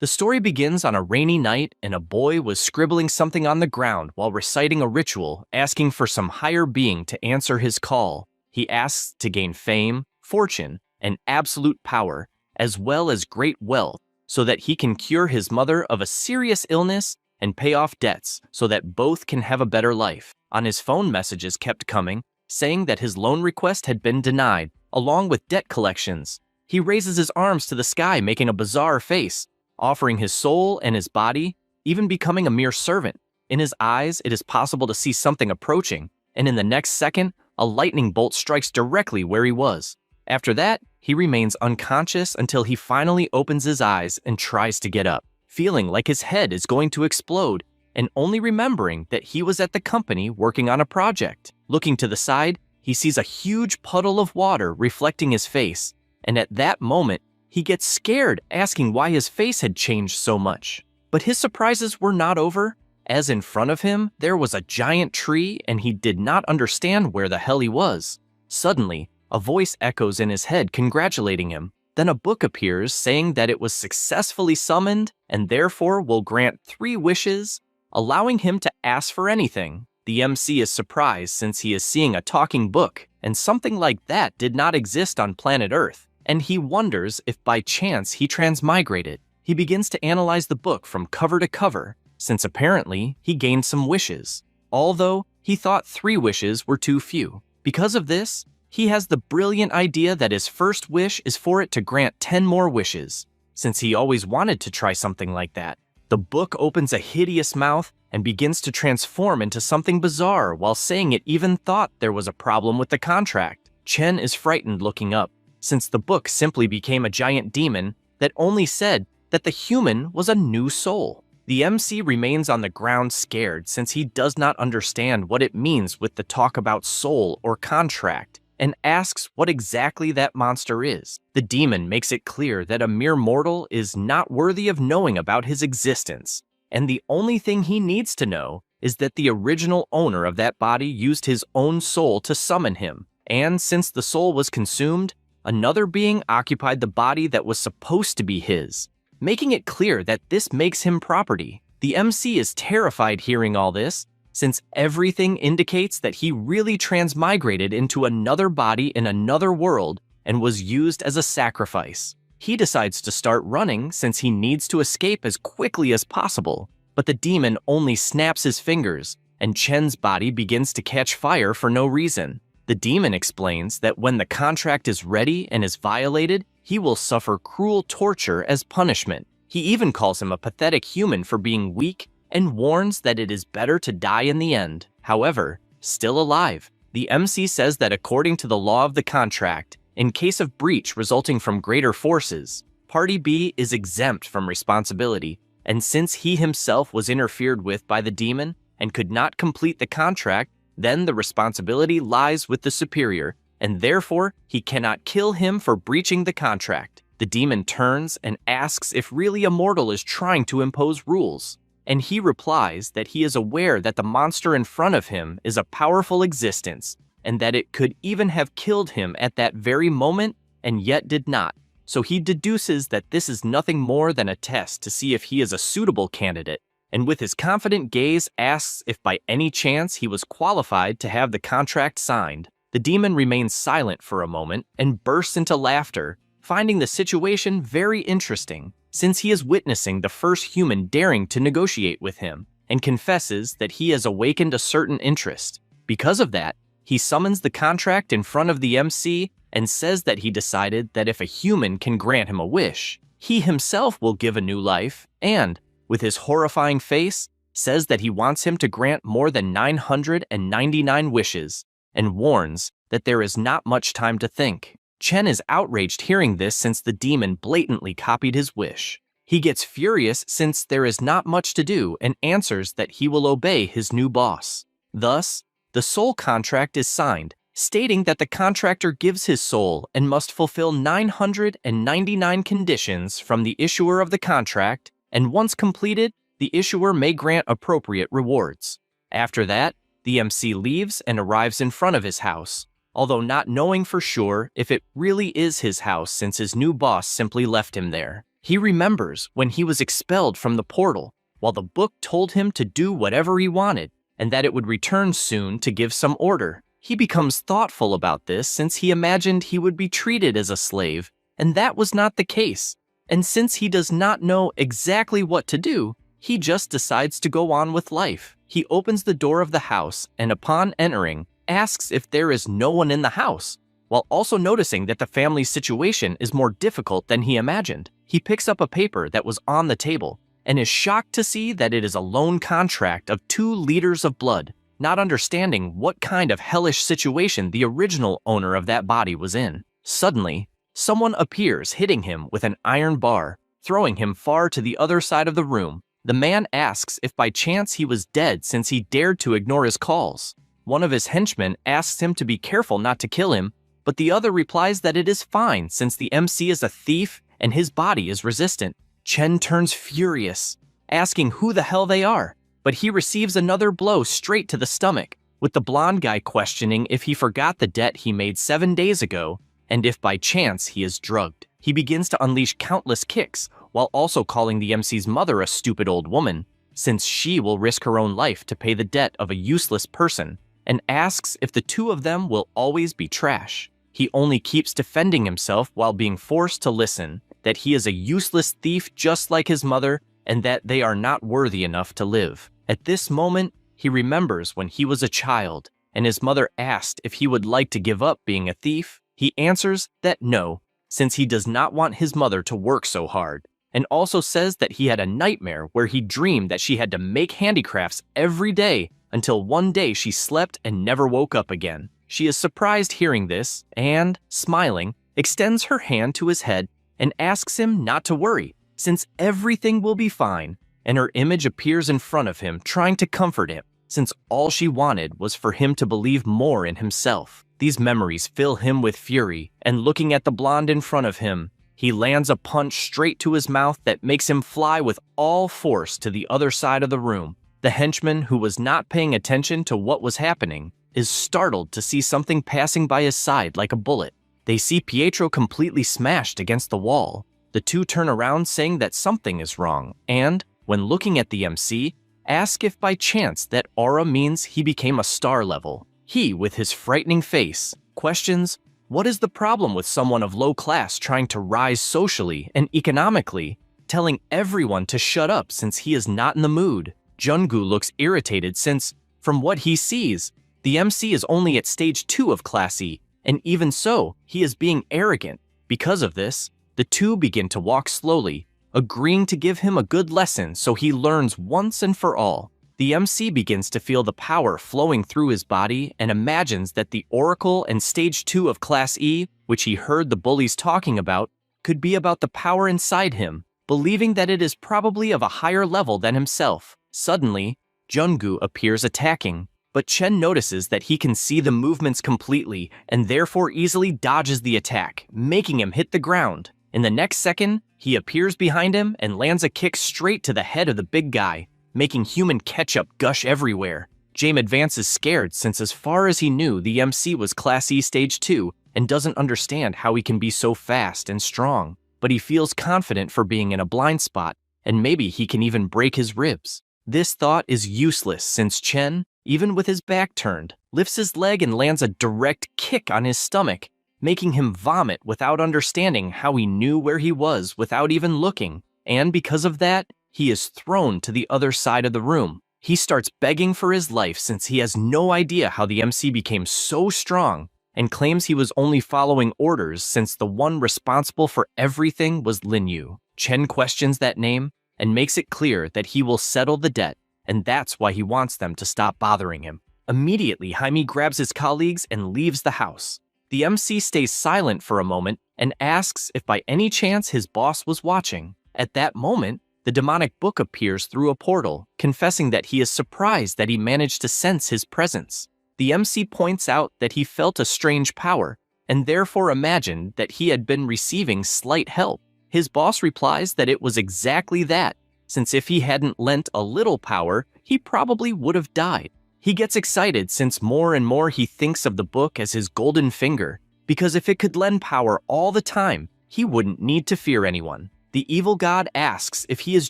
The story begins on a rainy night, and a boy was scribbling something on the ground while reciting a ritual, asking for some higher being to answer his call. He asks to gain fame, fortune, and absolute power, as well as great wealth, so that he can cure his mother of a serious illness and pay off debts so that both can have a better life. On his phone, messages kept coming, saying that his loan request had been denied, along with debt collections. He raises his arms to the sky, making a bizarre face, offering his soul and his body, even becoming a mere servant. In his eyes, it is possible to see something approaching, and in the next second, a lightning bolt strikes directly where he was. After that, he remains unconscious until he finally opens his eyes and tries to get up, feeling like his head is going to explode, and only remembering that he was at the company working on a project. Looking to the side, he sees a huge puddle of water reflecting his face, and at that moment, he gets scared, asking why his face had changed so much. But his surprises were not over, as in front of him, there was a giant tree and he did not understand where the hell he was. Suddenly, a voice echoes in his head congratulating him. Then a book appears saying that it was successfully summoned and therefore will grant 3 wishes, allowing him to ask for anything. The MC is surprised since he is seeing a talking book, and something like that did not exist on planet Earth, and he wonders if by chance he transmigrated. He begins to analyze the book from cover to cover, since apparently he gained some wishes, although he thought 3 wishes were too few. Because of this, he has the brilliant idea that his first wish is for it to grant 10 more wishes, since he always wanted to try something like that. The book opens a hideous mouth and begins to transform into something bizarre while saying it even thought there was a problem with the contract. Chen is frightened looking up, since the book simply became a giant demon that only said that the human was a new soul. The MC remains on the ground scared since he does not understand what it means with the talk about soul or contract, and asks what exactly that monster is. The demon makes it clear that a mere mortal is not worthy of knowing about his existence, and the only thing he needs to know is that the original owner of that body used his own soul to summon him, and since the soul was consumed, another being occupied the body that was supposed to be his, making it clear that this makes him property. The MC is terrified hearing all this, since everything indicates that he really transmigrated into another body in another world and was used as a sacrifice. He decides to start running since he needs to escape as quickly as possible, but the demon only snaps his fingers, and Chen's body begins to catch fire for no reason. The demon explains that when the contract is ready and is violated, he will suffer cruel torture as punishment. He even calls him a pathetic human for being weak and warns that it is better to die in the end. However, still alive, the MC says that according to the law of the contract, in case of breach resulting from greater forces, Party B is exempt from responsibility, and since he himself was interfered with by the demon and could not complete the contract, then the responsibility lies with the superior, and therefore he cannot kill him for breaching the contract. The demon turns and asks if really a mortal is trying to impose rules, and he replies that he is aware that the monster in front of him is a powerful existence, and that it could even have killed him at that very moment and yet did not. So he deduces that this is nothing more than a test to see if he is a suitable candidate, and with his confident gaze asks if by any chance he was qualified to have the contract signed. The demon remains silent for a moment and bursts into laughter, finding the situation very interesting, since he is witnessing the first human daring to negotiate with him, and confesses that he has awakened a certain interest. Because of that, he summons the contract in front of the MC and says that he decided that if a human can grant him a wish, he himself will give a new life, and, with his horrifying face, says that he wants him to grant more than 999 wishes, and warns that there is not much time to think. Chen is outraged hearing this since the demon blatantly copied his wish. He gets furious since there is not much to do and answers that he will obey his new boss. Thus, the soul contract is signed, stating that the contractor gives his soul and must fulfill 999 conditions from the issuer of the contract, and once completed, the issuer may grant appropriate rewards. After that, the MC leaves and arrives in front of his house, although not knowing for sure if it really is his house since his new boss simply left him there. He remembers when he was expelled from the portal, while the book told him to do whatever he wanted, and that it would return soon to give some order. He becomes thoughtful about this since he imagined he would be treated as a slave, and that was not the case. And since he does not know exactly what to do, he just decides to go on with life. He opens the door of the house and upon entering, asks if there is no one in the house, while also noticing that the family's situation is more difficult than he imagined. He picks up a paper that was on the table and is shocked to see that it is a loan contract of 2 liters of blood, not understanding what kind of hellish situation the original owner of that body was in. Suddenly, someone appears hitting him with an iron bar, throwing him far to the other side of the room. The man asks if by chance he was dead since he dared to ignore his calls. One of his henchmen asks him to be careful not to kill him, but the other replies that it is fine since the MC is a thief and his body is resistant. Chen turns furious, asking who the hell they are, but he receives another blow straight to the stomach, with the blonde guy questioning if he forgot the debt he made 7 days ago and if by chance he is drugged. He begins to unleash countless kicks while also calling the MC's mother a stupid old woman, since she will risk her own life to pay the debt of a useless person, and asks if the 2 of them will always be trash. He only keeps defending himself while being forced to listen that he is a useless thief just like his mother and that they are not worthy enough to live. At this moment, he remembers when he was a child and his mother asked if he would like to give up being a thief. He answers that no, since he does not want his mother to work so hard, and also says that he had a nightmare where he dreamed that she had to make handicrafts every day until one day she slept and never woke up again. She is surprised hearing this and, smiling, extends her hand to his head and asks him not to worry, since everything will be fine, and her image appears in front of him trying to comfort him, since all she wanted was for him to believe more in himself. These memories fill him with fury, and looking at the blonde in front of him, he lands a punch straight to his mouth that makes him fly with all force to the other side of the room. The henchman, who was not paying attention to what was happening, is startled to see something passing by his side like a bullet. They see Pietro completely smashed against the wall. The 2 turn around saying that something is wrong, and, when looking at the MC, ask if by chance that aura means he became a star level. He, with his frightening face, questions, what is the problem with someone of low class trying to rise socially and economically, telling everyone to shut up since he is not in the mood. Jungu looks irritated since, from what he sees, the MC is only at stage 2 of Class E, and even so, he is being arrogant. Because of this, the 2 begin to walk slowly, agreeing to give him a good lesson so he learns once and for all. The MC begins to feel the power flowing through his body and imagines that the Oracle and Stage 2 of Class E, which he heard the bullies talking about, could be about the power inside him, believing that it is probably of a higher level than himself. Suddenly, Jungu appears attacking, but Chen notices that he can see the movements completely and therefore easily dodges the attack, making him hit the ground. In the next second, he appears behind him and lands a kick straight to the head of the big guy, making human ketchup gush everywhere. James advances scared since as far as he knew the MC was Class E Stage 2 and doesn't understand how he can be so fast and strong, but he feels confident for being in a blind spot and maybe he can even break his ribs. This thought is useless since Chen, even with his back turned, lifts his leg and lands a direct kick on his stomach, making him vomit without understanding how he knew where he was without even looking, and because of that, he is thrown to the other side of the room. He starts begging for his life since he has no idea how the MC became so strong and claims he was only following orders since the one responsible for everything was Lin Yu. Chen questions that name and makes it clear that he will settle the debt, and that's why he wants them to stop bothering him. Immediately, Jaime grabs his colleagues and leaves the house. The MC stays silent for a moment and asks if by any chance his boss was watching. At that moment, the demonic book appears through a portal, confessing that he is surprised that he managed to sense his presence. The MC points out that he felt a strange power, and therefore imagined that he had been receiving slight help. His boss replies that it was exactly that, since if he hadn't lent a little power, he probably would have died. He gets excited since more and more he thinks of the book as his golden finger, because if it could lend power all the time, he wouldn't need to fear anyone. The evil god asks if he is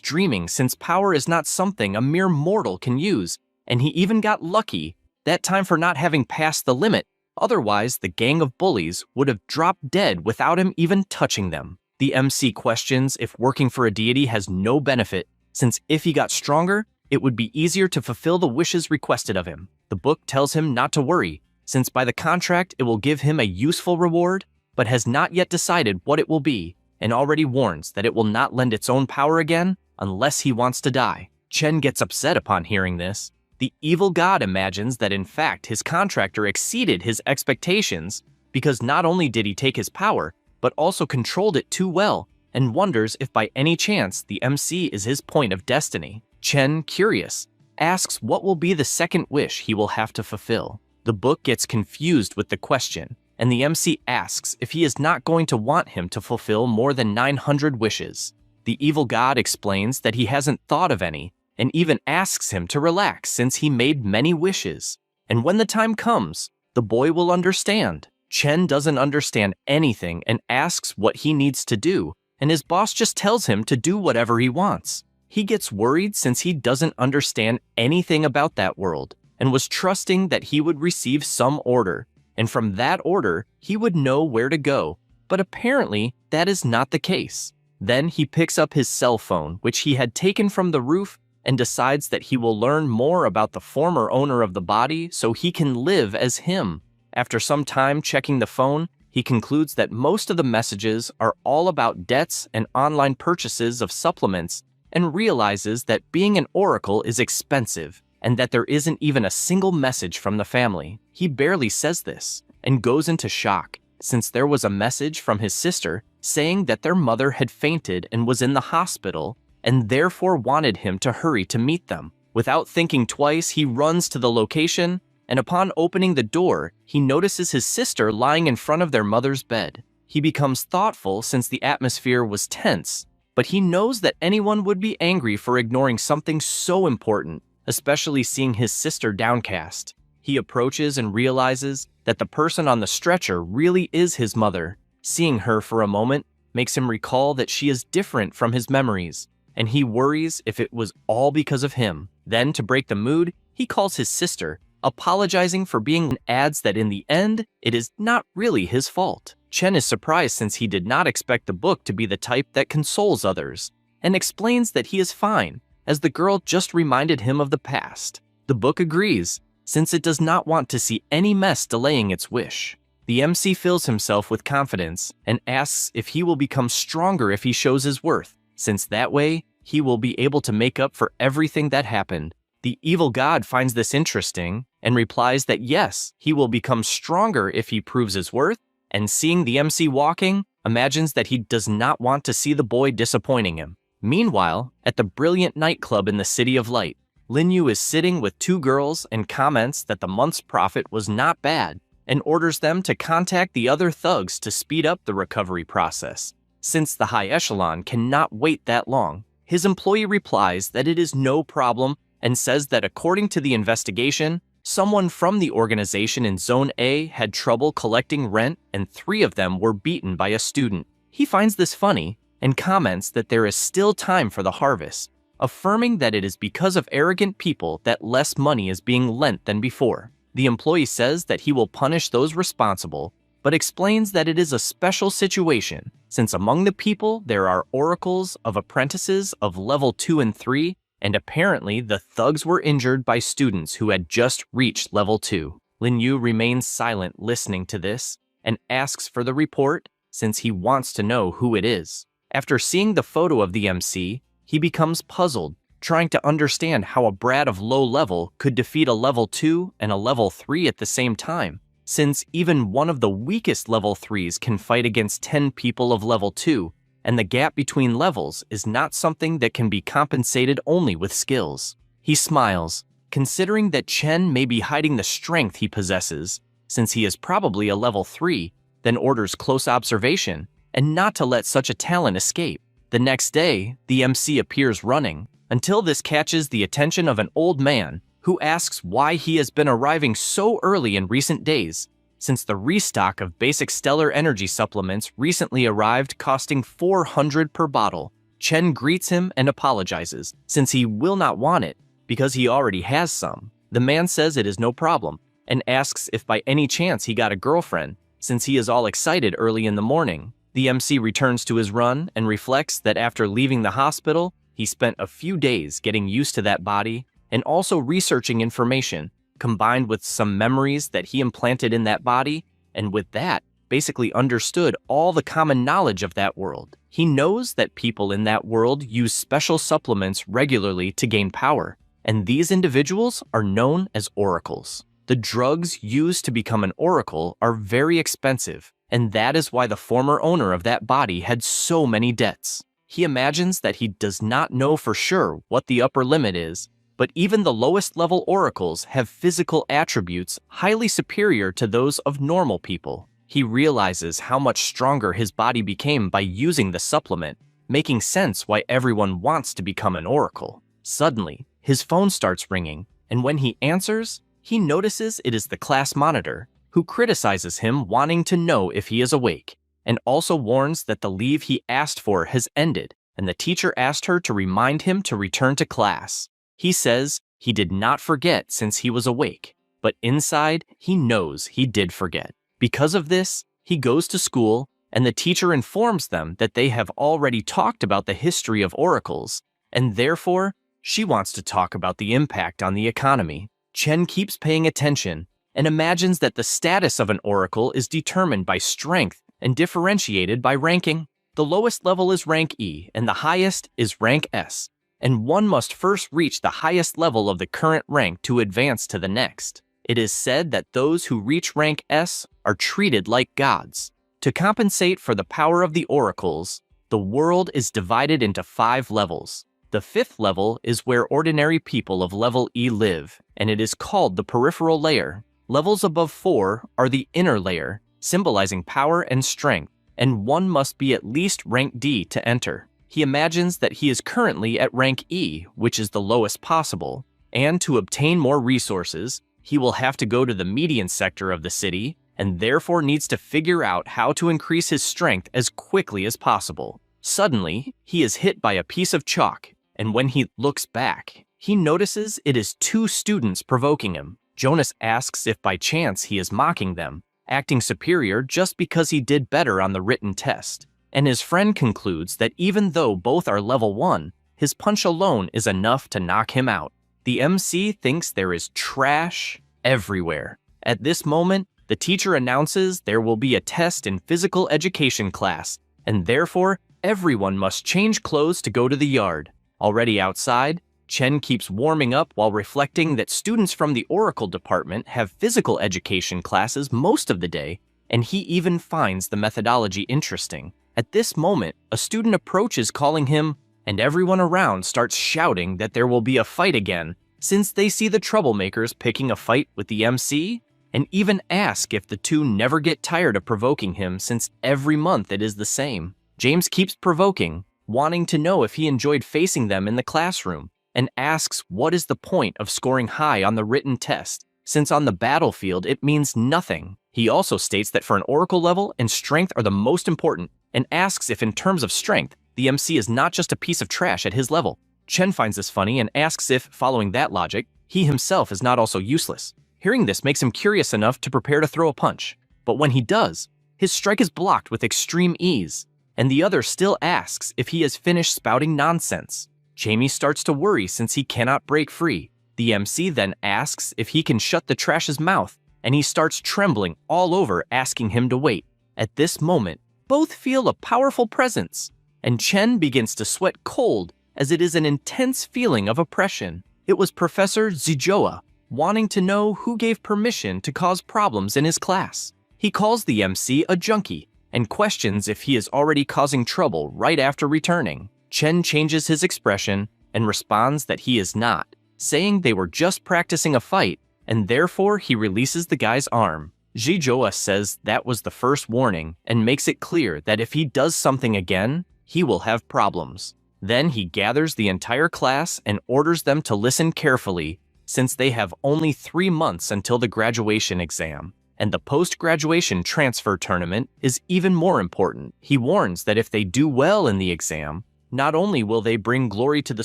dreaming since power is not something a mere mortal can use, and he even got lucky that time for not having passed the limit. Otherwise, the gang of bullies would have dropped dead without him even touching them. The MC questions if working for a deity has no benefit, since if he got stronger, it would be easier to fulfill the wishes requested of him. The book tells him not to worry, since by the contract it will give him a useful reward, but has not yet decided what it will be, and already warns that it will not lend its own power again unless he wants to die. Chen gets upset upon hearing this. The evil god imagines that in fact his contractor exceeded his expectations because not only did he take his power, but also controlled it too well, and wonders if by any chance the MC is his point of destiny. Chen, curious, asks what will be the second wish he will have to fulfill. The book gets confused with the question, and the MC asks if he is not going to want him to fulfill more than 900 wishes. The evil god explains that he hasn't thought of any, and even asks him to relax since he made many wishes. And when the time comes, the boy will understand. Chen doesn't understand anything and asks what he needs to do, and his boss just tells him to do whatever he wants. He gets worried since he doesn't understand anything about that world, and was trusting that he would receive some order, and from that order, he would know where to go, but apparently that is not the case. Then he picks up his cell phone, which he had taken from the roof, and decides that he will learn more about the former owner of the body so he can live as him. After some time checking the phone, he concludes that most of the messages are all about debts and online purchases of supplements, and realizes that being an oracle is expensive, and that there isn't even a single message from the family. He barely says this, and goes into shock, since there was a message from his sister saying that their mother had fainted and was in the hospital, and therefore wanted him to hurry to meet them. Without thinking twice, he runs to the location, and upon opening the door, he notices his sister lying in front of their mother's bed. He becomes thoughtful since the atmosphere was tense, but he knows that anyone would be angry for ignoring something so important, especially seeing his sister downcast. He approaches and realizes that the person on the stretcher really is his mother. Seeing her for a moment makes him recall that she is different from his memories, and he worries if it was all because of him. Then, to break the mood, he calls his sister, apologizing for being and adds that in the end, it is not really his fault. Chen is surprised since he did not expect the book to be the type that consoles others, and explains that he is fine, as the girl just reminded him of the past. The book agrees, since it does not want to see any mess delaying its wish. The MC fills himself with confidence and asks if he will become stronger if he shows his worth, since that way, he will be able to make up for everything that happened. The evil god finds this interesting and replies that yes, he will become stronger if he proves his worth, and seeing the MC walking, imagines that he does not want to see the boy disappointing him. Meanwhile, at the brilliant nightclub in the City of Light, Lin Yu is sitting with two girls and comments that the month's profit was not bad, and orders them to contact the other thugs to speed up the recovery process. Since the high echelon cannot wait that long, his employee replies that it is no problem and says that according to the investigation, someone from the organization in Zone A had trouble collecting rent and 3 of them were beaten by a student. He finds this funny and comments that there is still time for the harvest, affirming that it is because of arrogant people that less money is being lent than before. The employee says that he will punish those responsible, but explains that it is a special situation, since among the people there are oracles of apprentices of level 2 and 3, and apparently the thugs were injured by students who had just reached level 2. Lin Yu remains silent listening to this, and asks for the report, since he wants to know who it is. After seeing the photo of the MC, he becomes puzzled, trying to understand how a brat of low level could defeat a level 2 and a level 3 at the same time, since even one of the weakest level 3s can fight against 10 people of level 2, and the gap between levels is not something that can be compensated only with skills. He smiles, considering that Chen may be hiding the strength he possesses, since he is probably a level 3, then orders close observation, and not to let such a talent escape. The next day, the MC appears running, until this catches the attention of an old man, who asks why he has been arriving so early in recent days, since the restock of basic stellar energy supplements recently arrived costing 400 per bottle. Chen greets him and apologizes, since he will not want it, because he already has some. The man says it is no problem, and asks if by any chance he got a girlfriend, since he is all excited early in the morning. The MC returns to his run and reflects that after leaving the hospital, he spent a few days getting used to that body and also researching information, combined with some memories that he implanted in that body, and with that, basically understood all the common knowledge of that world. He knows that people in that world use special supplements regularly to gain power, and these individuals are known as oracles. The drugs used to become an oracle are very expensive, and that is why the former owner of that body had so many debts. He imagines that he does not know for sure what the upper limit is, but even the lowest level oracles have physical attributes highly superior to those of normal people. He realizes how much stronger his body became by using the supplement, making sense why everyone wants to become an oracle. Suddenly, his phone starts ringing, and when he answers, he notices it is the class monitor, who criticizes him wanting to know if he is awake, and also warns that the leave he asked for has ended, and the teacher asked her to remind him to return to class. He says he did not forget since he was awake, but inside he knows he did forget. Because of this, he goes to school, and the teacher informs them that they have already talked about the history of oracles, and therefore, she wants to talk about the impact on the economy. Chen keeps paying attention and imagines that the status of an oracle is determined by strength and differentiated by ranking. The lowest level is rank E, and the highest is rank S, and one must first reach the highest level of the current rank to advance to the next. It is said that those who reach rank S are treated like gods. To compensate for the power of the oracles, the world is divided into 5 levels. The 5th level is where ordinary people of level E live, and it is called the peripheral layer. Levels above 4 are the inner layer, symbolizing power and strength, and one must be at least rank D to enter. He imagines that he is currently at rank E, which is the lowest possible, and to obtain more resources, he will have to go to the median sector of the city, and therefore needs to figure out how to increase his strength as quickly as possible. Suddenly, he is hit by a piece of chalk, and when he looks back, he notices it is 2 students provoking him. Jonas asks if by chance he is mocking them, acting superior just because he did better on the written test. And his friend concludes that even though both are level 1, his punch alone is enough to knock him out. The MC thinks there is trash everywhere. At this moment, the teacher announces there will be a test in physical education class, and therefore everyone must change clothes to go to the yard. Already outside, Chen keeps warming up while reflecting that students from the Oracle department have physical education classes most of the day, and he even finds the methodology interesting. At this moment, a student approaches calling him, and everyone around starts shouting that there will be a fight again, since they see the troublemakers picking a fight with the MC, and even ask if the 2 never get tired of provoking him since every month it is the same. James keeps provoking, wanting to know if he enjoyed facing them in the classroom, and asks what is the point of scoring high on the written test, since on the battlefield it means nothing. He also states that for an oracle level and strength are the most important, and asks if in terms of strength, the MC is not just a piece of trash at his level. Chen finds this funny and asks if, following that logic, he himself is not also useless. Hearing this makes him curious enough to prepare to throw a punch, but when he does, his strike is blocked with extreme ease, and the other still asks if he has finished spouting nonsense. Jamie starts to worry since he cannot break free. The MC then asks if he can shut the trash's mouth, and he starts trembling all over, asking him to wait. At this moment, both feel a powerful presence, and Chen begins to sweat cold as it is an intense feeling of oppression. It was Professor Zijoa, wanting to know who gave permission to cause problems in his class. He calls the MC a junkie and questions if he is already causing trouble right after returning. Chen changes his expression and responds that he is not, saying they were just practicing a fight, and therefore he releases the guy's arm. Zijoa says that was the first warning and makes it clear that if he does something again, he will have problems. Then he gathers the entire class and orders them to listen carefully, since they have only 3 months until the graduation exam, And the post-graduation transfer tournament is even more important. He warns that if they do well in the exam, not only will they bring glory to the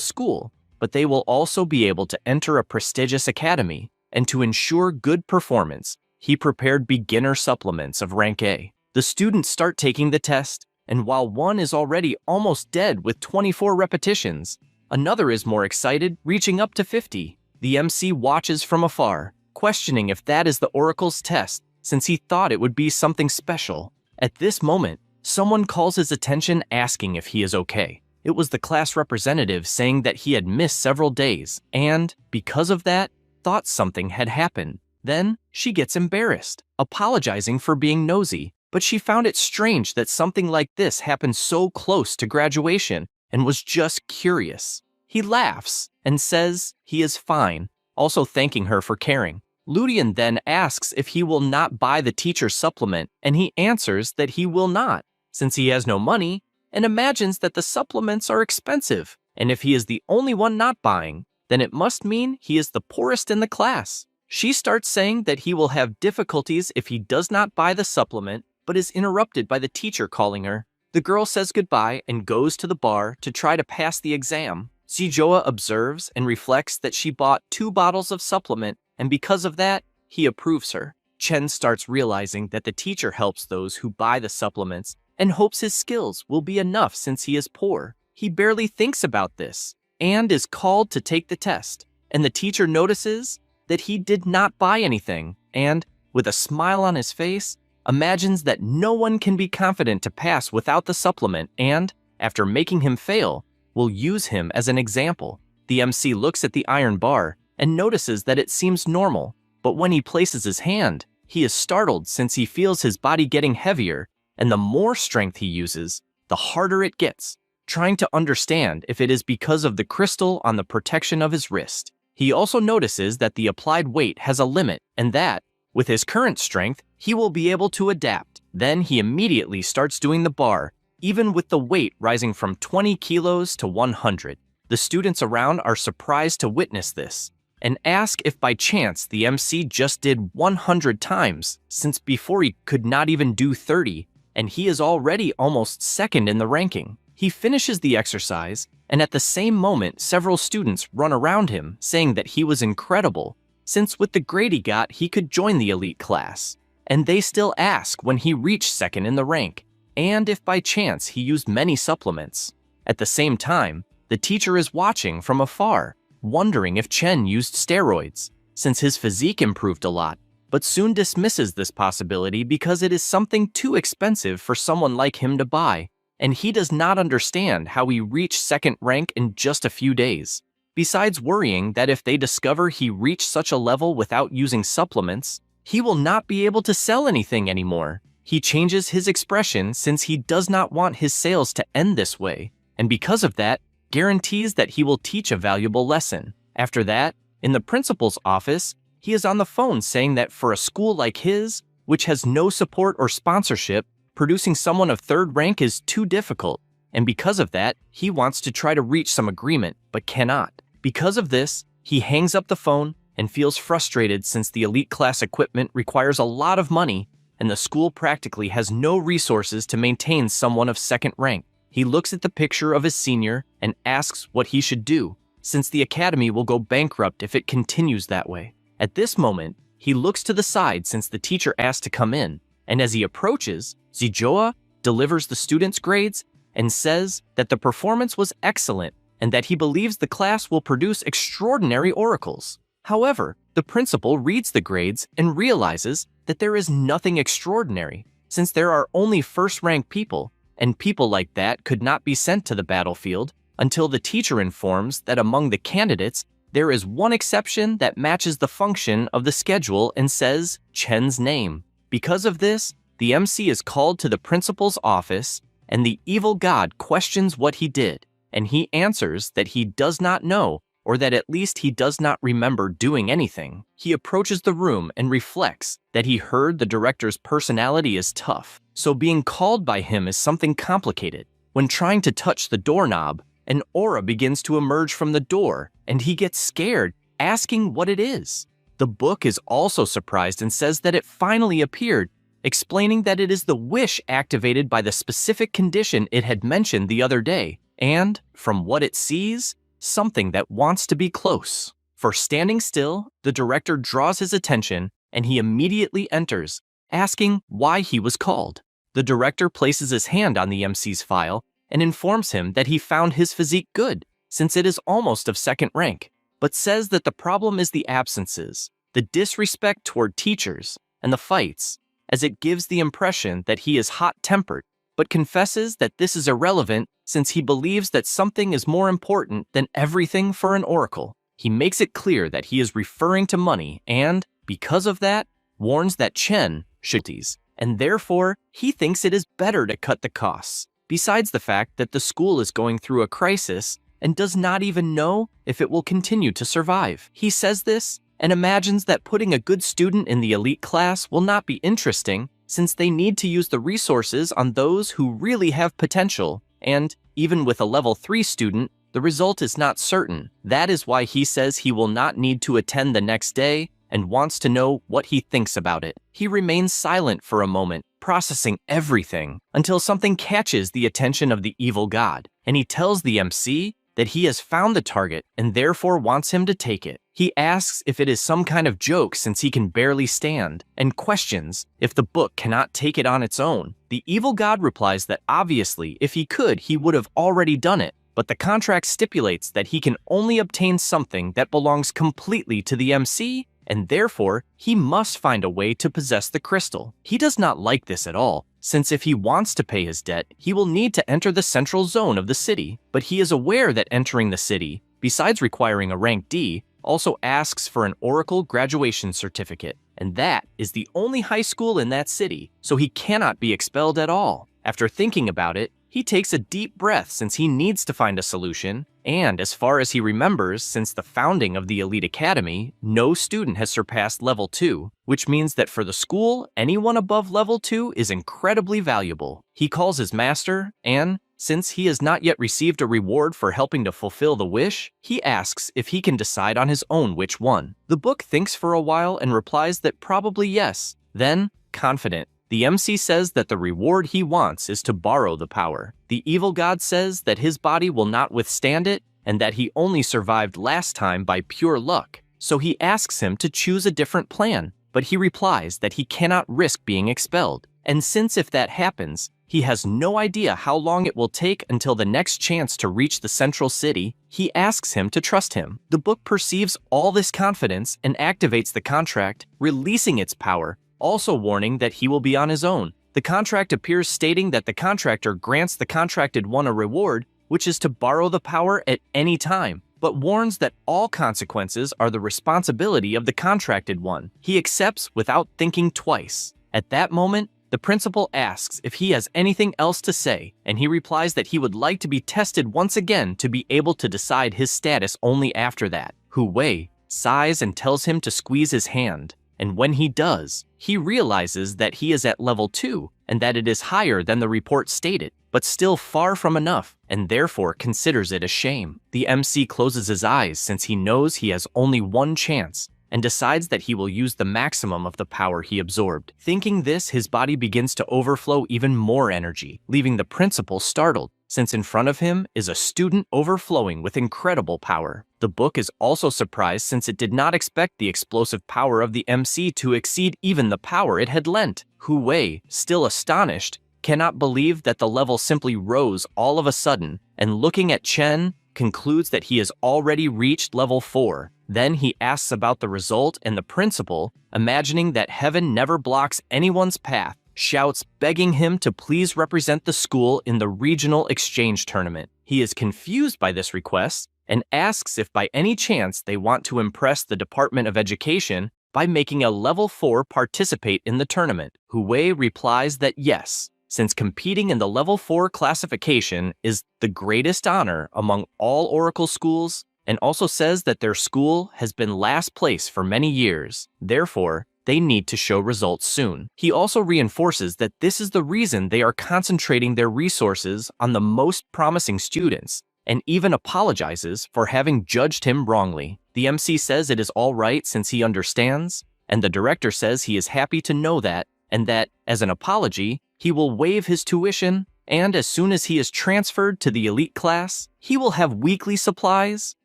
school, but they will also be able to enter a prestigious academy. And to ensure good performance, he prepared beginner supplements of rank A. The students start taking the test, and while one is already almost dead with 24 repetitions, another is more excited, reaching up to 50. The MC watches from afar, questioning if that is the Oracle's test, since he thought it would be something special. At this moment, someone calls his attention asking if he is okay. It was the class representative saying that he had missed several days, and, because of that, thought something had happened. Then, she gets embarrassed, apologizing for being nosy, but she found it strange that something like this happened so close to graduation and was just curious. He laughs and says he is fine, also thanking her for caring. Ludian then asks if he will not buy the teacher's supplement, and he answers that he will not, since he has no money, and imagines that the supplements are expensive, and if he is the only one not buying, then it must mean he is the poorest in the class. She starts saying that he will have difficulties if he does not buy the supplement, but is interrupted by the teacher calling her. The girl says goodbye and goes to the bar to try to pass the exam. Zijoa observes and reflects that she bought 2 bottles of supplement, and because of that, he approves her. Chen starts realizing that the teacher helps those who buy the supplements and hopes his skills will be enough since he is poor. He barely thinks about this and is called to take the test, and the teacher notices that he did not buy anything and, with a smile on his face, imagines that no one can be confident to pass without the supplement and, after making him fail, will use him as an example. The MC looks at the iron bar and notices that it seems normal, but when he places his hand, he is startled since he feels his body getting heavier, and the more strength he uses, the harder it gets, trying to understand if it is because of the crystal on the protection of his wrist. He also notices that the applied weight has a limit and that, with his current strength, he will be able to adapt. Then he immediately starts doing the bar, even with the weight rising from 20 kilos to 100. The students around are surprised to witness this and ask if by chance the MC just did 100 times, since before he could not even do 30, and he is already almost second in the ranking. He finishes the exercise, and at the same moment several students run around him saying that he was incredible, since with the grade he got he could join the elite class. And they still ask when he reached second in the rank, and if by chance he used many supplements. At the same time, the teacher is watching from afar, wondering if Chen used steroids, since his physique improved a lot, but soon dismisses this possibility because it is something too expensive for someone like him to buy, and he does not understand how he reached second rank in just a few days. Besides worrying that if they discover he reached such a level without using supplements, he will not be able to sell anything anymore. He changes his expression since he does not want his sales to end this way, and because of that, guarantees that he will teach a valuable lesson. After that, in the principal's office, he is on the phone saying that for a school like his, which has no support or sponsorship, producing someone of third rank is too difficult, and because of that, he wants to try to reach some agreement, but cannot. Because of this, he hangs up the phone and feels frustrated since the elite class equipment requires a lot of money, and the school practically has no resources to maintain someone of second rank. He looks at the picture of his senior and asks what he should do, since the academy will go bankrupt if it continues that way. At this moment, he looks to the side since the teacher asked to come in, and as he approaches, Zijoa delivers the students' grades and says that the performance was excellent and that he believes the class will produce extraordinary oracles. However, the principal reads the grades and realizes that there is nothing extraordinary, since there are only first-rank people, and people like that could not be sent to the battlefield until the teacher informs that among the candidates, there is one exception that matches the function of the schedule and says Chen's name. Because of this, the MC is called to the principal's office, and the evil god questions what he did, and he answers that he does not know, or that at least he does not remember doing anything. He approaches the room and reflects that he heard the director's personality is tough, so being called by him is something complicated. When trying to touch the doorknob, an aura begins to emerge from the door, and he gets scared, asking what it is. The book is also surprised and says that it finally appeared, explaining that it is the wish activated by the specific condition it had mentioned the other day, and, from what it sees, something that wants to be close. For standing still, the director draws his attention and he immediately enters, asking why he was called. The director places his hand on the MC's file and informs him that he found his physique good, since it is almost of second rank, but says that the problem is the absences, the disrespect toward teachers, and the fights, as it gives the impression that he is hot-tempered, but confesses that this is irrelevant since he believes that something is more important than everything for an oracle. He makes it clear that he is referring to money and, because of that, warns that Chen should tease, and therefore he thinks it is better to cut the costs, besides the fact that the school is going through a crisis and does not even know if it will continue to survive. He says this and imagines that putting a good student in the elite class will not be interesting since they need to use the resources on those who really have potential, and even with a level 3 student, the result is not certain. That is why he says he will not need to attend the next day and wants to know what he thinks about it. He remains silent for a moment, processing everything, until something catches the attention of the evil god, and he tells the MC that he has found the target and therefore wants him to take it. He asks if it is some kind of joke since he can barely stand, and questions if the book cannot take it on its own. The evil god replies that obviously, if he could, he would have already done it, but the contract stipulates that he can only obtain something that belongs completely to the MC, and therefore he must find a way to possess the crystal. He does not like this at all, since if he wants to pay his debt, he will need to enter the central zone of the city, but he is aware that entering the city, besides requiring a rank D, also asks for an Oracle graduation certificate, and that is the only high school in that city, so he cannot be expelled at all. After thinking about it, he takes a deep breath since he needs to find a solution, and as far as he remembers, since the founding of the Elite Academy, no student has surpassed level 2, which means that for the school, anyone above level 2 is incredibly valuable. He calls his master, and since he has not yet received a reward for helping to fulfill the wish, he asks if he can decide on his own which one. The book thinks for a while and replies that probably yes. Then, confident, the MC says that the reward he wants is to borrow the power. The evil god says that his body will not withstand it and that he only survived last time by pure luck, so he asks him to choose a different plan, but he replies that he cannot risk being expelled, and since if that happens, he has no idea how long it will take until the next chance to reach the central city, he asks him to trust him. The book perceives all this confidence and activates the contract, releasing its power, also warning that he will be on his own. The contract appears stating that the contractor grants the contracted one a reward, which is to borrow the power at any time, but warns that all consequences are the responsibility of the contracted one. He accepts without thinking twice. At that moment, the principal asks if he has anything else to say, and he replies that he would like to be tested once again to be able to decide his status only after that. Hu Wei sighs and tells him to squeeze his hand, and when he does, he realizes that he is at level 2 and that it is higher than the report stated, but still far from enough, and therefore considers it a shame. The MC closes his eyes since he knows he has only one chance, and decides that he will use the maximum of the power he absorbed. Thinking this, his body begins to overflow even more energy, leaving the principal startled, since in front of him is a student overflowing with incredible power. The book is also surprised since it did not expect the explosive power of the MC to exceed even the power it had lent. Hu Wei, still astonished, cannot believe that the level simply rose all of a sudden, and looking at Chen, concludes that he has already reached level 4. Then he asks about the result, and the principal, imagining that heaven never blocks anyone's path, shouts begging him to please represent the school in the regional exchange tournament. He is confused by this request and asks if by any chance they want to impress the Department of Education by making a level 4 participate in the tournament. Hu Wei replies that yes, since competing in the level 4 classification is the greatest honor among all Oracle schools, and also says that their school has been last place for many years. Therefore, they need to show results soon. He also reinforces that this is the reason they are concentrating their resources on the most promising students, and even apologizes for having judged him wrongly. The MC says it is all right since he understands, and the director says he is happy to know that, and that, as an apology, he will waive his tuition, and as soon as he is transferred to the elite class, he will have weekly supplies.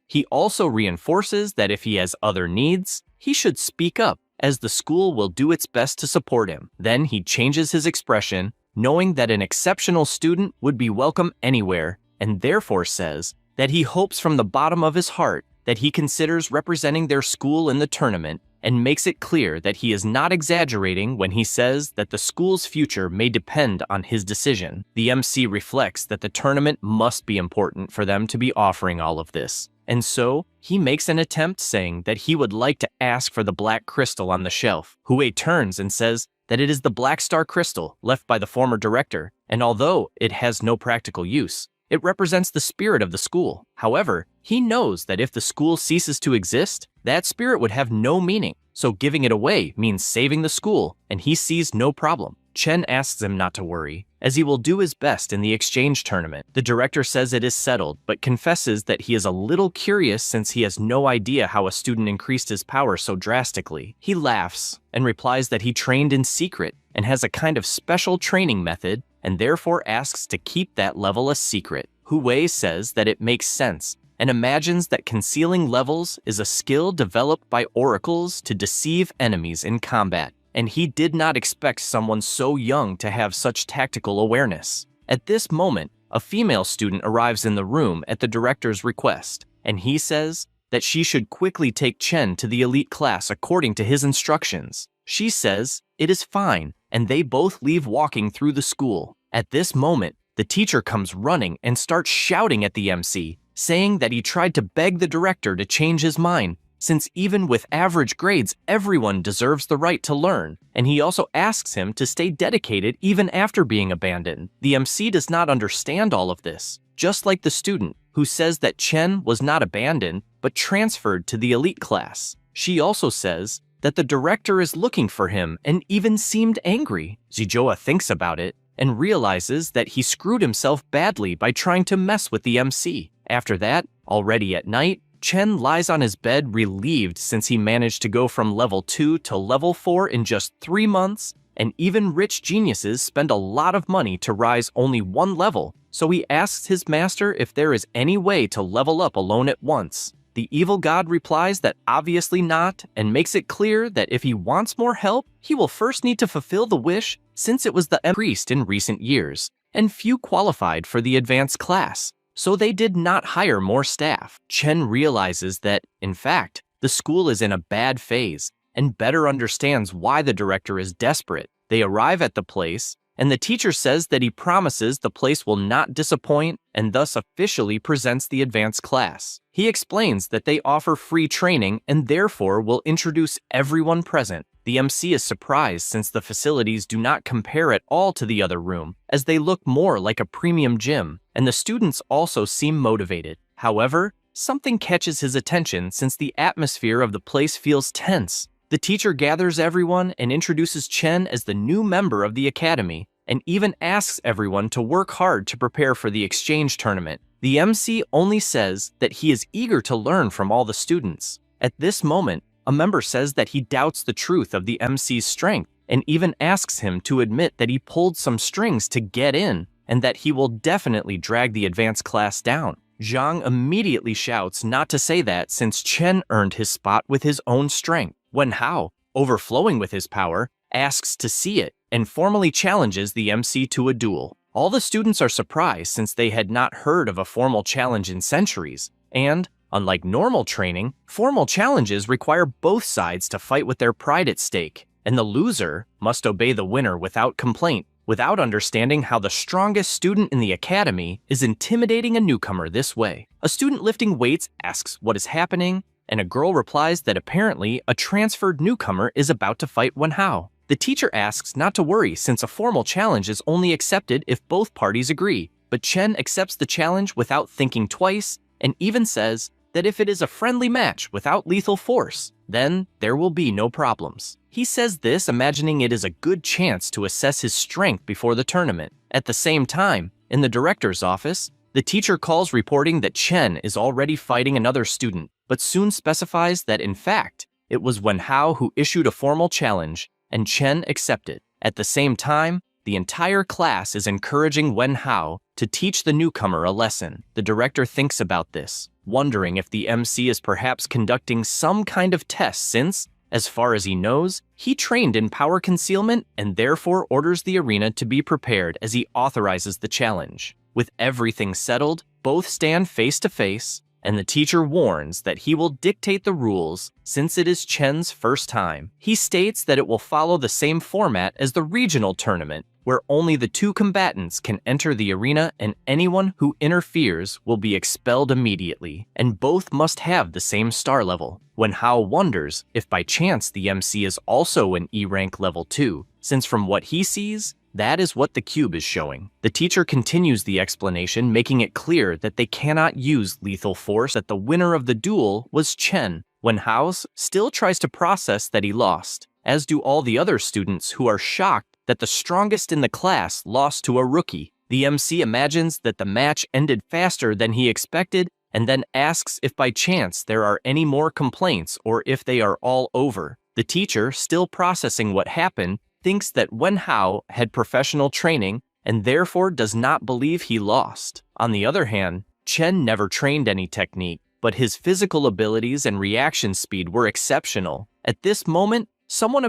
He also reinforces that if he has other needs, he should speak up, as the school will do its best to support him. Then he changes his expression, knowing that an exceptional student would be welcome anywhere, and therefore says that he hopes from the bottom of his heart that he considers representing their school in the tournament, and makes it clear that he is not exaggerating when he says that the school's future may depend on his decision. The MC reflects that the tournament must be important for them to be offering all of this, and so he makes an attempt saying that he would like to ask for the black crystal on the shelf. Hue turns and says that it is the black star crystal left by the former director, and although it has no practical use, it represents the spirit of the school. However, he knows that if the school ceases to exist, that spirit would have no meaning, so giving it away means saving the school, and he sees no problem. Chen asks him not to worry, as he will do his best in the exchange tournament. The director says it is settled, but confesses that he is a little curious since he has no idea how a student increased his power so drastically. He laughs and replies that he trained in secret and has a kind of special training method, and therefore asks to keep that level a secret. Hue says that it makes sense, and imagines that concealing levels is a skill developed by oracles to deceive enemies in combat, and he did not expect someone so young to have such tactical awareness. At this moment, a female student arrives in the room at the director's request, and he says that she should quickly take Chen to the elite class according to his instructions. She says it is fine, and they both leave walking through the school. At this moment, the teacher comes running and starts shouting at the MC, saying that he tried to beg the director to change his mind, since even with average grades, everyone deserves the right to learn, and he also asks him to stay dedicated even after being abandoned. The MC does not understand all of this, just like the student, who says that Chen was not abandoned, but transferred to the elite class. She also says that the director is looking for him and even seemed angry. Zijoa thinks about it and realizes that he screwed himself badly by trying to mess with the MC. After that, already at night, Chen lies on his bed relieved since he managed to go from level 2 to level 4 in just 3 months, and even rich geniuses spend a lot of money to rise only one level, so he asks his master if there is any way to level up alone at once. The evil god replies that obviously not, and makes it clear that if he wants more help, he will first need to fulfill the wish, since it was the priest in recent years, and few qualified for the advanced class, so they did not hire more staff. Chen realizes that, in fact, the school is in a bad phase, and better understands why the director is desperate. They arrive at the place, and the teacher says that he promises the place will not disappoint, and thus officially presents the advanced class. He explains that they offer free training and therefore will introduce everyone present. The MC is surprised since the facilities do not compare at all to the other room, as they look more like a premium gym, and the students also seem motivated. However, something catches his attention since the atmosphere of the place feels tense. The teacher gathers everyone and introduces Chen as the new member of the academy, and even asks everyone to work hard to prepare for the exchange tournament. The MC only says that he is eager to learn from all the students. At this moment, a member says that he doubts the truth of the MC's strength, and even asks him to admit that he pulled some strings to get in, and that he will definitely drag the advanced class down. Zhang immediately shouts not to say that since Chen earned his spot with his own strength. When Hao, overflowing with his power, asks to see it, and formally challenges the MC to a duel. All the students are surprised since they had not heard of a formal challenge in centuries, and, unlike normal training, formal challenges require both sides to fight with their pride at stake, and the loser must obey the winner without complaint, without understanding how the strongest student in the academy is intimidating a newcomer this way. A student lifting weights asks what is happening, and a girl replies that apparently a transferred newcomer is about to fight Wenhao. The teacher asks not to worry since a formal challenge is only accepted if both parties agree, but Chen accepts the challenge without thinking twice, and even says that if it is a friendly match without lethal force, then there will be no problems. He says this imagining it is a good chance to assess his strength before the tournament. At the same time, in the director's office, The teacher calls reporting that Chen is already fighting another student, but soon specifies that in fact, it was Wenhao who issued a formal challenge, and Chen accepted. At the same time, the entire class is encouraging Wenhao to teach the newcomer a lesson. The director thinks about this, wondering if the MC is perhaps conducting some kind of test since, as far as he knows, he trained in power concealment and therefore orders the arena to be prepared as he authorizes the challenge. With everything settled, both stand face to face, and the teacher warns that he will dictate the rules since it is Chen's first time. He states that it will follow the same format as the regional tournament, where only the two combatants can enter the arena and anyone who interferes will be expelled immediately, and both must have the same star level. Wenhao wonders if by chance the MC is also an E rank level 2, since from what he sees, that is what the cube is showing. The teacher continues the explanation, making it clear that they cannot use lethal force, that the winner of the duel was Chen. Wenhao still tries to process that he lost, as do all the other students who are shocked that the strongest in the class lost to a rookie. The MC imagines that the match ended faster than he expected and then asks if by chance there are any more complaints or if they are all over. The teacher, still processing what happened, thinks that Wenhao had professional training and therefore does not believe he lost. On the other hand, Chen never trained any technique, but his physical abilities and reaction speed were exceptional. At this moment, someone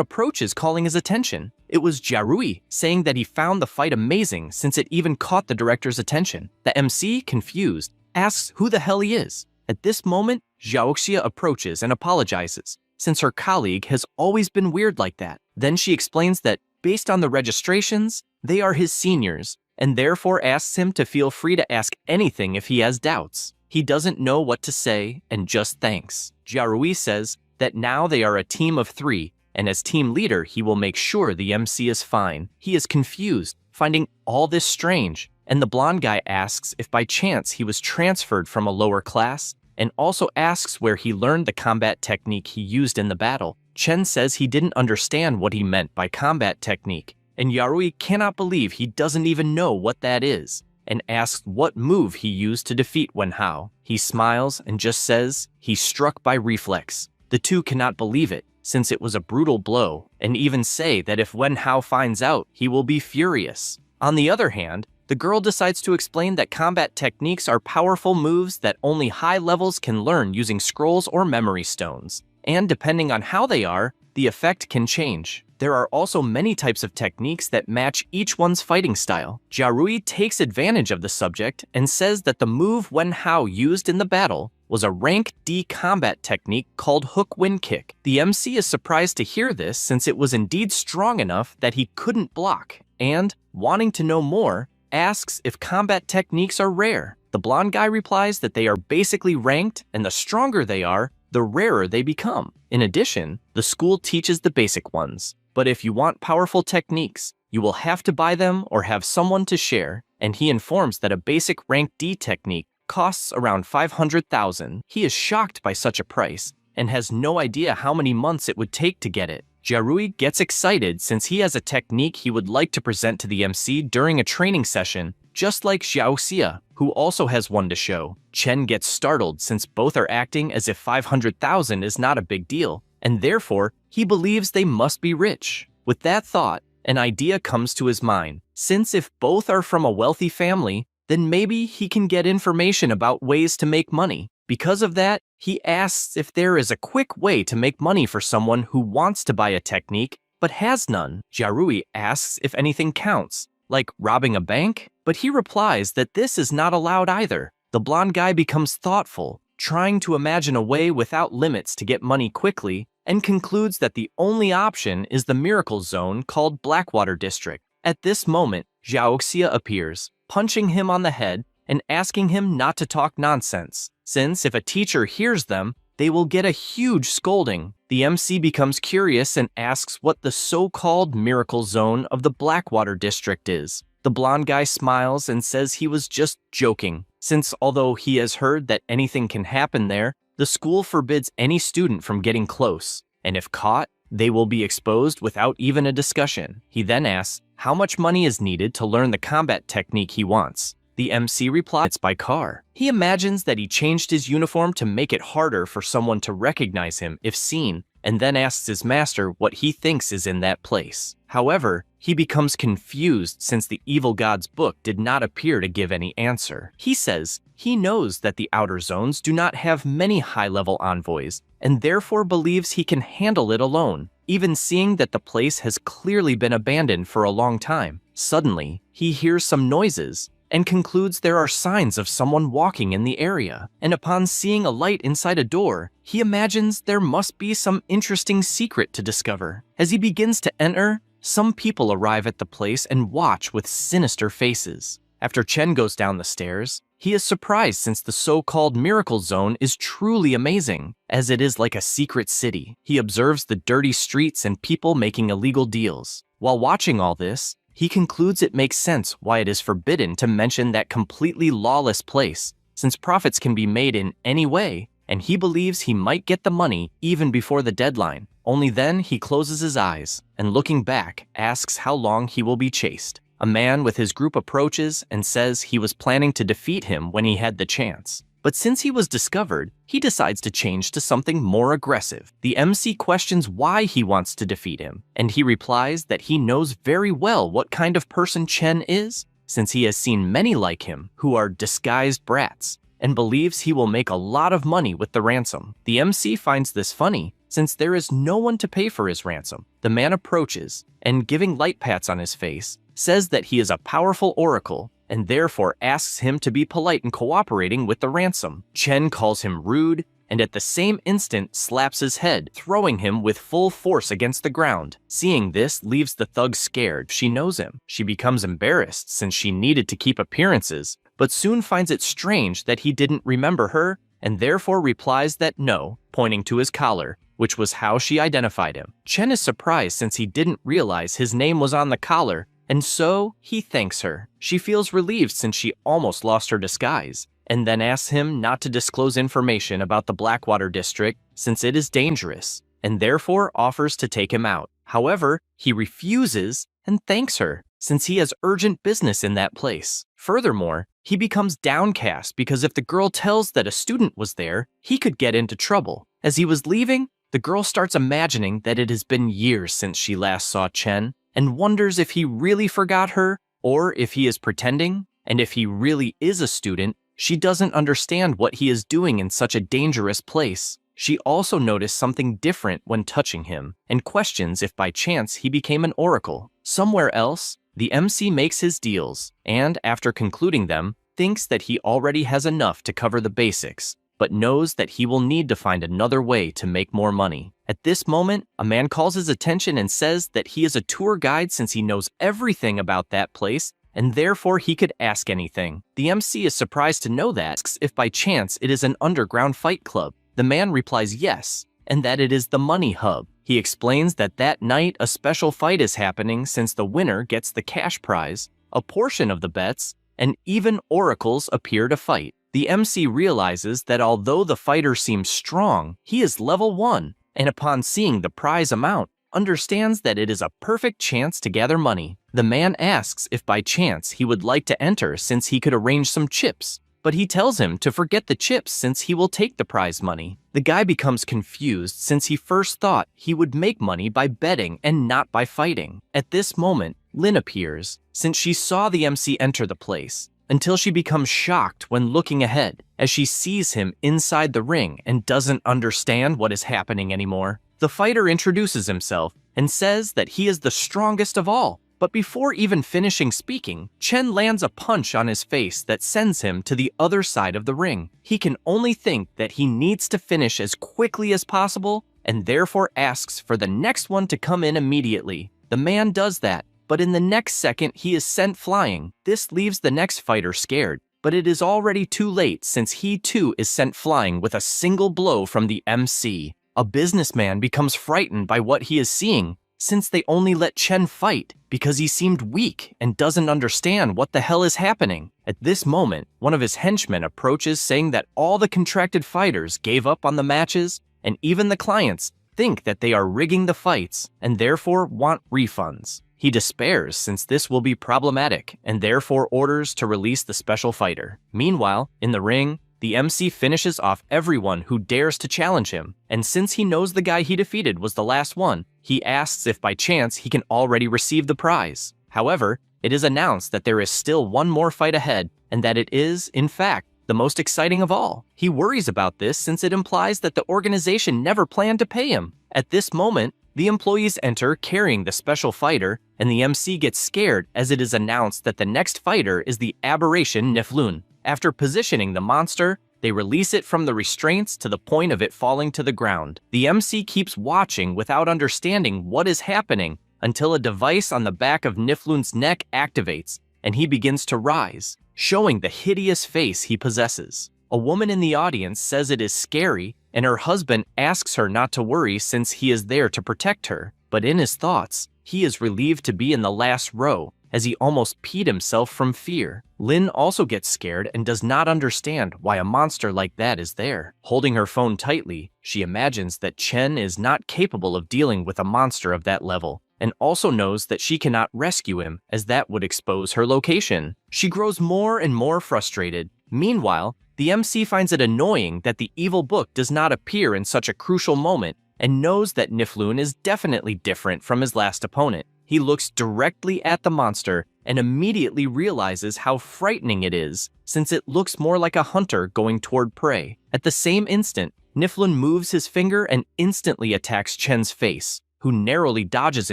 approaches calling his attention. It was Jiarui, saying that he found the fight amazing since it even caught the director's attention. The MC, confused, asks who the hell he is. At this moment, Xiaoxia approaches and apologizes, since her colleague has always been weird like that. Then she explains that, based on the registrations, they are his seniors, and therefore asks him to feel free to ask anything if he has doubts. He doesn't know what to say and just thanks. Jiarui says that now they are a team of 3, and as team leader, he will make sure the MC is fine. He is confused, finding all this strange, and the blonde guy asks if by chance he was transferred from a lower class, and also asks where he learned the combat technique he used in the battle. Chen says he didn't understand what he meant by combat technique, and Yarui cannot believe he doesn't even know what that is, and asks what move he used to defeat Wenhao. He smiles and just says he struck by reflex. The two cannot believe it, since it was a brutal blow, and even say that if Wenhao finds out, he will be furious. On the other hand, the girl decides to explain that combat techniques are powerful moves that only high levels can learn using scrolls or memory stones, and depending on how they are, the effect can change. There are also many types of techniques that match each one's fighting style. Jiarui takes advantage of the subject and says that the move Wenhao used in the battle was a rank D combat technique called hook wind kick. The MC is surprised to hear this since it was indeed strong enough that he couldn't block, and, wanting to know more, asks if combat techniques are rare. The blonde guy replies that they are basically ranked, and the stronger they are, the rarer they become. In addition, the school teaches the basic ones, but if you want powerful techniques, you will have to buy them or have someone to share, and he informs that a basic rank D technique costs around 500,000. He is shocked by such a price, and has no idea how many months it would take to get it. Jiarui gets excited since he has a technique he would like to present to the MC during a training session, just like Xiaoxia, who also has one to show. Chen gets startled since both are acting as if 500,000 is not a big deal, and therefore, he believes they must be rich. With that thought, an idea comes to his mind. Since if both are from a wealthy family, then maybe he can get information about ways to make money. Because of that, he asks if there is a quick way to make money for someone who wants to buy a technique but has none. Jiarui asks if anything counts, like robbing a bank, but he replies that this is not allowed either. The blonde guy becomes thoughtful, trying to imagine a way without limits to get money quickly, and concludes that the only option is the miracle zone called Blackwater District. At this moment, Xiaoxia appears, punching him on the head and asking him not to talk nonsense, since if a teacher hears them, they will get a huge scolding. The MC becomes curious and asks what the so-called miracle zone of the Blackwater District is. The blonde guy smiles and says he was just joking, since although he has heard that anything can happen there, the school forbids any student from getting close, and if caught, they will be exposed without even a discussion. He then asks how much money is needed to learn the combat technique he wants. The MC replies, "It's by car." He imagines that he changed his uniform to make it harder for someone to recognize him if seen, and then asks his master what he thinks is in that place. However, he becomes confused since the evil god's book did not appear to give any answer. He says he knows that the outer zones do not have many high-level envoys, and therefore believes he can handle it alone, even seeing that the place has clearly been abandoned for a long time. Suddenly, he hears some noises and concludes there are signs of someone walking in the area. And upon seeing a light inside a door, he imagines there must be some interesting secret to discover. As he begins to enter, some people arrive at the place and watch with sinister faces. After Chen goes down the stairs, he is surprised since the so-called miracle zone is truly amazing, as it is like a secret city. He observes the dirty streets and people making illegal deals. While watching all this, he concludes it makes sense why it is forbidden to mention that completely lawless place, since profits can be made in any way, and he believes he might get the money even before the deadline. Only then he closes his eyes, and looking back, asks how long he will be chased. A man with his group approaches and says he was planning to defeat him when he had the chance. But since he was discovered, he decides to change to something more aggressive. The MC questions why he wants to defeat him, and he replies that he knows very well what kind of person Chen is, since he has seen many like him who are disguised brats, and believes he will make a lot of money with the ransom. The MC finds this funny, since there is no one to pay for his ransom. The man approaches, and giving light pats on his face, says that he is a powerful oracle, and therefore asks him to be polite in cooperating with the ransom. Chen calls him rude, and at the same instant slaps his head, throwing him with full force against the ground. Seeing this leaves the thug scared. She knows him. She becomes embarrassed since she needed to keep appearances, but soon finds it strange that he didn't remember her, and therefore replies that no, pointing to his collar, which was how she identified him. Chen is surprised since he didn't realize his name was on the collar, and so he thanks her. She feels relieved since she almost lost her disguise, and then asks him not to disclose information about the Blackwater district since it is dangerous, and therefore offers to take him out. However, he refuses and thanks her since he has urgent business in that place. Furthermore, he becomes downcast because if the girl tells that a student was there, he could get into trouble. As he was leaving, the girl starts imagining that it has been years since she last saw Chen, and wonders if he really forgot her or if he is pretending, and if he really is a student, she doesn't understand what he is doing in such a dangerous place. She also noticed something different when touching him, and questions if by chance he became an oracle. Somewhere else, the MC makes his deals, and after concluding them, thinks that he already has enough to cover the basics, but knows that he will need to find another way to make more money. At this moment, a man calls his attention and says that he is a tour guide since he knows everything about that place, and therefore he could ask anything. The MC is surprised to know that, asks if by chance it is an underground fight club. The man replies yes, and that it is the Money Hub. He explains that that night a special fight is happening since the winner gets the cash prize, a portion of the bets, and even oracles appear to fight. The MC realizes that although the fighter seems strong, he is level 1, and upon seeing the prize amount, understands that it is a perfect chance to gather money. The man asks if by chance he would like to enter since he could arrange some chips, but he tells him to forget the chips since he will take the prize money. The guy becomes confused since he first thought he would make money by betting and not by fighting. At this moment, Lin appears, since she saw the MC enter the place, until she becomes shocked when looking ahead, as she sees him inside the ring and doesn't understand what is happening anymore. The fighter introduces himself and says that he is the strongest of all, but before even finishing speaking, Chen lands a punch on his face that sends him to the other side of the ring. He can only think that he needs to finish as quickly as possible, and therefore asks for the next one to come in immediately. The man does that, but in the next second he is sent flying. This leaves the next fighter scared, but it is already too late since he too is sent flying with a single blow from the MC. A businessman becomes frightened by what he is seeing, since they only let Chen fight because he seemed weak and doesn't understand what the hell is happening. At this moment, one of his henchmen approaches saying that all the contracted fighters gave up on the matches, and even the clients think that they are rigging the fights and therefore want refunds. He despairs since this will be problematic and therefore orders to release the special fighter. Meanwhile, in the ring, the MC finishes off everyone who dares to challenge him, and since he knows the guy he defeated was the last one, he asks if by chance he can already receive the prize. However, it is announced that there is still one more fight ahead, and that it is, in fact, the most exciting of all. He worries about this since it implies that the organization never planned to pay him. At this moment, the employees enter carrying the special fighter, and the MC gets scared as it is announced that the next fighter is the aberration Niflun. After positioning the monster, they release it from the restraints to the point of it falling to the ground. The MC keeps watching without understanding what is happening until a device on the back of Niflun's neck activates, and he begins to rise, showing the hideous face he possesses. A woman in the audience says it is scary, and her husband asks her not to worry since he is there to protect her. But in his thoughts, he is relieved to be in the last row, as he almost peed himself from fear. Lin also gets scared and does not understand why a monster like that is there. Holding her phone tightly, she imagines that Chen is not capable of dealing with a monster of that level, and also knows that she cannot rescue him as that would expose her location. She grows more and more frustrated. Meanwhile, the MC finds it annoying that the evil book does not appear in such a crucial moment and knows that Niflun is definitely different from his last opponent. He looks directly at the monster and immediately realizes how frightening it is, since it looks more like a hunter going toward prey. At the same instant, Niflun moves his finger and instantly attacks Chen's face, who narrowly dodges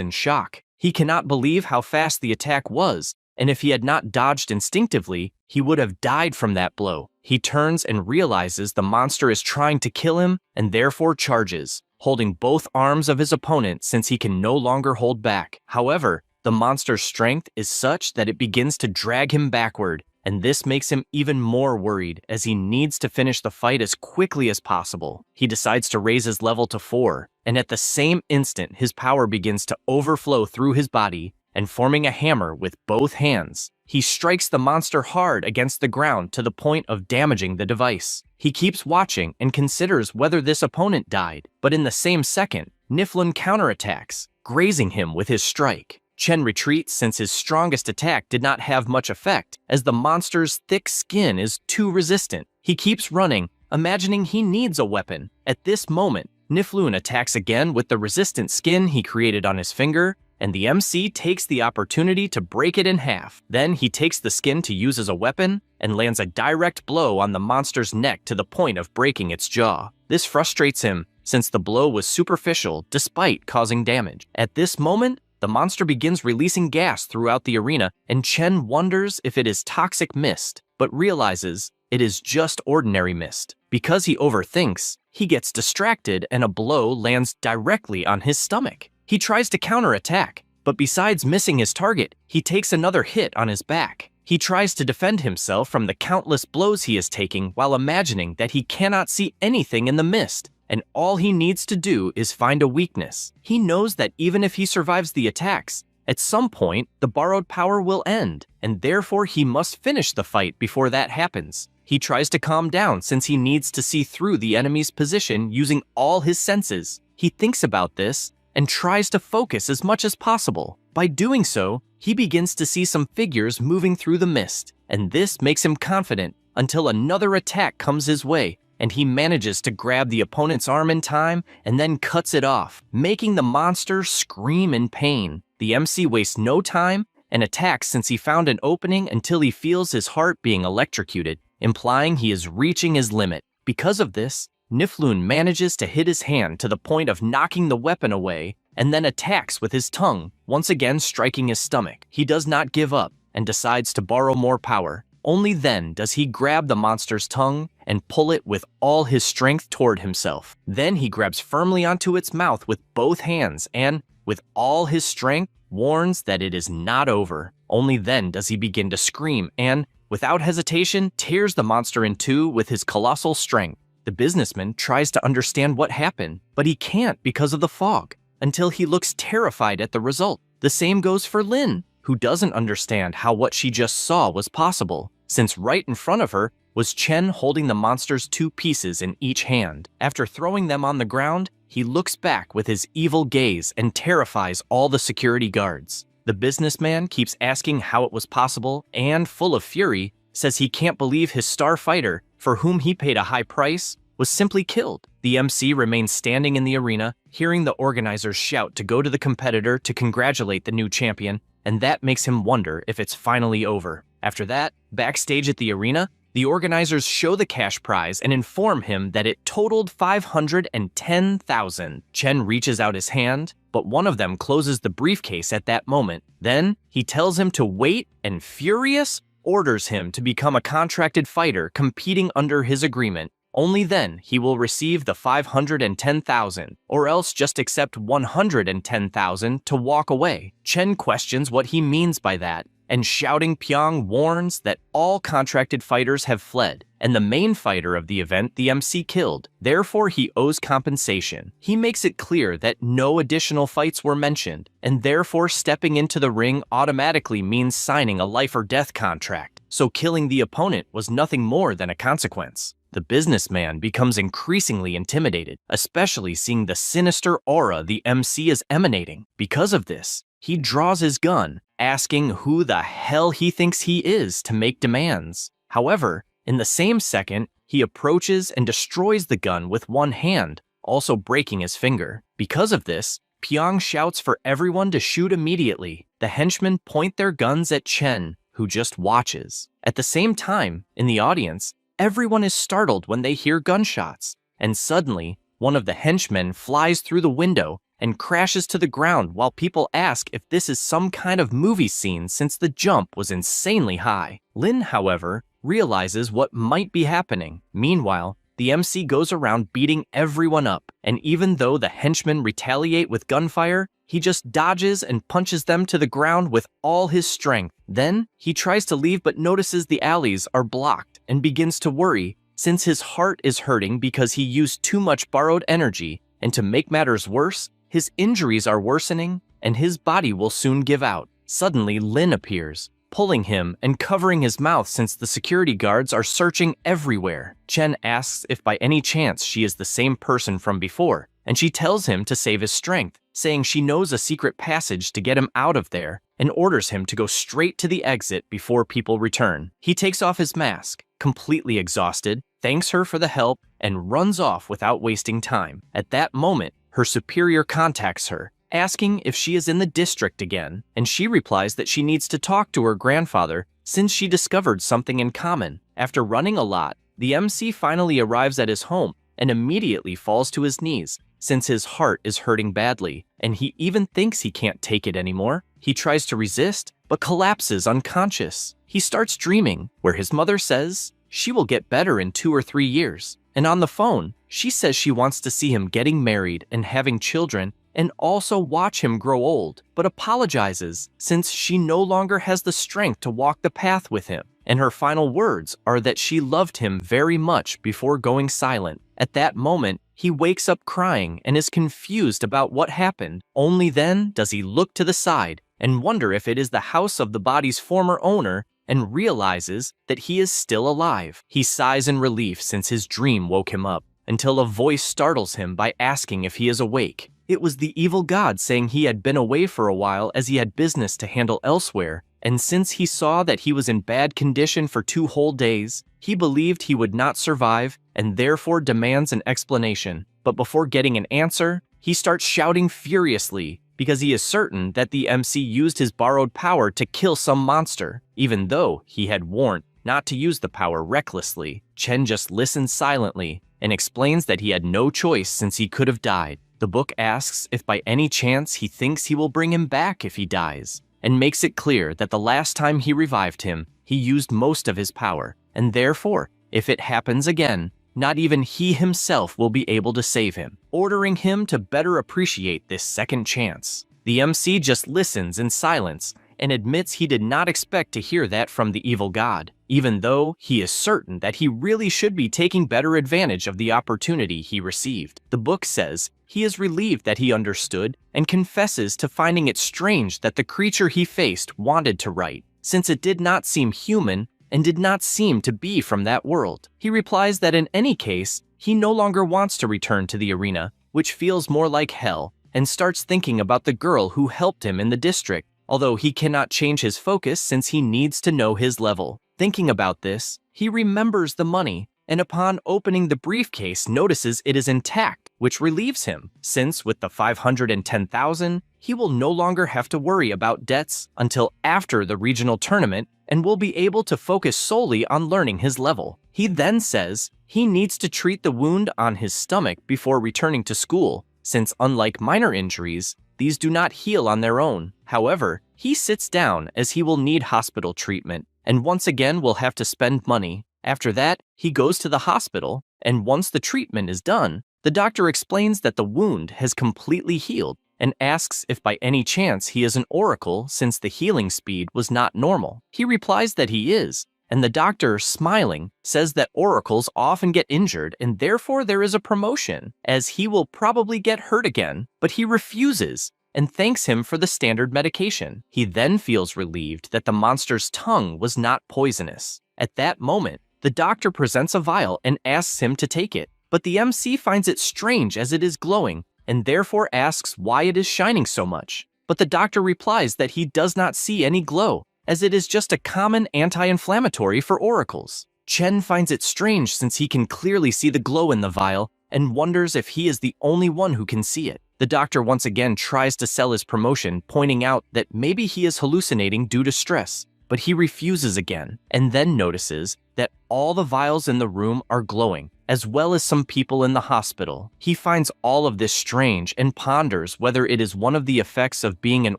in shock. He cannot believe how fast the attack was, and if he had not dodged instinctively, he would have died from that blow. He turns and realizes the monster is trying to kill him and therefore charges, holding both arms of his opponent since he can no longer hold back. However, the monster's strength is such that it begins to drag him backward, and this makes him even more worried as he needs to finish the fight as quickly as possible. He decides to raise his level to 4, and at the same instant his power begins to overflow through his body, and forming a hammer with both hands, he strikes the monster hard against the ground to the point of damaging the device. He keeps watching and considers whether this opponent died, but in the same second, Niflun counterattacks, grazing him with his strike. Chen retreats since his strongest attack did not have much effect, as the monster's thick skin is too resistant. He keeps running, imagining he needs a weapon. At this moment, Niflun attacks again with the resistant skin he created on his finger, and the MC takes the opportunity to break it in half. Then he takes the skin to use as a weapon and lands a direct blow on the monster's neck to the point of breaking its jaw. This frustrates him since the blow was superficial despite causing damage. At this moment, the monster begins releasing gas throughout the arena, and Chen wonders if it is toxic mist, but realizes it is just ordinary mist. Because he overthinks, he gets distracted and a blow lands directly on his stomach. He tries to counterattack, but besides missing his target, he takes another hit on his back. He tries to defend himself from the countless blows he is taking while imagining that he cannot see anything in the mist, and all he needs to do is find a weakness. He knows that even if he survives the attacks, at some point the borrowed power will end, and therefore he must finish the fight before that happens. He tries to calm down since he needs to see through the enemy's position using all his senses. He thinks about this and tries to focus as much as possible. By doing so, he begins to see some figures moving through the mist, and this makes him confident until another attack comes his way, and he manages to grab the opponent's arm in time and then cuts it off, making the monster scream in pain. The MC wastes no time and attacks since he found an opening until he feels his heart being electrocuted, implying he is reaching his limit. Because of this, Niflun manages to hit his hand to the point of knocking the weapon away and then attacks with his tongue, once again striking his stomach. He does not give up and decides to borrow more power. Only then does he grab the monster's tongue and pull it with all his strength toward himself. Then he grabs firmly onto its mouth with both hands and, with all his strength, warns that it is not over. Only then does he begin to scream and, without hesitation, tears the monster in two with his colossal strength. The businessman tries to understand what happened, but he can't because of the fog, until he looks terrified at the result. The same goes for Lin, who doesn't understand how what she just saw was possible, since right in front of her was Chen holding the monster's 2 pieces in each hand. After throwing them on the ground, he looks back with his evil gaze and terrifies all the security guards. The businessman keeps asking how it was possible and, full of fury, says he can't believe his star fighter, for whom he paid a high price, was simply killed. The MC remains standing in the arena, hearing the organizers shout to go to the competitor to congratulate the new champion, and that makes him wonder if it's finally over. After that, backstage at the arena, the organizers show the cash prize and inform him that it totaled 510,000. Chen reaches out his hand, but one of them closes the briefcase at that moment. Then, he tells him to wait and, furious, orders him to become a contracted fighter competing under his agreement. Only then he will receive the 510,000, or else just accept 110,000 to walk away. Chen questions what he means by that, and Shouting Pyong warns that all contracted fighters have fled, and the main fighter of the event the MC killed. Therefore, he owes compensation. He makes it clear that no additional fights were mentioned, and therefore stepping into the ring automatically means signing a life or death contract, so killing the opponent was nothing more than a consequence. The businessman becomes increasingly intimidated, especially seeing the sinister aura the MC is emanating. Because of this, he draws his gun, asking who the hell he thinks he is to make demands. However, in the same second, he approaches and destroys the gun with one hand, also breaking his finger. Because of this, Pyong shouts for everyone to shoot immediately. The henchmen point their guns at Chen, who just watches. At the same time, in the audience, everyone is startled when they hear gunshots, and suddenly, one of the henchmen flies through the window and crashes to the ground while people ask if this is some kind of movie scene since the jump was insanely high. Lin, however, realizes what might be happening. Meanwhile, the MC goes around beating everyone up, and even though the henchmen retaliate with gunfire, he just dodges and punches them to the ground with all his strength. Then, he tries to leave but notices the alleys are blocked and begins to worry since his heart is hurting because he used too much borrowed energy, and to make matters worse, his injuries are worsening and his body will soon give out. Suddenly, Lin appears, pulling him and covering his mouth since the security guards are searching everywhere. Chen asks if by any chance she is the same person from before, and she tells him to save his strength, saying she knows a secret passage to get him out of there, and orders him to go straight to the exit before people return. He takes off his mask, completely exhausted, thanks her for the help, and runs off without wasting time. At that moment, her superior contacts her, asking if she is in the district again, and she replies that she needs to talk to her grandfather since she discovered something in common. After running a lot, the MC finally arrives at his home and immediately falls to his knees since his heart is hurting badly, and he even thinks he can't take it anymore. He tries to resist, but collapses unconscious. He starts dreaming, where his mother says she will get better in 2 or 3 years, and on the phone, she says she wants to see him getting married and having children, and also watch him grow old, but apologizes since she no longer has the strength to walk the path with him. And her final words are that she loved him very much before going silent. At that moment, he wakes up crying and is confused about what happened. Only then does he look to the side and wonder if it is the house of the body's former owner, and realizes that he is still alive. He sighs in relief since his dream woke him up, until a voice startles him by asking if he is awake. It was the evil god saying he had been away for a while as he had business to handle elsewhere, and since he saw that he was in bad condition for 2 whole days, he believed he would not survive and therefore demands an explanation. But before getting an answer, he starts shouting furiously because he is certain that the MC used his borrowed power to kill some monster, even though he had warned not to use the power recklessly. Chen just listens silently and explains that he had no choice since he could have died. The book asks if by any chance he thinks he will bring him back if he dies, and makes it clear that the last time he revived him, he used most of his power, and therefore, if it happens again, not even he himself will be able to save him, ordering him to better appreciate this second chance. The MC just listens in silence and admits he did not expect to hear that from the evil god, even though he is certain that he really should be taking better advantage of the opportunity he received. The book says he is relieved that he understood and confesses to finding it strange that the creature he faced wanted to write, since it did not seem human and did not seem to be from that world. He replies that in any case, he no longer wants to return to the arena, which feels more like hell, and starts thinking about the girl who helped him in the district, although he cannot change his focus since he needs to know his level. Thinking about this, he remembers the money, and upon opening the briefcase notices it is intact, which relieves him, since with the 510,000, he will no longer have to worry about debts until after the regional tournament and will be able to focus solely on learning his level. He then says he needs to treat the wound on his stomach before returning to school, since unlike minor injuries, these do not heal on their own. However, he sits down as he will need hospital treatment and once again will have to spend money. After that, he goes to the hospital, and once the treatment is done, the doctor explains that the wound has completely healed and asks if by any chance he is an oracle since the healing speed was not normal. He replies that he is, and the doctor, smiling, says that oracles often get injured and therefore there is a promotion, as he will probably get hurt again, but he refuses and thanks him for the standard medication. He then feels relieved that the monster's tongue was not poisonous. At that moment, the doctor presents a vial and asks him to take it, but the MC finds it strange as it is glowing and therefore asks why it is shining so much. But the doctor replies that he does not see any glow, as it is just a common anti-inflammatory for oracles. Chen finds it strange since he can clearly see the glow in the vial and wonders if he is the only one who can see it. The doctor once again tries to sell his promotion, pointing out that maybe he is hallucinating due to stress, but he refuses again, and then notices that all the vials in the room are glowing, as well as some people in the hospital. He finds all of this strange and ponders whether it is one of the effects of being an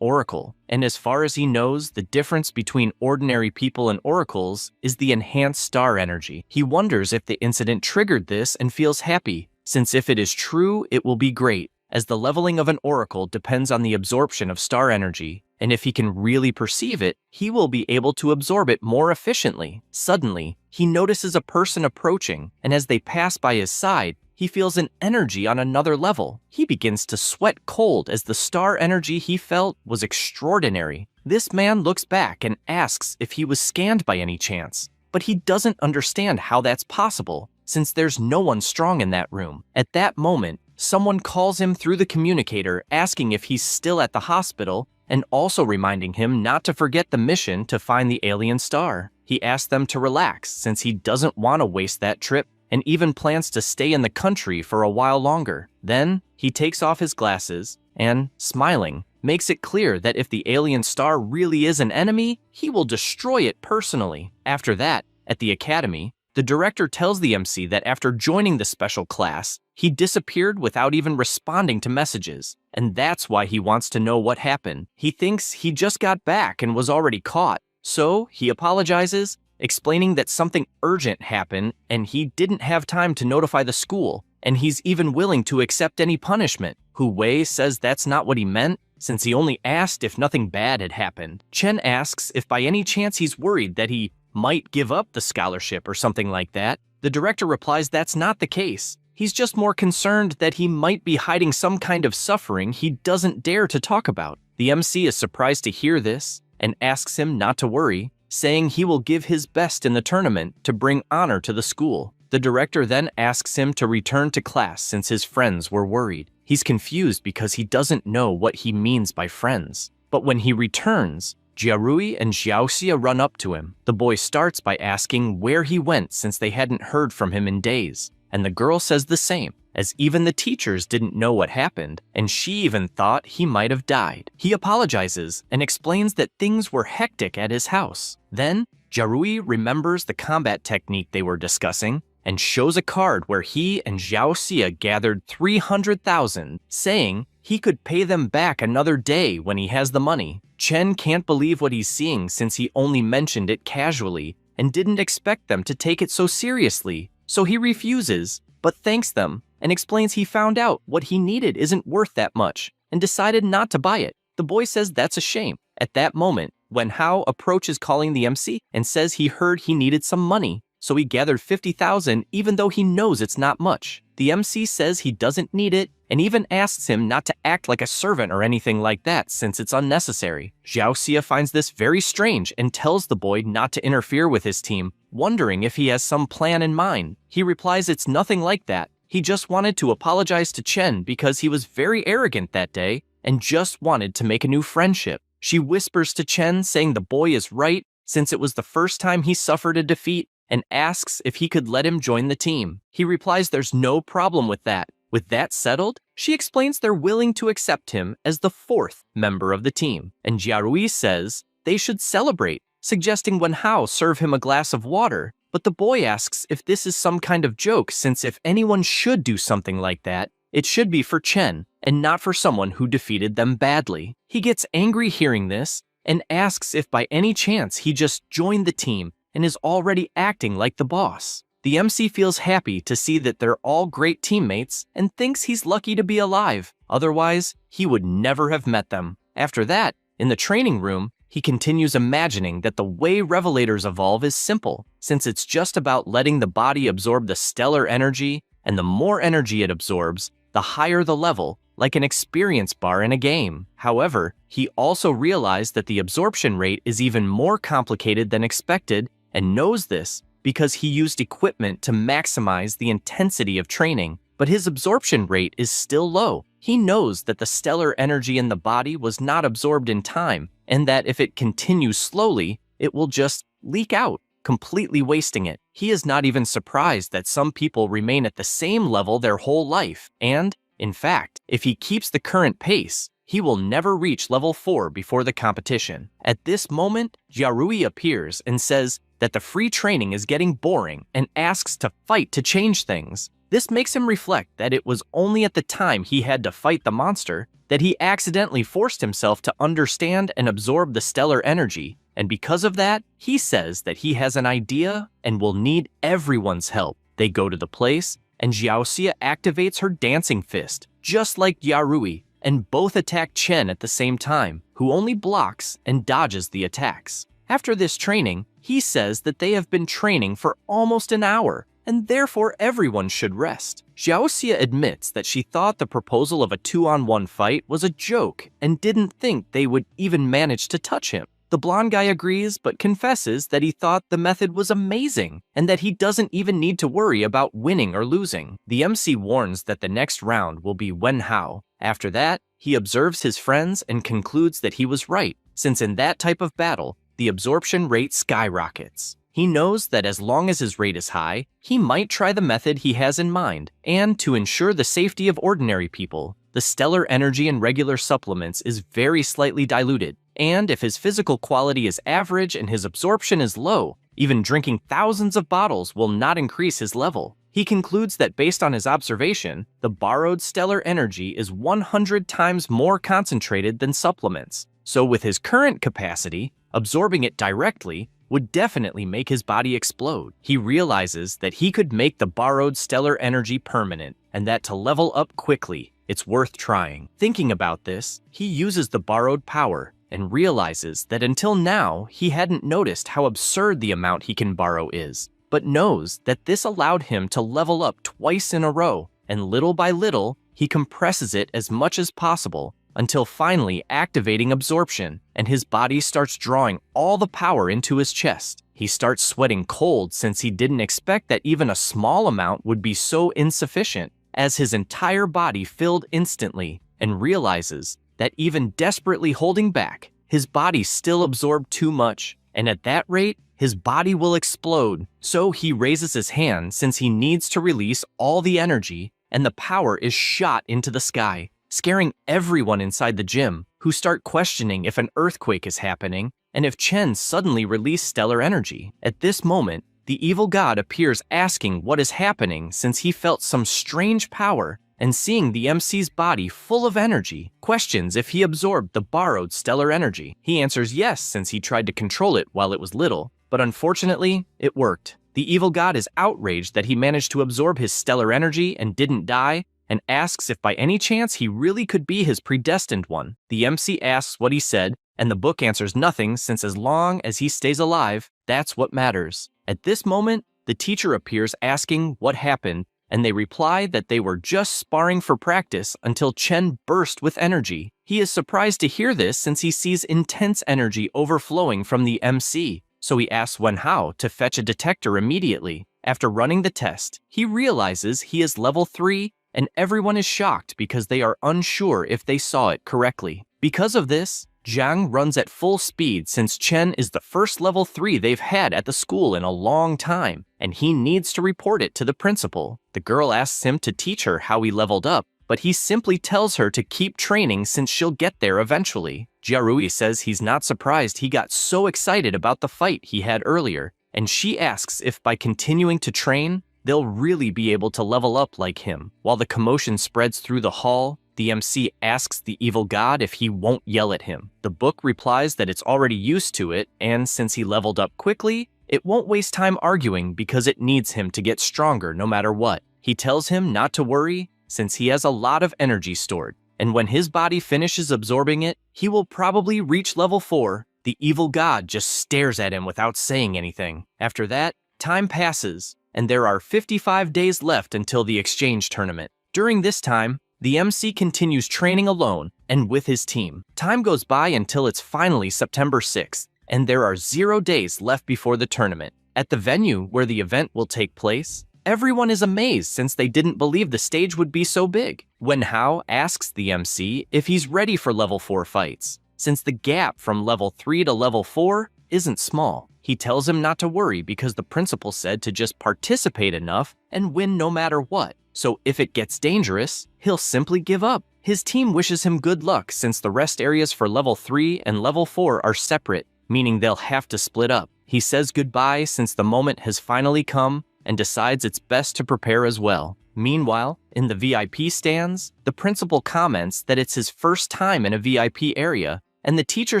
oracle, and as far as he knows, the difference between ordinary people and oracles is the enhanced star energy. He wonders if the incident triggered this and feels happy, since if it is true, it will be great, as the leveling of an oracle depends on the absorption of star energy, and if he can really perceive it, he will be able to absorb it more efficiently. Suddenly, he notices a person approaching, and as they pass by his side, he feels an energy on another level. He begins to sweat cold as the star energy he felt was extraordinary. This man looks back and asks if he was scanned by any chance, but he doesn't understand how that's possible, since there's no one strong in that room. At that moment, someone calls him through the communicator asking if he's still at the hospital and also reminding him not to forget the mission to find the alien star. He asks them to relax since he doesn't want to waste that trip and even plans to stay in the country for a while longer. Then, he takes off his glasses and, smiling, makes it clear that if the alien star really is an enemy, he will destroy it personally. After that, at the academy, the director tells the MC that after joining the special class, he disappeared without even responding to messages, and that's why he wants to know what happened. He thinks he just got back and was already caught, so he apologizes, explaining that something urgent happened and he didn't have time to notify the school, and he's even willing to accept any punishment. Hu Wei says that's not what he meant, since he only asked if nothing bad had happened. Chen asks if by any chance he's worried that he might give up the scholarship or something like that. The director replies that's not the case. He's just more concerned that he might be hiding some kind of suffering he doesn't dare to talk about. The MC is surprised to hear this and asks him not to worry, saying he will give his best in the tournament to bring honor to the school. The director then asks him to return to class since his friends were worried. He's confused because he doesn't know what he means by friends. But when he returns, Jiarui and Xiaoxia run up to him. The boy starts by asking where he went since they hadn't heard from him in days, and the girl says the same, as even the teachers didn't know what happened, and she even thought he might have died. He apologizes and explains that things were hectic at his house. Then, Jiarui remembers the combat technique they were discussing and shows a card where he and Xiaoxia gathered 300,000, saying he could pay them back another day when he has the money. Chen can't believe what he's seeing since he only mentioned it casually and didn't expect them to take it so seriously, so he refuses, but thanks them and explains he found out what he needed isn't worth that much and decided not to buy it. The boy says that's a shame. At that moment, Wen Hao approaches calling the MC and says he heard he needed some money, so he gathered 50,000 even though he knows it's not much. The MC says he doesn't need it and even asks him not to act like a servant or anything like that since it's unnecessary. Xiaoxia finds this very strange and tells the boy not to interfere with his team, wondering if he has some plan in mind. He replies it's nothing like that. He just wanted to apologize to Chen because he was very arrogant that day and just wanted to make a new friendship. She whispers to Chen, saying the boy is right since it was the first time he suffered a defeat, and asks if he could let him join the team. He replies there's no problem with that. With that settled, she explains they're willing to accept him as the 4th member of the team, and Jiarui says they should celebrate, suggesting Wenhao serve him a glass of water, but the boy asks if this is some kind of joke, since if anyone should do something like that, it should be for Chen, and not for someone who defeated them badly. He gets angry hearing this, and asks if by any chance he just joined the team and is already acting like the boss. The MC feels happy to see that they're all great teammates and thinks he's lucky to be alive, otherwise he would never have met them. After that, in the training room, he continues imagining that the way revelators evolve is simple, since it's just about letting the body absorb the stellar energy, and the more energy it absorbs, the higher the level, like an experience bar in a game. However, he also realized that the absorption rate is even more complicated than expected, and knows this because he used equipment to maximize the intensity of training, but his absorption rate is still low. He knows that the stellar energy in the body was not absorbed in time, and that if it continues slowly, it will just leak out, completely wasting it. He is not even surprised that some people remain at the same level their whole life, and, in fact, if he keeps the current pace, he will never reach level 4 before the competition. At this moment, Jiarui appears and says that the free training is getting boring and asks to fight to change things. This makes him reflect that it was only at the time he had to fight the monster that he accidentally forced himself to understand and absorb the stellar energy, and because of that, he says that he has an idea and will need everyone's help. They go to the place, and Xiaoxia activates her dancing fist, just like Jiarui, and both attack Chen at the same time, who only blocks and dodges the attacks. After this training, he says that they have been training for almost an hour, and therefore everyone should rest. Xiaoxia admits that she thought the proposal of a 2-on-1 fight was a joke and didn't think they would even manage to touch him. The blonde guy agrees, but confesses that he thought the method was amazing and that he doesn't even need to worry about winning or losing. The MC warns that the next round will be Wenhao. After that, he observes his friends and concludes that he was right, since in that type of battle, the absorption rate skyrockets. He knows that as long as his rate is high, he might try the method he has in mind, and to ensure the safety of ordinary people, the stellar energy in regular supplements is very slightly diluted, and if his physical quality is average and his absorption is low, even drinking thousands of bottles will not increase his level. He concludes that based on his observation, the borrowed stellar energy is 100 times more concentrated than supplements, so with his current capacity, absorbing it directly would definitely make his body explode. He realizes that he could make the borrowed stellar energy permanent, and that to level up quickly, it's worth trying. Thinking about this, he uses the borrowed power and realizes that until now, he hadn't noticed how absurd the amount he can borrow is, but knows that this allowed him to level up twice in a row, and little by little, he compresses it as much as possible until finally activating absorption, and his body starts drawing all the power into his chest. He starts sweating cold since he didn't expect that even a small amount would be so insufficient, as his entire body filled instantly, and realizes that even desperately holding back, his body still absorbed too much, and at that rate, his body will explode. So he raises his hand since he needs to release all the energy, and the power is shot into the sky, scaring everyone inside the gym, who start questioning if an earthquake is happening and if Chen suddenly released stellar energy. At this moment, the evil god appears asking what is happening since he felt some strange power, and seeing the MC's body full of energy, questions if he absorbed the borrowed stellar energy. He answers yes since he tried to control it while it was little, but unfortunately, it worked. The evil god is outraged that he managed to absorb his stellar energy and didn't die, and asks if by any chance he really could be his predestined one. The MC asks what he said, and the book answers nothing since as long as he stays alive, that's what matters. At this moment, the teacher appears asking what happened, and they reply that they were just sparring for practice until Chen burst with energy. He is surprised to hear this since he sees intense energy overflowing from the MC, so he asks Wenhao to fetch a detector immediately. After running the test, he realizes he is level 3, and everyone is shocked because they are unsure if they saw it correctly. Because of this, Jiang runs at full speed since Chen is the first level 3 they've had at the school in a long time, and he needs to report it to the principal. The girl asks him to teach her how he leveled up, but he simply tells her to keep training since she'll get there eventually. Jiarui says he's not surprised he got so excited about the fight he had earlier, and she asks if by continuing to train, they'll really be able to level up like him. While the commotion spreads through the hall, the MC asks the evil god if he won't yell at him. The book replies that it's already used to it, and since he leveled up quickly, it won't waste time arguing because it needs him to get stronger no matter what. He tells him not to worry, since he has a lot of energy stored, and when his body finishes absorbing it, he will probably reach level 4. The evil god just stares at him without saying anything. After that, time passes, and there are 55 days left until the exchange tournament. During this time, the MC continues training alone and with his team. Time goes by until it's finally September 6th, and there are 0 days left before the tournament. At the venue where the event will take place, everyone is amazed since they didn't believe the stage would be so big. Wenhao asks the MC if he's ready for level 4 fights, since the gap from level 3 to level 4 isn't small. He tells him not to worry because the principal said to just participate enough and win no matter what. So if it gets dangerous, he'll simply give up. His team wishes him good luck since the rest areas for level 3 and level 4 are separate, meaning they'll have to split up. He says goodbye since the moment has finally come and decides it's best to prepare as well. Meanwhile, in the VIP stands, the principal comments that it's his first time in a VIP area, and the teacher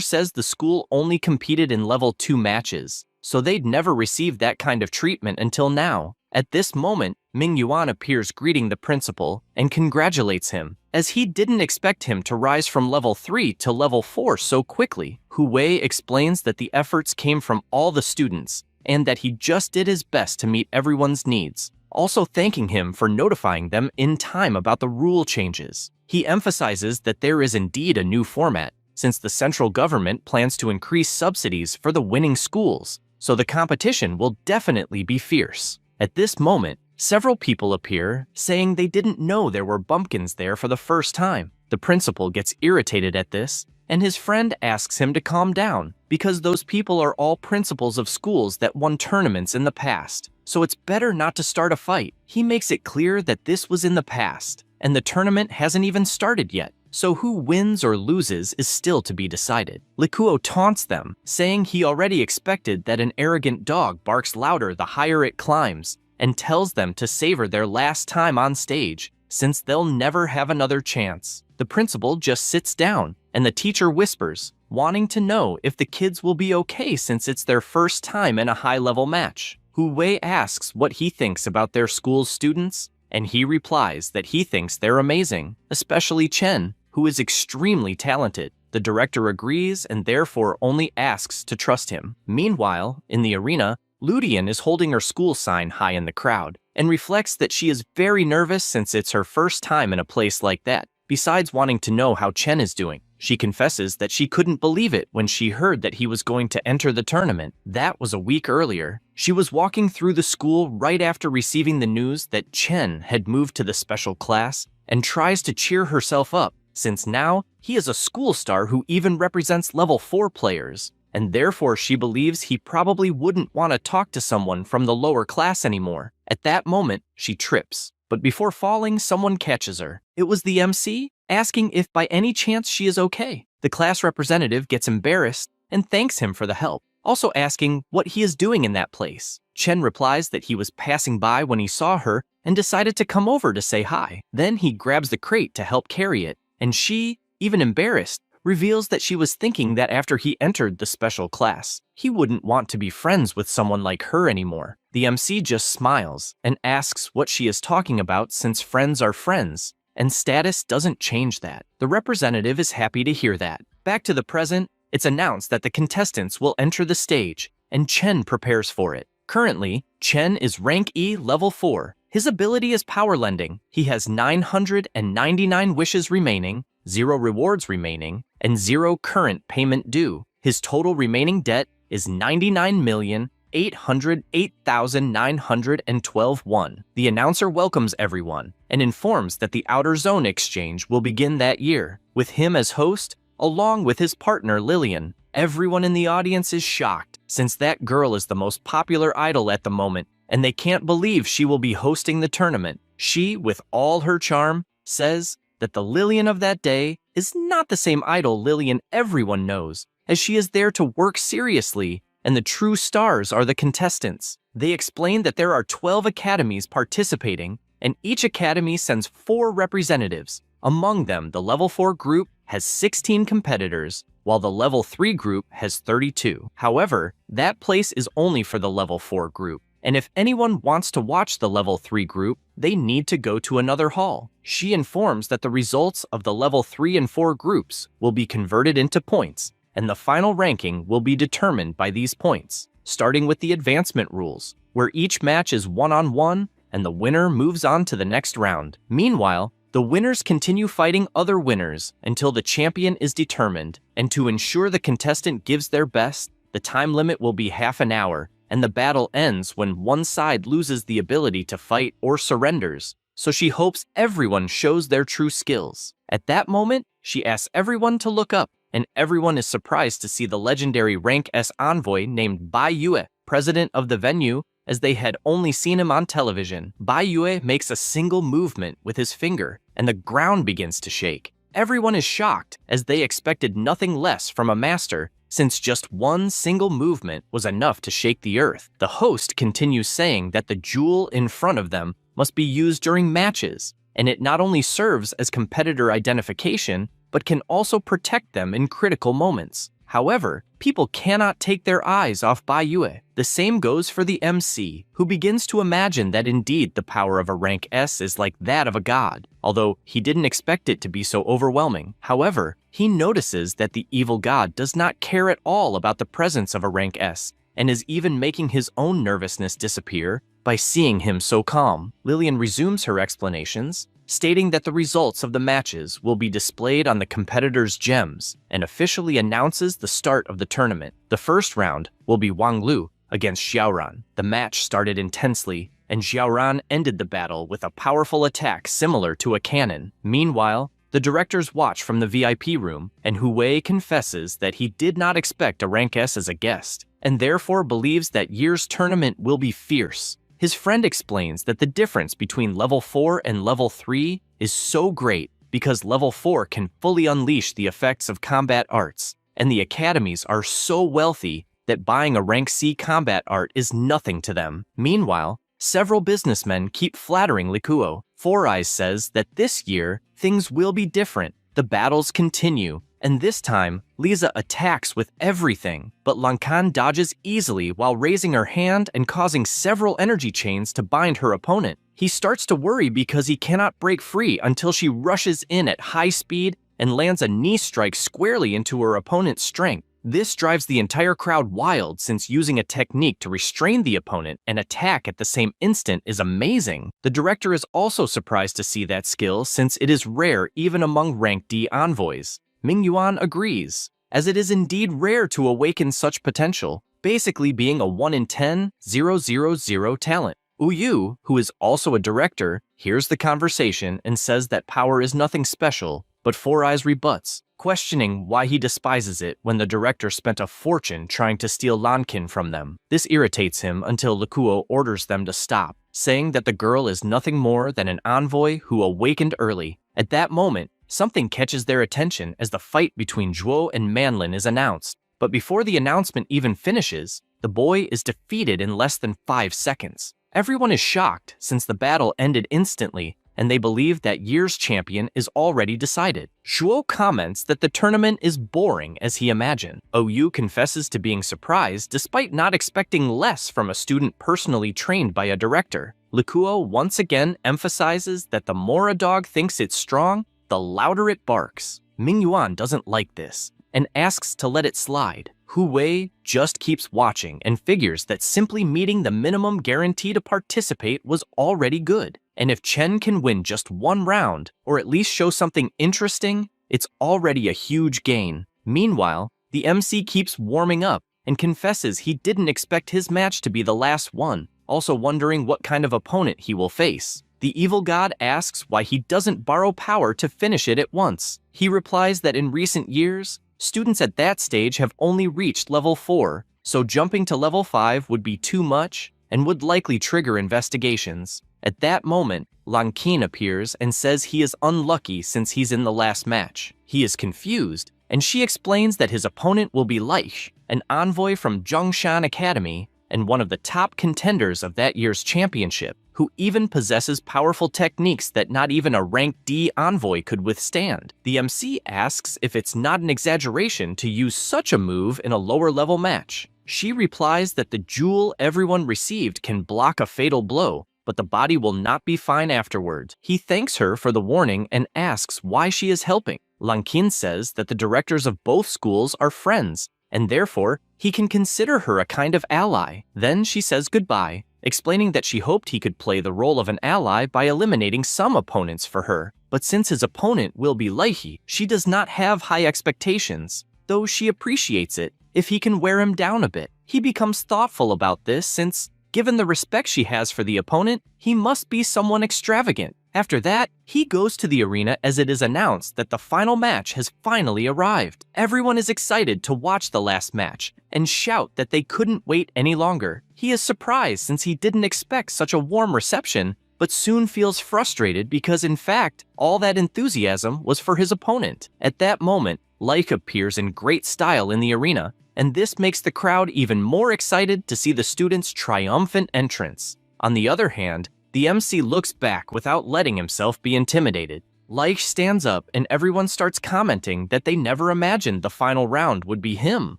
says the school only competed in level 2 matches, so they'd never received that kind of treatment until now. At this moment, Ming Yuan appears greeting the principal and congratulates him, as he didn't expect him to rise from level 3 to level 4 so quickly. Hu Wei explains that the efforts came from all the students, and that he just did his best to meet everyone's needs, also thanking him for notifying them in time about the rule changes. He emphasizes that there is indeed a new format, since the central government plans to increase subsidies for the winning schools, so the competition will definitely be fierce. At this moment, several people appear, saying they didn't know there were bumpkins there for the first time. The principal gets irritated at this, and his friend asks him to calm down, because those people are all principals of schools that won tournaments in the past, so it's better not to start a fight. He makes it clear that this was in the past, and the tournament hasn't even started yet, so who wins or loses is still to be decided. Likuo taunts them, saying he already expected that an arrogant dog barks louder the higher it climbs, and tells them to savor their last time on stage, since they'll never have another chance. The principal just sits down, and the teacher whispers, wanting to know if the kids will be okay since it's their first time in a high-level match. Hu Wei asks what he thinks about their school's students, and he replies that he thinks they're amazing, especially Chen, who is extremely talented. The director agrees and therefore only asks to trust him. Meanwhile, in the arena, Ludian is holding her school sign high in the crowd and reflects that she is very nervous since it's her first time in a place like that. Besides wanting to know how Chen is doing, she confesses that she couldn't believe it when she heard that he was going to enter the tournament. That was a week earlier. She was walking through the school right after receiving the news that Chen had moved to the special class and tries to cheer herself up, since now he is a school star who even represents level 4 players, and therefore she believes he probably wouldn't want to talk to someone from the lower class anymore. At that moment, she trips, but before falling, someone catches her. It was the MC, asking if by any chance she is okay. The class representative gets embarrassed and thanks him for the help, also asking what he is doing in that place. Chen replies that he was passing by when he saw her and decided to come over to say hi. Then he grabs the crate to help carry it, and she, even embarrassed, reveals that she was thinking that after he entered the special class, he wouldn't want to be friends with someone like her anymore. The MC just smiles and asks what she is talking about since friends are friends, and status doesn't change that. The representative is happy to hear that. Back to the present, it's announced that the contestants will enter the stage, and Chen prepares for it. Currently, Chen is rank E level 4. His ability is power lending. He has 999 wishes remaining, 0 rewards remaining, and 0 current payment due. His total remaining debt is 99,808,912 won. The announcer welcomes everyone and informs that the Outer Zone exchange will begin that year. With him as host, along with his partner Lillian. Everyone in the audience is shocked, since that girl is the most popular idol at the moment, and they can't believe she will be hosting the tournament. She, with all her charm, says that the Lillian of that day is not the same idol Lillian everyone knows, as she is there to work seriously, and the true stars are the contestants. They explain that there are 12 academies participating, and each academy sends 4 representatives. Among them, the Level 4 group has 16 competitors, while the Level 3 group has 32. However, that place is only for the Level 4 group, and if anyone wants to watch the Level 3 group, they need to go to another hall. She informs that the results of the Level 3 and 4 groups will be converted into points, and the final ranking will be determined by these points, starting with the advancement rules, where each match is one-on-one, and the winner moves on to the next round. Meanwhile, the winners continue fighting other winners until the champion is determined, and to ensure the contestant gives their best, the time limit will be half an hour, and the battle ends when one side loses the ability to fight or surrenders, so she hopes everyone shows their true skills. At that moment, she asks everyone to look up, and everyone is surprised to see the legendary Rank S envoy named Bai Yue, president of the venue, as they had only seen him on television. Bai Yue makes a single movement with his finger, and the ground begins to shake. Everyone is shocked, as they expected nothing less from a master, since just one single movement was enough to shake the earth. The host continues saying that the jewel in front of them must be used during matches, and it not only serves as competitor identification, but can also protect them in critical moments. However, people cannot take their eyes off Bai Yue. The same goes for the MC, who begins to imagine that indeed the power of a rank S is like that of a god, although he didn't expect it to be so overwhelming. However, he notices that the evil god does not care at all about the presence of a rank S, and is even making his own nervousness disappear by seeing him so calm. Lillian resumes her explanations, stating that the results of the matches will be displayed on the competitors' gems, and officially announces the start of the tournament. The first round will be Wang Lu against Xiaoran. The match started intensely, and Xiaoran ended the battle with a powerful attack similar to a cannon. Meanwhile, the directors watch from the VIP room, and Hu Wei confesses that he did not expect a rank S as a guest, and therefore believes that year's tournament will be fierce. His friend explains that the difference between level 4 and level 3 is so great because level 4 can fully unleash the effects of combat arts, and the academies are so wealthy that buying a rank C combat art is nothing to them. Meanwhile, several businessmen keep flattering Likuo. Four Eyes says that this year, things will be different. The battles continue, and this time, Lisa attacks with everything, but Lankan dodges easily while raising her hand and causing several energy chains to bind her opponent. He starts to worry because he cannot break free until she rushes in at high speed and lands a knee strike squarely into her opponent's strength. This drives the entire crowd wild, since using a technique to restrain the opponent and attack at the same instant is amazing. The director is also surprised to see that skill, since it is rare even among rank D envoys. Ming Yuan agrees, as it is indeed rare to awaken such potential, basically being a 1 in 10, 000 talent. Yu, who is also a director, hears the conversation and says that power is nothing special, but Four Eyes rebuts, questioning why he despises it when the director spent a fortune trying to steal Lankin from them. This irritates him until Likuo orders them to stop, saying that the girl is nothing more than an envoy who awakened early. At that moment, something catches their attention as the fight between Zhuo and Manlin is announced. But before the announcement even finishes, the boy is defeated in less than 5 seconds. Everyone is shocked since the battle ended instantly, and they believe that year's champion is already decided. Zhuo comments that the tournament is boring as he imagined. Yu confesses to being surprised despite not expecting less from a student personally trained by a director. Likuo once again emphasizes that the more a dog thinks it's strong, the louder it barks. Ming Yuan doesn't like this and asks to let it slide. Hu Wei just keeps watching and figures that simply meeting the minimum guarantee to participate was already good. And if Chen can win just one round, or at least show something interesting, it's already a huge gain. Meanwhile, the MC keeps warming up and confesses he didn't expect his match to be the last one, also wondering what kind of opponent he will face. The evil god asks why he doesn't borrow power to finish it at once. He replies that in recent years, students at that stage have only reached level 4, so jumping to level 5 would be too much and would likely trigger investigations. At that moment, Lankin appears and says he is unlucky since he's in the last match. He is confused, and she explains that his opponent will be Leich, an envoy from Zhongshan Academy and one of the top contenders of that year's championship, who even possesses powerful techniques that not even a rank D envoy could withstand. The MC asks if it's not an exaggeration to use such a move in a lower level match. She replies that the jewel everyone received can block a fatal blow, but the body will not be fine afterward. He thanks her for the warning and asks why she is helping. Lankin says that the directors of both schools are friends, and therefore he can consider her a kind of ally. Then she says goodbye, explaining that she hoped he could play the role of an ally by eliminating some opponents for her. But since his opponent will be Leihi, she does not have high expectations, though she appreciates it if he can wear him down a bit. He becomes thoughtful about this since, given the respect she has for the opponent, he must be someone extravagant. After that, he goes to the arena as it is announced that the final match has finally arrived. Everyone is excited to watch the last match and shout that they couldn't wait any longer. He is surprised since he didn't expect such a warm reception, but soon feels frustrated because in fact, all that enthusiasm was for his opponent. At that moment, Leich appears in great style in the arena, and this makes the crowd even more excited to see the students' triumphant entrance. On the other hand, the MC looks back without letting himself be intimidated. Leich stands up and everyone starts commenting that they never imagined the final round would be him,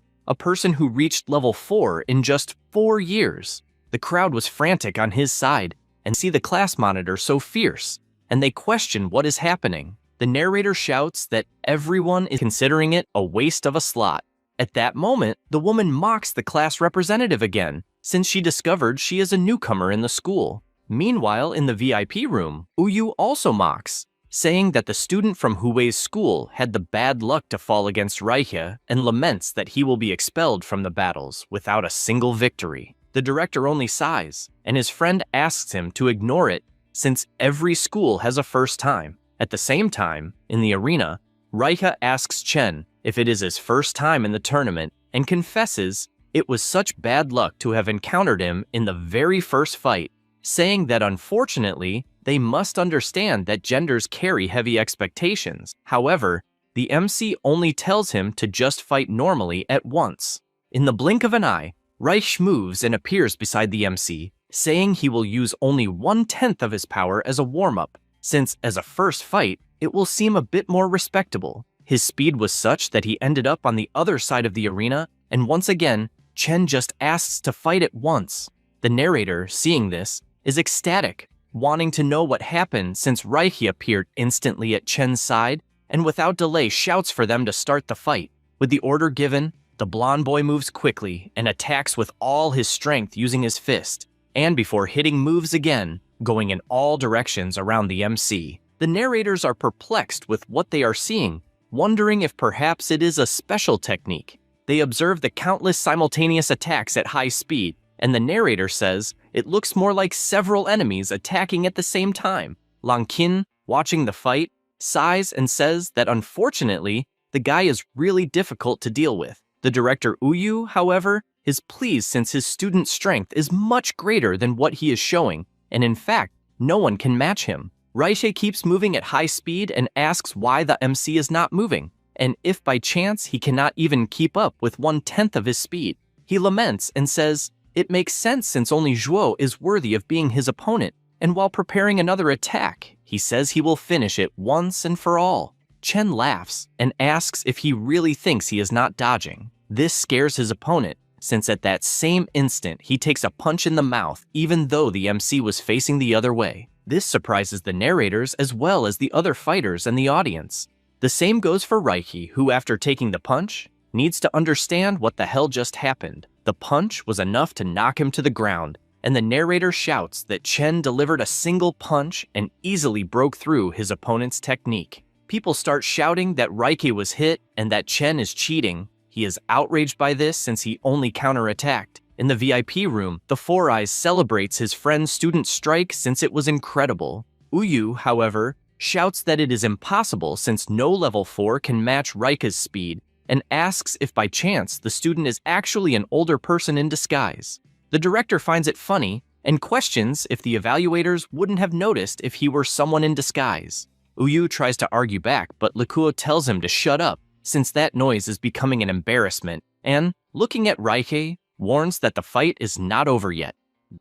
a person who reached level 4 in just 4 years. The crowd was frantic on his side and see the class monitor so fierce, and they question what is happening. The narrator shouts that everyone is considering it a waste of a slot. At that moment, the woman mocks the class representative again, since she discovered she is a newcomer in the school. Meanwhile, in the VIP room, Uyu also mocks, saying that the student from Huwei's school had the bad luck to fall against Reiche and laments that he will be expelled from the battles without a single victory. The director only sighs, and his friend asks him to ignore it since every school has a first time. At the same time, in the arena, Reiche asks Chen if it is his first time in the tournament and confesses it was such bad luck to have encountered him in the very first fight, saying that unfortunately, they must understand that genders carry heavy expectations. However, the MC only tells him to just fight normally at once. In the blink of an eye, Reich moves and appears beside the MC, saying he will use only 1/10 of his power as a warm-up, since as a first fight, it will seem a bit more respectable. His speed was such that he ended up on the other side of the arena, and once again, Chen just asks to fight at once. The narrator, seeing this, is ecstatic, wanting to know what happened since Reichi appeared instantly at Chen's side and without delay shouts for them to start the fight. With the order given, the blonde boy moves quickly and attacks with all his strength using his fist, and before hitting moves again, going in all directions around the MC. The narrators are perplexed with what they are seeing, wondering if perhaps it is a special technique. They observe the countless simultaneous attacks at high speed, and the narrator says it looks more like several enemies attacking at the same time. Lankin, watching the fight, sighs and says that unfortunately, the guy is really difficult to deal with. The director Uyu, however, is pleased since his student's strength is much greater than what he is showing, and in fact, no one can match him. Reiche keeps moving at high speed and asks why the MC is not moving, and if by chance he cannot even keep up with 1/10 of his speed. He laments and says, it makes sense since only Zhuo is worthy of being his opponent, and while preparing another attack, he says he will finish it once and for all. Chen laughs and asks if he really thinks he is not dodging. This scares his opponent, since at that same instant he takes a punch in the mouth even though the MC was facing the other way. This surprises the narrators as well as the other fighters and the audience. The same goes for Reichi, who after taking the punch, needs to understand what the hell just happened. The punch was enough to knock him to the ground, and the narrator shouts that Chen delivered a single punch and easily broke through his opponent's technique. People start shouting that Reichi was hit and that Chen is cheating. He is outraged by this since he only counterattacked. In the VIP room, the Four Eyes celebrates his friend's student strike since it was incredible. Uyu, however, shouts that it is impossible since no level 4 can match Rika's speed, and asks if by chance the student is actually an older person in disguise. The director finds it funny and questions if the evaluators wouldn't have noticed if he were someone in disguise. Uyu tries to argue back, but Likuo tells him to shut up since that noise is becoming an embarrassment, and, looking at Rike, warns that the fight is not over yet.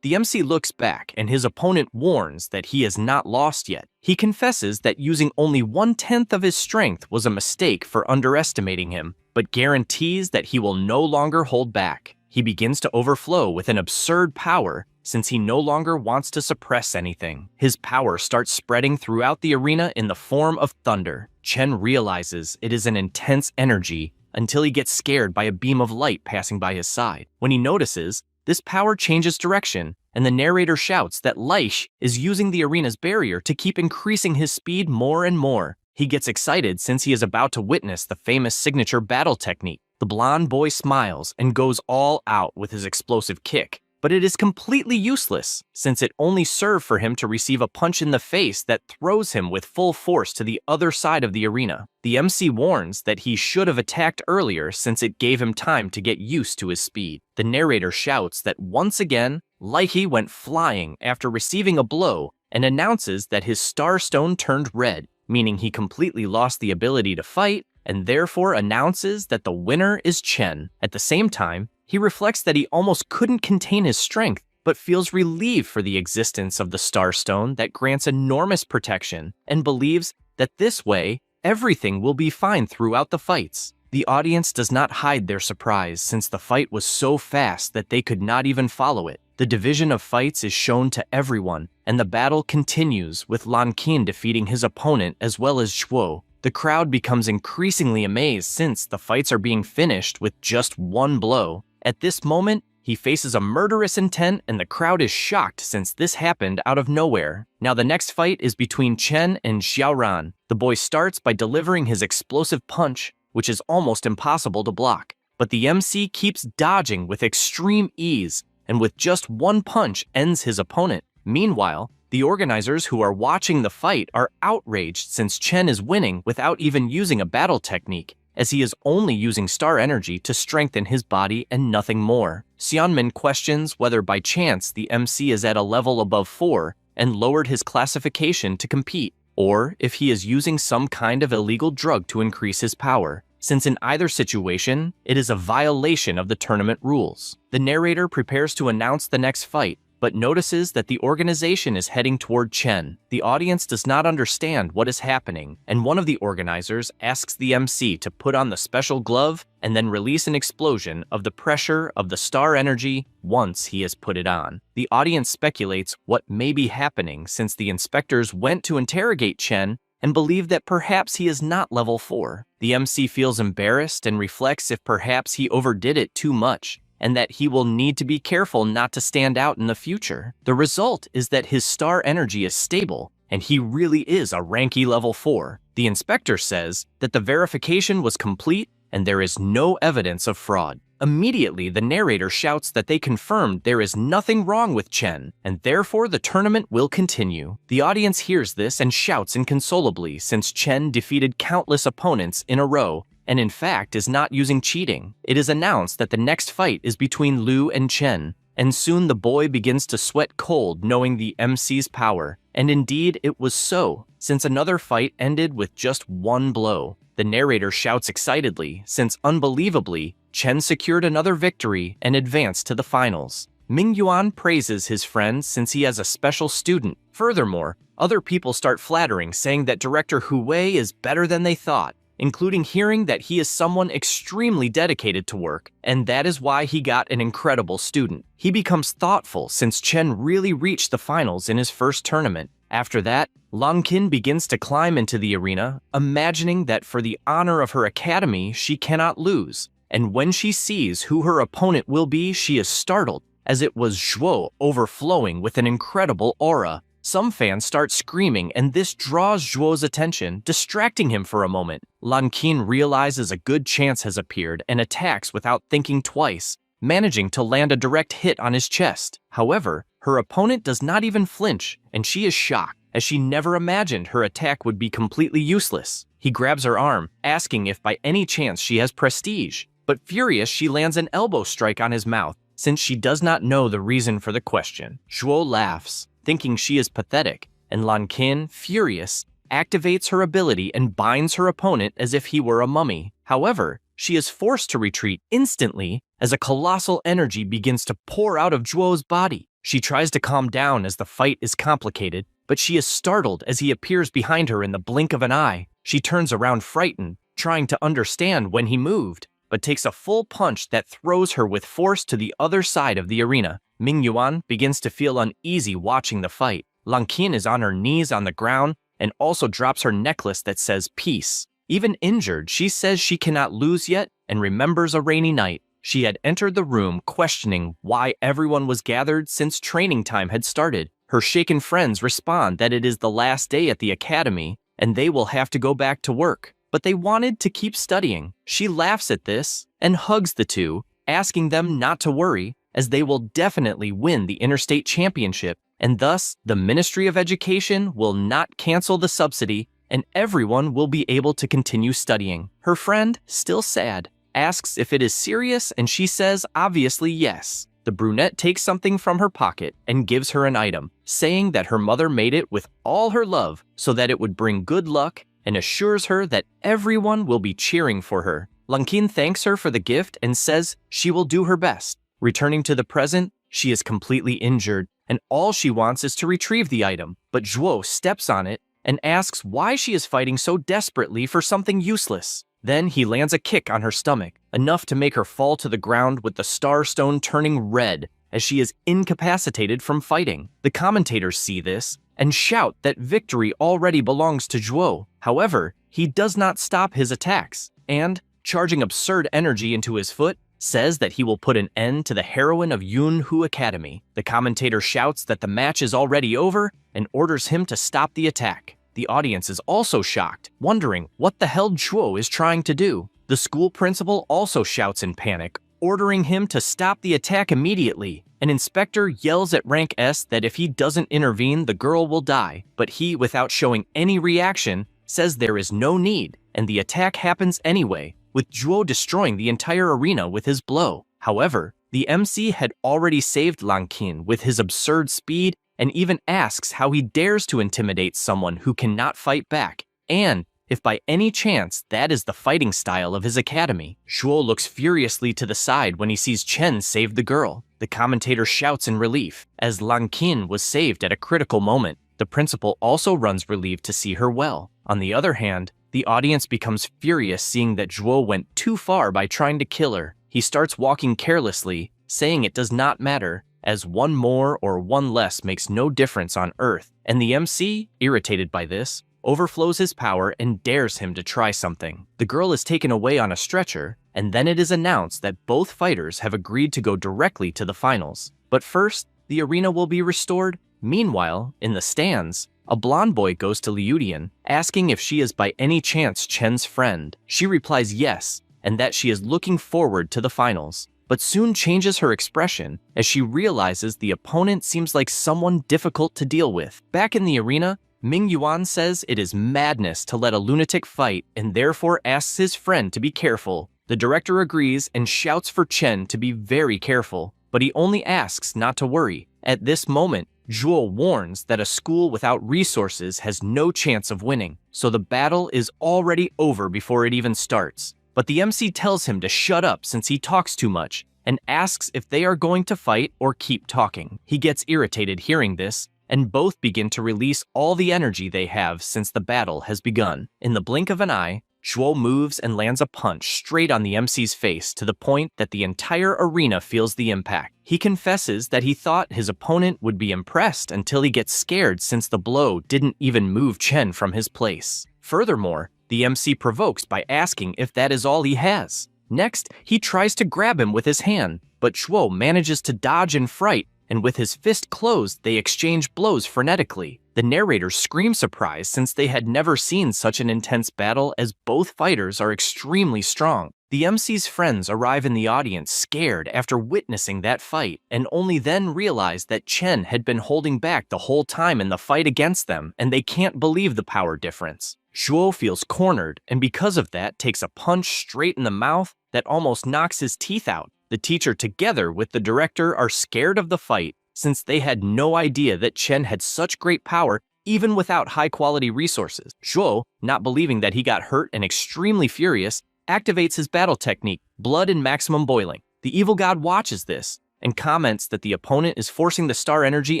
The MC looks back, and his opponent warns that he has not lost yet. He confesses that using only 1/10 of his strength was a mistake for underestimating him, but guarantees that he will no longer hold back. He begins to overflow with an absurd power since he no longer wants to suppress anything. His power starts spreading throughout the arena in the form of thunder. Chen realizes it is an intense energy until he gets scared by a beam of light passing by his side. When he notices, this power changes direction, and the narrator shouts that Leish is using the arena's barrier to keep increasing his speed more and more. He gets excited since he is about to witness the famous signature battle technique. The blonde boy smiles and goes all out with his explosive kick, but it is completely useless since it only served for him to receive a punch in the face that throws him with full force to the other side of the arena. The MC warns that he should have attacked earlier since it gave him time to get used to his speed. The narrator shouts that once again, Leihi went flying after receiving a blow and announces that his star stone turned red, meaning he completely lost the ability to fight, and therefore announces that the winner is Chen. At the same time, he reflects that he almost couldn't contain his strength, but feels relieved for the existence of the Star Stone that grants enormous protection, and believes that this way, everything will be fine throughout the fights. The audience does not hide their surprise since the fight was so fast that they could not even follow it. The division of fights is shown to everyone, and the battle continues with Lan Qin defeating his opponent as well as Shuo. The crowd becomes increasingly amazed since the fights are being finished with just one blow. At this moment, he faces a murderous intent and the crowd is shocked since this happened out of nowhere. Now the next fight is between Chen and Xiaoran. The boy starts by delivering his explosive punch, which is almost impossible to block. But the MC keeps dodging with extreme ease, and with just one punch ends his opponent. Meanwhile, the organizers who are watching the fight are outraged since Chen is winning without even using a battle technique, as he is only using star energy to strengthen his body and nothing more. Xianmin questions whether by chance the MC is at a level above 4 and lowered his classification to compete, or if he is using some kind of illegal drug to increase his power, since in either situation, it is a violation of the tournament rules. The narrator prepares to announce the next fight, but notices that the organization is heading toward Chen. The audience does not understand what is happening, and one of the organizers asks the MC to put on the special glove and then release an explosion of the pressure of the star energy once he has put it on. The audience speculates what may be happening since the inspectors went to interrogate Chen and believe that perhaps he is not level 4. The MC feels embarrassed and reflects if perhaps he overdid it too much, and that he will need to be careful not to stand out in the future. The result is that his star energy is stable, and he really is a ranky level 4. The inspector says that the verification was complete and there is no evidence of fraud. Immediately, the narrator shouts that they confirmed there is nothing wrong with Chen, and therefore the tournament will continue. The audience hears this and shouts inconsolably since Chen defeated countless opponents in a row, and in fact is not using cheating. It is announced that the next fight is between Lu and Chen, and soon the boy begins to sweat cold knowing the MC's power. And indeed it was so, since another fight ended with just one blow. The narrator shouts excitedly, since unbelievably, Chen secured another victory and advanced to the finals. Mingyuan praises his friend since he has a special student. Furthermore, other people start flattering, saying that director Hu Wei is better than they thought, including hearing that he is someone extremely dedicated to work, and that is why he got an incredible student. He becomes thoughtful since Chen really reached the finals in his first tournament. After that, Lan Qin begins to climb into the arena, imagining that for the honor of her academy, she cannot lose. And when she sees who her opponent will be, she is startled, as it was Zhuo overflowing with an incredible aura. Some fans start screaming, and this draws Zhuo's attention, distracting him for a moment. Lan Qin realizes a good chance has appeared and attacks without thinking twice, managing to land a direct hit on his chest. However, her opponent does not even flinch, and she is shocked, as she never imagined her attack would be completely useless. He grabs her arm, asking if by any chance she has prestige. But furious, she lands an elbow strike on his mouth, since she does not know the reason for the question. Zhuo laughs, thinking she is pathetic, and Lan Qin, furious, activates her ability and binds her opponent as if he were a mummy. However, she is forced to retreat instantly as a colossal energy begins to pour out of Zhuo's body. She tries to calm down as the fight is complicated, but she is startled as he appears behind her in the blink of an eye. She turns around frightened, trying to understand when he moved, but takes a full punch that throws her with force to the other side of the arena. Ming Yuan begins to feel uneasy watching the fight. Lan Qin is on her knees on the ground and also drops her necklace that says peace. Even injured, she says she cannot lose yet and remembers a rainy night. She had entered the room questioning why everyone was gathered since training time had started. Her shaken friends respond that it is the last day at the academy and they will have to go back to work, but they wanted to keep studying. She laughs at this and hugs the two, asking them not to worry as they will definitely win the interstate championship, and thus the Ministry of Education will not cancel the subsidy and everyone will be able to continue studying. Her friend, still sad, asks if it is serious and she says obviously yes. The brunette takes something from her pocket and gives her an item, saying that her mother made it with all her love so that it would bring good luck, and assures her that everyone will be cheering for her. Lan Qin thanks her for the gift and says she will do her best. Returning to the present, she is completely injured, and all she wants is to retrieve the item, but Zhuo steps on it and asks why she is fighting so desperately for something useless. Then he lands a kick on her stomach, enough to make her fall to the ground with the star stone turning red as she is incapacitated from fighting. The commentators see this and shout that victory already belongs to Zhuo. However, he does not stop his attacks, and, charging absurd energy into his foot, says that he will put an end to the heroine of Yunhu Academy. The commentator shouts that the match is already over and orders him to stop the attack. The audience is also shocked, wondering what the hell Zhuo is trying to do. The school principal also shouts in panic, ordering him to stop the attack immediately. An inspector yells at Rank S that if he doesn't intervene, the girl will die, but he, without showing any reaction, says there is no need, and the attack happens anyway, with Zhuo destroying the entire arena with his blow. However, the MC had already saved Lan Qin with his absurd speed and even asks how he dares to intimidate someone who cannot fight back, and if by any chance that is the fighting style of his academy. Zhuo looks furiously to the side when he sees Chen save the girl. The commentator shouts in relief, as Lan Qin was saved at a critical moment. The principal also runs relieved to see her well. On the other hand, the audience becomes furious seeing that Zhuo went too far by trying to kill her. He starts walking carelessly, saying it does not matter, as one more or one less makes no difference on Earth, and the MC, irritated by this, overflows his power and dares him to try something. The girl is taken away on a stretcher, and then it is announced that both fighters have agreed to go directly to the finals. But first, the arena will be restored. Meanwhile, in the stands, a blonde boy goes to Liudian, asking if she is by any chance Chen's friend. She replies yes, and that she is looking forward to the finals, but soon changes her expression as she realizes the opponent seems like someone difficult to deal with. Back in the arena, Ming Yuan says it is madness to let a lunatic fight and therefore asks his friend to be careful. The director agrees and shouts for Chen to be very careful, but he only asks not to worry. At this moment, Zhuo warns that a school without resources has no chance of winning, so the battle is already over before it even starts. But the MC tells him to shut up since he talks too much, and asks if they are going to fight or keep talking. He gets irritated hearing this, and both begin to release all the energy they have since the battle has begun. In the blink of an eye, Zhuo moves and lands a punch straight on the MC's face to the point that the entire arena feels the impact. He confesses that he thought his opponent would be impressed until he gets scared since the blow didn't even move Chen from his place. Furthermore, the MC provokes by asking if that is all he has. Next, he tries to grab him with his hand, but Zhuo manages to dodge in fright, and with his fist closed, they exchange blows frenetically. The narrators scream surprise since they had never seen such an intense battle as both fighters are extremely strong. The MC's friends arrive in the audience scared after witnessing that fight, and only then realize that Chen had been holding back the whole time in the fight against them, and they can't believe the power difference. Zhuo feels cornered, and because of that takes a punch straight in the mouth that almost knocks his teeth out. The teacher together with the director are scared of the fight, since they had no idea that Chen had such great power even without high-quality resources. Zhuo, not believing that he got hurt and extremely furious, activates his battle technique, Blood and Maximum Boiling. The evil god watches this and comments that the opponent is forcing the star energy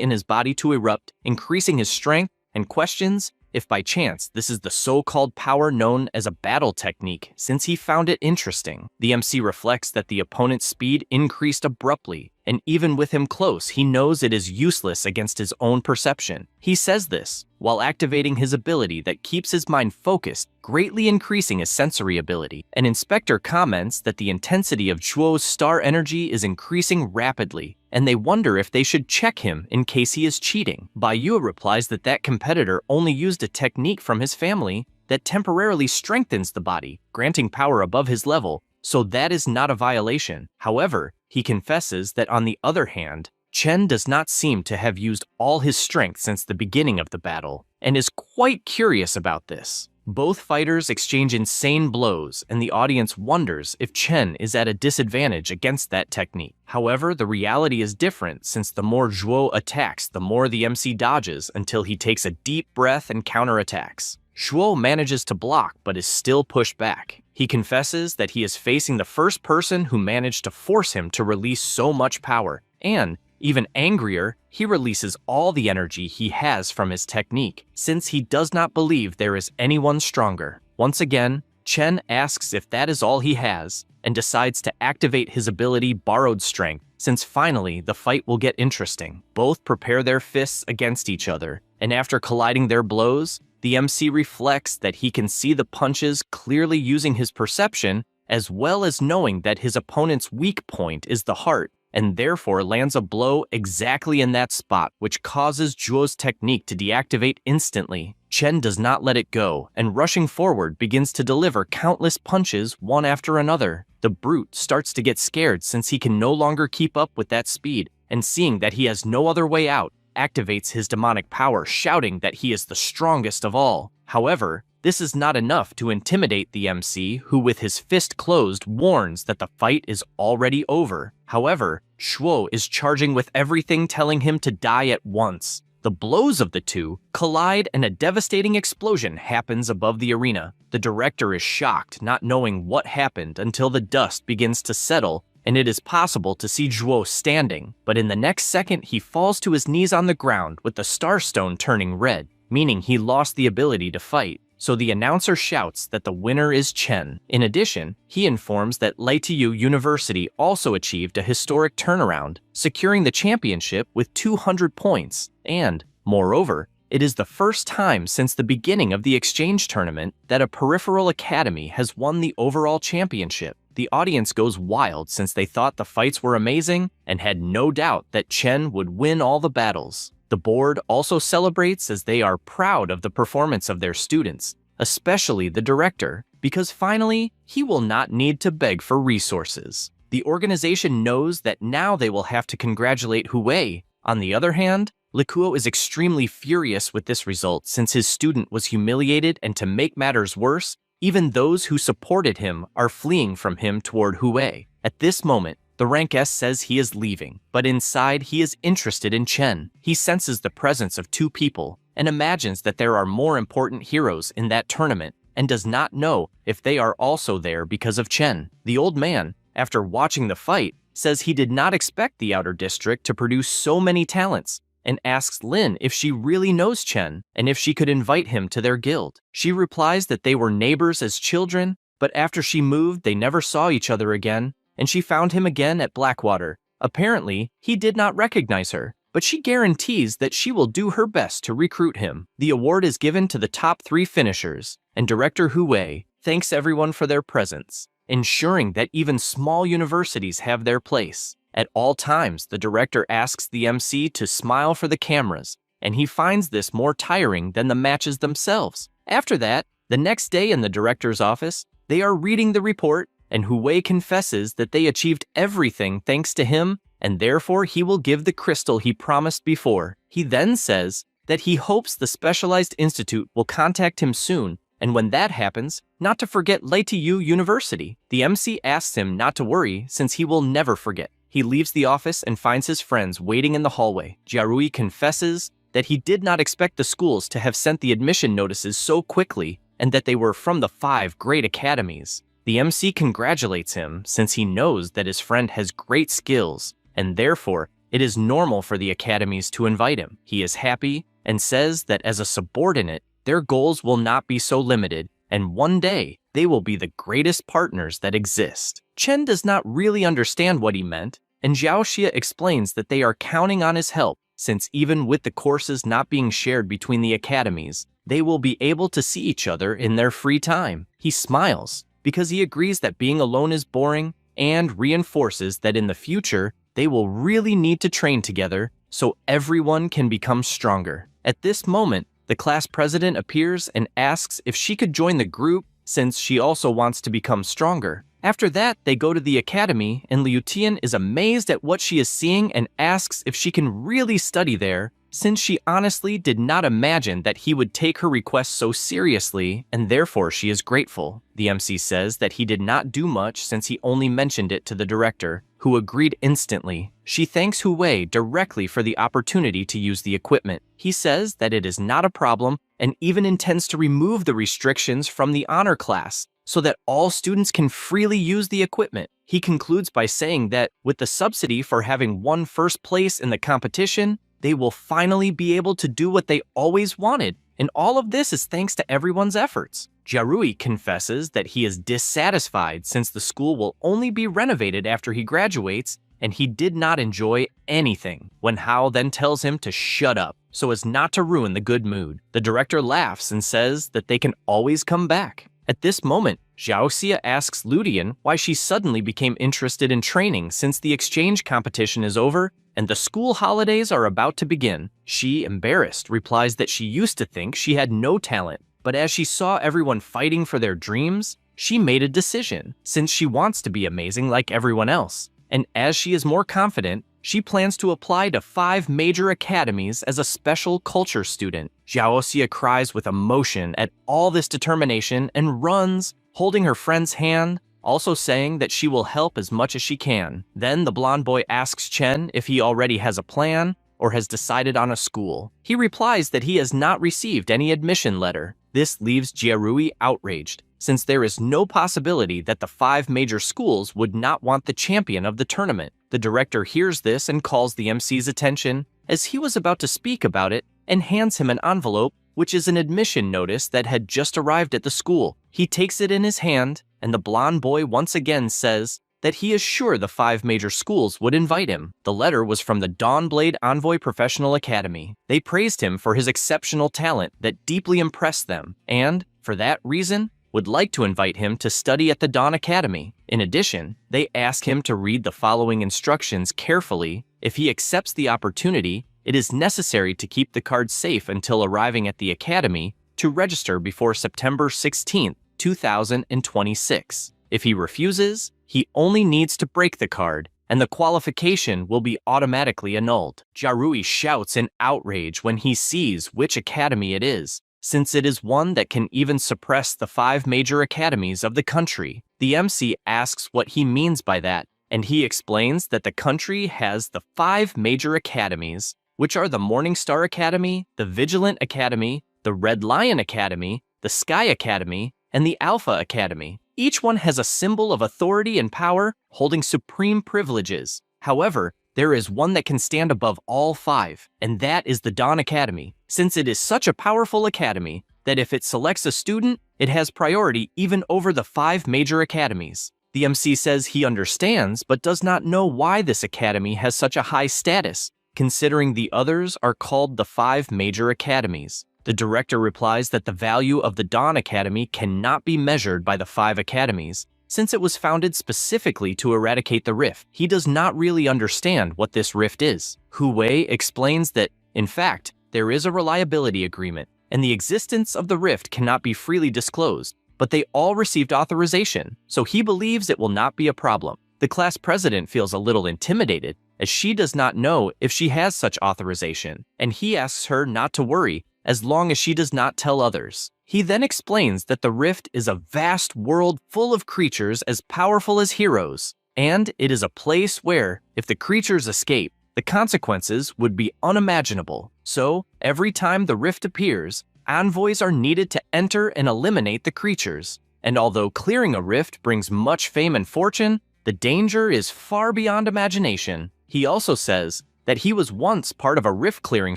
in his body to erupt, increasing his strength, and questions if by chance this is the so-called power known as a battle technique, since he found it interesting. The MC reflects that the opponent's speed increased abruptly, and even with him close, he knows it is useless against his own perception. He says this while activating his ability that keeps his mind focused, greatly increasing his sensory ability. An inspector comments that the intensity of Zhuo's star energy is increasing rapidly, and they wonder if they should check him in case he is cheating. Baiyu replies that that competitor only used a technique from his family that temporarily strengthens the body, granting power above his level, so that is not a violation. However, he confesses that on the other hand, Chen does not seem to have used all his strength since the beginning of the battle, and is quite curious about this. Both fighters exchange insane blows, and the audience wonders if Chen is at a disadvantage against that technique. However, the reality is different, since the more Zhuo attacks, the more the MC dodges until he takes a deep breath and counterattacks. Zhuo manages to block but is still pushed back. He confesses that he is facing the first person who managed to force him to release so much power, and even angrier, he releases all the energy he has from his technique, since he does not believe there is anyone stronger. Once again, Chen asks if that is all he has, and decides to activate his ability Borrowed Strength, since finally the fight will get interesting. Both prepare their fists against each other, and after colliding their blows, the MC reflects that he can see the punches clearly using his perception, as well as knowing that his opponent's weak point is the heart, and therefore lands a blow exactly in that spot, which causes Zhuo's technique to deactivate instantly. Chen does not let it go, and rushing forward begins to deliver countless punches one after another. The brute starts to get scared since he can no longer keep up with that speed, and seeing that he has no other way out, activates his demonic power, shouting that he is the strongest of all. However, this is not enough to intimidate the MC, who with his fist closed warns that the fight is already over. However, Zhuo is charging with everything, telling him to die at once. The blows of the two collide and a devastating explosion happens above the arena. The director is shocked, not knowing what happened until the dust begins to settle and it is possible to see Zhuo standing, but in the next second he falls to his knees on the ground with the starstone turning red, meaning he lost the ability to fight. So the announcer shouts that the winner is Chen. In addition, he informs that Leitiyu University also achieved a historic turnaround, securing the championship with 200 points, and, moreover, it is the first time since the beginning of the exchange tournament that a peripheral academy has won the overall championship. The audience goes wild since they thought the fights were amazing and had no doubt that Chen would win all the battles. The board also celebrates as they are proud of the performance of their students, especially the director, because finally, he will not need to beg for resources. The organization knows that now they will have to congratulate Hui. On the other hand, Likuo is extremely furious with this result since his student was humiliated, and to make matters worse, even those who supported him are fleeing from him toward Hui. At this moment, the rank S says he is leaving, but inside he is interested in Chen. He senses the presence of two people and imagines that there are more important heroes in that tournament and does not know if they are also there because of Chen. The old man, after watching the fight, says he did not expect the outer district to produce so many talents, and asks Lin if she really knows Chen and if she could invite him to their guild. She replies that they were neighbors as children, but after she moved they never saw each other again, and she found him again at Blackwater. Apparently, he did not recognize her, but she guarantees that she will do her best to recruit him. The award is given to the top 3 finishers, and Director Hui thanks everyone for their presence, ensuring that even small universities have their place. At all times, the director asks the MC to smile for the cameras, and he finds this more tiring than the matches themselves. After that, the next day in the director's office, they are reading the report, and Hu Wei confesses that they achieved everything thanks to him, and therefore he will give the crystal he promised before. He then says that he hopes the Specialized Institute will contact him soon, and when that happens, not to forget Leitiu University. The MC asks him not to worry since he will never forget. He leaves the office and finds his friends waiting in the hallway. Jiarui confesses that he did not expect the schools to have sent the admission notices so quickly and that they were from the 5 great academies. The MC congratulates him since he knows that his friend has great skills and therefore it is normal for the academies to invite him. He is happy and says that as a subordinate, their goals will not be so limited, and one day they will be the greatest partners that exist. Chen does not really understand what he meant, and Zhao Xia explains that they are counting on his help, since even with the courses not being shared between the academies, they will be able to see each other in their free time. He smiles, because he agrees that being alone is boring, and reinforces that in the future, they will really need to train together so everyone can become stronger. At this moment, the class president appears and asks if she could join the group since she also wants to become stronger. After that, they go to the academy and Liu Tian is amazed at what she is seeing and asks if she can really study there since she honestly did not imagine that he would take her request so seriously and therefore she is grateful. The MC says that he did not do much since he only mentioned it to the director, who agreed instantly. She thanks Hu Wei directly for the opportunity to use the equipment. He says that it is not a problem and even intends to remove the restrictions from the honor class so that all students can freely use the equipment. He concludes by saying that with the subsidy for having won first place in the competition, they will finally be able to do what they always wanted, and all of this is thanks to everyone's efforts. Jiarui confesses that he is dissatisfied since the school will only be renovated after he graduates, and he did not enjoy anything. When Hao then tells him to shut up so as not to ruin the good mood, the director laughs and says that they can always come back. At this moment, Zhao Xia asks Ludian why she suddenly became interested in training since the exchange competition is over and the school holidays are about to begin. She, embarrassed, replies that she used to think she had no talent, but as she saw everyone fighting for their dreams, she made a decision, since she wants to be amazing like everyone else. And as she is more confident, she plans to apply to 5 major academies as a special culture student. Zhao Xia cries with emotion at all this determination and runs, holding her friend's hand, also saying that she will help as much as she can. Then the blonde boy asks Chen if he already has a plan or has decided on a school. He replies that he has not received any admission letter. This leaves Jiarui outraged, since there is no possibility that the 5 major schools would not want the champion of the tournament. The director hears this and calls the MC's attention as he was about to speak about it and hands him an envelope, which is an admission notice that had just arrived at the school. He takes it in his hand, and the blonde boy once again says that he is sure the 5 major schools would invite him. The letter was from the Dawnblade Envoy Professional Academy. They praised him for his exceptional talent that deeply impressed them, and, for that reason, would like to invite him to study at the Dawn Academy. In addition, they ask him to read the following instructions carefully. If he accepts the opportunity, it is necessary to keep the card safe until arriving at the academy to register before September 16, 2026. If he refuses, he only needs to break the card, and the qualification will be automatically annulled. Jiarui shouts in outrage when he sees which academy it is, since it is one that can even suppress the 5 major academies of the country. The MC asks what he means by that, and he explains that the country has the 5 major academies, which are the Morning Star Academy, the Vigilant Academy, the Red Lion Academy, the Sky Academy, and the Alpha Academy. Each one has a symbol of authority and power, holding supreme privileges. However, there is one that can stand above all 5, and that is the Dawn Academy, since it is such a powerful academy that if it selects a student, it has priority even over the 5 major academies. The MC says he understands, but does not know why this academy has such a high status, considering the others are called the 5 major academies. The director replies that the value of the Dawn Academy cannot be measured by the 5 academies, since it was founded specifically to eradicate the rift. He does not really understand what this rift is. Hu Wei explains that, in fact, there is a reliability agreement, and the existence of the rift cannot be freely disclosed, but they all received authorization, so he believes it will not be a problem. The class president feels a little intimidated, as she does not know if she has such authorization, and he asks her not to worry as long as she does not tell others. He then explains that the rift is a vast world full of creatures as powerful as heroes, and it is a place where, if the creatures escape, the consequences would be unimaginable. So, every time the rift appears, envoys are needed to enter and eliminate the creatures. And although clearing a rift brings much fame and fortune, the danger is far beyond imagination. He also says that he was once part of a rift-clearing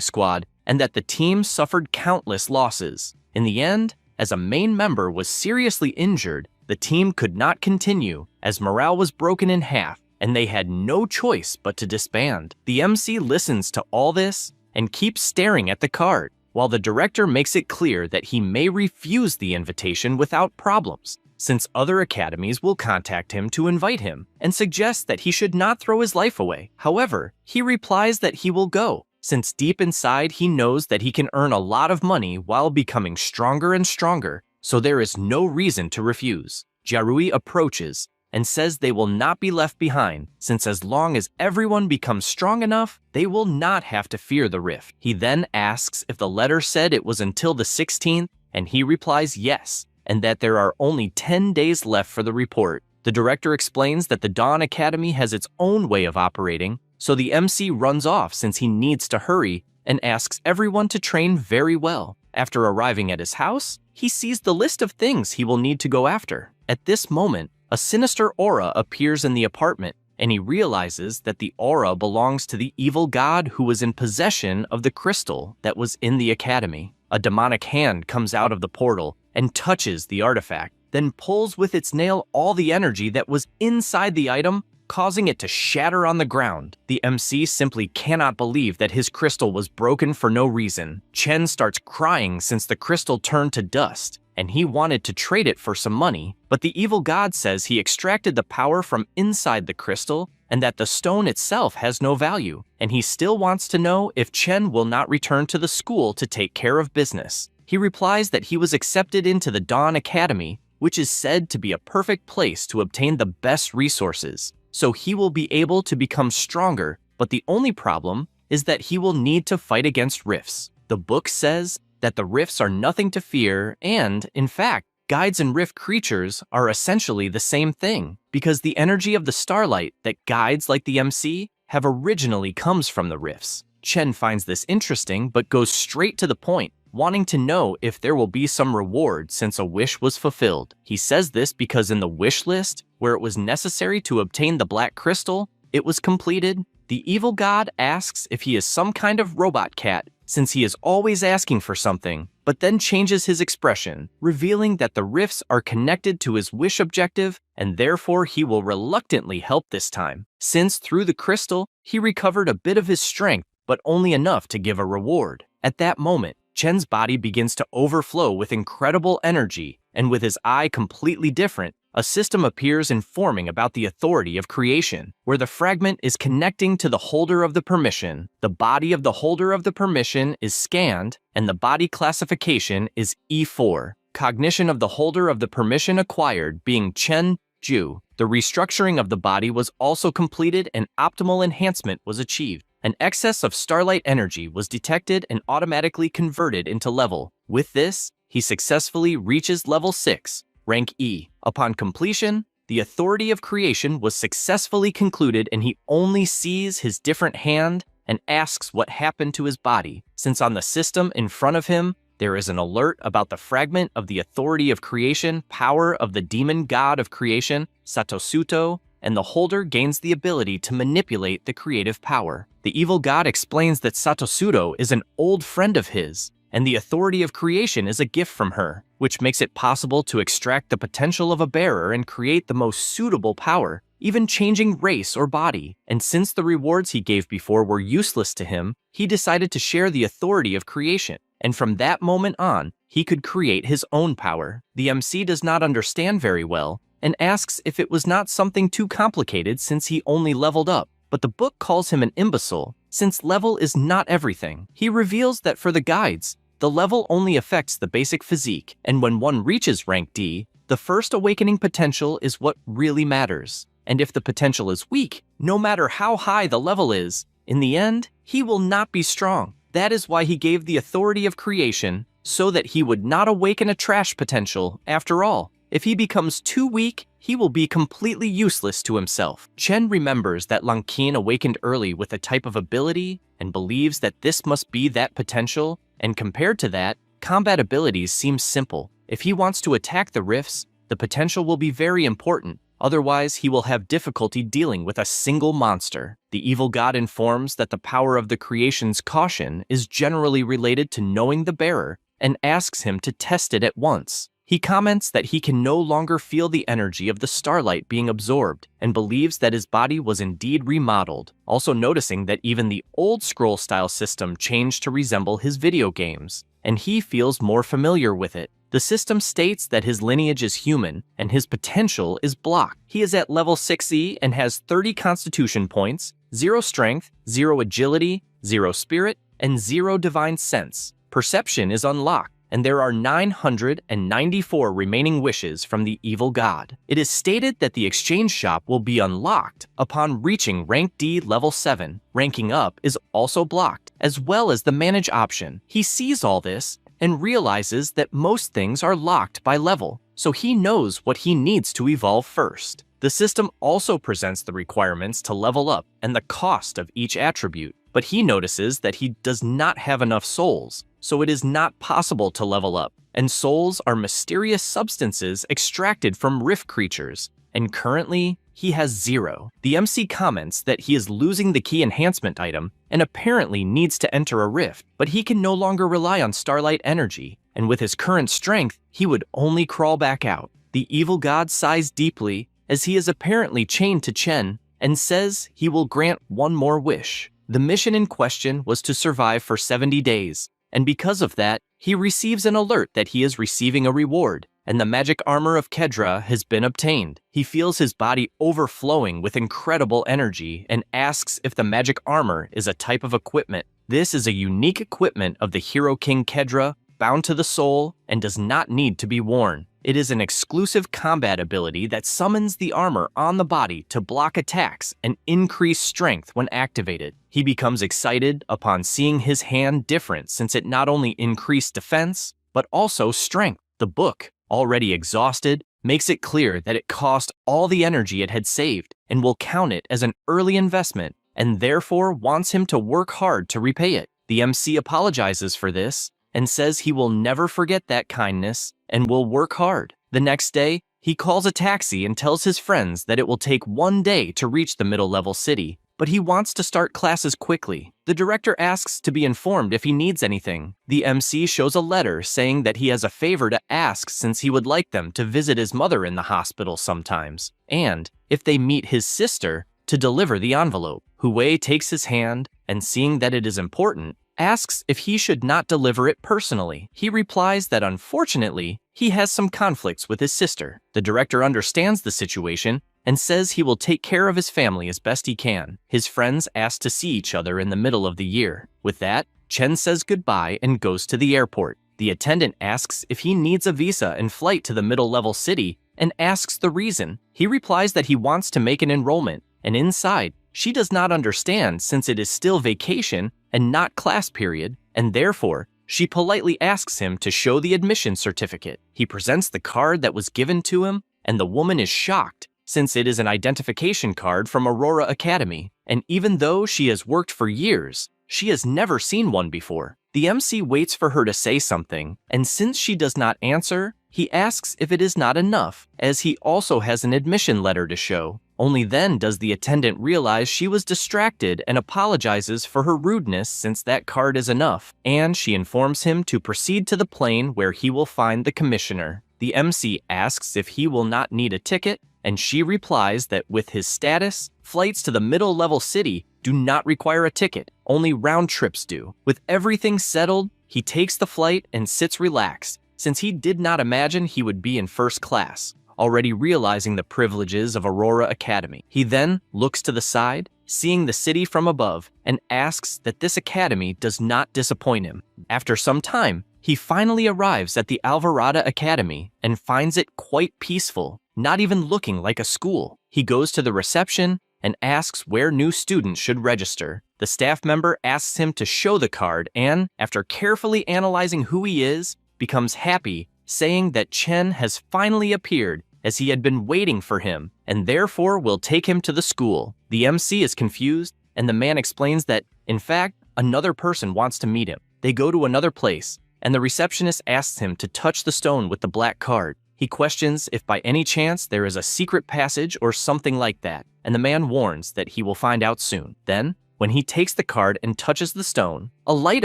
squad and that the team suffered countless losses. In the end, as a main member was seriously injured, the team could not continue as morale was broken in half and they had no choice but to disband. The MC listens to all this and keeps staring at the card, while the director makes it clear that he may refuse the invitation without problems, since other academies will contact him to invite him and suggest that he should not throw his life away. However, he replies that he will go, since deep inside he knows that he can earn a lot of money while becoming stronger and stronger, so there is no reason to refuse. Jarui approaches and says they will not be left behind, since as long as everyone becomes strong enough, they will not have to fear the rift. He then asks if the letter said it was until the 16th, and he replies yes, and that there are only 10 days left for the report. The director explains that the Dawn Academy has its own way of operating, so the MC runs off since he needs to hurry and asks everyone to train very well. After arriving at his house, he sees the list of things he will need to go after. At this moment, a sinister aura appears in the apartment, and he realizes that the aura belongs to the evil god who was in possession of the crystal that was in the academy. A demonic hand comes out of the portal and touches the artifact, then pulls with its nail all the energy that was inside the item, causing it to shatter on the ground. The MC simply cannot believe that his crystal was broken for no reason. Chen starts crying since the crystal turned to dust, and he wanted to trade it for some money, but the evil god says he extracted the power from inside the crystal and that the stone itself has no value, and he still wants to know if Chen will not return to the school to take care of business. He replies that he was accepted into the Dawn Academy, which is said to be a perfect place to obtain the best resources, so he will be able to become stronger, but the only problem is that he will need to fight against rifts. The book says that the rifts are nothing to fear, and, in fact, guides and rift creatures are essentially the same thing, because the energy of the starlight that guides like the MC have originally comes from the rifts. Chen finds this interesting but goes straight to the point, wanting to know if there will be some reward since a wish was fulfilled. He says this because in the wish list, where it was necessary to obtain the black crystal, it was completed. The evil god asks if he is some kind of robot cat, since he is always asking for something, but then changes his expression, revealing that the rifts are connected to his wish objective, and therefore he will reluctantly help this time, since through the crystal, he recovered a bit of his strength, but only enough to give a reward. At that moment, Chen's body begins to overflow with incredible energy, and with his eye completely different, a system appears informing about the authority of creation, where the fragment is connecting to the holder of the permission. The body of the holder of the permission is scanned, and the body classification is E4. Cognition of the holder of the permission acquired being Chen Ju. The restructuring of the body was also completed and optimal enhancement was achieved. An excess of starlight energy was detected and automatically converted into level. With this, he successfully reaches level 6, rank E. Upon completion, the authority of creation was successfully concluded and he only sees his different hand and asks what happened to his body, since on the system in front of him, there is an alert about the fragment of the authority of creation, power of the demon god of creation, Satosuto, and the holder gains the ability to manipulate the creative power. The evil god explains that Satosuto is an old friend of his, and the authority of creation is a gift from her, which makes it possible to extract the potential of a bearer and create the most suitable power, even changing race or body. And since the rewards he gave before were useless to him, he decided to share the authority of creation, and from that moment on, he could create his own power. The MC does not understand very well, and asks if it was not something too complicated since he only leveled up, but the book calls him an imbecile, since level is not everything. He reveals that for the guides, The level only affects the basic physique, and when one reaches rank D, the first awakening potential is what really matters. And if the potential is weak, no matter how high the level is, in the end, he will not be strong. That is why he gave the authority of creation, so that he would not awaken a trash potential after all. If he becomes too weak, he will be completely useless to himself. Chen remembers that Lan Qin awakened early with a type of ability and believes that this must be that potential, and compared to that, combat abilities seem simple. If he wants to attack the rifts, the potential will be very important. Otherwise, he will have difficulty dealing with a single monster. The evil god informs that the power of the creation's caution is generally related to knowing the bearer and asks him to test it at once. He comments that he can no longer feel the energy of the starlight being absorbed and believes that his body was indeed remodeled, also noticing that even the old scroll-style system changed to resemble his video games, and he feels more familiar with it. The system states that his lineage is human and his potential is blocked. He is at level 6E and has 30 constitution points, 0 strength, 0 agility, 0 spirit, and 0 divine sense. Perception is unlocked, and there are 994 remaining wishes from the evil god. It is stated that the exchange shop will be unlocked upon reaching rank D level 7. Ranking up is also blocked, as well as the manage option. He sees all this and realizes that most things are locked by level, so he knows what he needs to evolve first. The system also presents the requirements to level up and the cost of each attribute, but he notices that he does not have enough souls, so it is not possible to level up, and souls are mysterious substances extracted from rift creatures, and currently, he has 0. The MC comments that he is losing the key enhancement item and apparently needs to enter a rift, but he can no longer rely on starlight energy, and with his current strength, he would only crawl back out. The evil god sighs deeply as he is apparently chained to Chen and says he will grant one more wish. The mission in question was to survive for 70 days, and because of that, he receives an alert that he is receiving a reward, and the magic armor of Kedra has been obtained. He feels his body overflowing with incredible energy and asks if the magic armor is a type of equipment. This is a unique equipment of the hero king Kedra, bound to the soul, and does not need to be worn. It is an exclusive combat ability that summons the armor on the body to block attacks and increase strength when activated. He becomes excited upon seeing his hand different since it not only increased defense, but also strength. The book, already exhausted, makes it clear that it cost all the energy it had saved and will count it as an early investment and therefore wants him to work hard to repay it. The MC apologizes for this and says he will never forget that kindness and will work hard. The next day, he calls a taxi and tells his friends that it will take 1 day to reach the middle-level city, but he wants to start classes quickly. The director asks to be informed if he needs anything. The MC shows a letter saying that he has a favor to ask since he would like them to visit his mother in the hospital sometimes, and, if they meet his sister, to deliver the envelope. Hui takes his hand and, seeing that it is important, asks if he should not deliver it personally. He replies that unfortunately, he has some conflicts with his sister. The director understands the situation and says he will take care of his family as best he can. His friends ask to see each other in the middle of the year. With that, Chen says goodbye and goes to the airport. The attendant asks if he needs a visa and flight to the middle-level city and asks the reason. He replies that he wants to make an enrollment, and inside, she does not understand since it is still vacation and not class period, and therefore, she politely asks him to show the admission certificate. He presents the card that was given to him, and the woman is shocked since it is an identification card from Aurora Academy, and even though she has worked for years, she has never seen one before. The MC waits for her to say something, and since she does not answer, he asks if it is not enough, as he also has an admission letter to show. Only then does the attendant realize she was distracted and apologizes for her rudeness since that card is enough, and she informs him to proceed to the plane where he will find the commissioner. The MC asks if he will not need a ticket, and she replies that with his status, flights to the middle-level city do not require a ticket, only round trips do. With everything settled, he takes the flight and sits relaxed, since he did not imagine he would be in first class, already realizing the privileges of Aurora Academy. He then looks to the side, seeing the city from above, and asks that this academy does not disappoint him. After some time, He finally arrives at the Alvarada Academy and finds it quite peaceful, not even looking like a school. He goes to the reception and asks where new students should register. The staff member asks him to show the card and, after carefully analyzing who he is, becomes happy, saying that Chen has finally appeared as he had been waiting for him and therefore will take him to the school. The MC is confused and the man explains that, in fact, another person wants to meet him. They go to another place and the receptionist asks him to touch the stone with the black card. He questions if by any chance there is a secret passage or something like that, and the man warns that he will find out soon. Then, when he takes the card and touches the stone, a light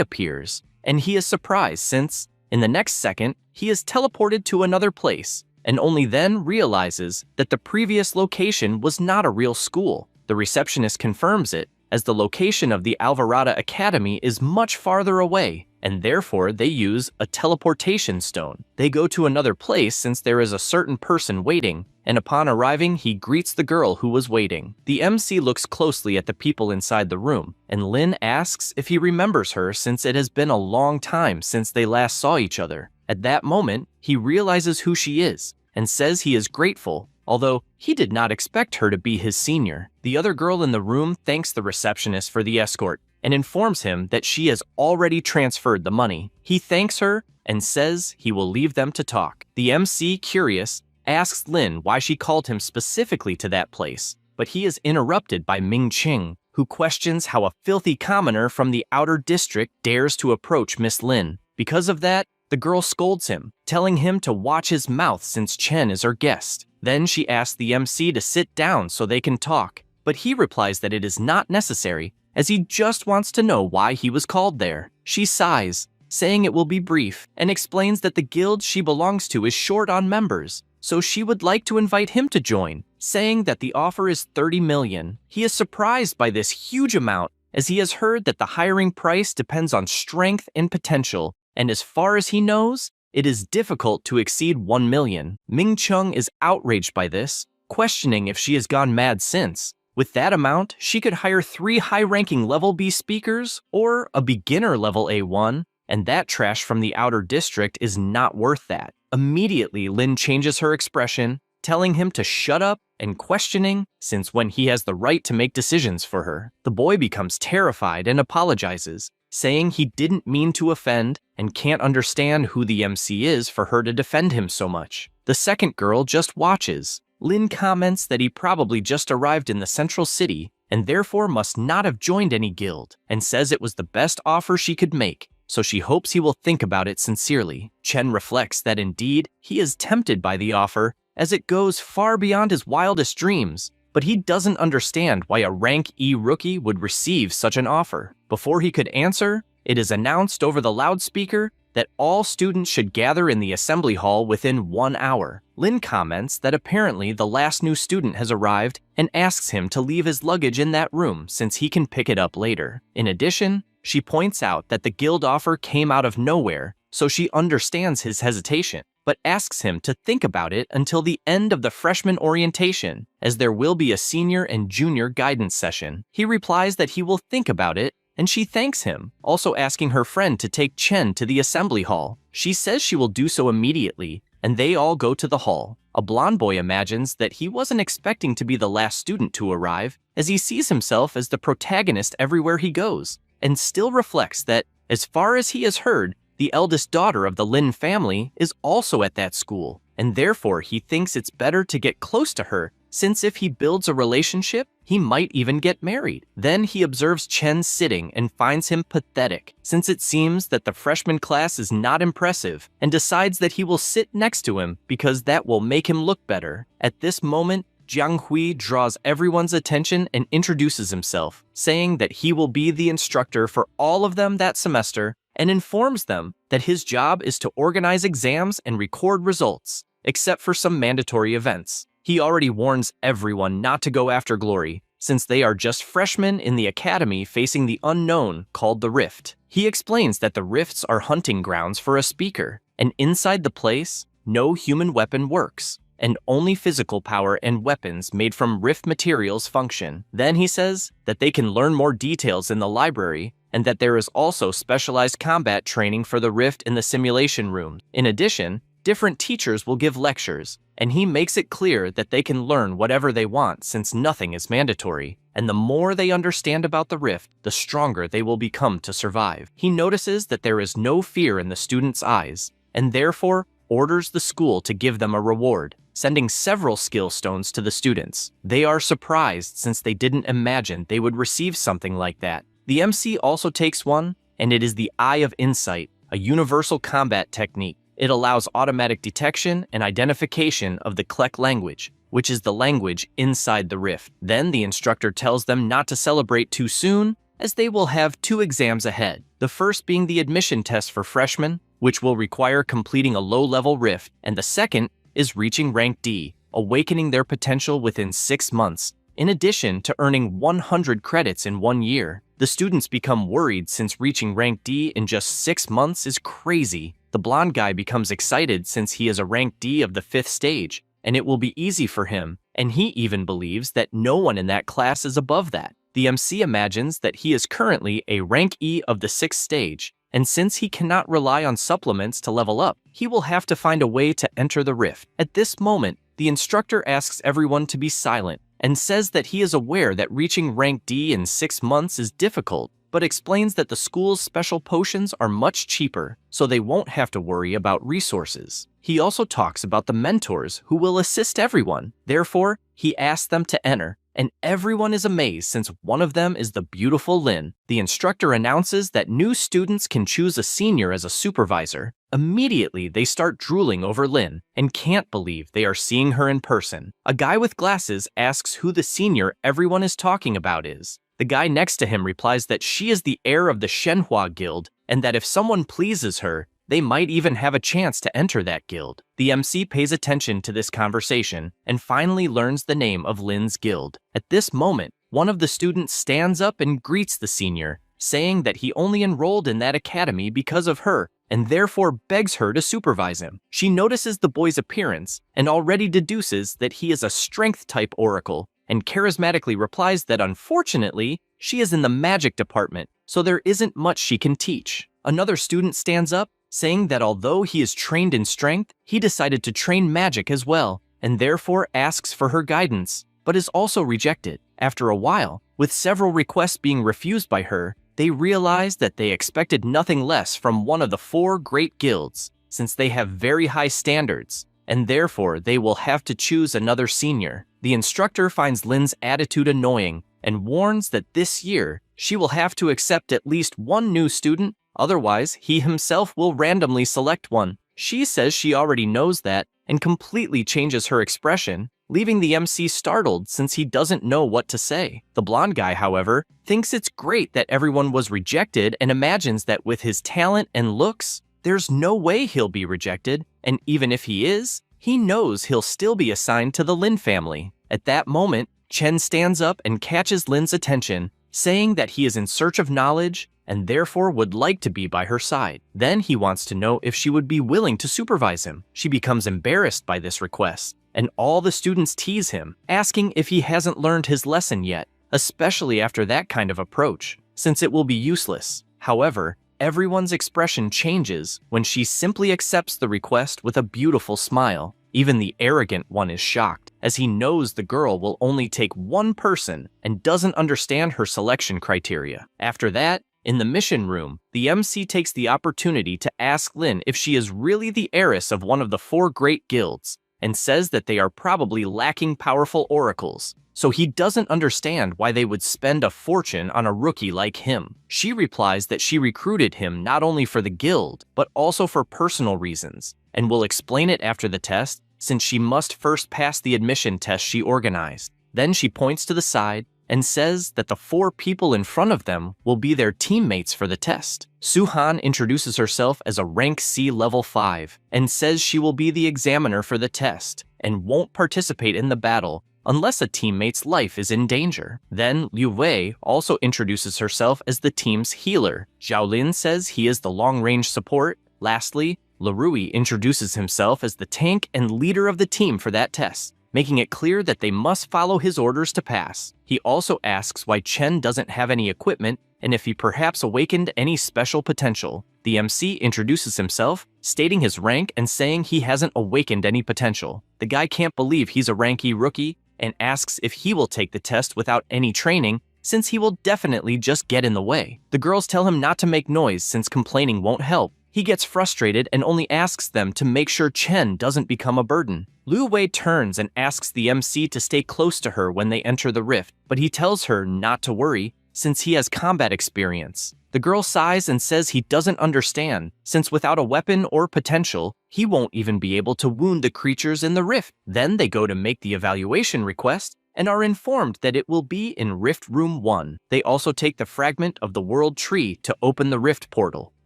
appears, and he is surprised since, in the next second, he is teleported to another place, and only then realizes that the previous location was not a real school. The receptionist confirms it, as the location of the Alvarada Academy is much farther away, and therefore they use a teleportation stone. They go to another place since there is a certain person waiting, and upon arriving he greets the girl who was waiting. The MC looks closely at the people inside the room, and Lin asks if he remembers her since it has been a long time since they last saw each other. At that moment, he realizes who she is, and says he is grateful, although he did not expect her to be his senior. The other girl in the room thanks the receptionist for the escort and informs him that she has already transferred the money. He thanks her and says he will leave them to talk. The MC, curious, asks Lin why she called him specifically to that place, but he is interrupted by Ming Qing, who questions how a filthy commoner from the outer district dares to approach Miss Lin. Because of that, the girl scolds him, telling him to watch his mouth since Chen is her guest. Then she asks the MC to sit down so they can talk, but he replies that it is not necessary, as he just wants to know why he was called there. She sighs, saying it will be brief, and explains that the guild she belongs to is short on members, so she would like to invite him to join, saying that the offer is 30 million. He is surprised by this huge amount, as he has heard that the hiring price depends on strength and potential, and as far as he knows, it is difficult to exceed 1 million. Ming Chung is outraged by this, questioning if she has gone mad since. With that amount, she could hire 3 high-ranking level B speakers or a beginner level A1, and that trash from the outer district is not worth that. Immediately, Lin changes her expression, telling him to shut up and questioning since when he has the right to make decisions for her. The boy becomes terrified and apologizes, saying he didn't mean to offend and can't understand who the MC is for her to defend him so much. The second girl just watches. Lin comments that he probably just arrived in the central city and therefore must not have joined any guild, and says it was the best offer she could make, so she hopes he will think about it sincerely. Chen reflects that indeed he is tempted by the offer as it goes far beyond his wildest dreams, but he doesn't understand why a rank E rookie would receive such an offer. Before he could answer, it is announced over the loudspeaker that all students should gather in the assembly hall within 1 hour. Lin comments that apparently the last new student has arrived and asks him to leave his luggage in that room since he can pick it up later. In addition, she points out that the guild offer came out of nowhere, so she understands his hesitation, but asks him to think about it until the end of the freshman orientation, as there will be a senior and junior guidance session. He replies that he will think about it, and she thanks him, also asking her friend to take Chen to the assembly hall. She says she will do so immediately, and they all go to the hall. A blonde boy imagines that he wasn't expecting to be the last student to arrive, as he sees himself as the protagonist everywhere he goes, and still reflects that, as far as he has heard, the eldest daughter of the Lin family is also at that school, and therefore he thinks it's better to get close to her, since if he builds a relationship, he might even get married. Then he observes Chen sitting and finds him pathetic, since it seems that the freshman class is not impressive, and decides that he will sit next to him because that will make him look better. At this moment, Jiang Hui draws everyone's attention and introduces himself, saying that he will be the instructor for all of them that semester, and informs them that his job is to organize exams and record results, except for some mandatory events. He already warns everyone not to go after glory, since they are just freshmen in the academy facing the unknown called the Rift. He explains that the Rifts are hunting grounds for a speaker, and inside the place, no human weapon works, and only physical power and weapons made from Rift materials function. Then he says that they can learn more details in the library, and that there is also specialized combat training for the rift in the simulation room. In addition, different teachers will give lectures, and he makes it clear that they can learn whatever they want since nothing is mandatory, and the more they understand about the rift, the stronger they will become to survive. He notices that there is no fear in the students' eyes, and therefore orders the school to give them a reward, sending several skill stones to the students. They are surprised since they didn't imagine they would receive something like that. The MC also takes one, and it is the Eye of Insight, a universal combat technique. It allows automatic detection and identification of the Klek language, which is the language inside the rift. Then the instructor tells them not to celebrate too soon, as they will have 2 exams ahead. The first being the admission test for freshmen, which will require completing a low-level rift, and the second is reaching rank D, awakening their potential within 6 months, in addition to earning 100 credits in 1 year. The students become worried since reaching rank D in just 6 months is crazy. The blonde guy becomes excited since he is a rank D of the 5th stage, and it will be easy for him, and he even believes that no one in that class is above that. The MC imagines that he is currently a rank E of the 6th stage, and since he cannot rely on supplements to level up, he will have to find a way to enter the rift. At this moment, the instructor asks everyone to be silent, and says that he is aware that reaching rank D in 6 months is difficult, but explains that the school's special potions are much cheaper, so they won't have to worry about resources. He also talks about the mentors who will assist everyone. Therefore, he asks them to enter, and everyone is amazed since one of them is the beautiful Lin. The instructor announces that new students can choose a senior as a supervisor. Immediately, they start drooling over Lin and can't believe they are seeing her in person. A guy with glasses asks who the senior everyone is talking about is. The guy next to him replies that she is the heir of the Shenhua Guild, and that if someone pleases her, they might even have a chance to enter that guild. The MC pays attention to this conversation and finally learns the name of Lin's guild. At this moment, one of the students stands up and greets the senior, saying that he only enrolled in that academy because of her, and therefore begs her to supervise him. She notices the boy's appearance and already deduces that he is a strength-type oracle, and charismatically replies that unfortunately, she is in the magic department, so there isn't much she can teach. Another student stands up, saying that although he is trained in strength, he decided to train magic as well, and therefore asks for her guidance, but is also rejected. After a while, with several requests being refused by her, they realize that they expected nothing less from one of the 4 great guilds, since they have very high standards, and therefore they will have to choose another senior. The instructor finds Lin's attitude annoying and warns that this year she will have to accept at least 1 new student, otherwise he himself will randomly select one. She says she already knows that and completely changes her expression, leaving the MC startled since he doesn't know what to say. The blonde guy, however, thinks it's great that everyone was rejected and imagines that with his talent and looks, there's no way he'll be rejected, and even if he is, he knows he'll still be assigned to the Lin family. At that moment, Chen stands up and catches Lin's attention, saying that he is in search of knowledge and therefore would like to be by her side. Then he wants to know if she would be willing to supervise him. She becomes embarrassed by this request, and all the students tease him, asking if he hasn't learned his lesson yet, especially after that kind of approach, since it will be useless. However, everyone's expression changes when she simply accepts the request with a beautiful smile. Even the arrogant one is shocked, as he knows the girl will only take 1 person and doesn't understand her selection criteria. After that, in the mission room, the MC takes the opportunity to ask Lin if she is really the heiress of one of the 4 great guilds, and says that they are probably lacking powerful oracles, so he doesn't understand why they would spend a fortune on a rookie like him. She replies that she recruited him not only for the guild, but also for personal reasons, and will explain it after the test, since she must first pass the admission test she organized. Then she points to the side and says that the 4 people in front of them will be their teammates for the test. Suhan introduces herself as a rank C level 5 and says she will be the examiner for the test and won't participate in the battle unless a teammate's life is in danger. Then Liu Wei also introduces herself as the team's healer. Zhaolin says he is the long-range support. Lastly, Larui introduces himself as the tank and leader of the team for that test, making it clear that they must follow his orders to pass. He also asks why Chen doesn't have any equipment and if he perhaps awakened any special potential. The MC introduces himself, stating his rank and saying he hasn't awakened any potential. The guy can't believe he's a rank E rookie and asks if he will take the test without any training, since he will definitely just get in the way. The girls tell him not to make noise since complaining won't help. He gets frustrated and only asks them to make sure Chen doesn't become a burden. Liu Wei turns and asks the MC to stay close to her when they enter the rift, but he tells her not to worry since he has combat experience. The girl sighs and says he doesn't understand, since without a weapon or potential, he won't even be able to wound the creatures in the rift. Then they go to make the evaluation request and are informed that it will be in Rift Room 1. They also take the fragment of the World Tree to open the rift portal.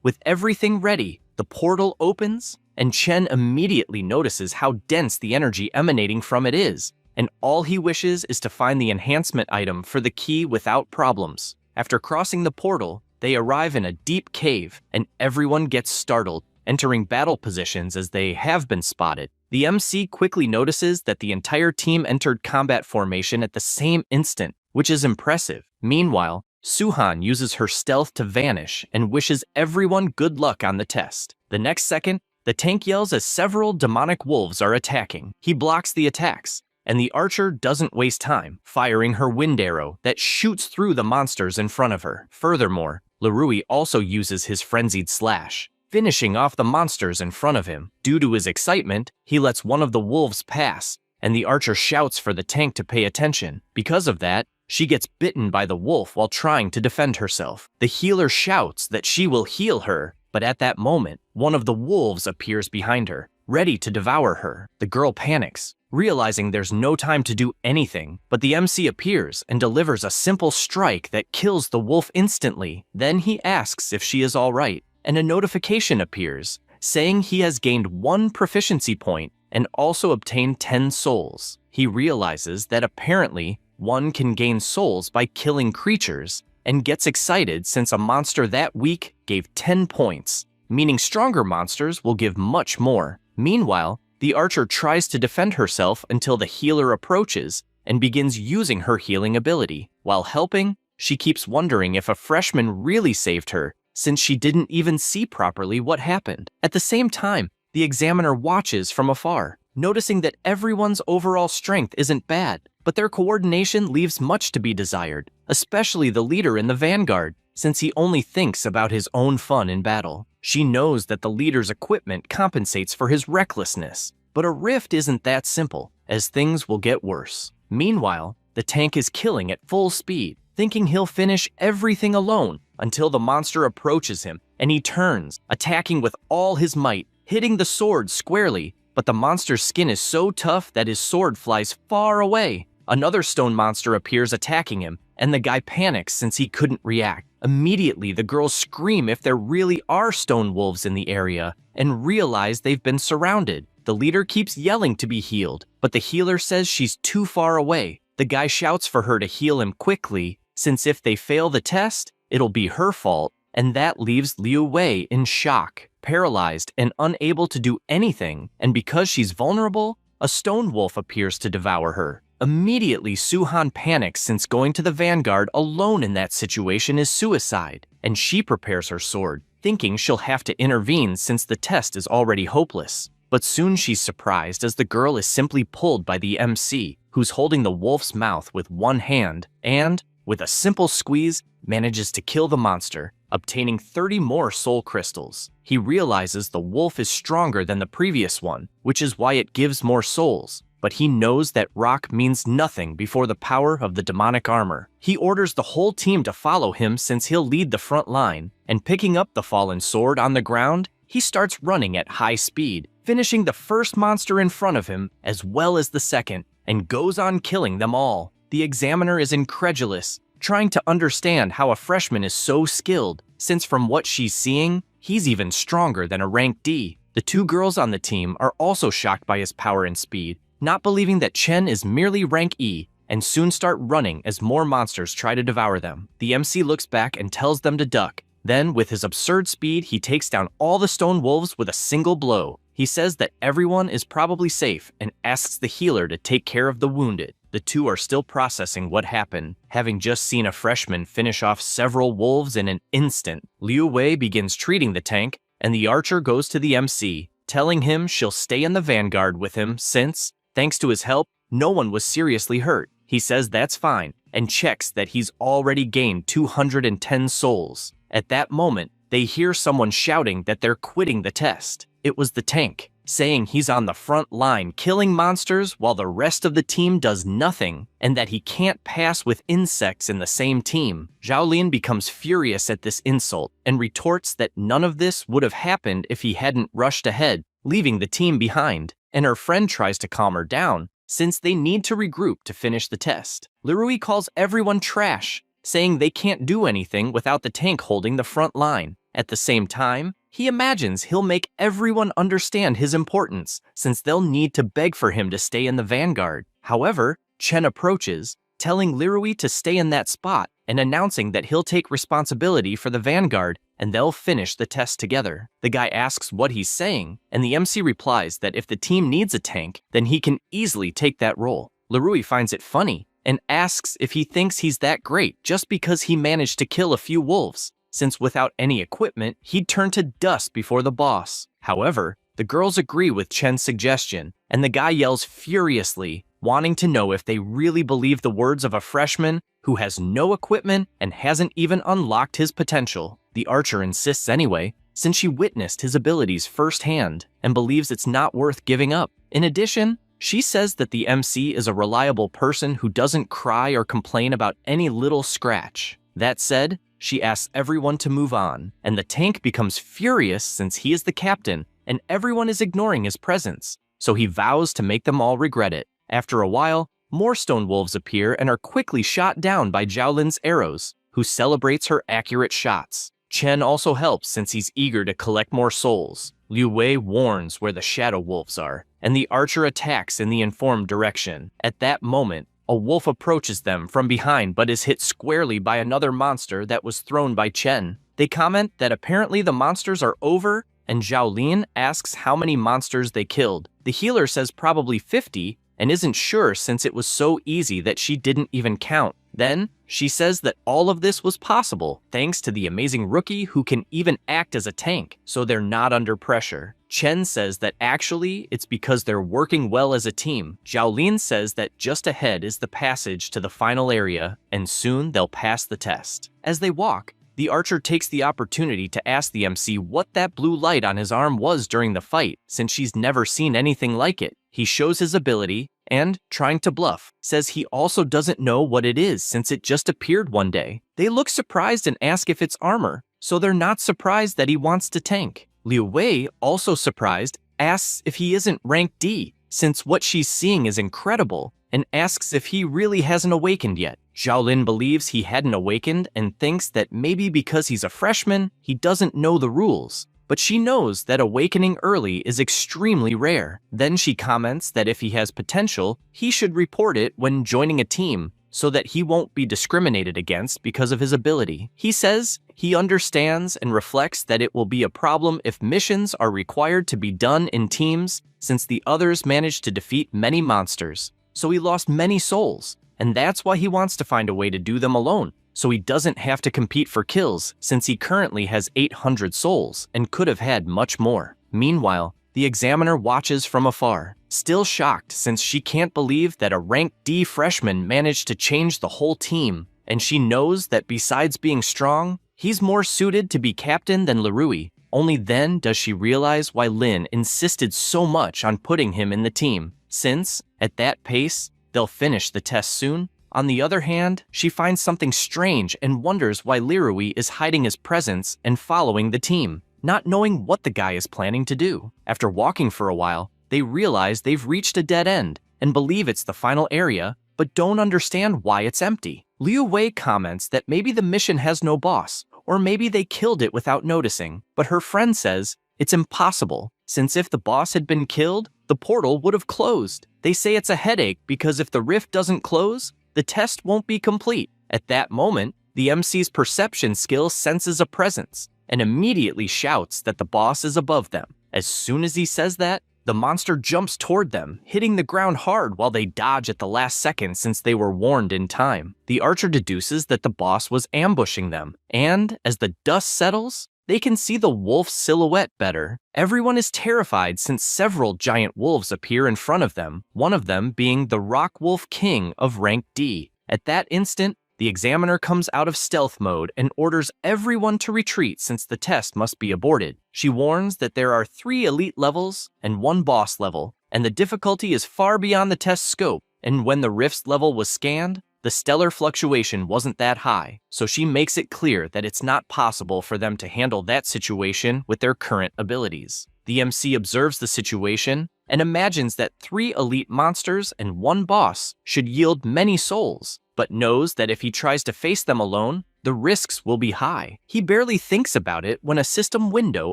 With everything ready, the portal opens, and Chen immediately notices how dense the energy emanating from it is, and all he wishes is to find the enhancement item for the key without problems. After crossing the portal, they arrive in a deep cave, and everyone gets startled, entering battle positions as they have been spotted. The MC quickly notices that the entire team entered combat formation at the same instant, which is impressive. Meanwhile, Suhan uses her stealth to vanish and wishes everyone good luck on the test. The next second, the tank yells as several demonic wolves are attacking. He blocks the attacks, and the archer doesn't waste time, firing her wind arrow that shoots through the monsters in front of her. Furthermore, Larui also uses his frenzied slash, finishing off the monsters in front of him. Due to his excitement, he lets one of the wolves pass, and the archer shouts for the tank to pay attention. Because of that, she gets bitten by the wolf while trying to defend herself. The healer shouts that she will heal her, but at that moment, one of the wolves appears behind her, ready to devour her. The girl panics, realizing there's no time to do anything, but the MC appears and delivers a simple strike that kills the wolf instantly. Then he asks if she is all right, and a notification appears, saying he has gained 1 proficiency point and also obtained 10 souls. He realizes that apparently one can gain souls by killing creatures, and gets excited since a monster that weak gave 10 points, meaning stronger monsters will give much more. Meanwhile, the archer tries to defend herself until the healer approaches and begins using her healing ability. While helping, she keeps wondering if a freshman really saved her, since she didn't even see properly what happened. At the same time, the examiner watches from afar, noticing that everyone's overall strength isn't bad, but their coordination leaves much to be desired, especially the leader in the vanguard, since he only thinks about his own fun in battle. She knows that the leader's equipment compensates for his recklessness, but a rift isn't that simple, as things will get worse. Meanwhile, the tank is killing at full speed, thinking he'll finish everything alone until the monster approaches him, and he turns, attacking with all his might, hitting the sword squarely, but the monster's skin is so tough that his sword flies far away. Another stone monster appears attacking him, and the guy panics since he couldn't react. Immediately, the girls scream if there really are stone wolves in the area, and realize they've been surrounded. The leader keeps yelling to be healed, but the healer says she's too far away. The guy shouts for her to heal him quickly, since if they fail the test, it'll be her fault, and that leaves Liu Wei in shock, paralyzed and unable to do anything, and because she's vulnerable, a stone wolf appears to devour her. Immediately, Suhan panics since going to the vanguard alone in that situation is suicide, and she prepares her sword, thinking she'll have to intervene since the test is already hopeless. But soon she's surprised as the girl is simply pulled by the MC, who's holding the wolf's mouth with one hand, and, with a simple squeeze, manages to kill the monster, obtaining 30 more soul crystals. He realizes the wolf is stronger than the previous one, which is why it gives more souls. But he knows that rock means nothing before the power of the demonic armor. He orders the whole team to follow him since he'll lead the front line, and picking up the fallen sword on the ground, he starts running at high speed, finishing the first monster in front of him as well as the second, and goes on killing them all. The examiner is incredulous, trying to understand how a freshman is so skilled, since from what she's seeing, he's even stronger than a rank D. The 2 girls on the team are also shocked by his power and speed, not believing that Chen is merely rank E, and soon start running as more monsters try to devour them. The MC looks back and tells them to duck. Then, with his absurd speed, he takes down all the stone wolves with a single blow. He says that everyone is probably safe and asks the healer to take care of the wounded. The two are still processing what happened, having just seen a freshman finish off several wolves in an instant. Liu Wei begins treating the tank, and the archer goes to the MC, telling him she'll stay in the vanguard with him since, thanks to his help, no one was seriously hurt. He says that's fine, and checks that he's already gained 210 souls. At that moment, they hear someone shouting that they're quitting the test. It was the tank, saying he's on the front line killing monsters while the rest of the team does nothing, and that he can't pass with insects in the same team. Zhaolin becomes furious at this insult and retorts that none of this would have happened if he hadn't rushed ahead, leaving the team behind, and her friend tries to calm her down, since they need to regroup to finish the test. Lirui calls everyone trash, saying they can't do anything without the tank holding the front line. At the same time, he imagines he'll make everyone understand his importance, since they'll need to beg for him to stay in the vanguard. However, Chen approaches, telling Lirui to stay in that spot and announcing that he'll take responsibility for the vanguard and they'll finish the test together. The guy asks what he's saying, and the MC replies that if the team needs a tank, then he can easily take that role. Lirui finds it funny and asks if he thinks he's that great just because he managed to kill a few wolves, since without any equipment, he'd turn to dust before the boss. However, the girls agree with Chen's suggestion, and the guy yells furiously, wanting to know if they really believe the words of a freshman who has no equipment and hasn't even unlocked his potential. The archer insists anyway, since she witnessed his abilities firsthand and believes it's not worth giving up. In addition, she says that the MC is a reliable person who doesn't cry or complain about any little scratch. That said, she asks everyone to move on, and the tank becomes furious since he is the captain and everyone is ignoring his presence, so he vows to make them all regret it. After a while, more stone wolves appear and are quickly shot down by Zhaolin's arrows, who celebrates her accurate shots. Chen also helps since he's eager to collect more souls. Liu Wei warns where the shadow wolves are, and the archer attacks in the informed direction. At that moment, a wolf approaches them from behind but is hit squarely by another monster that was thrown by Chen. They comment that apparently the monsters are over, and Zhaolin asks how many monsters they killed. The healer says probably 50, and isn't sure since it was so easy that she didn't even count. Then, she says that all of this was possible thanks to the amazing rookie who can even act as a tank, so they're not under pressure. Chen says that actually it's because they're working well as a team. Zhaolin says that just ahead is the passage to the final area, and soon they'll pass the test. As they walk, the archer takes the opportunity to ask the MC what that blue light on his arm was during the fight, since she's never seen anything like it. He shows his ability, and, trying to bluff, says he also doesn't know what it is since it just appeared one day. They look surprised and ask if it's armor, so they're not surprised that he wants to tank. Liu Wei, also surprised, asks if he isn't rank D, since what she's seeing is incredible, and asks if he really hasn't awakened yet. Zhaolin believes he hadn't awakened and thinks that maybe because he's a freshman, he doesn't know the rules. But she knows that awakening early is extremely rare. Then she comments that if he has potential, he should report it when joining a team, so that he won't be discriminated against because of his ability. He says he understands and reflects that it will be a problem if missions are required to be done in teams, since the others managed to defeat many monsters. So he lost many souls, and that's why he wants to find a way to do them alone, so he doesn't have to compete for kills, since he currently has 800 souls and could have had much more. Meanwhile, the examiner watches from afar, still shocked since she can't believe that a rank D freshman managed to change the whole team, and she knows that besides being strong, he's more suited to be captain than Lirui. Only then does she realize why Lin insisted so much on putting him in the team, since, at that pace, they'll finish the test soon. On the other hand, she finds something strange and wonders why Lirui is hiding his presence and following the team, not knowing what the guy is planning to do. After walking for a while, they realize they've reached a dead end and believe it's the final area, but don't understand why it's empty. Liu Wei comments that maybe the mission has no boss, or maybe they killed it without noticing, but her friend says it's impossible, since if the boss had been killed, the portal would have closed. They say it's a headache because if the rift doesn't close, the test won't be complete. At that moment, the MC's perception skill senses a presence and immediately shouts that the boss is above them. As soon as he says that, The monster jumps toward them, hitting the ground hard while they dodge at the last second since they were warned in time. The archer deduces that the boss was ambushing them, and as the dust settles, they can see the wolf's silhouette better. Everyone is terrified since several giant wolves appear in front of them, one of them being the Rock Wolf King of rank D. At that instant, the examiner comes out of stealth mode and orders everyone to retreat since the test must be aborted. She warns that there are 3 elite levels and 1 boss level, and the difficulty is far beyond the test scope, and when the Rift's level was scanned, the stellar fluctuation wasn't that high, so she makes it clear that it's not possible for them to handle that situation with their current abilities. The MC observes the situation and imagines that 3 elite monsters and 1 boss should yield many souls, but knows that if he tries to face them alone, the risks will be high. He barely thinks about it when a system window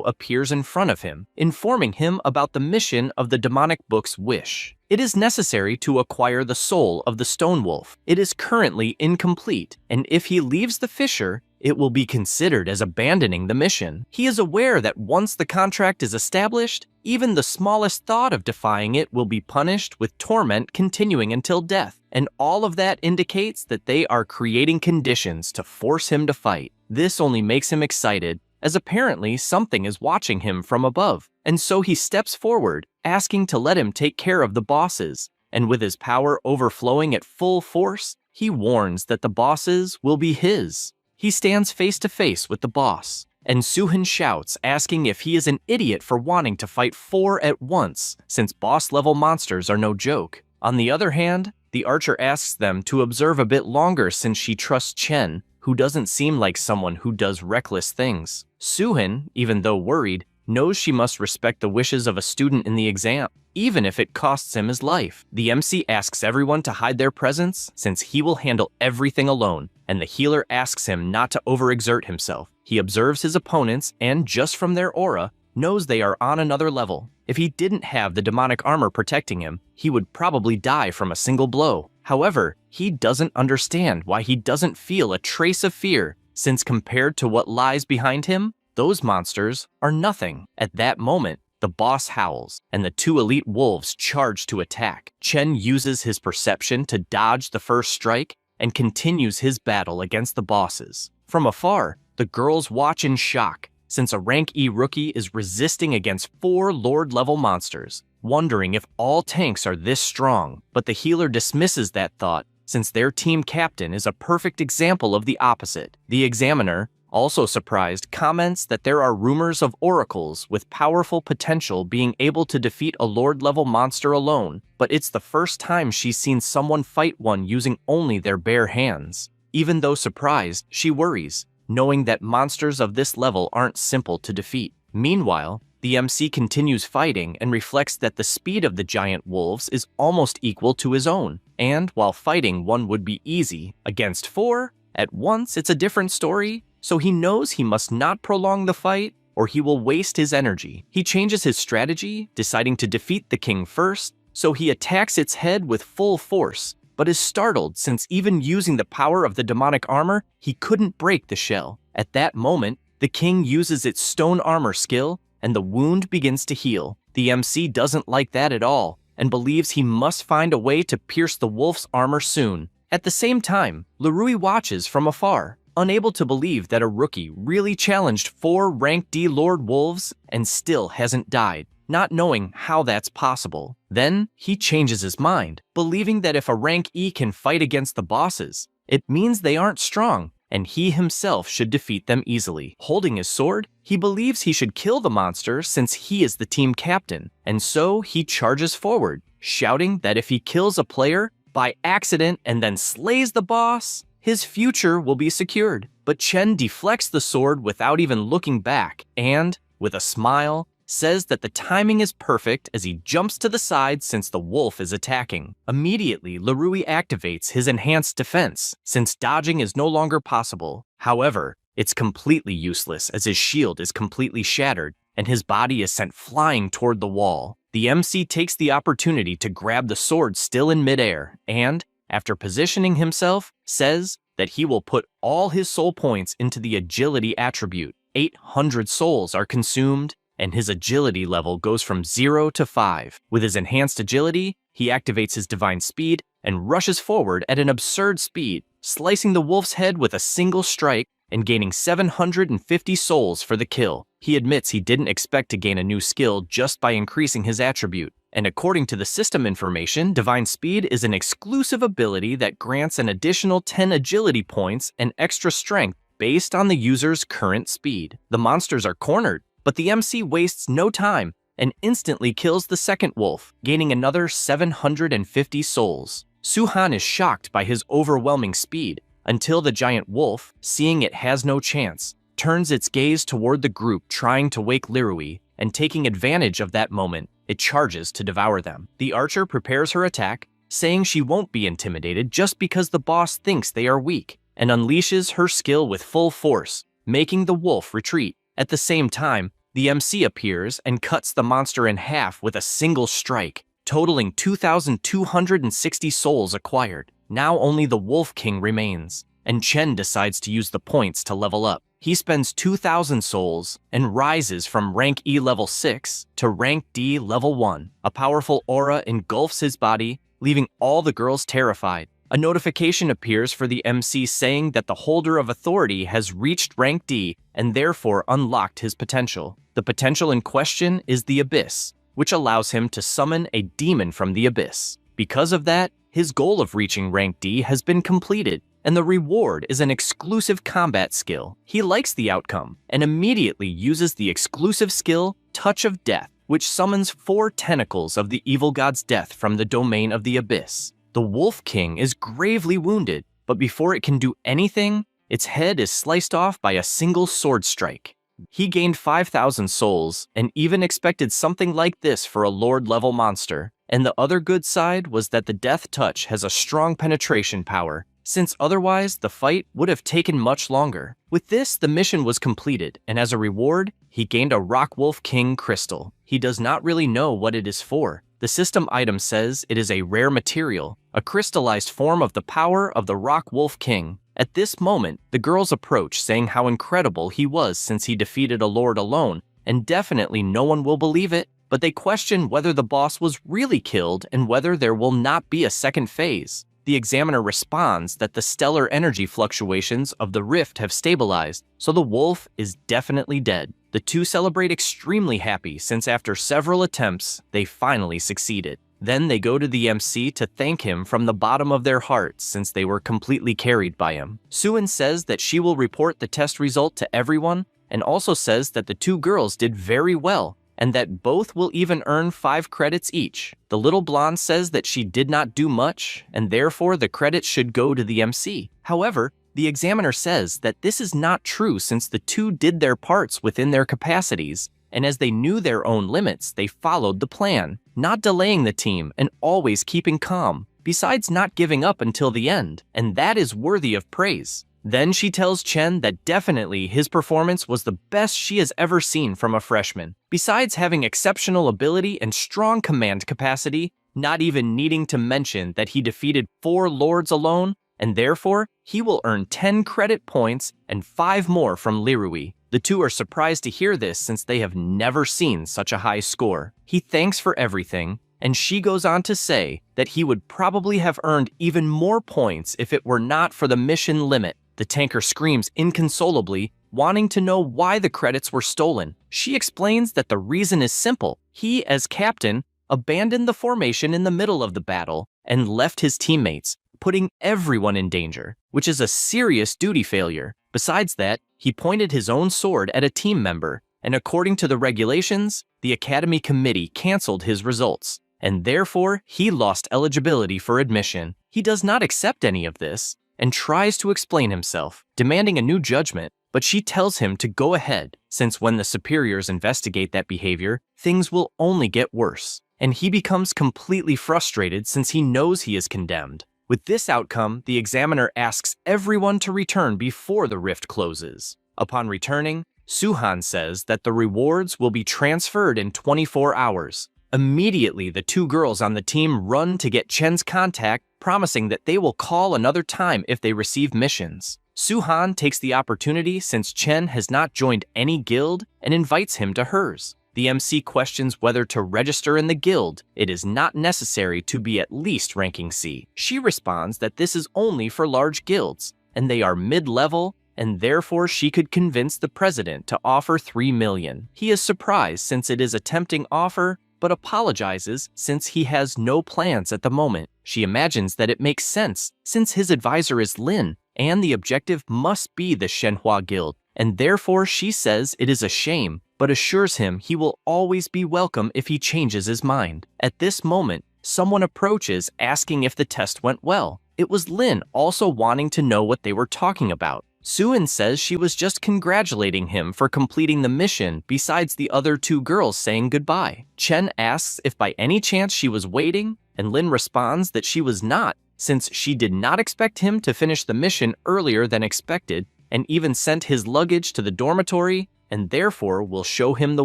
appears in front of him, informing him about the mission of the demonic book's wish. It is necessary to acquire the soul of the Stone Wolf. It is currently incomplete, and if he leaves the fissure, it will be considered as abandoning the mission. He is aware that once the contract is established, even the smallest thought of defying it will be punished with torment continuing until death, and all of that indicates that they are creating conditions to force him to fight. This only makes him excited, as apparently something is watching him from above, and so he steps forward, asking to let him take care of the bosses, and with his power overflowing at full force, he warns that the bosses will be his. He stands face to face with the boss, and Suhin shouts, asking if he is an idiot for wanting to fight 4 at once, since boss-level monsters are no joke. On the other hand, the archer asks them to observe a bit longer since she trusts Chen, who doesn't seem like someone who does reckless things. Suhin, even though worried, knows she must respect the wishes of a student in the exam, even if it costs him his life. The MC asks everyone to hide their presence since he will handle everything alone, and the healer asks him not to overexert himself. He observes his opponents and, just from their aura, knows they are on another level. If he didn't have the demonic armor protecting him, he would probably die from a single blow. However, he doesn't understand why he doesn't feel a trace of fear, since compared to what lies behind him, those monsters are nothing. At that moment, the boss howls, and the 2 elite wolves charge to attack. Chen uses his perception to dodge the first strike and continues his battle against the bosses. From afar, the girls watch in shock, since a rank E rookie is resisting against 4 Lord-level monsters, wondering if all tanks are this strong, but the healer dismisses that thought, since their team captain is a perfect example of the opposite. The examiner, also surprised, comments that there are rumors of oracles with powerful potential being able to defeat a Lord-level monster alone, but it's the first time she's seen someone fight one using only their bare hands. Even though surprised, she worries, knowing that monsters of this level aren't simple to defeat. Meanwhile, the MC continues fighting and reflects that the speed of the giant wolves is almost equal to his own, and while fighting one would be easy, against 4 at once it's a different story, so he knows he must not prolong the fight or he will waste his energy. He changes his strategy, deciding to defeat the king first, so he attacks its head with full force, but is startled since even using the power of the demonic armor, he couldn't break the shell. At that moment, the king uses its stone armor skill, and the wound begins to heal. The MC doesn't like that at all, and believes he must find a way to pierce the wolf's armor soon. At the same time, Larui watches from afar, unable to believe that a rookie really challenged 4 rank D Lord Wolves and still hasn't died, not knowing how that's possible. Then, he changes his mind, believing that if a rank E can fight against the bosses, it means they aren't strong, and he himself should defeat them easily. Holding his sword, he believes he should kill the monster since he is the team captain, and so he charges forward, shouting that if he kills a player by accident and then slays the boss, his future will be secured. But Chen deflects the sword without even looking back and, with a smile, says that the timing is perfect as he jumps to the side since the wolf is attacking. Immediately, Larui activates his enhanced defense, since dodging is no longer possible. However, it's completely useless as his shield is completely shattered and his body is sent flying toward the wall. The MC takes the opportunity to grab the sword still in midair and, after positioning himself, says that he will put all his soul points into the agility attribute. 800 souls are consumed, and his agility level goes from 0 to 5. With his enhanced agility, he activates his divine speed and rushes forward at an absurd speed, slicing the wolf's head with a single strike and gaining 750 souls for the kill. He admits he didn't expect to gain a new skill just by increasing his attribute. And according to the system information, Divine Speed is an exclusive ability that grants an additional 10 agility points and extra strength based on the user's current speed. The monsters are cornered, but the MC wastes no time and instantly kills the second wolf, gaining another 750 souls. Suhan is shocked by his overwhelming speed until the giant wolf, seeing it has no chance, turns its gaze toward the group trying to wake Lirui, and taking advantage of that moment, it charges to devour them. The archer prepares her attack, saying she won't be intimidated just because the boss thinks they are weak, and unleashes her skill with full force, making the wolf retreat. At the same time, the MC appears and cuts the monster in half with a single strike, totaling 2,260 souls acquired. Now only the Wolf King remains, and Chen decides to use the points to level up. He spends 2,000 souls and rises from rank E level 6 to rank D level 1. A powerful aura engulfs his body, leaving all the girls terrified. A notification appears for the MC saying that the holder of authority has reached rank D and therefore unlocked his potential. The potential in question is the Abyss, which allows him to summon a demon from the Abyss. Because of that, his goal of reaching rank D has been completed, and the reward is an exclusive combat skill. He likes the outcome and immediately uses the exclusive skill Touch of Death, which summons 4 tentacles of the evil god's death from the domain of the Abyss. The Wolf King is gravely wounded, but before it can do anything, its head is sliced off by a single sword strike. He gained 5,000 souls and even expected something like this for a Lord-level monster. And the other good side was that the Death Touch has a strong penetration power, since otherwise the fight would have taken much longer. With this, the mission was completed, and as a reward, he gained a Rock Wolf King crystal. He does not really know what it is for. The system item says it is a rare material, a crystallized form of the power of the Rock Wolf King. At this moment, the girls approach, saying how incredible he was since he defeated a lord alone, and definitely no one will believe it, but they question whether the boss was really killed and whether there will not be a second phase. The examiner responds that the stellar energy fluctuations of the rift have stabilized, so the wolf is definitely dead. The two celebrate extremely happy since after several attempts, they finally succeeded. Then they go to the MC to thank him from the bottom of their hearts since they were completely carried by him. Suin says that she will report the test result to everyone and also says that the two girls did very well and that both will even earn 5 credits each. The little blonde says that she did not do much and therefore the credits should go to the MC. However, the examiner says that this is not true since the two did their parts within their capacities, and as they knew their own limits, they followed the plan, not delaying the team and always keeping calm, besides not giving up until the end, and that is worthy of praise. Then she tells Chen that definitely his performance was the best she has ever seen from a freshman. Besides having exceptional ability and strong command capacity, not even needing to mention that he defeated 4 lords alone, and therefore he will earn 10 credit points and 5 more from Lirui. The two are surprised to hear this since they have never seen such a high score. He thanks for everything, and she goes on to say that he would probably have earned even more points if it were not for the mission limit. The tanker screams inconsolably, wanting to know why the credits were stolen. She explains that the reason is simple. He, as captain, abandoned the formation in the middle of the battle and left his teammates, putting everyone in danger, which is a serious duty failure. Besides that, he pointed his own sword at a team member, and according to the regulations, the Academy Committee canceled his results, and therefore he lost eligibility for admission. He does not accept any of this, and tries to explain himself, demanding a new judgment, but she tells him to go ahead, since when the superiors investigate that behavior, things will only get worse, and he becomes completely frustrated since he knows he is condemned. With this outcome, the examiner asks everyone to return before the rift closes. Upon returning, Suhan says that the rewards will be transferred in 24 hours. Immediately, the two girls on the team run to get Chen's contact, promising that they will call another time if they receive missions. Suhan takes the opportunity since Chen has not joined any guild and invites him to hers. The MC questions whether to register in the guild. It is not necessary to be at least ranking C. She responds that this is only for large guilds, and they are mid-level, and therefore she could convince the president to offer 3 million. He is surprised since it is a tempting offer, but apologizes since he has no plans at the moment. She imagines that it makes sense since his advisor is Lin, and the objective must be the Shenhua Guild, and therefore she says it is a shame, but assures him he will always be welcome if he changes his mind. At this moment, someone approaches asking if the test went well. It was Lin also wanting to know what they were talking about. Suin says she was just congratulating him for completing the mission besides the other 2 girls saying goodbye. Chen asks if by any chance she was waiting, and Lin responds that she was not, since she did not expect him to finish the mission earlier than expected, and even sent his luggage to the dormitory, and therefore will show him the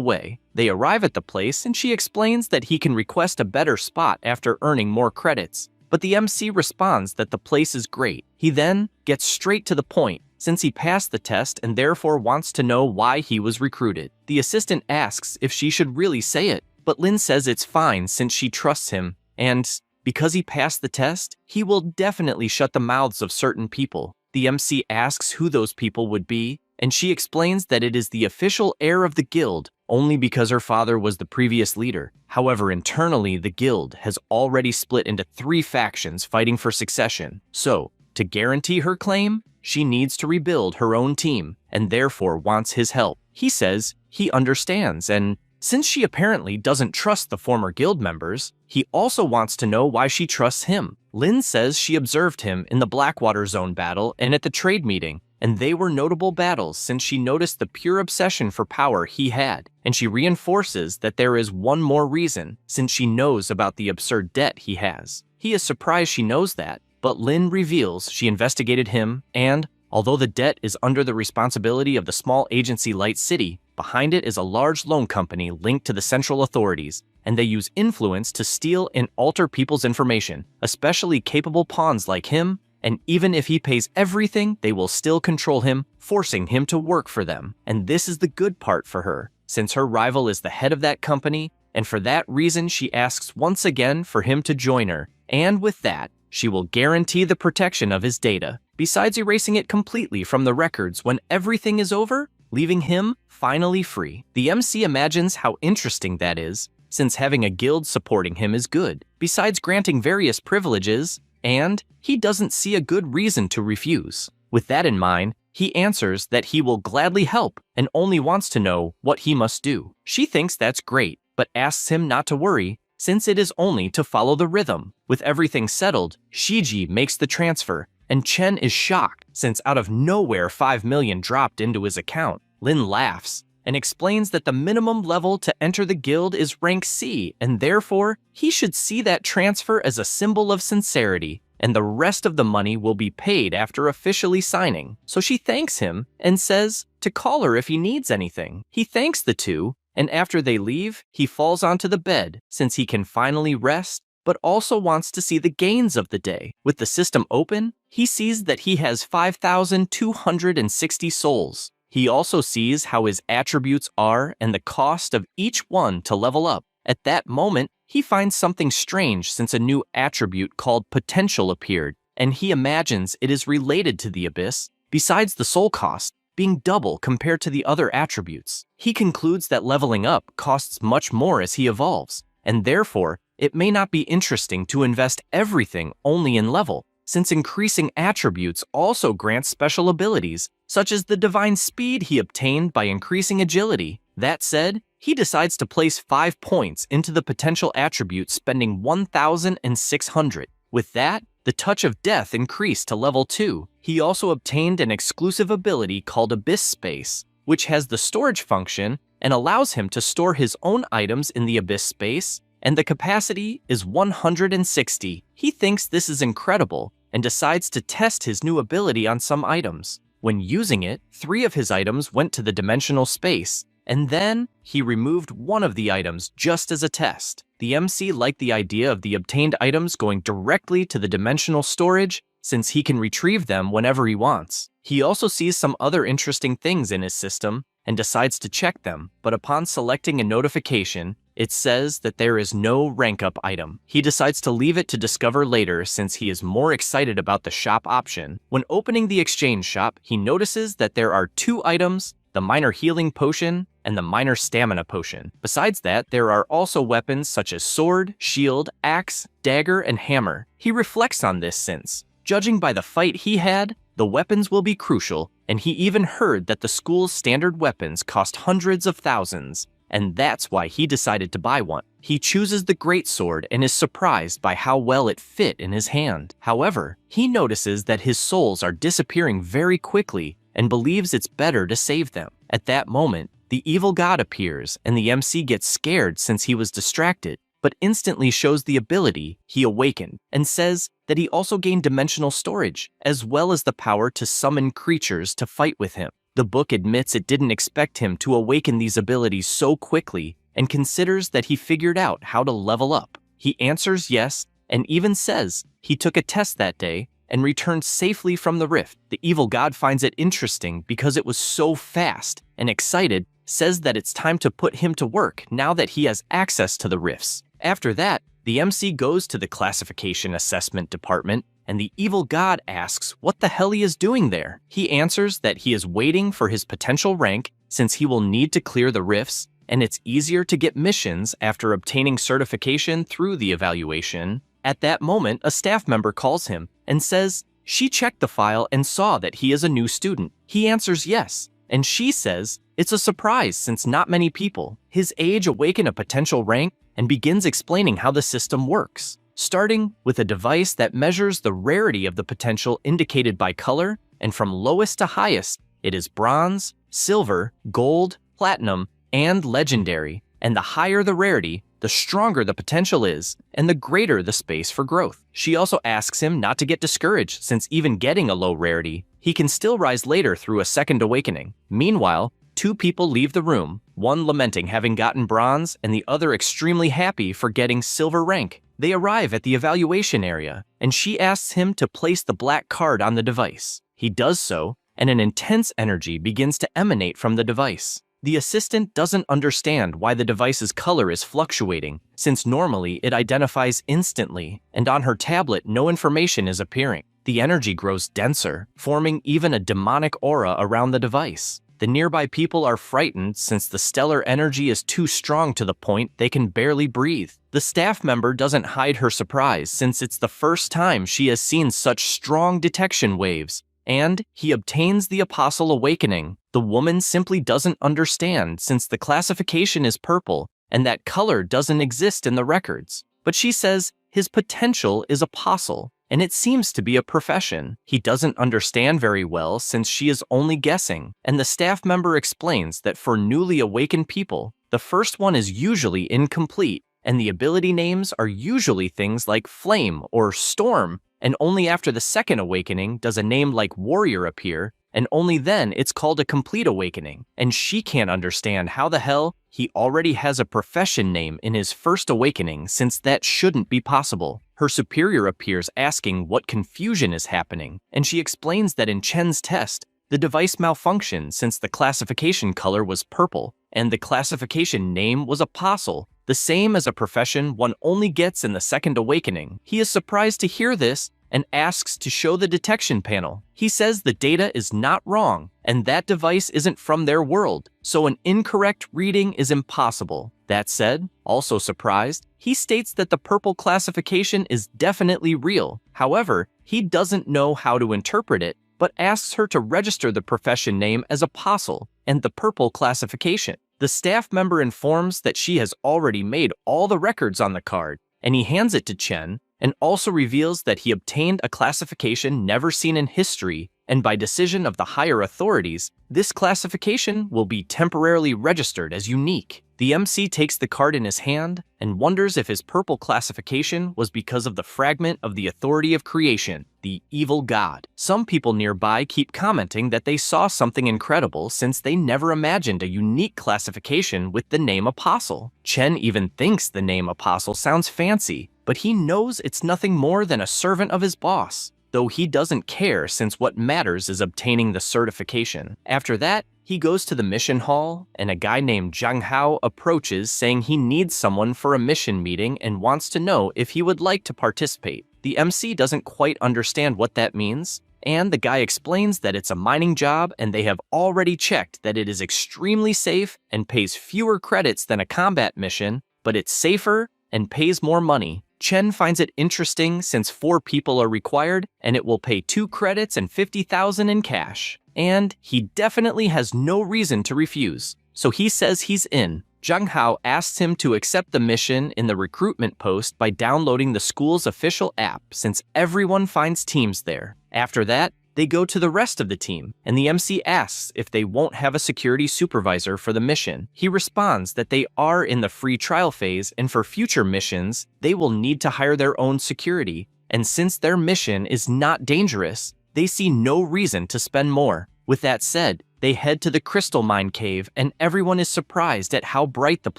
way. They arrive at the place and she explains that he can request a better spot after earning more credits. But the MC responds that the place is great. He then gets straight to the point, since he passed the test and therefore wants to know why he was recruited. The assistant asks if she should really say it, but Lin says it's fine since she trusts him, and because he passed the test, he will definitely shut the mouths of certain people. The MC asks who those people would be, and she explains that it is the official heir of the guild, only because her father was the previous leader. However, internally, the guild has already split into 3 factions fighting for succession. So, to guarantee her claim, she needs to rebuild her own team, and therefore wants his help. He says he understands, and since she apparently doesn't trust the former guild members, he also wants to know why she trusts him. Lin says she observed him in the Blackwater Zone battle and at the trade meeting, and they were notable battles since she noticed the pure obsession for power he had, and she reinforces that there is one more reason, since she knows about the absurd debt he has. He is surprised she knows that, but Lin reveals she investigated him, and although the debt is under the responsibility of the small agency Light City, behind it is a large loan company linked to the central authorities, and they use influence to steal and alter people's information, especially capable pawns like him, and even if he pays everything, they will still control him, forcing him to work for them. And this is the good part for her, since her rival is the head of that company, and for that reason she asks once again for him to join her, and with that, she will guarantee the protection of his data, besides erasing it completely from the records when everything is over, leaving him finally free. The MC imagines how interesting that is, since having a guild supporting him is good, besides granting various privileges, and he doesn't see a good reason to refuse. With that in mind, he answers that he will gladly help and only wants to know what he must do. She thinks that's great, but asks him not to worry, since it is only to follow the rhythm. With everything settled, Shiji makes the transfer, and Chen is shocked, since out of nowhere 5 million dropped into his account. Lin laughs and explains that the minimum level to enter the guild is rank C, and therefore, he should see that transfer as a symbol of sincerity, and the rest of the money will be paid after officially signing. So she thanks him and says to call her if he needs anything. He thanks the 2, and after they leave, he falls onto the bed since he can finally rest, but also wants to see the gains of the day. With the system open, he sees that he has 5,260 souls. He also sees how his attributes are and the cost of each one to level up. At that moment, he finds something strange since a new attribute called Potential appeared, and he imagines it is related to the Abyss, besides the soul cost being double compared to the other attributes. He concludes that leveling up costs much more as he evolves, and therefore, it may not be interesting to invest everything only in level, since increasing attributes also grants special abilities, such as the divine speed he obtained by increasing agility. That said, he decides to place 5 points into the potential attribute, spending 1,600. With that, the touch of death increased to level 2. He also obtained an exclusive ability called Abyss Space, which has the storage function and allows him to store his own items in the Abyss Space, and the capacity is 160. He thinks this is incredible and decides to test his new ability on some items. When using it, 3 of his items went to the dimensional space, and then he removed one of the items just as a test. The MC liked the idea of the obtained items going directly to the dimensional storage, since he can retrieve them whenever he wants. He also sees some other interesting things in his system, and decides to check them, but upon selecting a notification, it says that there is no rank-up item. He decides to leave it to discover later since he is more excited about the shop option. When opening the exchange shop, he notices that there are 2 items, the minor healing potion and the minor stamina potion. Besides that, there are also weapons such as sword, shield, axe, dagger, and hammer. He reflects on this since, judging by the fight he had, the weapons will be crucial, and he even heard that the school's standard weapons cost hundreds of thousands, and that's why he decided to buy one. He chooses the greatsword and is surprised by how well it fit in his hand. However, he notices that his souls are disappearing very quickly and believes it's better to save them. At that moment, the evil god appears and the MC gets scared since he was distracted, but instantly shows the ability he awakened and says that he also gained dimensional storage, as well as the power to summon creatures to fight with him. The book admits it didn't expect him to awaken these abilities so quickly and considers that he figured out how to level up. He answers yes and even says he took a test that day and returned safely from the rift. The evil god finds it interesting because it was so fast and excited, says that it's time to put him to work now that he has access to the rifts. After that, the MC goes to the classification assessment department and the evil god asks what the hell he is doing there. He answers that he is waiting for his potential rank since he will need to clear the rifts and it's easier to get missions after obtaining certification through the evaluation. At that moment, a staff member calls him and says she checked the file and saw that he is a new student. He answers yes, and she says it's a surprise since not many people his age awaken a potential rank and begins explaining how the system works, starting with a device that measures the rarity of the potential indicated by color, and from lowest to highest, it is bronze, silver, gold, platinum, and legendary, and the higher the rarity, the stronger the potential is, and the greater the space for growth. She also asks him not to get discouraged since even getting a low rarity, he can still rise later through a second awakening. Meanwhile, 2 people leave the room, one lamenting having gotten bronze and the other extremely happy for getting silver rank. They arrive at the evaluation area, and she asks him to place the black card on the device. He does so, and an intense energy begins to emanate from the device. The assistant doesn't understand why the device's color is fluctuating, since normally it identifies instantly, and on her tablet no information is appearing. The energy grows denser, forming even a demonic aura around the device. The nearby people are frightened since the stellar energy is too strong to the point they can barely breathe. The staff member doesn't hide her surprise since it's the first time she has seen such strong detection waves, and he obtains the Apostle Awakening. The woman simply doesn't understand since the classification is purple and that color doesn't exist in the records. But she says his potential is Apostle, and it seems to be a profession. He doesn't understand very well since she is only guessing, and the staff member explains that for newly awakened people, the first one is usually incomplete, and the ability names are usually things like Flame or Storm, and only after the second awakening does a name like Warrior appear, and only then it's called a complete awakening. And she can't understand how the hell he already has a profession name in his first awakening since that shouldn't be possible. Her superior appears asking what confusion is happening, and she explains that in Chen's test, the device malfunctioned since the classification color was purple, and the classification name was Apostle, the same as a profession one only gets in the second awakening. He is surprised to hear this and asks to show the detection panel. He says the data is not wrong, and that device isn't from their world, so an incorrect reading is impossible. That said, also surprised, he states that the purple classification is definitely real. However, he doesn't know how to interpret it, but asks her to register the profession name as Apostle and the purple classification. The staff member informs that she has already made all the records on the card, and he hands it to Chen, and also reveals that he obtained a classification never seen in history, and by decision of the higher authorities, this classification will be temporarily registered as unique. The MC takes the card in his hand and wonders if his purple classification was because of the fragment of the authority of creation, the evil god. Some people nearby keep commenting that they saw something incredible since they never imagined a unique classification with the name Apostle. Chen even thinks the name Apostle sounds fancy, but he knows it's nothing more than a servant of his boss. though he doesn't care since what matters is obtaining the certification. After that, he goes to the mission hall, and a guy named Zhang Hao approaches saying he needs someone for a mission meeting and wants to know if he would like to participate. The MC doesn't quite understand what that means, and the guy explains that it's a mining job and they have already checked that it is extremely safe and pays fewer credits than a combat mission, but it's safer and pays more money. Chen finds it interesting since 4 people are required and it will pay 2 credits and 50,000 in cash. And he definitely has no reason to refuse, so he says he's in. Zhang Hao asks him to accept the mission in the recruitment post by downloading the school's official app since everyone finds teams there. After that, they go to the rest of the team, and the MC asks if they won't have a security supervisor for the mission. He responds that they are in the free trial phase, and for future missions, they will need to hire their own security. And since their mission is not dangerous, they see no reason to spend more. With that said, they head to the crystal mine cave, and everyone is surprised at how bright the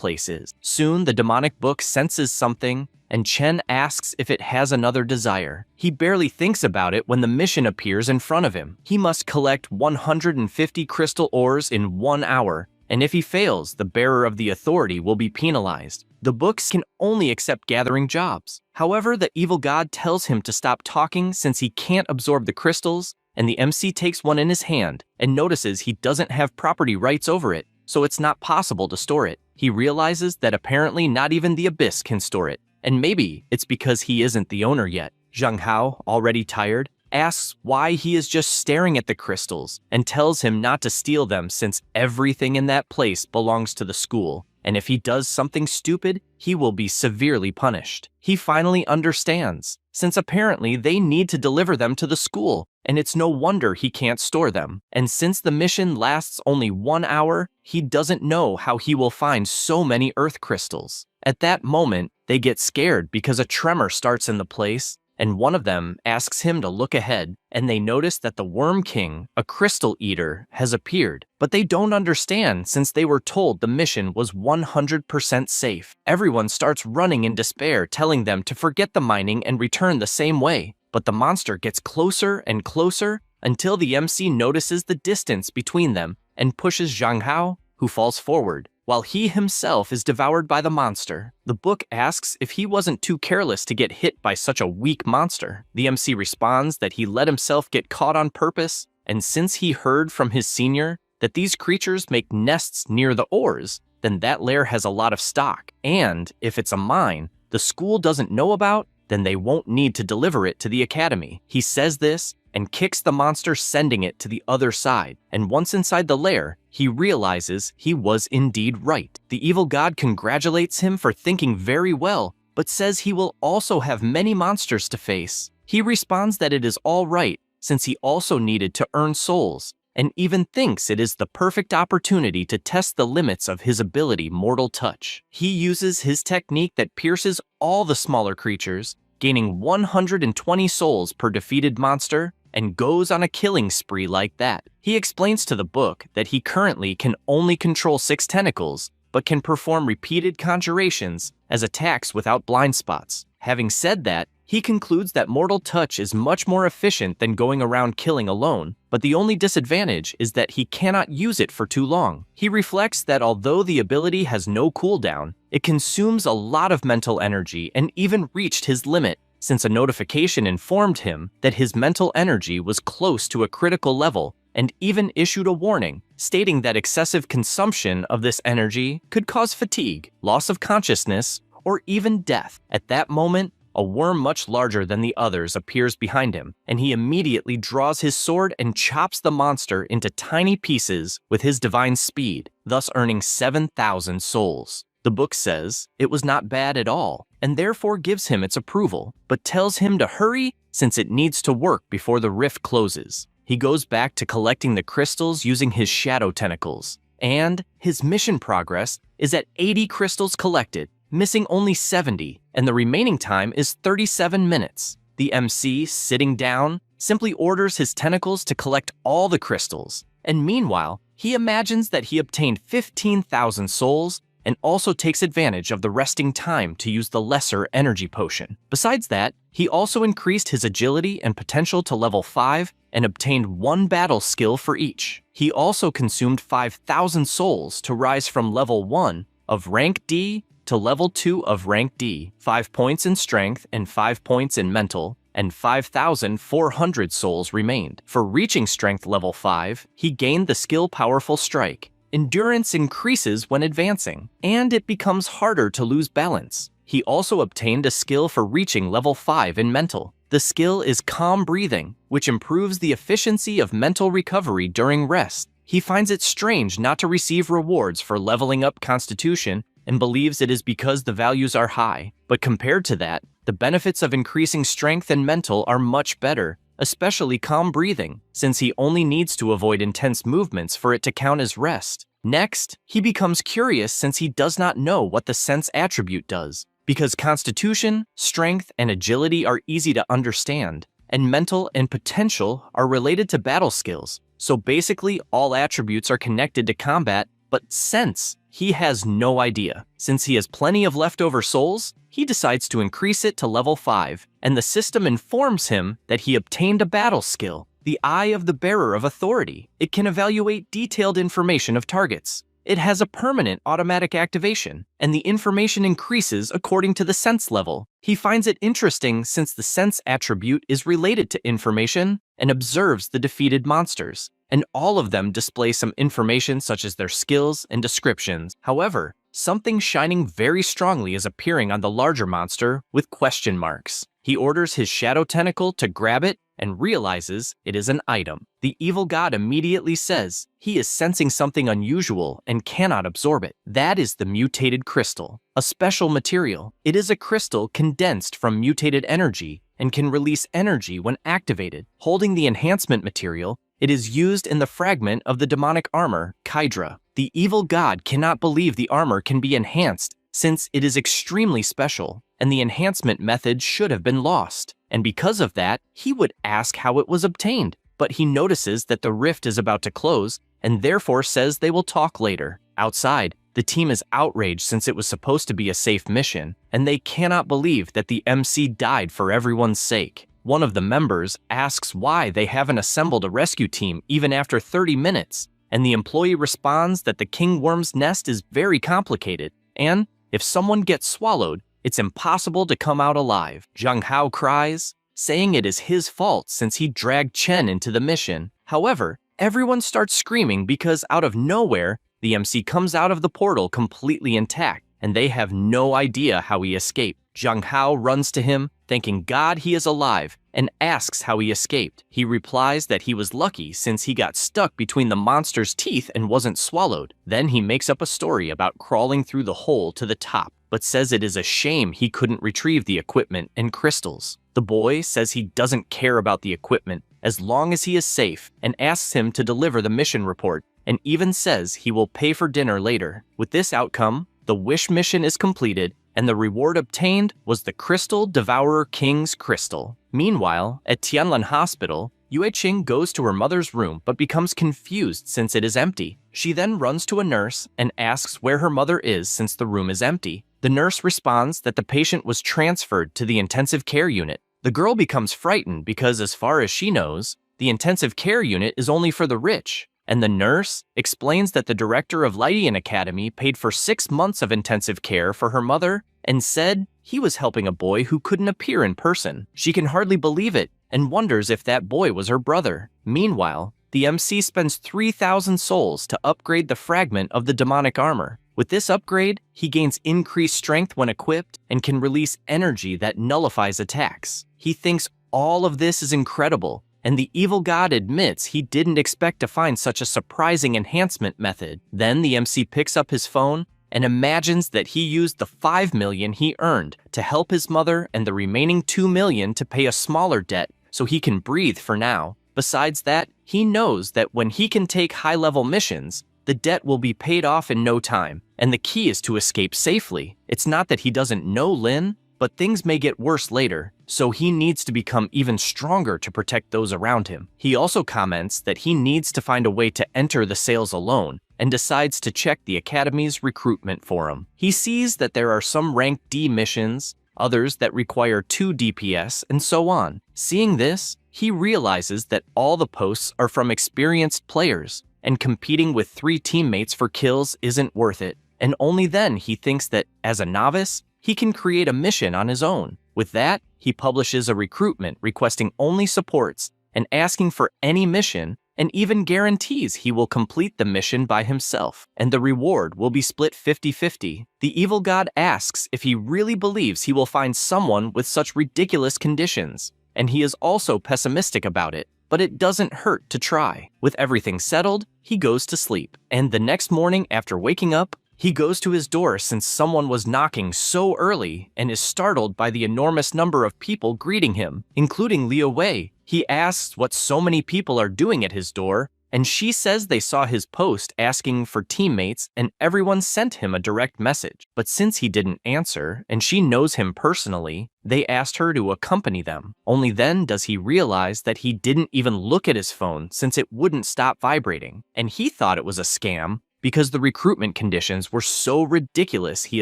place is. Soon, the demonic book senses something, and Chen asks if it has another desire. He barely thinks about it when the mission appears in front of him. He must collect 150 crystal ores in 1 hour, and if he fails, the bearer of the authority will be penalized. The books can only accept gathering jobs. However, the evil god tells him to stop talking since he can't absorb the crystals, and the MC takes one in his hand and notices he doesn't have property rights over it, so it's not possible to store it. He realizes that apparently not even the Abyss can store it, and maybe it's because he isn't the owner yet. Zhang Hao, already tired, asks why he is just staring at the crystals and tells him not to steal them since everything in that place belongs to the school, and if he does something stupid, he will be severely punished. He finally understands, since apparently they need to deliver them to the school, and it's no wonder he can't store them. And since the mission lasts only 1 hour, he doesn't know how he will find so many earth crystals. At that moment, they get scared because a tremor starts in the place, and one of them asks him to look ahead, and they notice that the Worm King, a crystal eater, has appeared. But they don't understand since they were told the mission was 100% safe. Everyone starts running in despair, telling them to forget the mining and return the same way. But the monster gets closer and closer until the MC notices the distance between them and pushes Zhang Hao, who falls forward, while he himself is devoured by the monster. The book asks if he wasn't too careless to get hit by such a weak monster. The MC responds that he let himself get caught on purpose, and since he heard from his senior that these creatures make nests near the ores, then that lair has a lot of stock, and if it's a mine the school doesn't know about, then they won't need to deliver it to the academy. He says this and kicks the monster, sending it to the other side, and once inside the lair, he realizes he was indeed right. The evil god congratulates him for thinking very well, but says he will also have many monsters to face. He responds that it is all right, since he also needed to earn souls, and even thinks it is the perfect opportunity to test the limits of his ability Mortal Touch. He uses his technique that pierces all the smaller creatures, gaining 120 souls per defeated monster, and goes on a killing spree like that. He explains to the book that he currently can only control 6 tentacles, but can perform repeated conjurations as attacks without blind spots. Having said that, he concludes that Mortal Touch is much more efficient than going around killing alone, but the only disadvantage is that he cannot use it for too long. He reflects that although the ability has no cooldown, it consumes a lot of mental energy and even reached his limit, since a notification informed him that his mental energy was close to a critical level, and even issued a warning, stating that excessive consumption of this energy could cause fatigue, loss of consciousness, or even death. At that moment, a worm much larger than the others appears behind him, and he immediately draws his sword and chops the monster into tiny pieces with his divine speed, thus earning 7,000 souls. The book says it was not bad at all, and therefore gives him its approval, but tells him to hurry since it needs to work before the rift closes. He goes back to collecting the crystals using his shadow tentacles, and his mission progress is at 80 crystals collected, missing only 70, and the remaining time is 37 minutes. The MC, sitting down, simply orders his tentacles to collect all the crystals, and meanwhile, he imagines that he obtained 15,000 souls and also takes advantage of the resting time to use the lesser energy potion. Besides that, he also increased his agility and potential to level 5 and obtained 1 battle skill for each. He also consumed 5,000 souls to rise from level 1 of rank D to level 2 of rank D, 5 points in strength and 5 points in mental, and 5,400 souls remained. For reaching strength level 5, he gained the skill Powerful Strike. Endurance increases when advancing, and it becomes harder to lose balance. He also obtained a skill for reaching level 5 in mental. The skill is Calm Breathing, which improves the efficiency of mental recovery during rest. He finds it strange not to receive rewards for leveling up Constitution and believes it is because the values are high. But compared to that, the benefits of increasing strength and mental are much better, especially calm breathing, since he only needs to avoid intense movements for it to count as rest. Next, he becomes curious since he does not know what the sense attribute does, because Constitution, Strength, and Agility are easy to understand, and Mental and Potential are related to battle skills. So basically, all attributes are connected to combat, but Sense, he has no idea. Since he has plenty of leftover souls, he decides to increase it to level 5, and the system informs him that he obtained a battle skill, the Eye of the Bearer of Authority. It can evaluate detailed information of targets. It has a permanent automatic activation, and the information increases according to the sense level. He finds it interesting since the sense attribute is related to information and observes the defeated monsters, and all of them display some information such as their skills and descriptions. However, something shining very strongly is appearing on the larger monster with question marks. He orders his shadow tentacle to grab it and realizes it is an item. The evil god immediately says he is sensing something unusual and cannot absorb it. That is the mutated crystal, a special material. It is a crystal condensed from mutated energy and can release energy when activated. Holding the enhancement material, it is used in the fragment of the demonic armor, Kydra. The evil god cannot believe the armor can be enhanced since it is extremely special, and the enhancement method should have been lost. And because of that, he would ask how it was obtained, but he notices that the rift is about to close and therefore says they will talk later. Outside, the team is outraged since it was supposed to be a safe mission, and they cannot believe that the MC died for everyone's sake. One of the members asks why they haven't assembled a rescue team even after 30 minutes, and the employee responds that the king worm's nest is very complicated, and if someone gets swallowed, it's impossible to come out alive. Zhang Hao cries, saying it is his fault since he dragged Chen into the mission. However, everyone starts screaming because out of nowhere, the MC comes out of the portal completely intact, and they have no idea how he escaped. Zhang Hao runs to him, thanking God he is alive, and asks how he escaped. He replies that he was lucky since he got stuck between the monster's teeth and wasn't swallowed. Then he makes up a story about crawling through the hole to the top, but says it is a shame he couldn't retrieve the equipment and crystals. The boy says he doesn't care about the equipment as long as he is safe and asks him to deliver the mission report, and even says he will pay for dinner later. With this outcome, the wish mission is completed, and the reward obtained was the Crystal Devourer King's Crystal. Meanwhile, at Tianlin Hospital, Yue Qing goes to her mother's room but becomes confused since it is empty. She then runs to a nurse and asks where her mother is since the room is empty. The nurse responds that the patient was transferred to the intensive care unit. The girl becomes frightened because, as far as she knows, the intensive care unit is only for the rich. And the nurse explains that the director of Lydian Academy paid for 6 months of intensive care for her mother and said he was helping a boy who couldn't appear in person. She can hardly believe it and wonders if that boy was her brother. Meanwhile, the MC spends 3,000 souls to upgrade the fragment of the demonic armor. With this upgrade, he gains increased strength when equipped and can release energy that nullifies attacks. He thinks all of this is incredible, and the evil god admits he didn't expect to find such a surprising enhancement method. Then the MC picks up his phone and imagines that he used the 5 million he earned to help his mother and the remaining 2 million to pay a smaller debt so he can breathe for now. Besides that, he knows that when he can take high-level missions, the debt will be paid off in no time, and the key is to escape safely. It's not that he doesn't know Lin, but things may get worse later, so he needs to become even stronger to protect those around him. He also comments that he needs to find a way to enter the sales alone, and decides to check the Academy's recruitment forum. He sees that there are some rank D missions, others that require 2 DPS, and so on. Seeing this, he realizes that all the posts are from experienced players, and competing with 3 teammates for kills isn't worth it. And only then he thinks that, as a novice, he can create a mission on his own. With that, he publishes a recruitment requesting only supports and asking for any mission, and even guarantees he will complete the mission by himself, and the reward will be split 50-50. The evil god asks if he really believes he will find someone with such ridiculous conditions, and he is also pessimistic about it, but it doesn't hurt to try. With everything settled, he goes to sleep, and the next morning after waking up, he goes to his door since someone was knocking so early and is startled by the enormous number of people greeting him, including Liu Wei. He asks what so many people are doing at his door, and she says they saw his post asking for teammates and everyone sent him a direct message. But since he didn't answer, and she knows him personally, they asked her to accompany them. Only then does he realize that he didn't even look at his phone since it wouldn't stop vibrating, and he thought it was a scam, because the recruitment conditions were so ridiculous he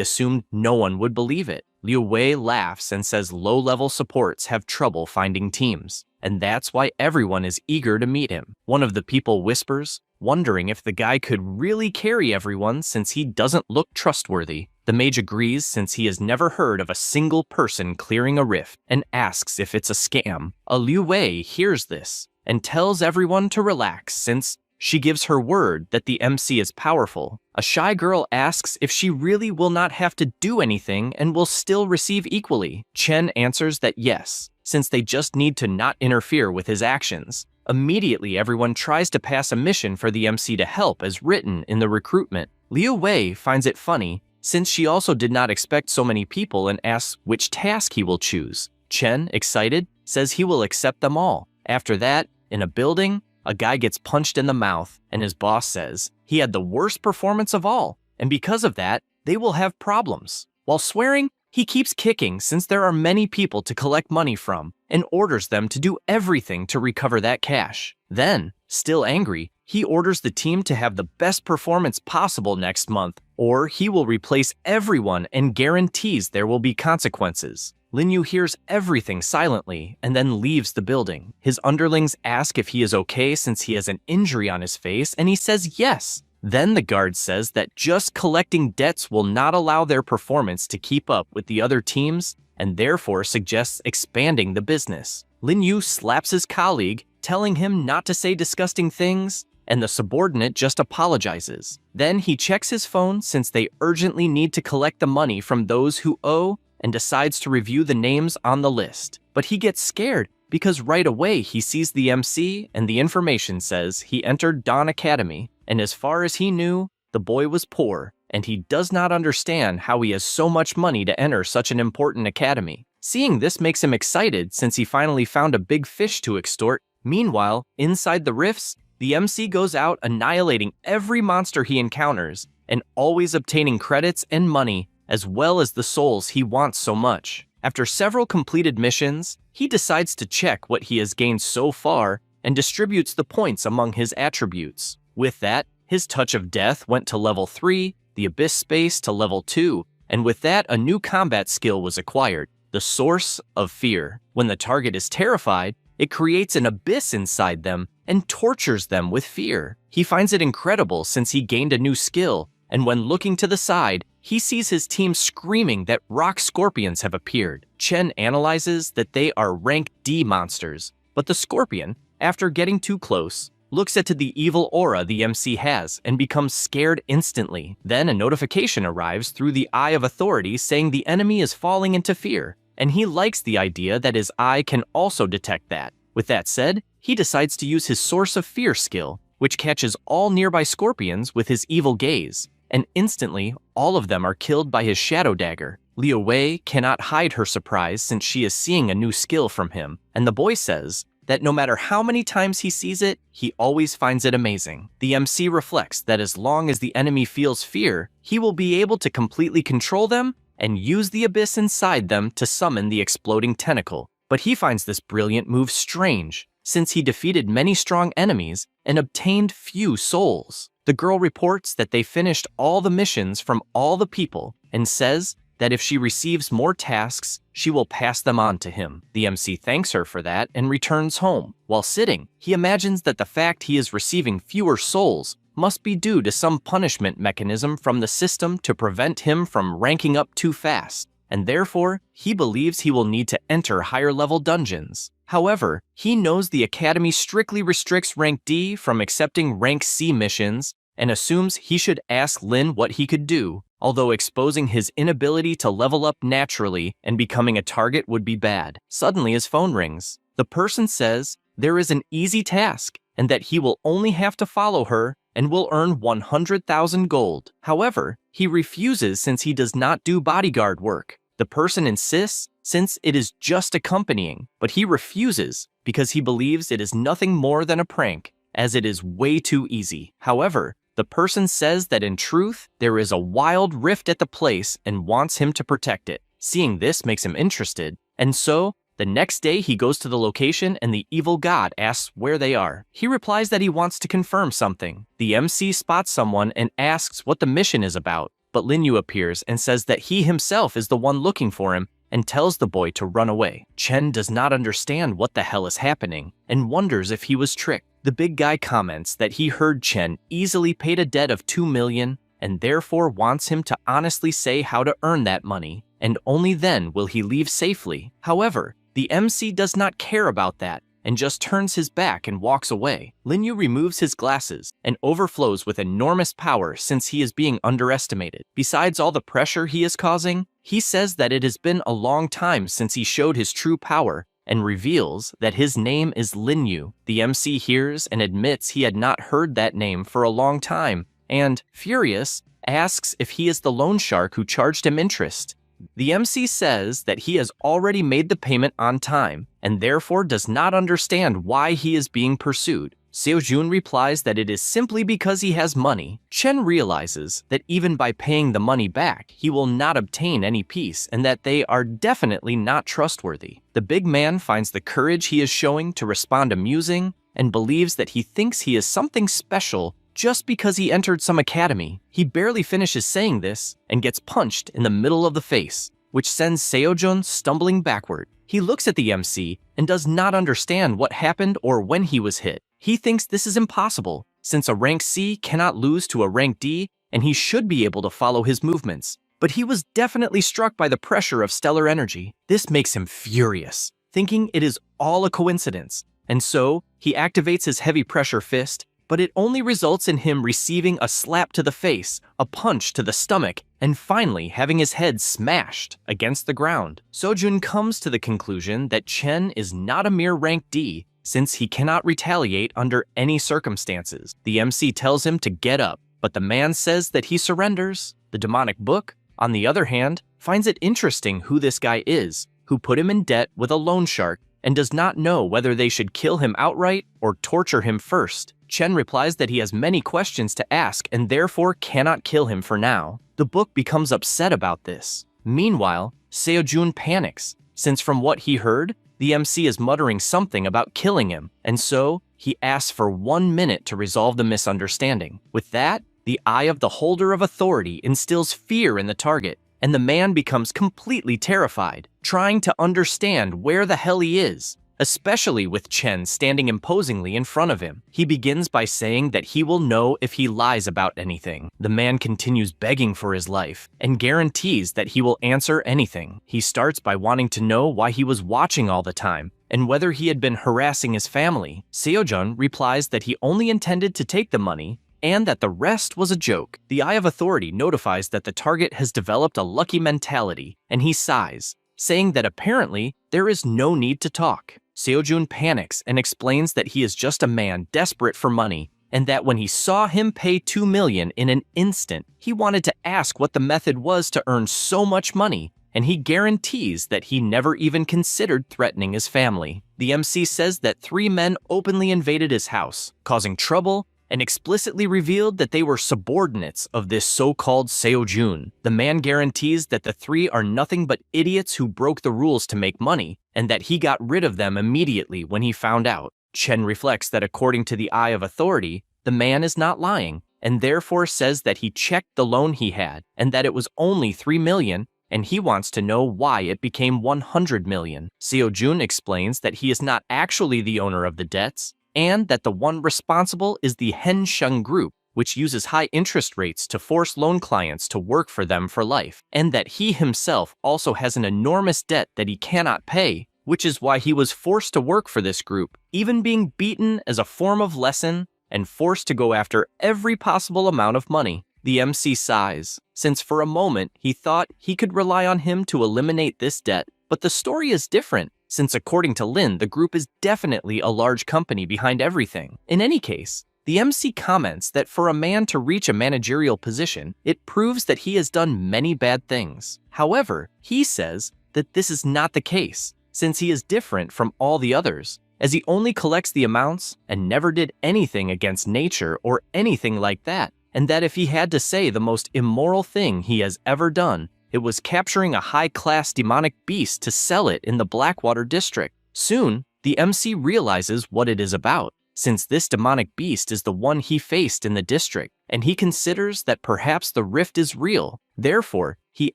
assumed no one would believe it. Liu Wei laughs and says low-level supports have trouble finding teams, and that's why everyone is eager to meet him. One of the people whispers, wondering if the guy could really carry everyone since he doesn't look trustworthy. The mage agrees since he has never heard of a single person clearing a rift, and asks if it's a scam. Liu Wei hears this and tells everyone to relax since she gives her word that the MC is powerful. A shy girl asks if she really will not have to do anything and will still receive equally. Chen answers that yes, since they just need to not interfere with his actions. Immediately, everyone tries to pass a mission for the MC to help as written in the recruitment. Liu Wei finds it funny, since she also did not expect so many people and asks which task he will choose. Chen, excited, says he will accept them all. After that, in a building, a guy gets punched in the mouth, and his boss says he had the worst performance of all, and because of that, they will have problems. While swearing, he keeps kicking since there are many people to collect money from, and orders them to do everything to recover that cash. Then, still angry, he orders the team to have the best performance possible next month, or he will replace everyone and guarantees there will be consequences. Lin Yu hears everything silently and then leaves the building. His underlings ask if he is okay since he has an injury on his face, and he says yes. Then the guard says that just collecting debts will not allow their performance to keep up with the other teams, and therefore suggests expanding the business. Lin Yu slaps his colleague, telling him not to say disgusting things, and the subordinate just apologizes. Then he checks his phone since they urgently need to collect the money from those who owe, and decides to review the names on the list. But he gets scared because right away he sees the MC and the information says he entered Dawn Academy, and as far as he knew, the boy was poor, and he does not understand how he has so much money to enter such an important academy. Seeing this makes him excited since he finally found a big fish to extort. Meanwhile, inside the rifts, the MC goes out annihilating every monster he encounters and always obtaining credits and money, as well as the souls he wants so much. After several completed missions, he decides to check what he has gained so far and distributes the points among his attributes. With that, his Touch of Death went to level 3, the Abyss Space to level 2, and with that a new combat skill was acquired, the Source of Fear. When the target is terrified, it creates an abyss inside them and tortures them with fear. He finds it incredible since he gained a new skill, and when looking to the side, he sees his team screaming that rock scorpions have appeared. Chen analyzes that they are rank D monsters, but the scorpion, after getting too close, looks at the evil aura the MC has and becomes scared instantly. Then a notification arrives through the Eye of Authority saying the enemy is falling into fear, and he likes the idea that his eye can also detect that. With that said, he decides to use his Source of Fear skill, which catches all nearby scorpions with his evil gaze, and instantly, all of them are killed by his shadow dagger. Liu Wei cannot hide her surprise since she is seeing a new skill from him, and the boy says that no matter how many times he sees it, he always finds it amazing. The MC reflects that as long as the enemy feels fear, he will be able to completely control them and use the abyss inside them to summon the exploding tentacle. But he finds this brilliant move strange, since he defeated many strong enemies and obtained few souls. The girl reports that they finished all the missions from all the people and says that if she receives more tasks, she will pass them on to him. The MC thanks her for that and returns home. While sitting, he imagines that the fact he is receiving fewer souls must be due to some punishment mechanism from the system to prevent him from ranking up too fast, and therefore, he believes he will need to enter higher-level dungeons. However, he knows the Academy strictly restricts Rank D from accepting Rank C missions and assumes he should ask Lin what he could do, although exposing his inability to level up naturally and becoming a target would be bad. Suddenly his phone rings. The person says there is an easy task and that he will only have to follow her and will earn 100,000 gold. However, he refuses since he does not do bodyguard work. The person insists since it is just accompanying, but he refuses because he believes it is nothing more than a prank, as it is way too easy. However, the person says that in truth, there is a wild rift at the place and wants him to protect it. Seeing this makes him interested, and so, the next day he goes to the location and the evil god asks where they are. He replies that he wants to confirm something. The MC spots someone and asks what the mission is about, but Lin Yu appears and says that he himself is the one looking for him and tells the boy to run away. Chen does not understand what the hell is happening and wonders if he was tricked. The big guy comments that he heard Chen easily paid a debt of 2 million and therefore wants him to honestly say how to earn that money, and only then will he leave safely. However, the MC does not care about that and just turns his back and walks away. Lin Yu removes his glasses and overflows with enormous power since he is being underestimated. Besides all the pressure he is causing, he says that it has been a long time since he showed his true power and reveals that his name is Lin Yu. The MC hears and admits he had not heard that name for a long time and, furious, asks if he is the loan shark who charged him interest. The MC says that he has already made the payment on time and therefore does not understand why he is being pursued. Seojun replies that it is simply because he has money. Chen realizes that even by paying the money back, he will not obtain any peace and that they are definitely not trustworthy. The big man finds the courage he is showing to respond amusing and believes that he thinks he is something special just because he entered some academy. He barely finishes saying this and gets punched in the middle of the face, which sends Seojun stumbling backward. He looks at the MC and does not understand what happened or when he was hit. He thinks this is impossible, since a rank C cannot lose to a rank D and he should be able to follow his movements. But he was definitely struck by the pressure of stellar energy. This makes him furious, thinking it is all a coincidence. And so, he activates his heavy pressure fist, but it only results in him receiving a slap to the face, a punch to the stomach, and finally having his head smashed against the ground. Sojun comes to the conclusion that Chen is not a mere rank D, since he cannot retaliate under any circumstances. The MC tells him to get up, but the man says that he surrenders. The demonic book, on the other hand, finds it interesting who this guy is, who put him in debt with a loan shark, and does not know whether they should kill him outright or torture him first. Chen replies that he has many questions to ask and therefore cannot kill him for now. The book becomes upset about this. Meanwhile, Seojun panics, since from what he heard, the MC is muttering something about killing him, and so he asks for 1 minute to resolve the misunderstanding. With that, the eye of the holder of authority instills fear in the target, and the man becomes completely terrified, trying to understand where the hell he is, especially with Chen standing imposingly in front of him. He begins by saying that he will know if he lies about anything. The man continues begging for his life and guarantees that he will answer anything. He starts by wanting to know why he was watching all the time and whether he had been harassing his family. Seojun replies that he only intended to take the money and that the rest was a joke. The Eye of Authority notifies that the target has developed a lucky mentality, and he sighs, saying that apparently there is no need to talk. Seojun panics and explains that he is just a man desperate for money, and that when he saw him pay 2 million in an instant, he wanted to ask what the method was to earn so much money, and he guarantees that he never even considered threatening his family. The MC says that 3 men openly invaded his house, causing trouble, and explicitly revealed that they were subordinates of this so-called Seojun. The man guarantees that the 3 are nothing but idiots who broke the rules to make money, and that he got rid of them immediately when he found out. Chen reflects that according to the eye of authority, the man is not lying, and therefore says that he checked the loan he had, and that it was only 3 million, and he wants to know why it became 100 million. Seo-jun explains that he is not actually the owner of the debts, and that the one responsible is the Hensheng Group, which uses high interest rates to force loan clients to work for them for life, and that he himself also has an enormous debt that he cannot pay, which is why he was forced to work for this group, even being beaten as a form of lesson and forced to go after every possible amount of money. The MC sighs, since for a moment he thought he could rely on him to eliminate this debt, but the story is different, since according to Lin, the group is definitely a large company behind everything. In any case, the MC comments that for a man to reach a managerial position, it proves that he has done many bad things. However, he says that this is not the case, since he is different from all the others, as he only collects the amounts and never did anything against nature or anything like that, and that if he had to say the most immoral thing he has ever done, it was capturing a high-class demonic beast to sell it in the Blackwater district. Soon, the MC realizes what it is about, since this demonic beast is the one he faced in the district, and he considers that perhaps the rift is real. Therefore, he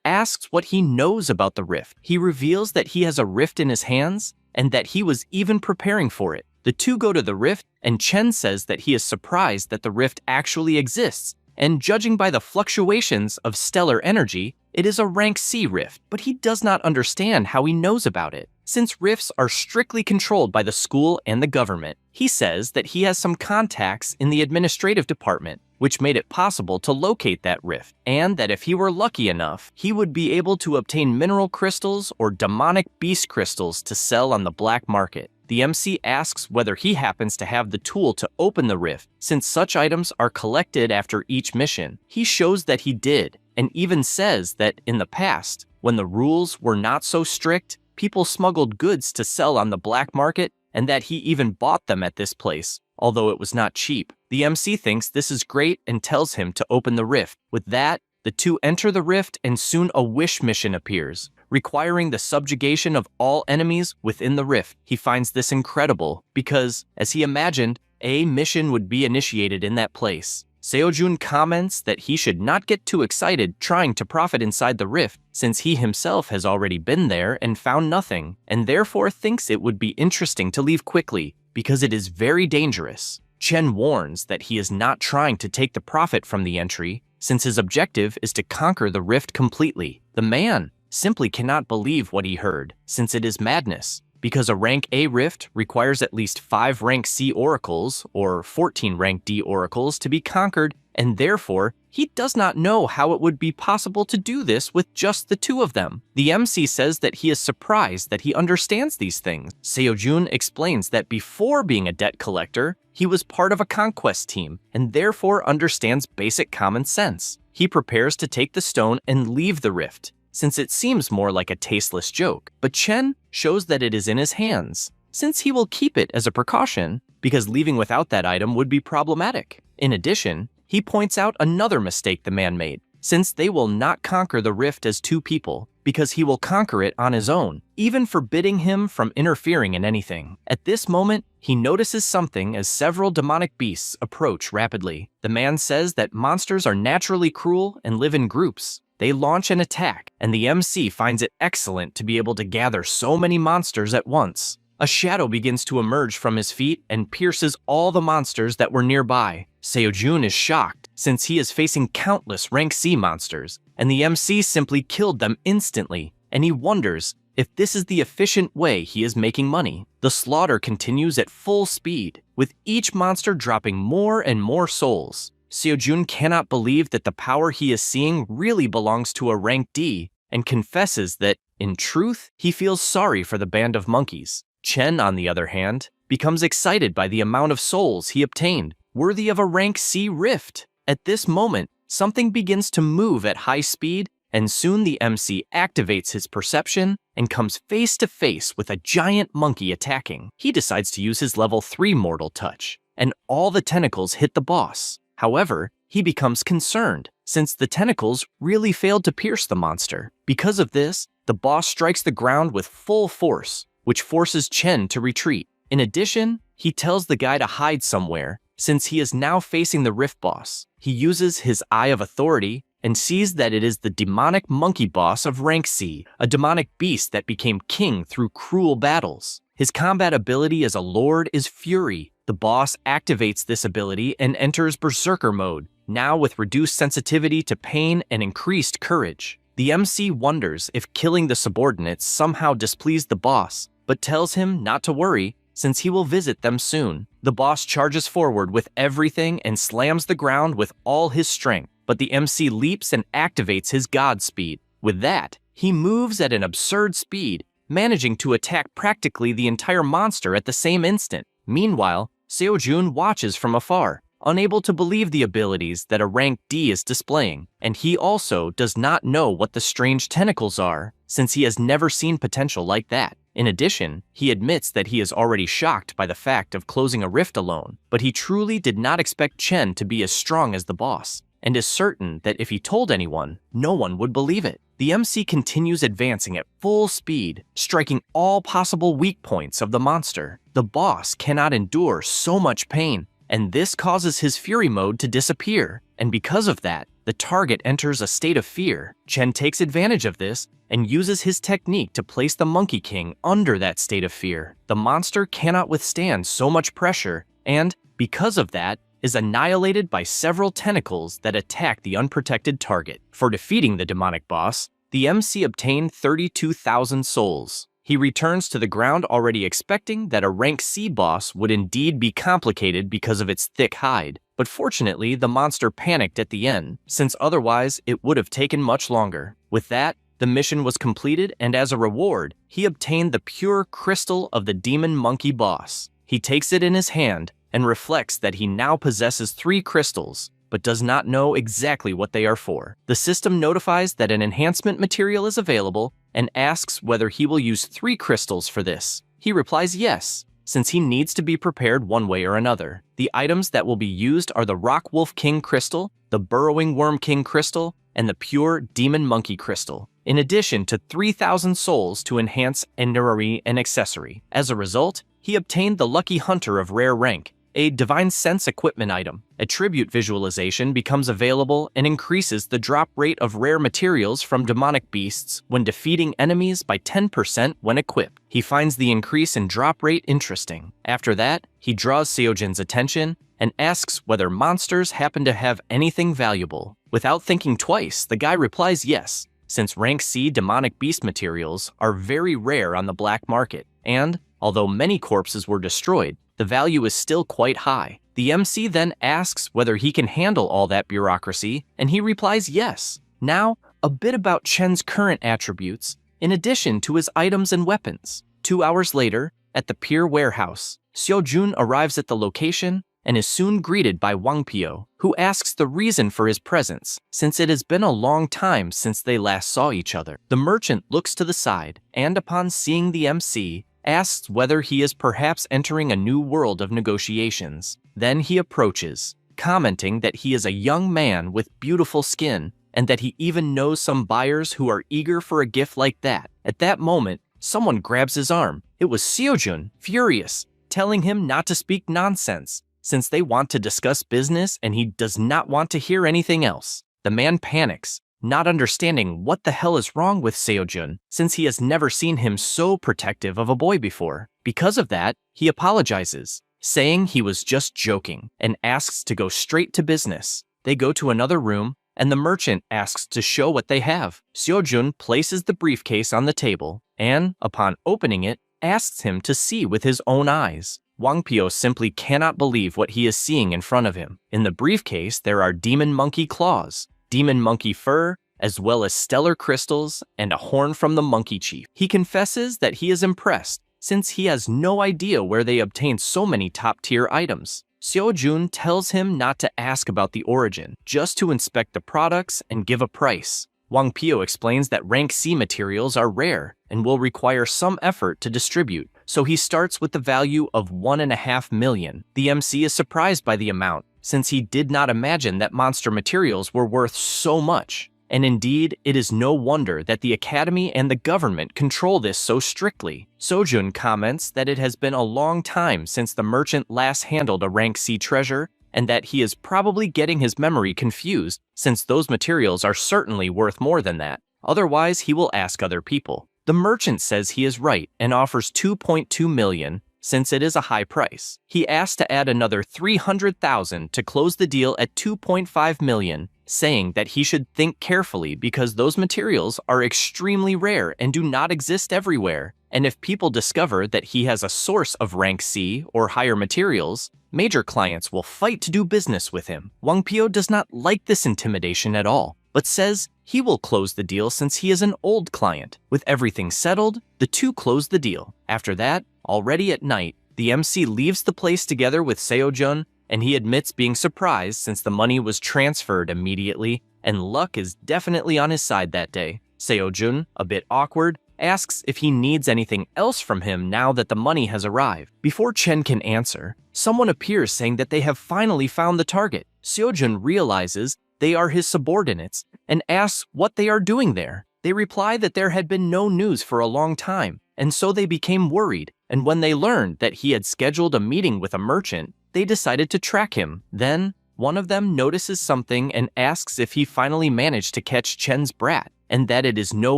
asks what he knows about the rift. He reveals that he has a rift in his hands, and that he was even preparing for it. The two go to the rift, and Chen says that he is surprised that the rift actually exists, and judging by the fluctuations of stellar energy, it is a rank C rift, but he does not understand how he knows about it, since rifts are strictly controlled by the school and the government. He says that he has some contacts in the administrative department, which made it possible to locate that rift, and that if he were lucky enough, he would be able to obtain mineral crystals or demonic beast crystals to sell on the black market. The MC asks whether he happens to have the tool to open the rift, since such items are collected after each mission. He shows that he did, and even says that in the past, when the rules were not so strict, people smuggled goods to sell on the black market, and that he even bought them at this place, although it was not cheap. The MC thinks this is great and tells him to open the rift. With that, the two enter the rift, and soon a wish mission appears, requiring the subjugation of all enemies within the rift. He finds this incredible because, as he imagined, a mission would be initiated in that place. Seo-jun comments that he should not get too excited trying to profit inside the rift, since he himself has already been there and found nothing, and therefore thinks it would be interesting to leave quickly because it is very dangerous. Chen warns that he is not trying to take the profit from the entry, since his objective is to conquer the rift completely. The man simply cannot believe what he heard, since it is madness, because a rank A rift requires at least 5 rank C oracles or 14 rank D oracles to be conquered, and therefore he does not know how it would be possible to do this with just the 2 of them. The MC says that he is surprised that he understands these things. Seo-jun explains that before being a debt collector, he was part of a conquest team and therefore understands basic common sense. He prepares to take the stone and leave the rift, since it seems more like a tasteless joke, but Chen shows that it is in his hands, since he will keep it as a precaution, because leaving without that item would be problematic. In addition, he points out another mistake the man made, since they will not conquer the rift as 2 people, because he will conquer it on his own, even forbidding him from interfering in anything. At this moment, he notices something as several demonic beasts approach rapidly. The man says that monsters are naturally cruel and live in groups. They launch an attack, and the MC finds it excellent to be able to gather so many monsters at once. A shadow begins to emerge from his feet and pierces all the monsters that were nearby. Seo-jun is shocked, since he is facing countless rank C monsters, and the MC simply killed them instantly, and he wonders if this is the efficient way he is making money. The slaughter continues at full speed, with each monster dropping more and more souls. Seo-jun cannot believe that the power he is seeing really belongs to a rank D, and confesses that, in truth, he feels sorry for the band of monkeys. Chen, on the other hand, becomes excited by the amount of souls he obtained, worthy of a rank C rift. At this moment, something begins to move at high speed, and soon the MC activates his perception and comes face to face with a giant monkey attacking. He decides to use his level 3 mortal touch, and all the tentacles hit the boss. However, he becomes concerned, since the tentacles really failed to pierce the monster. Because of this, the boss strikes the ground with full force, which forces Chen to retreat. In addition, He tells the guy to hide somewhere, since he is now facing the Rift boss. He uses his Eye of Authority and sees that it is the demonic monkey boss of rank C, a demonic beast that became king through cruel battles. His combat ability as a lord is Fury. The boss activates this ability and enters Berserker mode, now with reduced sensitivity to pain and increased courage. The MC wonders if killing the subordinates somehow displeased the boss, but tells him not to worry, since he will visit them soon. The boss charges forward with everything and slams the ground with all his strength, but the MC leaps and activates his god speed. With that, he moves at an absurd speed, managing to attack practically the entire monster at the same instant. Meanwhile, Seojun watches from afar, unable to believe the abilities that a rank D is displaying, and he also does not know what the strange tentacles are, since he has never seen potential like that. In addition, he admits that he is already shocked by the fact of closing a rift alone, but he truly did not expect Chen to be as strong as the boss, and is certain that if he told anyone, no one would believe it. The MC continues advancing at full speed, striking all possible weak points of the monster. The boss cannot endure so much pain, and this causes his Fury mode to disappear, and because of that, the target enters a state of fear. Chen takes advantage of this and uses his technique to place the Monkey King under that state of fear. The monster cannot withstand so much pressure, and, because of that, is annihilated by several tentacles that attack the unprotected target. For defeating the demonic boss, the MC obtained 32,000 souls. He returns to the ground already expecting that a rank C boss would indeed be complicated because of its thick hide, but fortunately the monster panicked at the end, since otherwise it would have taken much longer. With that, the mission was completed, and as a reward, he obtained the pure crystal of the demon monkey boss. He takes it in his hand and reflects that he now possesses 3 crystals, but does not know exactly what they are for. The system notifies that an enhancement material is available and asks whether he will use 3 crystals for this. He replies yes, since he needs to be prepared one way or another. The items that will be used are the Rock Wolf King crystal, the Burrowing Worm King crystal, and the pure Demon Monkey crystal, in addition to 3,000 souls to enhance enro and accessory. As a result, he obtained the Lucky Hunter of rare rank, a Divine Sense equipment item. Attribute visualization becomes available and increases the drop rate of rare materials from demonic beasts when defeating enemies by 10% when equipped. He finds the increase in drop rate interesting. After that, he draws Seojin's attention and asks whether monsters happen to have anything valuable. Without thinking twice, the guy replies yes, since rank C demonic beast materials are very rare on the black market, and, although many corpses were destroyed, the value is still quite high. The MC then asks whether he can handle all that bureaucracy, and he replies yes. Now, a bit about Chen's current attributes, in addition to his items and weapons. 2 hours later, at the pier warehouse, Seojun arrives at the location and is soon greeted by Wang Pio, who asks the reason for his presence, since it has been a long time since they last saw each other. The merchant looks to the side, and upon seeing the MC, asks whether he is perhaps entering a new world of negotiations. Then he approaches, commenting that he is a young man with beautiful skin, and that he even knows some buyers who are eager for a gift like that. At that moment, someone grabs his arm. It was Seojun, furious, telling him not to speak nonsense, since they want to discuss business and he does not want to hear anything else. The man panics, not understanding what the hell is wrong with Seojun, since he has never seen him so protective of a boy before. Because of that, he apologizes, saying he was just joking, and asks to go straight to business. They go to another room, and the merchant asks to show what they have. Seojun places the briefcase on the table, and, upon opening it, asks him to see with his own eyes. Wang Pio simply cannot believe what he is seeing in front of him. In the briefcase, there are demon monkey claws, demon monkey fur, as well as stellar crystals and a horn from the monkey chief. He confesses that he is impressed, since he has no idea where they obtained so many top-tier items. Seojun tells him not to ask about the origin, just to inspect the products and give a price. Wang Pio explains that rank C materials are rare and will require some effort to distribute, so he starts with the value of 1.5 million. The MC is surprised by the amount, since he did not imagine that monster materials were worth so much. And indeed, it is no wonder that the academy and the government control this so strictly. Sojun comments that it has been a long time since the merchant last handled a rank C treasure, and that he is probably getting his memory confused since those materials are certainly worth more than that. Otherwise, he will ask other people. The merchant says he is right and offers 2.2 million since it is a high price. He asks to add another 300,000 to close the deal at 2.5 million, saying that he should think carefully because those materials are extremely rare and do not exist everywhere. And if people discover that he has a source of rank C or higher materials, major clients will fight to do business with him. Wang Pio does not like this intimidation at all, but says he will close the deal since he is an old client. With everything settled, the two close the deal. After that, already at night, the MC leaves the place together with Seojun, and he admits being surprised since the money was transferred immediately, and luck is definitely on his side that day. Seojun, a bit awkward, asks if he needs anything else from him now that the money has arrived. Before Chen can answer, someone appears saying that they have finally found the target. Seojun realizes they are his subordinates and asks what they are doing there. They reply that there had been no news for a long time, and so they became worried, and when they learned that he had scheduled a meeting with a merchant, they decided to track him. Then, one of them notices something and asks if he finally managed to catch Chen's brat, and that it is no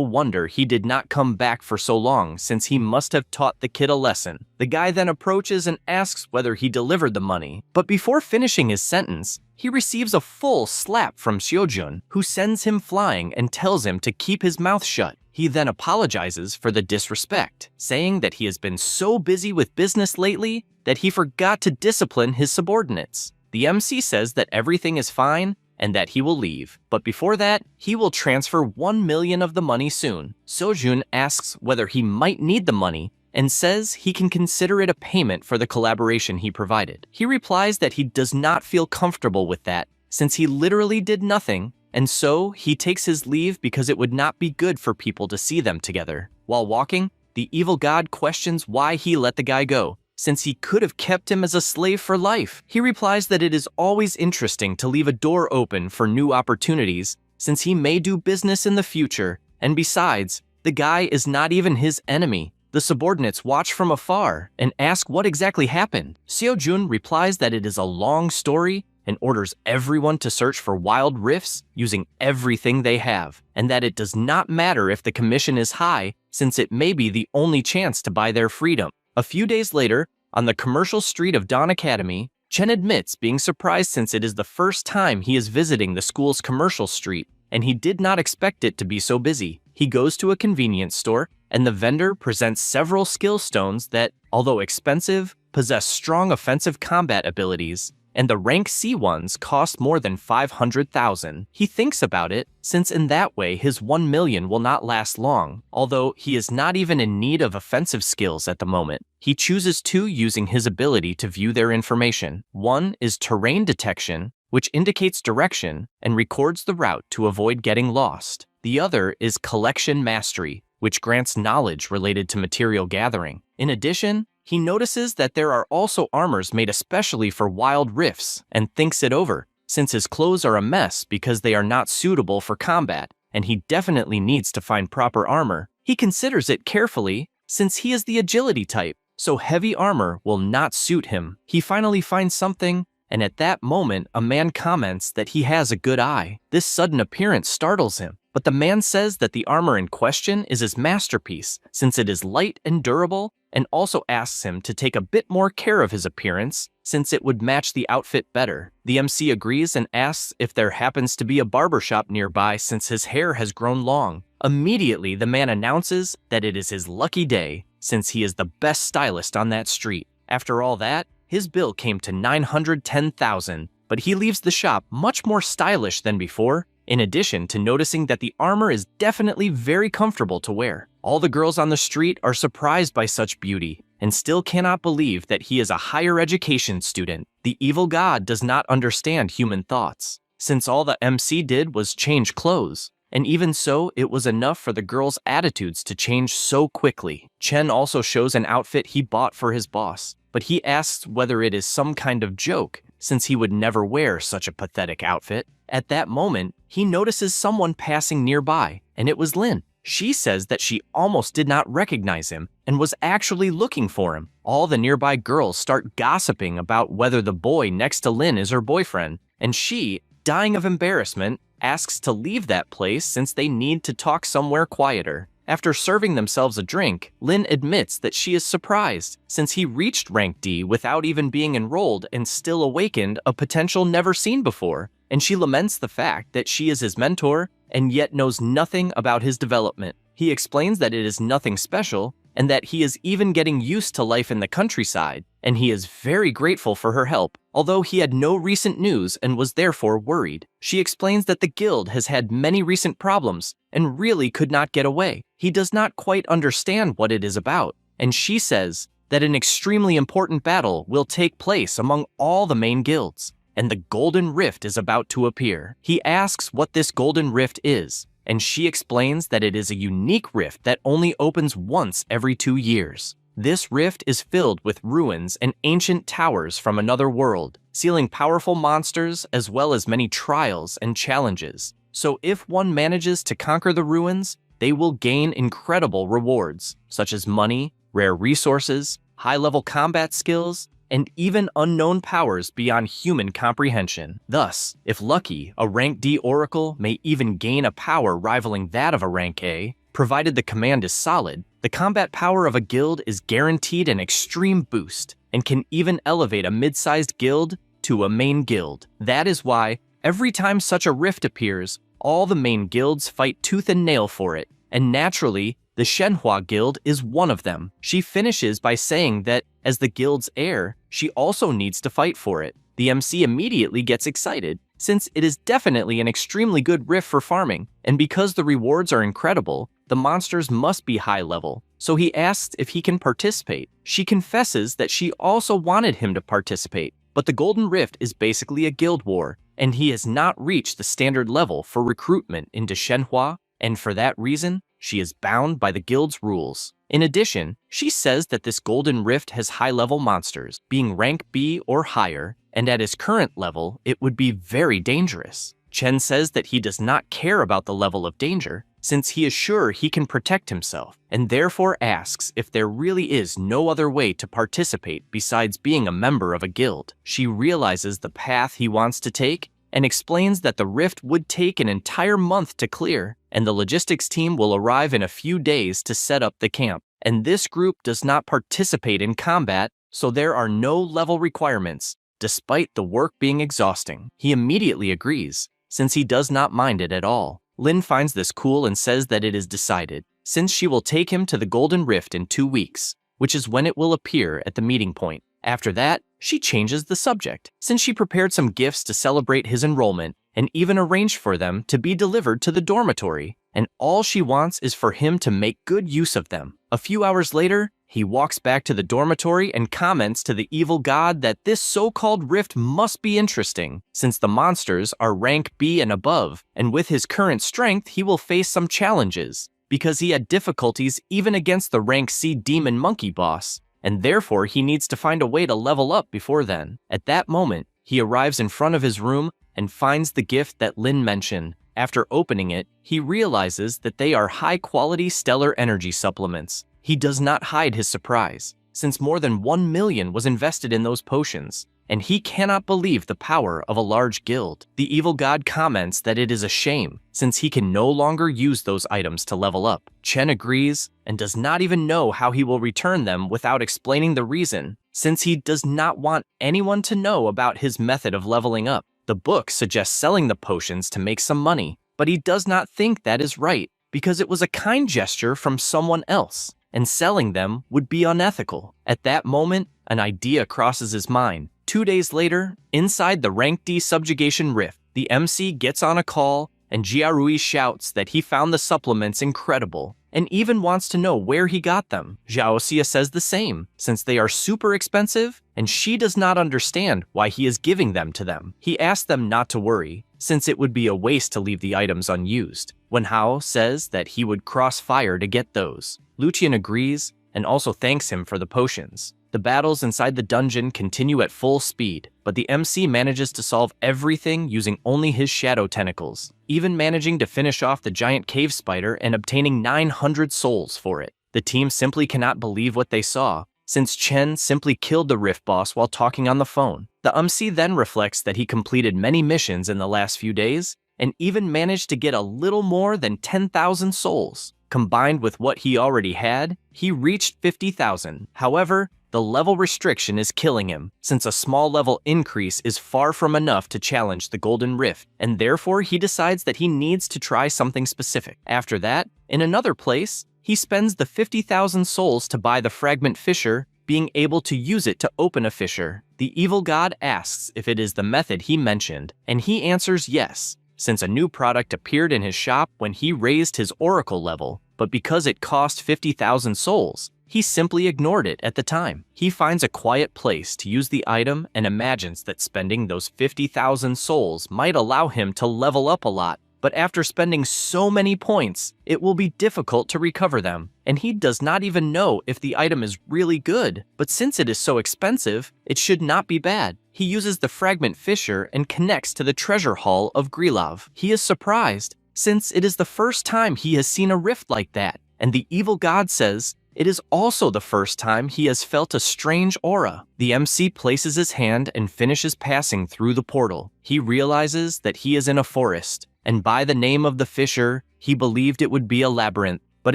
wonder he did not come back for so long since he must have taught the kid a lesson. The guy then approaches and asks whether he delivered the money, but before finishing his sentence, he receives a full slap from Seojun, who sends him flying and tells him to keep his mouth shut. He then apologizes for the disrespect, saying that he has been so busy with business lately that he forgot to discipline his subordinates. The MC says that everything is fine and that he will leave, but before that, he will transfer 1 million of the money soon. Sojun asks whether he might need the money and says he can consider it a payment for the collaboration he provided. He replies that he does not feel comfortable with that since he literally did nothing, and so he takes his leave because it would not be good for people to see them together. While walking, the evil god questions why he let the guy go, since he could have kept him as a slave for life. He replies that it is always interesting to leave a door open for new opportunities, since he may do business in the future, and besides, the guy is not even his enemy. The subordinates watch from afar and ask what exactly happened. Seojun replies that it is a long story and orders everyone to search for wild rifts using everything they have, and that it does not matter if the commission is high, since it may be the only chance to buy their freedom. A few days later, on the commercial street of Dawn Academy, Chen admits being surprised since it is the first time he is visiting the school's commercial street, and he did not expect it to be so busy. He goes to a convenience store, and the vendor presents several skill stones that, although expensive, possess strong offensive combat abilities, and the rank C ones cost more than 500,000. He thinks about it, since in that way his 1 million will not last long, although he is not even in need of offensive skills at the moment. He chooses two using his ability to view their information. One is terrain detection, which indicates direction and records the route to avoid getting lost. The other is collection mastery, which grants knowledge related to material gathering. In addition, he notices that there are also armors made especially for wild rifts and thinks it over, since his clothes are a mess because they are not suitable for combat, and he definitely needs to find proper armor. He considers it carefully, since he is the agility type, so heavy armor will not suit him. He finally finds something, and at that moment, a man comments that he has a good eye. This sudden appearance startles him, but the man says that the armor in question is his masterpiece, since it is light and durable, and also asks him to take a bit more care of his appearance, since it would match the outfit better. The MC agrees and asks if there happens to be a barbershop nearby since his hair has grown long. Immediately, the man announces that it is his lucky day, since he is the best stylist on that street. After all that, his bill came to 910,000, but he leaves the shop much more stylish than before, in addition to noticing that the armor is definitely very comfortable to wear. All the girls on the street are surprised by such beauty and still cannot believe that he is a higher education student. The evil god does not understand human thoughts, since all the MC did was change clothes, and even so, it was enough for the girls' attitudes to change so quickly. Chen also shows an outfit he bought for his boss, but he asks whether it is some kind of joke, since he would never wear such a pathetic outfit. At that moment, he notices someone passing nearby, and it was Lin. She says that she almost did not recognize him and was actually looking for him. All the nearby girls start gossiping about whether the boy next to Lin is her boyfriend, and she, dying of embarrassment, asks to leave that place since they need to talk somewhere quieter. After serving themselves a drink, Lin admits that she is surprised, since he reached rank D without even being enrolled and still awakened a potential never seen before, and she laments the fact that she is his mentor and yet knows nothing about his development. He explains that it is nothing special, and that he is even getting used to life in the countryside, and he is very grateful for her help, although he had no recent news and was therefore worried. She explains that the guild has had many recent problems and really could not get away. He does not quite understand what it is about, and she says that an extremely important battle will take place among all the main guilds, and the Golden Rift is about to appear. He asks what this Golden Rift is, and she explains that it is a unique rift that only opens once every 2 years. This rift is filled with ruins and ancient towers from another world, sealing powerful monsters as well as many trials and challenges. So if one manages to conquer the ruins, they will gain incredible rewards, such as money, rare resources, high-level combat skills, and even unknown powers beyond human comprehension. Thus, if lucky, a rank D oracle may even gain a power rivaling that of a rank A, provided the command is solid. The combat power of a guild is guaranteed an extreme boost, and can even elevate a mid-sized guild to a main guild. That is why, every time such a rift appears, all the main guilds fight tooth and nail for it, and naturally, the Manhwa Guild is one of them. She finishes by saying that, as the guild's heir, she also needs to fight for it. The MC immediately gets excited, since it is definitely an extremely good rift for farming, and because the rewards are incredible, the monsters must be high level, so he asks if he can participate. She confesses that she also wanted him to participate, but the Golden Rift is basically a guild war, and he has not reached the standard level for recruitment into Manhwa, and for that reason, she is bound by the guild's rules. In addition, she says that this Golden Rift has high-level monsters, being rank B or higher, and at his current level, it would be very dangerous. Chen says that he does not care about the level of danger, since he is sure he can protect himself, and therefore asks if there really is no other way to participate besides being a member of a guild. She realizes the path he wants to take, and explains that the rift would take an entire month to clear, and the logistics team will arrive in a few days to set up the camp. And this group does not participate in combat, so there are no level requirements, despite the work being exhausting. He immediately agrees, since he does not mind it at all. Lin finds this cool and says that it is decided, since she will take him to the Golden Rift in 2 weeks, which is when it will appear at the meeting point. After that, she changes the subject, since she prepared some gifts to celebrate his enrollment and even arranged for them to be delivered to the dormitory, and all she wants is for him to make good use of them. A few hours later, he walks back to the dormitory and comments to the evil god that this so-called rift must be interesting, since the monsters are rank B and above, and with his current strength he will face some challenges, because he had difficulties even against the rank C demon monkey boss, and therefore he needs to find a way to level up before then. At that moment, he arrives in front of his room and finds the gift that Lin mentioned. After opening it, he realizes that they are high-quality stellar energy supplements. He does not hide his surprise, since more than 1 million was invested in those potions, and he cannot believe the power of a large guild. The evil god comments that it is a shame, since he can no longer use those items to level up. Chen agrees, and does not even know how he will return them without explaining the reason, since he does not want anyone to know about his method of leveling up. The book suggests selling the potions to make some money, but he does not think that is right, because it was a kind gesture from someone else, and selling them would be unethical. At that moment, an idea crosses his mind. 2 days later, inside the Rank D subjugation rift, the MC gets on a call, and Jiarui shouts that he found the supplements incredible, and even wants to know where he got them. Xiaoxia says the same, since they are super expensive, and she does not understand why he is giving them to them. He asks them not to worry, since it would be a waste to leave the items unused. When Hao says that he would cross fire to get those, Lucian agrees, and also thanks him for the potions. The battles inside the dungeon continue at full speed, but the MC manages to solve everything using only his shadow tentacles, even managing to finish off the giant cave spider and obtaining 900 souls for it. The team simply cannot believe what they saw, since Chen simply killed the Rift boss while talking on the phone. The MC then reflects that he completed many missions in the last few days, and even managed to get a little more than 10,000 souls. Combined with what he already had, he reached 50,000. However, the level restriction is killing him, since a small level increase is far from enough to challenge the Golden Rift, and therefore he decides that he needs to try something specific. After that, in another place, he spends the 50,000 souls to buy the fragment fissure, being able to use it to open a fissure. The evil god asks if it is the method he mentioned, and he answers yes, since a new product appeared in his shop when he raised his oracle level, but because it cost 50,000 souls, he simply ignored it at the time. He finds a quiet place to use the item and imagines that spending those 50,000 souls might allow him to level up a lot, but after spending so many points, it will be difficult to recover them, and he does not even know if the item is really good, but since it is so expensive, it should not be bad. He uses the fragment fissure and connects to the treasure hall of Grilov. He is surprised, since it is the first time he has seen a rift like that, and the evil god says it is also the first time he has felt a strange aura. The MC places his hand and finishes passing through the portal. He realizes that he is in a forest, and by the name of the fissure, he believed it would be a labyrinth. But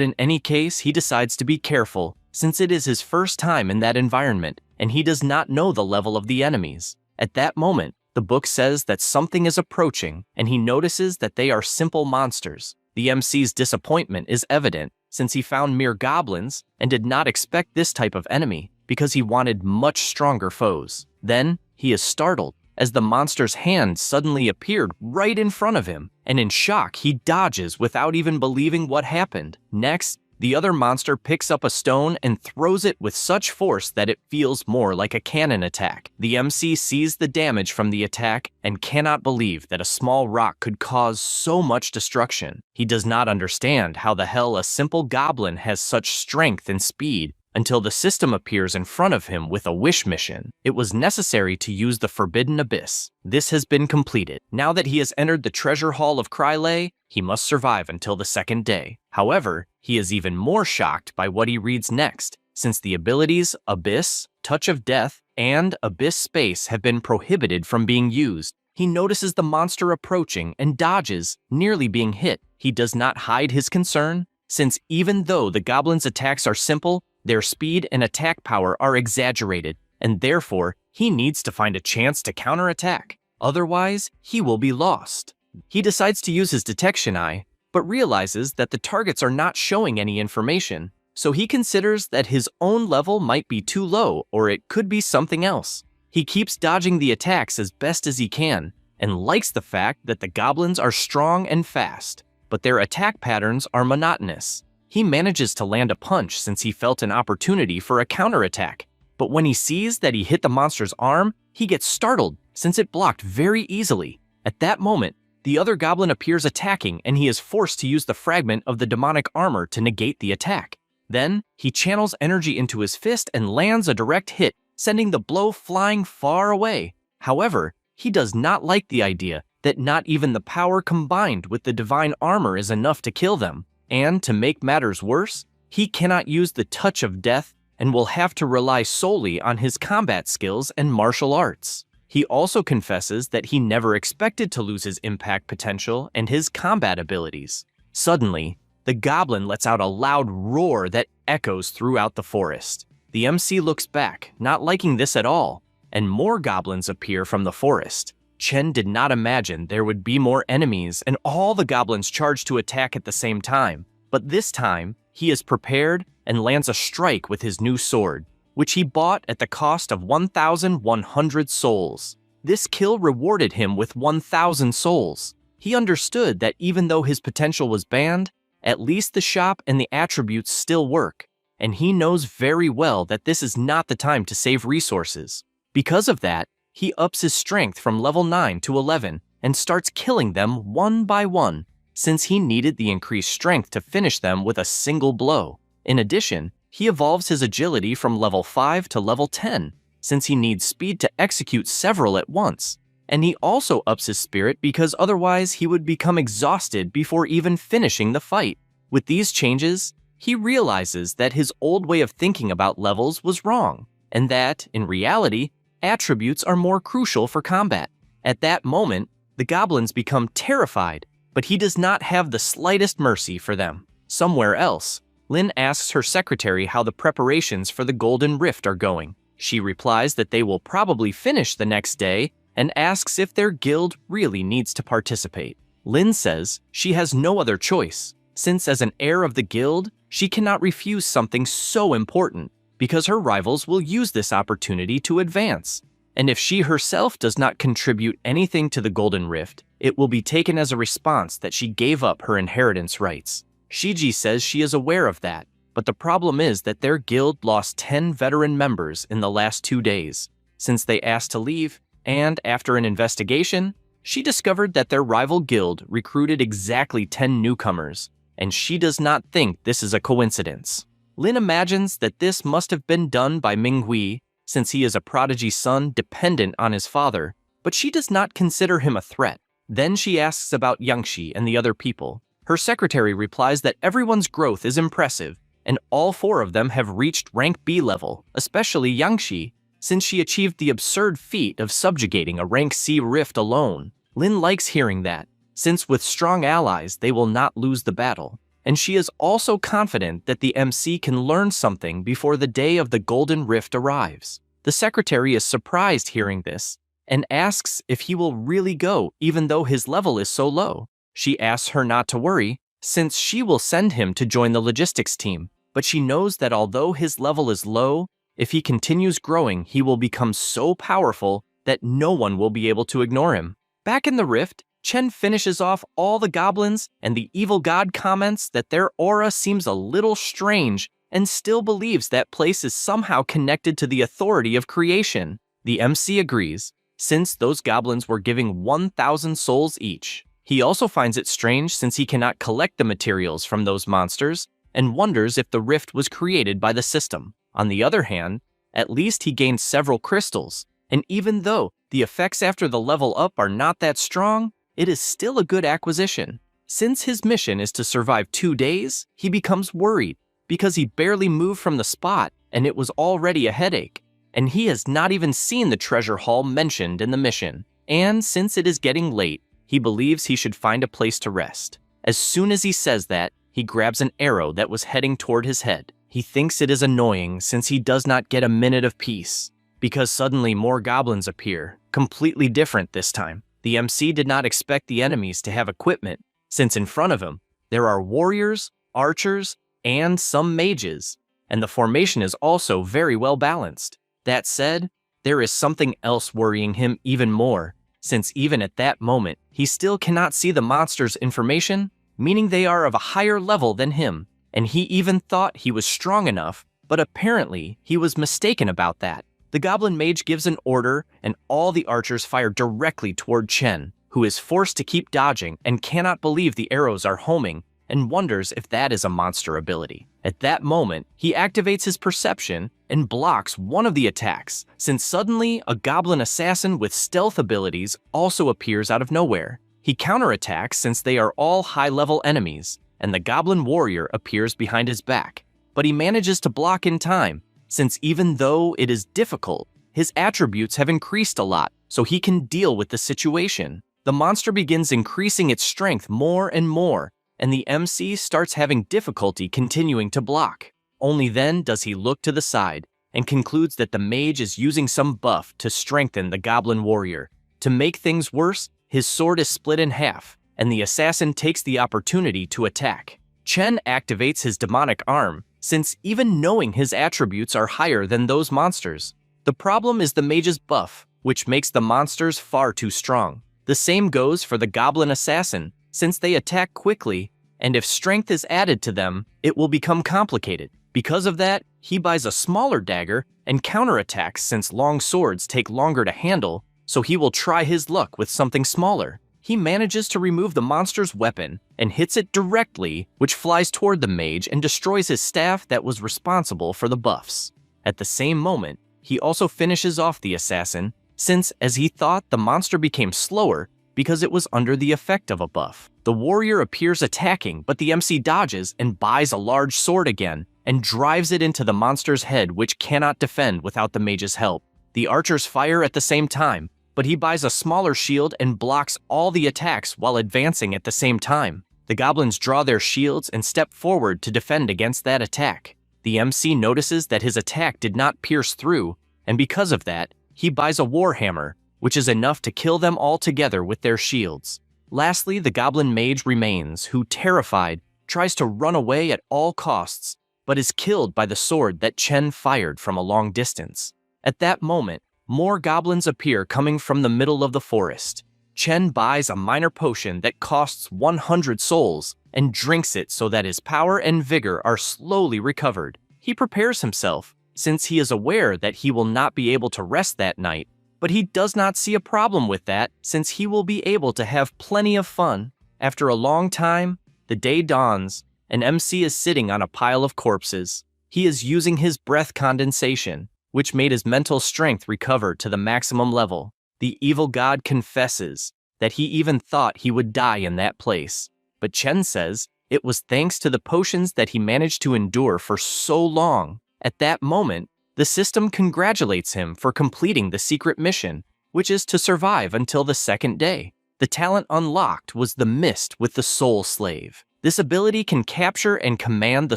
in any case, he decides to be careful, since it is his first time in that environment, and he does not know the level of the enemies. At that moment, the book says that something is approaching, and he notices that they are simple monsters. The MC's disappointment is evident, since he found mere goblins and did not expect this type of enemy, because he wanted much stronger foes. Then, he is startled, as the monster's hand suddenly appeared right in front of him, and in shock, he dodges without even believing what happened. Next, the other monster picks up a stone and throws it with such force that it feels more like a cannon attack. The MC sees the damage from the attack and cannot believe that a small rock could cause so much destruction. He does not understand how the hell a simple goblin has such strength and speed, until the system appears in front of him with a wish mission. It was necessary to use the Forbidden Abyss. This has been completed. Now that he has entered the treasure hall of Kryle, he must survive until the second day. However, he is even more shocked by what he reads next, since the abilities Abyss, Touch of Death, and Abyss Space have been prohibited from being used. He notices the monster approaching and dodges, nearly being hit. He does not hide his concern, since even though the goblin's attacks are simple, their speed and attack power are exaggerated, and therefore, he needs to find a chance to counterattack. Otherwise, he will be lost. He decides to use his detection eye, but realizes that the targets are not showing any information, so he considers that his own level might be too low, or it could be something else. He keeps dodging the attacks as best as he can, and likes the fact that the goblins are strong and fast, but their attack patterns are monotonous. He manages to land a punch since he felt an opportunity for a counterattack, but when he sees that he hit the monster's arm, he gets startled since it blocked very easily. At that moment, the other goblin appears attacking, and he is forced to use the fragment of the demonic armor to negate the attack. Then, he channels energy into his fist and lands a direct hit, sending the blow flying far away. However, he does not like the idea that not even the power combined with the divine armor is enough to kill them. And to make matters worse, he cannot use the Touch of Death and will have to rely solely on his combat skills and martial arts. He also confesses that he never expected to lose his impact potential and his combat abilities. Suddenly, the goblin lets out a loud roar that echoes throughout the forest. The MC looks back, not liking this at all, and more goblins appear from the forest. Chen did not imagine there would be more enemies and all the goblins charge to attack at the same time. But this time, he is prepared and lands a strike with his new sword, which he bought at the cost of 1,100 souls. This kill rewarded him with 1,000 souls. He understood that even though his potential was banned, at least the shop and the attributes still work, and he knows very well that this is not the time to save resources. Because of that, he ups his strength from level 9 to 11 and starts killing them one by one, since he needed the increased strength to finish them with a single blow. In addition, He evolves his agility from level 5 to level 10, since he needs speed to execute several at once. And he also ups his spirit because otherwise he would become exhausted before even finishing the fight. With these changes, he realizes that his old way of thinking about levels was wrong, and that, in reality, attributes are more crucial for combat. At that moment, the goblins become terrified, but he does not have the slightest mercy for them. Somewhere else, Lin asks her secretary how the preparations for the Golden Rift are going. She replies that they will probably finish the next day and asks if their guild really needs to participate. Lin says she has no other choice, since as an heir of the guild, she cannot refuse something so important, because her rivals will use this opportunity to advance. And if she herself does not contribute anything to the Golden Rift, it will be taken as a response that she gave up her inheritance rights. Shiji says she is aware of that, but the problem is that their guild lost 10 veteran members in the last 2 days, since they asked to leave, and after an investigation, she discovered that their rival guild recruited exactly 10 newcomers, and she does not think this is a coincidence. Lin imagines that this must have been done by Minghui, since he is a prodigy son dependent on his father, but she does not consider him a threat. Then she asks about Yangshi and the other people. Her secretary replies that everyone's growth is impressive, and all 4 of them have reached rank B level, especially Yangshi, since she achieved the absurd feat of subjugating a rank C rift alone. Lin likes hearing that, since with strong allies they will not lose the battle, and she is also confident that the MC can learn something before the day of the Golden Rift arrives. The secretary is surprised hearing this, and asks if he will really go even though his level is so low. She asks her not to worry, since she will send him to join the logistics team, but she knows that although his level is low, if he continues growing, he will become so powerful that no one will be able to ignore him. Back in the rift, Chen finishes off all the goblins, and the evil god comments that their aura seems a little strange and still believes that place is somehow connected to the authority of creation. The MC agrees, since those goblins were giving 1,000 souls each. He also finds it strange since he cannot collect the materials from those monsters and wonders if the rift was created by the system. On the other hand, at least he gained several crystals, and even though the effects after the level up are not that strong, it is still a good acquisition. Since his mission is to survive 2 days, he becomes worried because he barely moved from the spot and it was already a headache, and he has not even seen the treasure hall mentioned in the mission. And since it is getting late, he believes he should find a place to rest. As soon as he says that, he grabs an arrow that was heading toward his head. He thinks it is annoying since he does not get a minute of peace, because suddenly more goblins appear, completely different this time. The MC did not expect the enemies to have equipment, since in front of him, there are warriors, archers, and some mages, and the formation is also very well balanced. That said, there is something else worrying him even more, since even at that moment, he still cannot see the monsters' information, meaning they are of a higher level than him, and he even thought he was strong enough, but apparently he was mistaken about that. The goblin mage gives an order, and all the archers fire directly toward Chen, who is forced to keep dodging and cannot believe the arrows are homing, and wonders if that is a monster ability. At that moment, he activates his perception and blocks one of the attacks, since suddenly a goblin assassin with stealth abilities also appears out of nowhere. He counterattacks since they are all high-level enemies, and the goblin warrior appears behind his back, but he manages to block in time, since even though it is difficult, his attributes have increased a lot, so he can deal with the situation. The monster begins increasing its strength more and more, and the MC starts having difficulty continuing to block. Only then does he look to the side, and concludes that the mage is using some buff to strengthen the goblin warrior. To make things worse, his sword is split in half, and the assassin takes the opportunity to attack. Chen activates his demonic arm, since even knowing his attributes are higher than those monsters. The problem is the mage's buff, which makes the monsters far too strong. The same goes for the goblin assassin, since they attack quickly, and if strength is added to them, it will become complicated. Because of that, he buys a smaller dagger and counterattacks since long swords take longer to handle, so he will try his luck with something smaller. he manages to remove the monster's weapon and hits it directly, which flies toward the mage and destroys his staff that was responsible for the buffs. At the same moment, he also finishes off the assassin, since, as he thought, the monster became slower because it was under the effect of a buff. The warrior appears attacking, but the MC dodges and buys a large sword again and drives it into the monster's head, which cannot defend without the mage's help. The archers fire at the same time, but he buys a smaller shield and blocks all the attacks while advancing at the same time. The goblins draw their shields and step forward to defend against that attack. The MC notices that his attack did not pierce through, and because of that, he buys a warhammer, which is enough to kill them all together with their shields. Lastly, the goblin mage remains, who, terrified, tries to run away at all costs, but is killed by the sword that Chen fired from a long distance. At that moment, more goblins appear coming from the middle of the forest. Chen buys a minor potion that costs 100 souls and drinks it so that his power and vigor are slowly recovered. He prepares himself, since he is aware that he will not be able to rest that night, but he does not see a problem with that since he will be able to have plenty of fun. After a long time, the day dawns, and MC is sitting on a pile of corpses. He is using his breath condensation, which made his mental strength recover to the maximum level. The evil god confesses that he even thought he would die in that place, but Chen says it was thanks to the potions that he managed to endure for so long. At that moment, the system congratulates him for completing the secret mission, which is to survive until the second day. The talent unlocked was the Mist with the Soul Slave. This ability can capture and command the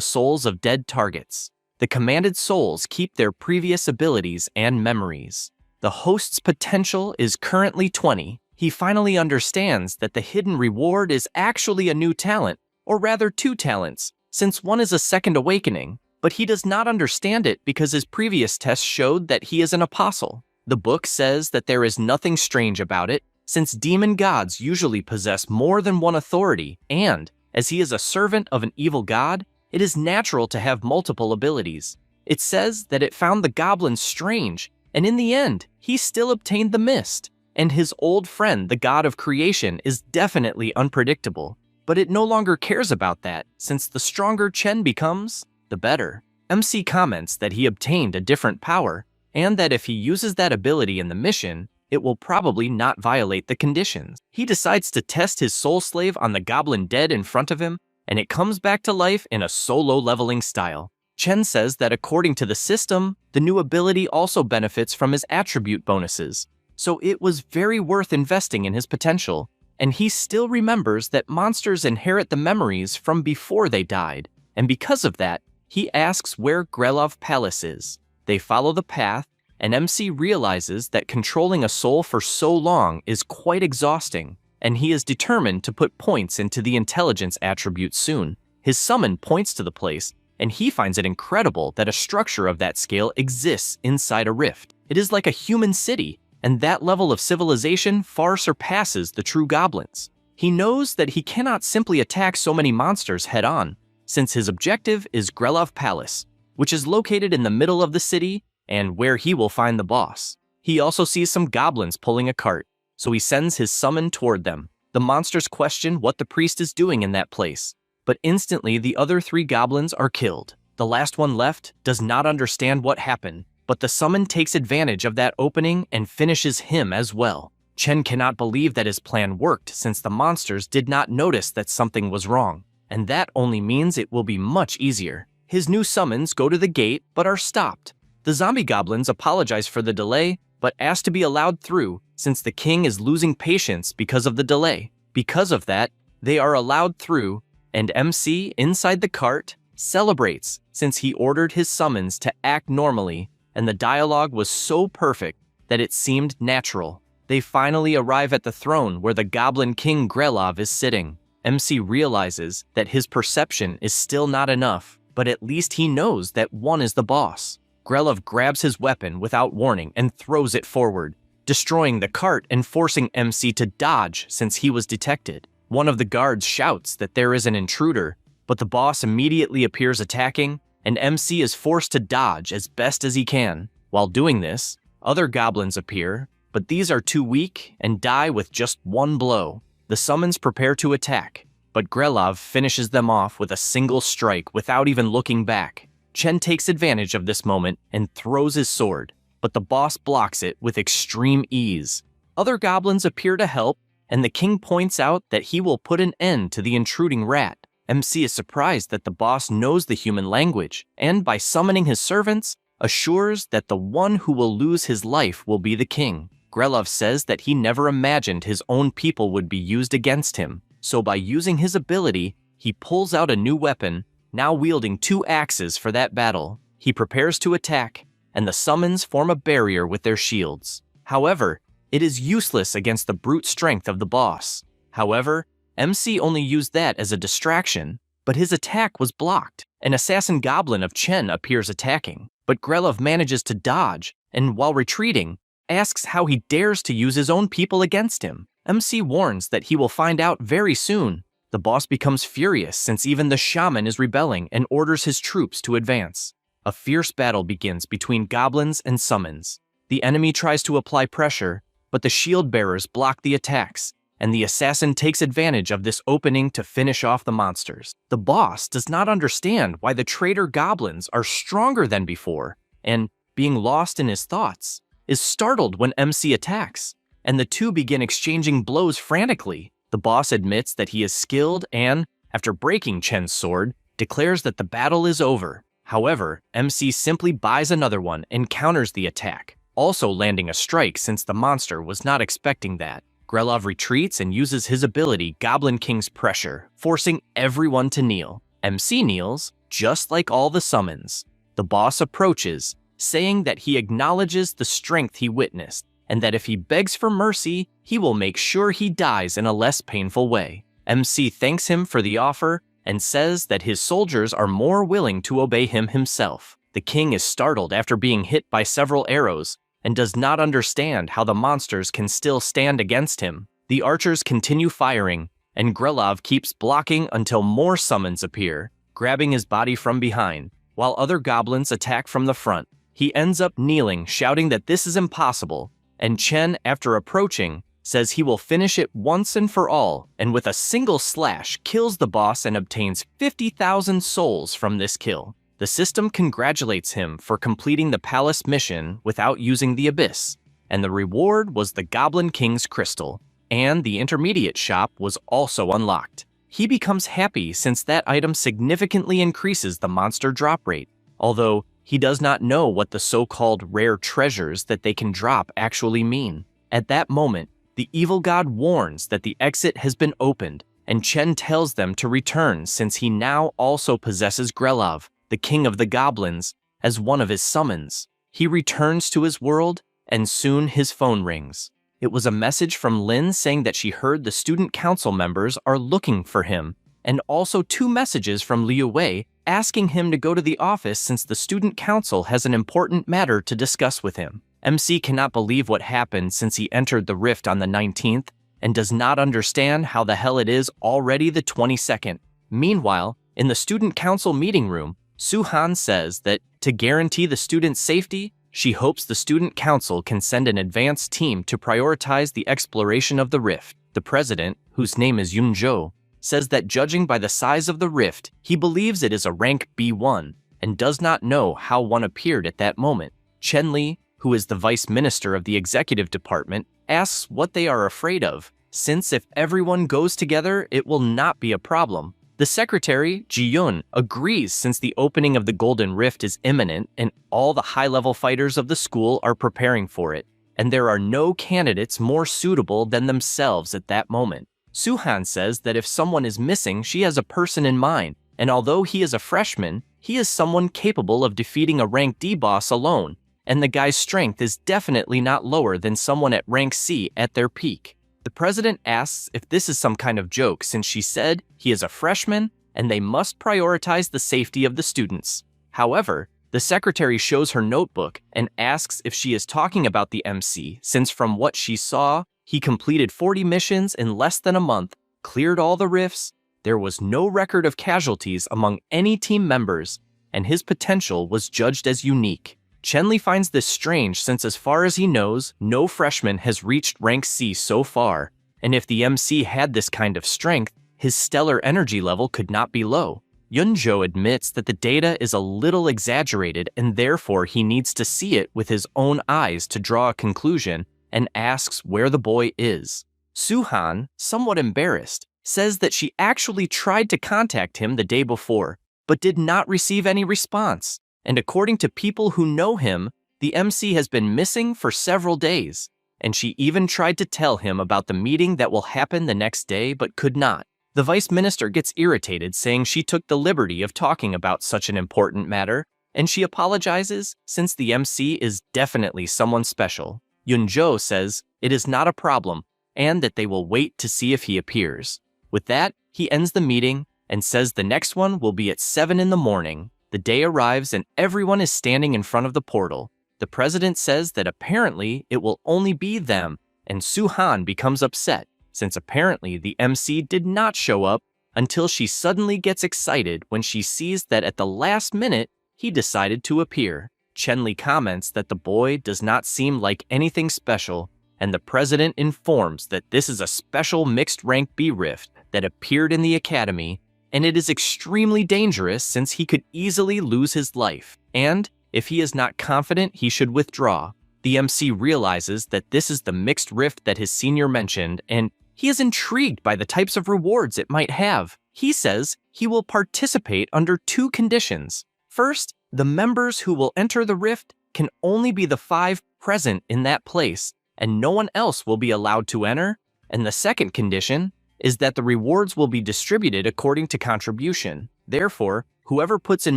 souls of dead targets. The commanded souls keep their previous abilities and memories. The host's potential is currently 20. He finally understands that the hidden reward is actually a new talent, or rather 2 talents, since one is a second awakening. But he does not understand it because his previous tests showed that he is an apostle. The book says that there is nothing strange about it, since demon gods usually possess more than one authority, and, as he is a servant of an evil god, it is natural to have multiple abilities. It says that it found the goblins strange, and in the end, he still obtained the Mist. And his old friend, the god of creation, is definitely unpredictable. But it no longer cares about that, since the stronger Chen becomes, the better. MC comments that he obtained a different power, and that if he uses that ability in the mission, it will probably not violate the conditions. He decides to test his soul slave on the goblin dead in front of him, and it comes back to life in a solo leveling style. Chen says that according to the system, the new ability also benefits from his attribute bonuses, so it was very worth investing in his potential, and he still remembers that monsters inherit the memories from before they died, and because of that, he asks where Grelov Palace is. They follow the path, and MC realizes that controlling a soul for so long is quite exhausting, and he is determined to put points into the intelligence attribute soon. His summon points to the place, and he finds it incredible that a structure of that scale exists inside a rift. It is like a human city, and that level of civilization far surpasses the true goblins. He knows that he cannot simply attack so many monsters head-on, since his objective is Grelov Palace, which is located in the middle of the city and where he will find the boss. He also sees some goblins pulling a cart, so he sends his summon toward them. The monsters question what the priest is doing in that place, but instantly the other 3 goblins are killed. The last one left does not understand what happened, but the summon takes advantage of that opening and finishes him as well. Chen cannot believe that his plan worked since the monsters did not notice that something was wrong, and that only means it will be much easier. His new summons go to the gate but are stopped. The zombie goblins apologize for the delay, but ask to be allowed through since the king is losing patience because of the delay. Because of that, they are allowed through, and MC, inside the cart, celebrates since he ordered his summons to act normally, and the dialogue was so perfect that it seemed natural. They finally arrive at the throne where the goblin king Grelov is sitting. MC realizes that his perception is still not enough, but at least he knows that one is the boss. Grelov grabs his weapon without warning and throws it forward, destroying the cart and forcing MC to dodge since he was detected. One of the guards shouts that there is an intruder, but the boss immediately appears attacking, and MC is forced to dodge as best as he can. While doing this, other goblins appear, but these are too weak and die with just one blow. The summons prepare to attack, but Grelov finishes them off with a single strike without even looking back. Chen takes advantage of this moment and throws his sword, but the boss blocks it with extreme ease. Other goblins appear to help, and the king points out that he will put an end to the intruding rat. MC is surprised that the boss knows the human language, and by summoning his servants, assures that the one who will lose his life will be the king. Grelov says that he never imagined his own people would be used against him, so by using his ability, he pulls out a new weapon, now wielding 2 axes for that battle. He prepares to attack, and the summons form a barrier with their shields. However, it is useless against the brute strength of the boss. However, MC only used that as a distraction, but his attack was blocked. An assassin goblin of Chen appears attacking, but Grelov manages to dodge, and while retreating, asks how he dares to use his own people against him. MC warns that he will find out very soon. The boss becomes furious since even the shaman is rebelling and orders his troops to advance. A fierce battle begins between goblins and summons. The enemy tries to apply pressure, but the shield bearers block the attacks, and the assassin takes advantage of this opening to finish off the monsters. The boss does not understand why the traitor goblins are stronger than before, and, being lost in his thoughts, is startled when MC attacks, and the two begin exchanging blows frantically. The boss admits that he is skilled and, after breaking Chen's sword, declares that the battle is over. However, MC simply buys another one and counters the attack, also landing a strike since the monster was not expecting that. Grelov retreats and uses his ability Goblin King's Pressure, forcing everyone to kneel. MC kneels, just like all the summons. The boss approaches, saying that he acknowledges the strength he witnessed, and that if he begs for mercy, he will make sure he dies in a less painful way. MC thanks him for the offer and says that his soldiers are more willing to obey him himself. The king is startled after being hit by several arrows and does not understand how the monsters can still stand against him. The archers continue firing, and Grelov keeps blocking until more summons appear, grabbing his body from behind, while other goblins attack from the front. He ends up kneeling, shouting that this is impossible, and Chen, after approaching, says he will finish it once and for all, and with a single slash kills the boss and obtains 50,000 souls from this kill. The system congratulates him for completing the palace mission without using the abyss, and the reward was the Goblin King's Crystal, and the intermediate shop was also unlocked. He becomes happy since that item significantly increases the monster drop rate, although he does not know what the so-called rare treasures that they can drop actually mean. At that moment, the evil god warns that the exit has been opened, and Chen tells them to return since he now also possesses Grelov, the king of the goblins, as one of his summons. He returns to his world, and soon his phone rings. It was a message from Lin saying that she heard the student council members are looking for him, and also 2 messages from Liu Wei asking him to go to the office since the student council has an important matter to discuss with him. MC cannot believe what happened since he entered the rift on the 19th and does not understand how the hell it is already the 22nd. Meanwhile, in the student council meeting room, Su-han says that to guarantee the students' safety, she hopes the student council can send an advanced team to prioritize the exploration of the rift. The president, whose name is Yun-jo, says that judging by the size of the rift, he believes it is a rank B1 and does not know how one appeared at that moment. Chen Li, who is the vice minister of the executive department, asks what they are afraid of, since if everyone goes together, it will not be a problem. The secretary, Ji-yun, agrees since the opening of the Golden Rift is imminent and all the high-level fighters of the school are preparing for it, and there are no candidates more suitable than themselves at that moment. Su-han says that if someone is missing, she has a person in mind, and although he is a freshman, he is someone capable of defeating a rank D boss alone, and the guy's strength is definitely not lower than someone at rank C at their peak. The president asks if this is some kind of joke since she said he is a freshman and they must prioritize the safety of the students. However, the secretary shows her notebook and asks if she is talking about the MC since from what she saw, he completed 40 missions in less than a month, cleared all the rifts, there was no record of casualties among any team members, and his potential was judged as unique. Chen Li finds this strange since as far as he knows, no freshman has reached rank C so far, and if the MC had this kind of strength, his stellar energy level could not be low. Yunjo admits that the data is a little exaggerated and therefore he needs to see it with his own eyes to draw a conclusion and asks where the boy is. Suhan, somewhat embarrassed, says that she actually tried to contact him the day before, but did not receive any response. And according to people who know him, the MC has been missing for several days, and she even tried to tell him about the meeting that will happen the next day but could not. The vice minister gets irritated, saying she took the liberty of talking about such an important matter, and she apologizes since the MC is definitely someone special. Yunjo says it is not a problem and that they will wait to see if he appears. With that, he ends the meeting and says the next one will be at 7 in the morning. The day arrives and everyone is standing in front of the portal. The president says that apparently it will only be them, and Suhan becomes upset, since apparently the MC did not show up until she suddenly gets excited when she sees that at the last minute, he decided to appear. Chenli comments that the boy does not seem like anything special, and the president informs that this is a special mixed rank B rift that appeared in the academy, and it is extremely dangerous since he could easily lose his life, and if he is not confident, he should withdraw. The MC realizes that this is the mixed rift that his senior mentioned, and he is intrigued by the types of rewards it might have. He says he will participate under 2 conditions. First, the members who will enter the rift can only be the 5 present in that place, and no one else will be allowed to enter. And the second condition is that the rewards will be distributed according to contribution. Therefore, whoever puts in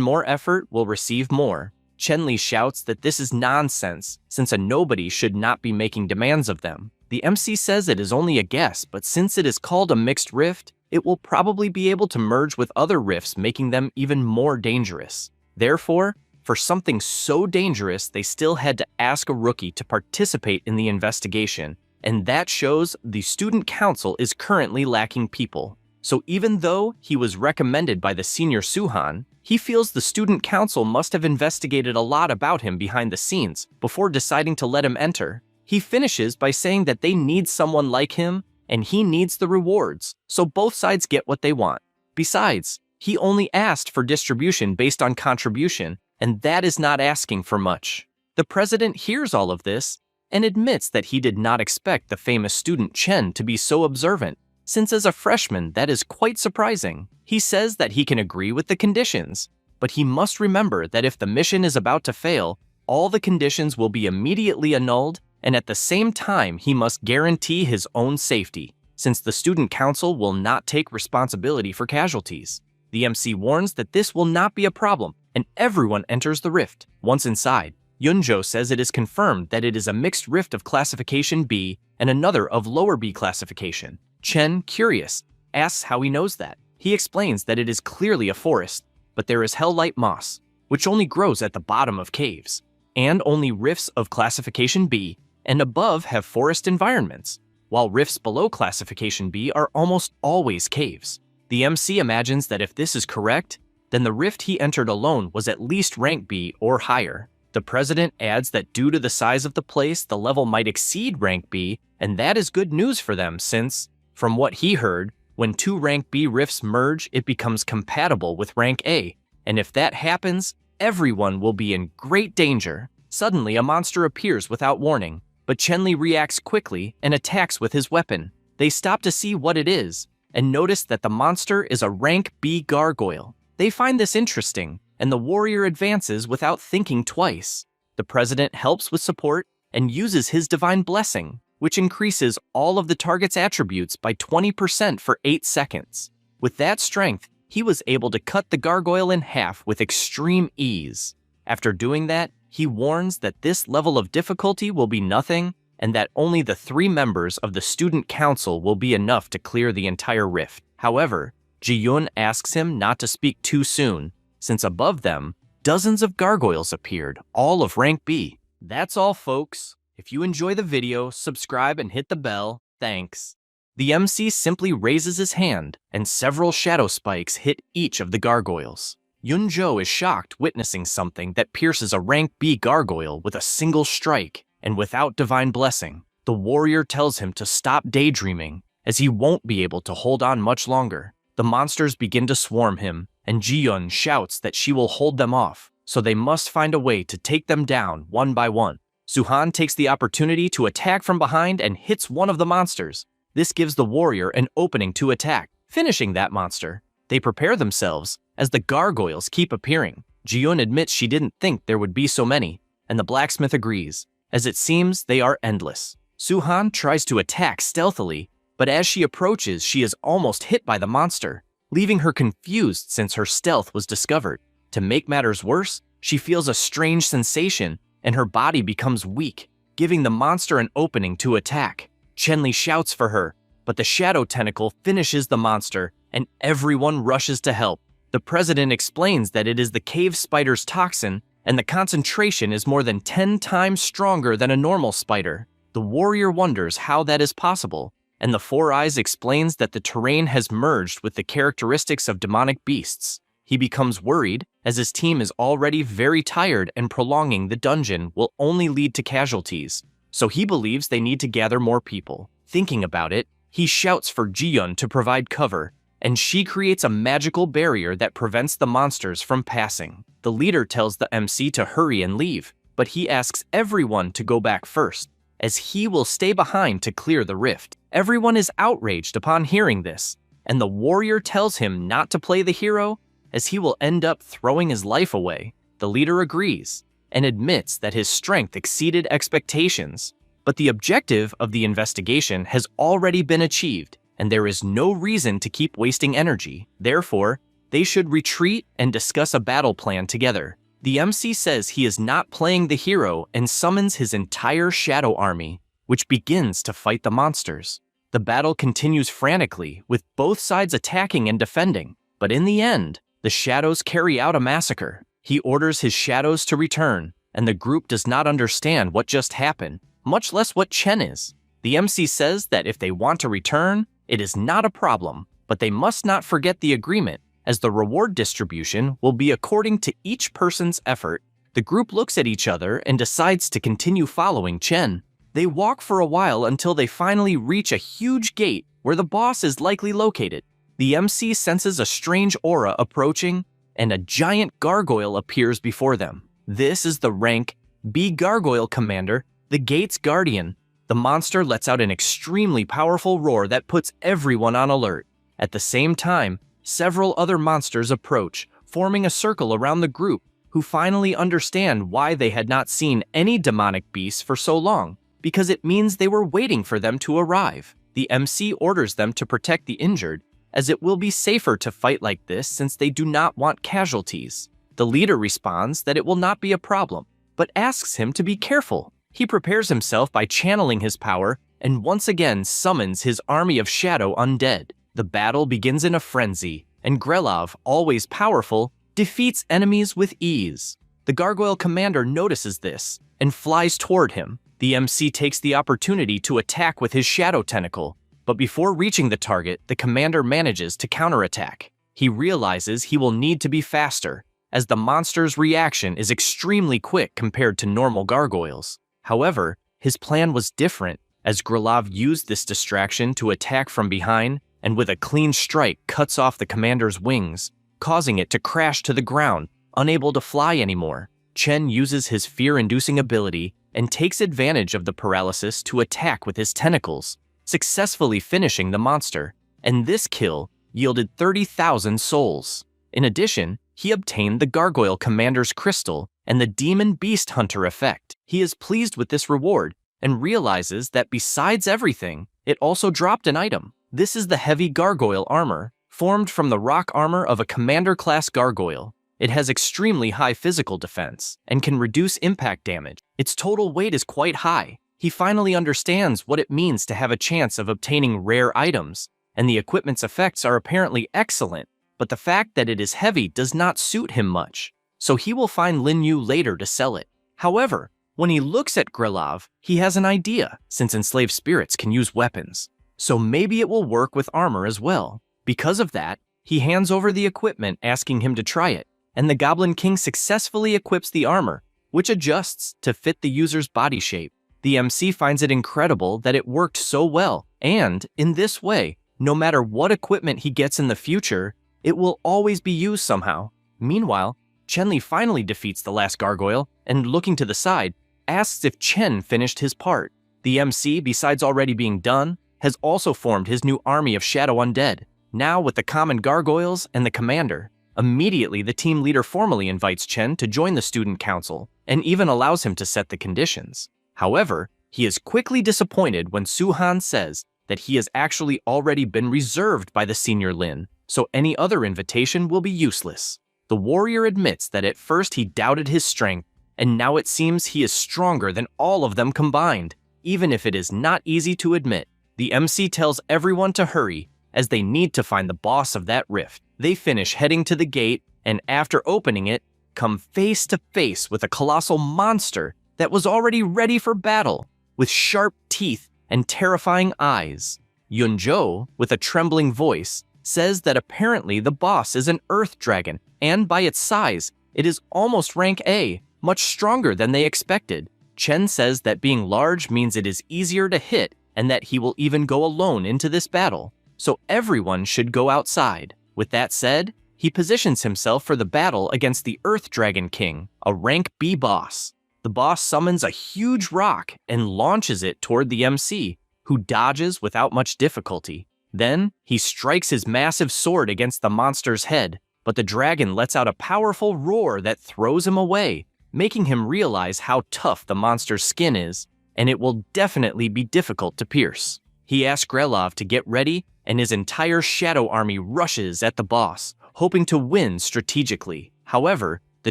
more effort will receive more. Chenli shouts that this is nonsense, since a nobody should not be making demands of them. The MC says it is only a guess, but since it is called a mixed rift, it will probably be able to merge with other rifts, making them even more dangerous. Therefore, for something so dangerous, they still had to ask a rookie to participate in the investigation, and that shows the student council is currently lacking people. So even though he was recommended by the senior Suhan, he feels the student council must have investigated a lot about him behind the scenes before deciding to let him enter. He finishes by saying that they need someone like him, and he needs the rewards, so both sides get what they want. Besides, he only asked for distribution based on contribution, and that is not asking for much. The president hears all of this and admits that he did not expect the famous student Chen to be so observant, since as a freshman that is quite surprising. He says that he can agree with the conditions, but he must remember that if the mission is about to fail, all the conditions will be immediately annulled, and at the same time he must guarantee his own safety, since the student council will not take responsibility for casualties. The MC warns that this will not be a problem, and everyone enters the rift. Once inside, Yunjo says it is confirmed that it is a mixed rift of classification B and another of lower B classification. Chen, curious, asks how he knows that. He explains that it is clearly a forest, but there is hell-light moss, which only grows at the bottom of caves, and only rifts of classification B and above have forest environments, while rifts below classification B are almost always caves. The MC imagines that if this is correct, then the rift he entered alone was at least rank B or higher. The president adds that due to the size of the place, the level might exceed rank B, and that is good news for them since, from what he heard, when 2 rank B rifts merge, it becomes compatible with rank A, and if that happens, everyone will be in great danger. Suddenly, a monster appears without warning, but Chenli reacts quickly and attacks with his weapon. They stop to see what it is, and notice that the monster is a rank B gargoyle. They find this interesting, and the warrior advances without thinking twice. The president helps with support and uses his divine blessing, which increases all of the target's attributes by 20% for 8 seconds. With that strength, he was able to cut the gargoyle in half with extreme ease. After doing that, he warns that this level of difficulty will be nothing and that only the 3 members of the student council will be enough to clear the entire rift. However, Ji-yun asks him not to speak too soon, since above them, dozens of gargoyles appeared, all of rank B. That's all, folks. If you enjoy the video, subscribe and hit the bell. Thanks. The MC simply raises his hand, and several shadow spikes hit each of the gargoyles. Yunjo is shocked witnessing something that pierces a rank B gargoyle with a single strike, and without divine blessing. The warrior tells him to stop daydreaming, as he won't be able to hold on much longer. The monsters begin to swarm him, and Ji-yeon shouts that she will hold them off, so they must find a way to take them down one by one. Suhan takes the opportunity to attack from behind and hits one of the monsters. This gives the warrior an opening to attack, finishing that monster. They prepare themselves as the gargoyles keep appearing. Ji-yeon admits she didn't think there would be so many, and the blacksmith agrees, as it seems they are endless. Suhan tries to attack stealthily, but as she approaches, she is almost hit by the monster, leaving her confused since her stealth was discovered. To make matters worse, she feels a strange sensation and her body becomes weak, giving the monster an opening to attack. Chenli shouts for her, but the shadow tentacle finishes the monster and everyone rushes to help. The president explains that it is the cave spider's toxin and the concentration is more than 10 times stronger than a normal spider. The warrior wonders how that is possible, and the Four Eyes explains that the terrain has merged with the characteristics of demonic beasts. He becomes worried, as his team is already very tired and prolonging the dungeon will only lead to casualties, so he believes they need to gather more people. Thinking about it, he shouts for Ji-yeon to provide cover, and she creates a magical barrier that prevents the monsters from passing. The leader tells the MC to hurry and leave, but he asks everyone to go back first, as he will stay behind to clear the rift. Everyone is outraged upon hearing this, and the warrior tells him not to play the hero, as he will end up throwing his life away. The leader agrees, and admits that his strength exceeded expectations, but the objective of the investigation has already been achieved, and there is no reason to keep wasting energy. Therefore, they should retreat and discuss a battle plan together. The MC says he is not playing the hero and summons his entire shadow army, which begins to fight the monsters. The battle continues frantically, with both sides attacking and defending, but in the end, the shadows carry out a massacre. He orders his shadows to return, and the group does not understand what just happened, much less what Chen is. The MC says that if they want to return, it is not a problem, but they must not forget the agreement, as the reward distribution will be according to each person's effort. The group looks at each other and decides to continue following Chen. They walk for a while until they finally reach a huge gate where the boss is likely located. The MC senses a strange aura approaching, and a giant gargoyle appears before them. This is the rank B Gargoyle Commander, the gate's guardian. The monster lets out an extremely powerful roar that puts everyone on alert. At the same time, several other monsters approach, forming a circle around the group, who finally understand why they had not seen any demonic beasts for so long, because it means they were waiting for them to arrive. The MC orders them to protect the injured, as it will be safer to fight like this since they do not want casualties. The leader responds that it will not be a problem, but asks him to be careful. He prepares himself by channeling his power and once again summons his army of shadow undead. The battle begins in a frenzy, and Grelov, always powerful, defeats enemies with ease. The Gargoyle Commander notices this and flies toward him. The MC takes the opportunity to attack with his shadow tentacle, but before reaching the target, the commander manages to counterattack. He realizes he will need to be faster, as the monster's reaction is extremely quick compared to normal gargoyles. However, his plan was different, as Grelov used this distraction to attack from behind, and with a clean strike cuts off the commander's wings, causing it to crash to the ground, unable to fly anymore. Chen uses his fear-inducing ability and takes advantage of the paralysis to attack with his tentacles, successfully finishing the monster, and this kill yielded 30,000 souls. In addition, he obtained the Gargoyle Commander's Crystal and the Demon Beast Hunter effect. He is pleased with this reward and realizes that besides everything, it also dropped an item. This is the heavy gargoyle armor, formed from the rock armor of a commander-class gargoyle. It has extremely high physical defense and can reduce impact damage. Its total weight is quite high. He finally understands what it means to have a chance of obtaining rare items, and the equipment's effects are apparently excellent, but the fact that it is heavy does not suit him much, so he will find Lin Yu later to sell it. However, when he looks at Grelov, he has an idea, since enslaved spirits can use weapons, so maybe it will work with armor as well. Because of that, he hands over the equipment asking him to try it, and the Goblin King successfully equips the armor, which adjusts to fit the user's body shape. The MC finds it incredible that it worked so well, and in this way, no matter what equipment he gets in the future, it will always be used somehow. Meanwhile, Chenli finally defeats the last gargoyle and, looking to the side, asks if Chen finished his part. The MC, besides already being done, has also formed his new army of shadow undead, now with the common gargoyles and the commander. Immediately, the team leader formally invites Chen to join the student council and even allows him to set the conditions. However, he is quickly disappointed when Suhan says that he has actually already been reserved by the senior Lin, so any other invitation will be useless. The warrior admits that at first he doubted his strength, and now it seems he is stronger than all of them combined, even if it is not easy to admit. The MC tells everyone to hurry, as they need to find the boss of that rift. They finish heading to the gate, and after opening it, come face to face with a colossal monster that was already ready for battle, with sharp teeth and terrifying eyes. Yunzhou, with a trembling voice, says that apparently the boss is an earth dragon, and by its size, it is almost rank A, much stronger than they expected. Chen says that being large means it is easier to hit and that he will even go alone into this battle, so everyone should go outside. With that said, he positions himself for the battle against the Earth Dragon King, a rank B boss. The boss summons a huge rock and launches it toward the MC, who dodges without much difficulty. Then, he strikes his massive sword against the monster's head, but the dragon lets out a powerful roar that throws him away, making him realize how tough the monster's skin is, and it will definitely be difficult to pierce. He asks Grelov to get ready, and his entire shadow army rushes at the boss, hoping to win strategically. However, the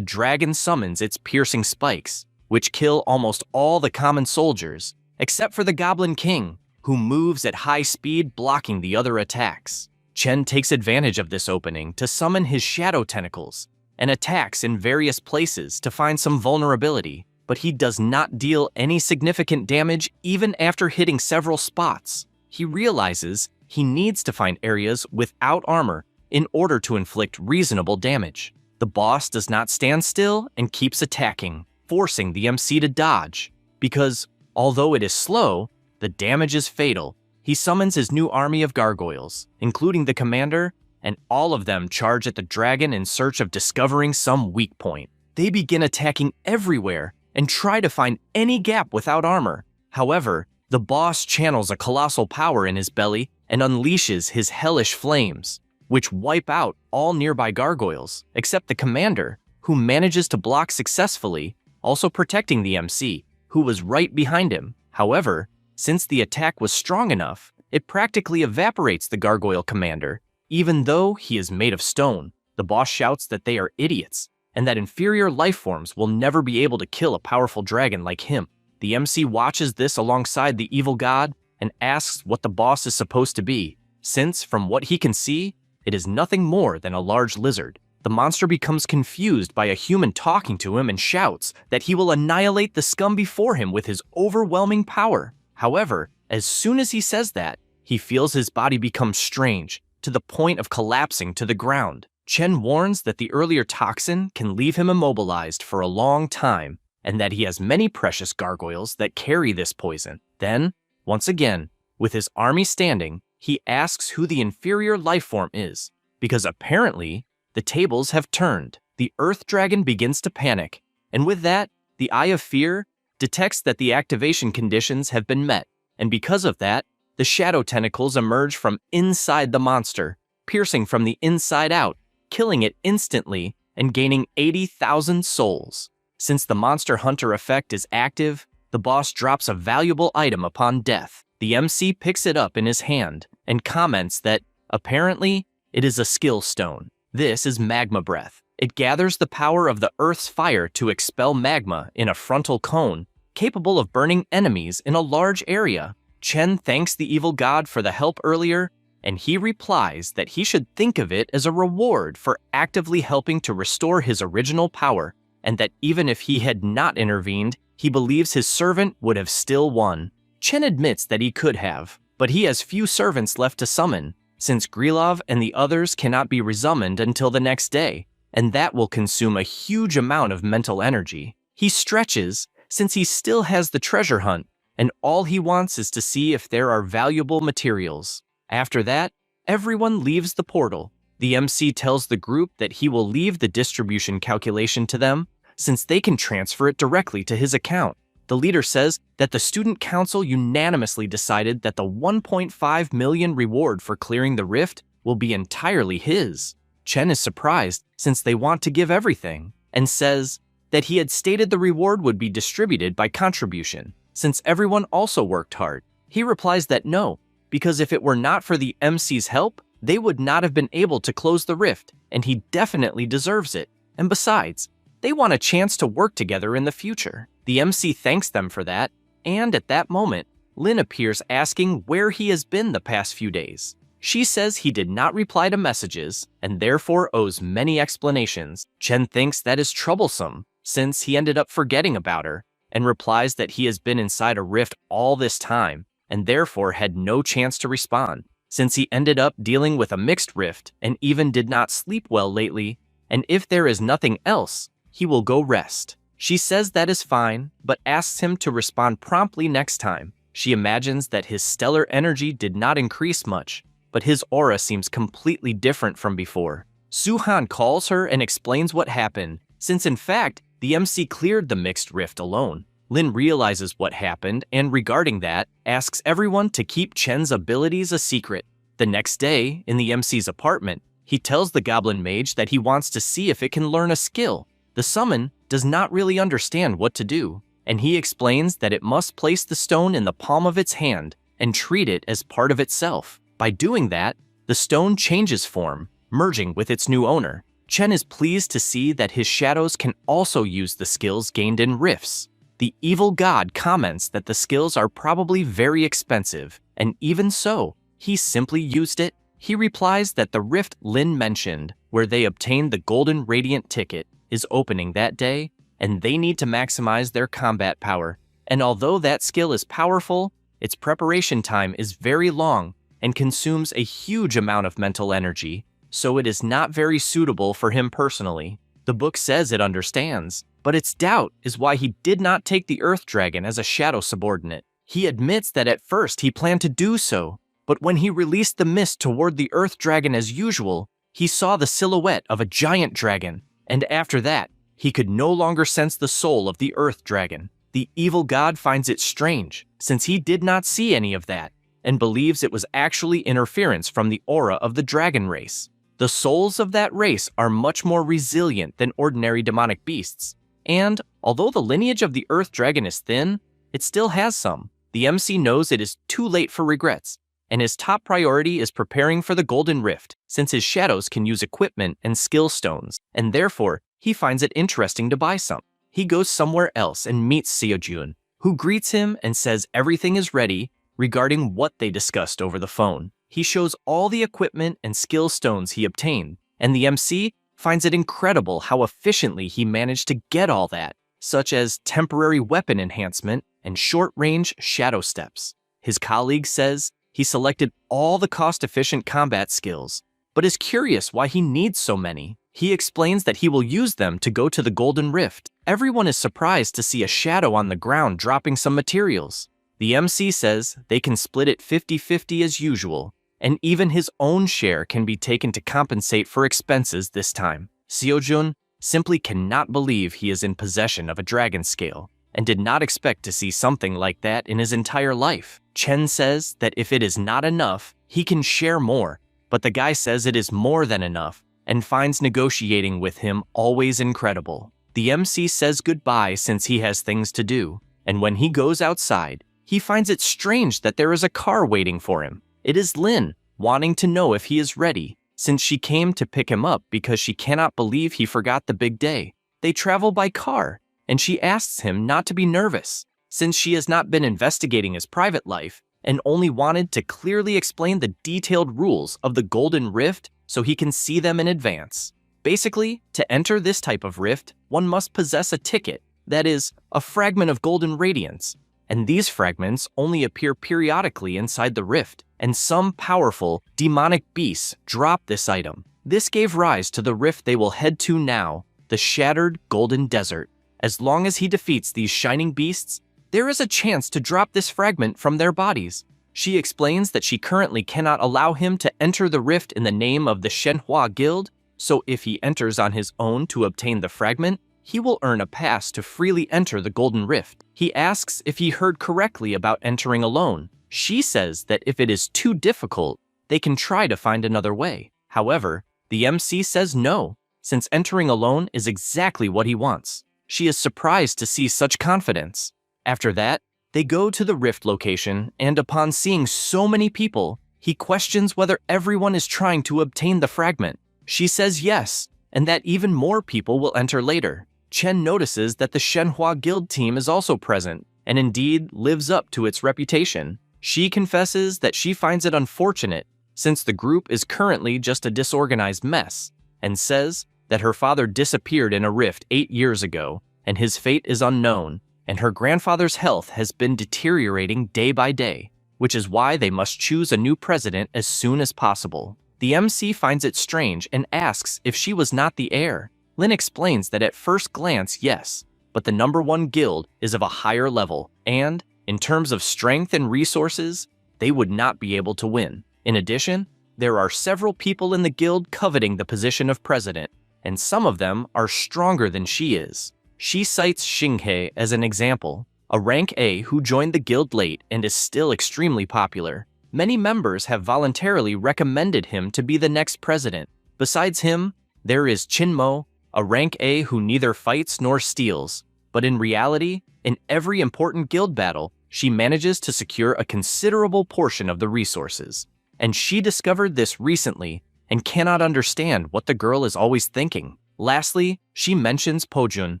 dragon summons its piercing spikes, which kill almost all the common soldiers, except for the Goblin King, who moves at high speed, blocking the other attacks. Chen takes advantage of this opening to summon his shadow tentacles and attacks in various places to find some vulnerability, but he does not deal any significant damage even after hitting several spots. He realizes he needs to find areas without armor in order to inflict reasonable damage. The boss does not stand still and keeps attacking, forcing the MC to dodge, because although it is slow, the damage is fatal. He summons his new army of gargoyles, including the commander, and all of them charge at the dragon in search of discovering some weak point. They begin attacking everywhere and try to find any gap without armor. However, the boss channels a colossal power in his belly and unleashes his hellish flames, which wipe out all nearby gargoyles, except the commander, who manages to block successfully, also protecting the MC, who was right behind him. However, since the attack was strong enough, it practically evaporates the gargoyle commander, even though he is made of stone. The boss shouts that they are idiots, and that inferior life forms will never be able to kill a powerful dragon like him. The MC watches this alongside the evil god and asks what the boss is supposed to be, since, from what he can see, it is nothing more than a large lizard. The monster becomes confused by a human talking to him and shouts that he will annihilate the scum before him with his overwhelming power. However, as soon as he says that, he feels his body become strange, to the point of collapsing to the ground. Chen warns that the earlier toxin can leave him immobilized for a long time, and that he has many precious gargoyles that carry this poison. Then, once again, with his army standing, he asks who the inferior life form is, because apparently, the tables have turned. The Earth Dragon begins to panic, and with that, the Eye of Fear detects that the activation conditions have been met, and because of that, the shadow tentacles emerge from inside the monster, piercing from the inside out, killing it instantly and gaining 80,000 souls. Since the Monster Hunter effect is active, the boss drops a valuable item upon death. The MC picks it up in his hand and comments that, apparently, it is a skill stone. This is magma breath. It gathers the power of the Earth's fire to expel magma in a frontal cone, capable of burning enemies in a large area. Chen thanks the evil god for the help earlier, and he replies that he should think of it as a reward for actively helping to restore his original power, and that even if he had not intervened, he believes his servant would have still won. Chen admits that he could have, but he has few servants left to summon, since Grilov and the others cannot be resummoned until the next day, and that will consume a huge amount of mental energy. He stretches, since he still has the treasure hunt, and all he wants is to see if there are valuable materials. After that, everyone leaves the portal. The MC tells the group that he will leave the distribution calculation to them, since they can transfer it directly to his account. The leader says that the student council unanimously decided that the 1.5 million reward for clearing the rift will be entirely his. Chen is surprised since they want to give everything, and says that he had stated the reward would be distributed by contribution, since everyone also worked hard. He replies that no, because if it were not for the MC's help, they would not have been able to close the rift, and he definitely deserves it. And besides, they want a chance to work together in the future. The MC thanks them for that, and at that moment, Lin appears asking where he has been the past few days. She says he did not reply to messages, and therefore owes many explanations. Chen thinks that is troublesome, since he ended up forgetting about her, and replies that he has been inside a rift all this time, and therefore had no chance to respond, since he ended up dealing with a mixed rift and even did not sleep well lately, and if there is nothing else, he will go rest. She says that is fine, but asks him to respond promptly next time. She imagines that his stellar energy did not increase much, but his aura seems completely different from before. Su-han calls her and explains what happened, since in fact, the MC cleared the mixed rift alone. Lin realizes what happened and regarding that, asks everyone to keep Chen's abilities a secret. The next day, in the MC's apartment, he tells the goblin mage that he wants to see if it can learn a skill. The summon does not really understand what to do, and he explains that it must place the stone in the palm of its hand and treat it as part of itself. By doing that, the stone changes form, merging with its new owner. Chen is pleased to see that his shadows can also use the skills gained in rifts. The evil god comments that the skills are probably very expensive, and even so, he simply used it. He replies that the rift Lin mentioned, where they obtained the golden radiant ticket, is opening that day, and they need to maximize their combat power. And although that skill is powerful, its preparation time is very long and consumes a huge amount of mental energy, so it is not very suitable for him personally. The book says it understands, but its doubt is why he did not take the Earth Dragon as a shadow subordinate. He admits that at first he planned to do so, but when he released the mist toward the Earth Dragon as usual, he saw the silhouette of a giant dragon, and after that, he could no longer sense the soul of the Earth Dragon. The evil god finds it strange, since he did not see any of that, and believes it was actually interference from the aura of the dragon race. The souls of that race are much more resilient than ordinary demonic beasts, and although the lineage of the Earth Dragon is thin, it still has some. The MC knows it is too late for regrets, and his top priority is preparing for the Golden Rift, since his shadows can use equipment and skill stones, and therefore, he finds it interesting to buy some. He goes somewhere else and meets Seojun, who greets him and says everything is ready regarding what they discussed over the phone. He shows all the equipment and skill stones he obtained, and the MC finds it incredible how efficiently he managed to get all that, such as temporary weapon enhancement and short-range shadow steps. His colleague says he selected all the cost-efficient combat skills, but is curious why he needs so many. He explains that he will use them to go to the Golden Rift. Everyone is surprised to see a shadow on the ground dropping some materials. The MC says they can split it 50-50 as usual, and even his own share can be taken to compensate for expenses this time. Seojun simply cannot believe he is in possession of a dragon scale, and did not expect to see something like that in his entire life. Chen says that if it is not enough, he can share more, but the guy says it is more than enough, and finds negotiating with him always incredible. The MC says goodbye since he has things to do, and when he goes outside, he finds it strange that there is a car waiting for him. It is Lin, wanting to know if he is ready, since she came to pick him up because she cannot believe he forgot the big day. They travel by car, and she asks him not to be nervous, since she has not been investigating his private life and only wanted to clearly explain the detailed rules of the Golden Rift so he can see them in advance. Basically, to enter this type of rift, one must possess a ticket, that is, a fragment of golden radiance, and these fragments only appear periodically inside the rift, and some powerful, demonic beasts drop this item. This gave rise to the rift they will head to now, the Shattered Golden Desert. As long as he defeats these shining beasts, there is a chance to drop this fragment from their bodies. She explains that she currently cannot allow him to enter the rift in the name of the Manhwa Guild, so if he enters on his own to obtain the fragment, he will earn a pass to freely enter the Golden Rift. He asks if he heard correctly about entering alone. She says that if it is too difficult, they can try to find another way. However, the MC says no, since entering alone is exactly what he wants. She is surprised to see such confidence. After that, they go to the rift location, and upon seeing so many people, he questions whether everyone is trying to obtain the fragment. She says yes, and that even more people will enter later. Chen notices that the Manhwa Guild team is also present, and indeed lives up to its reputation. She confesses that she finds it unfortunate, since the group is currently just a disorganized mess, and says that her father disappeared in a rift 8 years ago, and his fate is unknown, and her grandfather's health has been deteriorating day by day, which is why they must choose a new president as soon as possible. The MC finds it strange and asks if she was not the heir. Lin explains that at first glance, yes, but the #1 guild is of a higher level, and, in terms of strength and resources, they would not be able to win. In addition, there are several people in the guild coveting the position of president, and some of them are stronger than she is. She cites Xinghe as an example, a rank A who joined the guild late and is still extremely popular. Many members have voluntarily recommended him to be the next president. Besides him, there is Chinmo, a rank A who neither fights nor steals, but in reality, in every important guild battle, she manages to secure a considerable portion of the resources. And she discovered this recently and cannot understand what the girl is always thinking. Lastly, she mentions Pojun,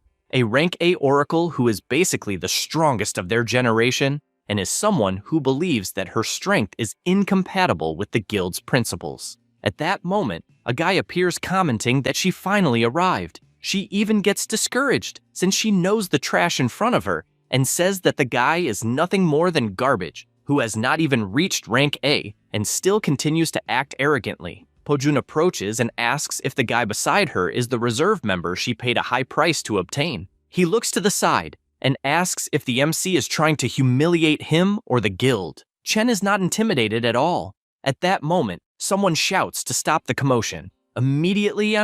a rank A oracle who is basically the strongest of their generation and is someone who believes that her strength is incompatible with the guild's principles. At that moment, a guy appears commenting that she finally arrived. She even gets discouraged since she knows the trash in front of her and says that the guy is nothing more than garbage, who has not even reached rank A and still continues to act arrogantly. Pojun approaches and asks if the guy beside her is the reserve member she paid a high price to obtain. He looks to the side and asks if the MC is trying to humiliate him or the guild. Chen is not intimidated at all. At that moment, someone shouts to stop the commotion. Immediately,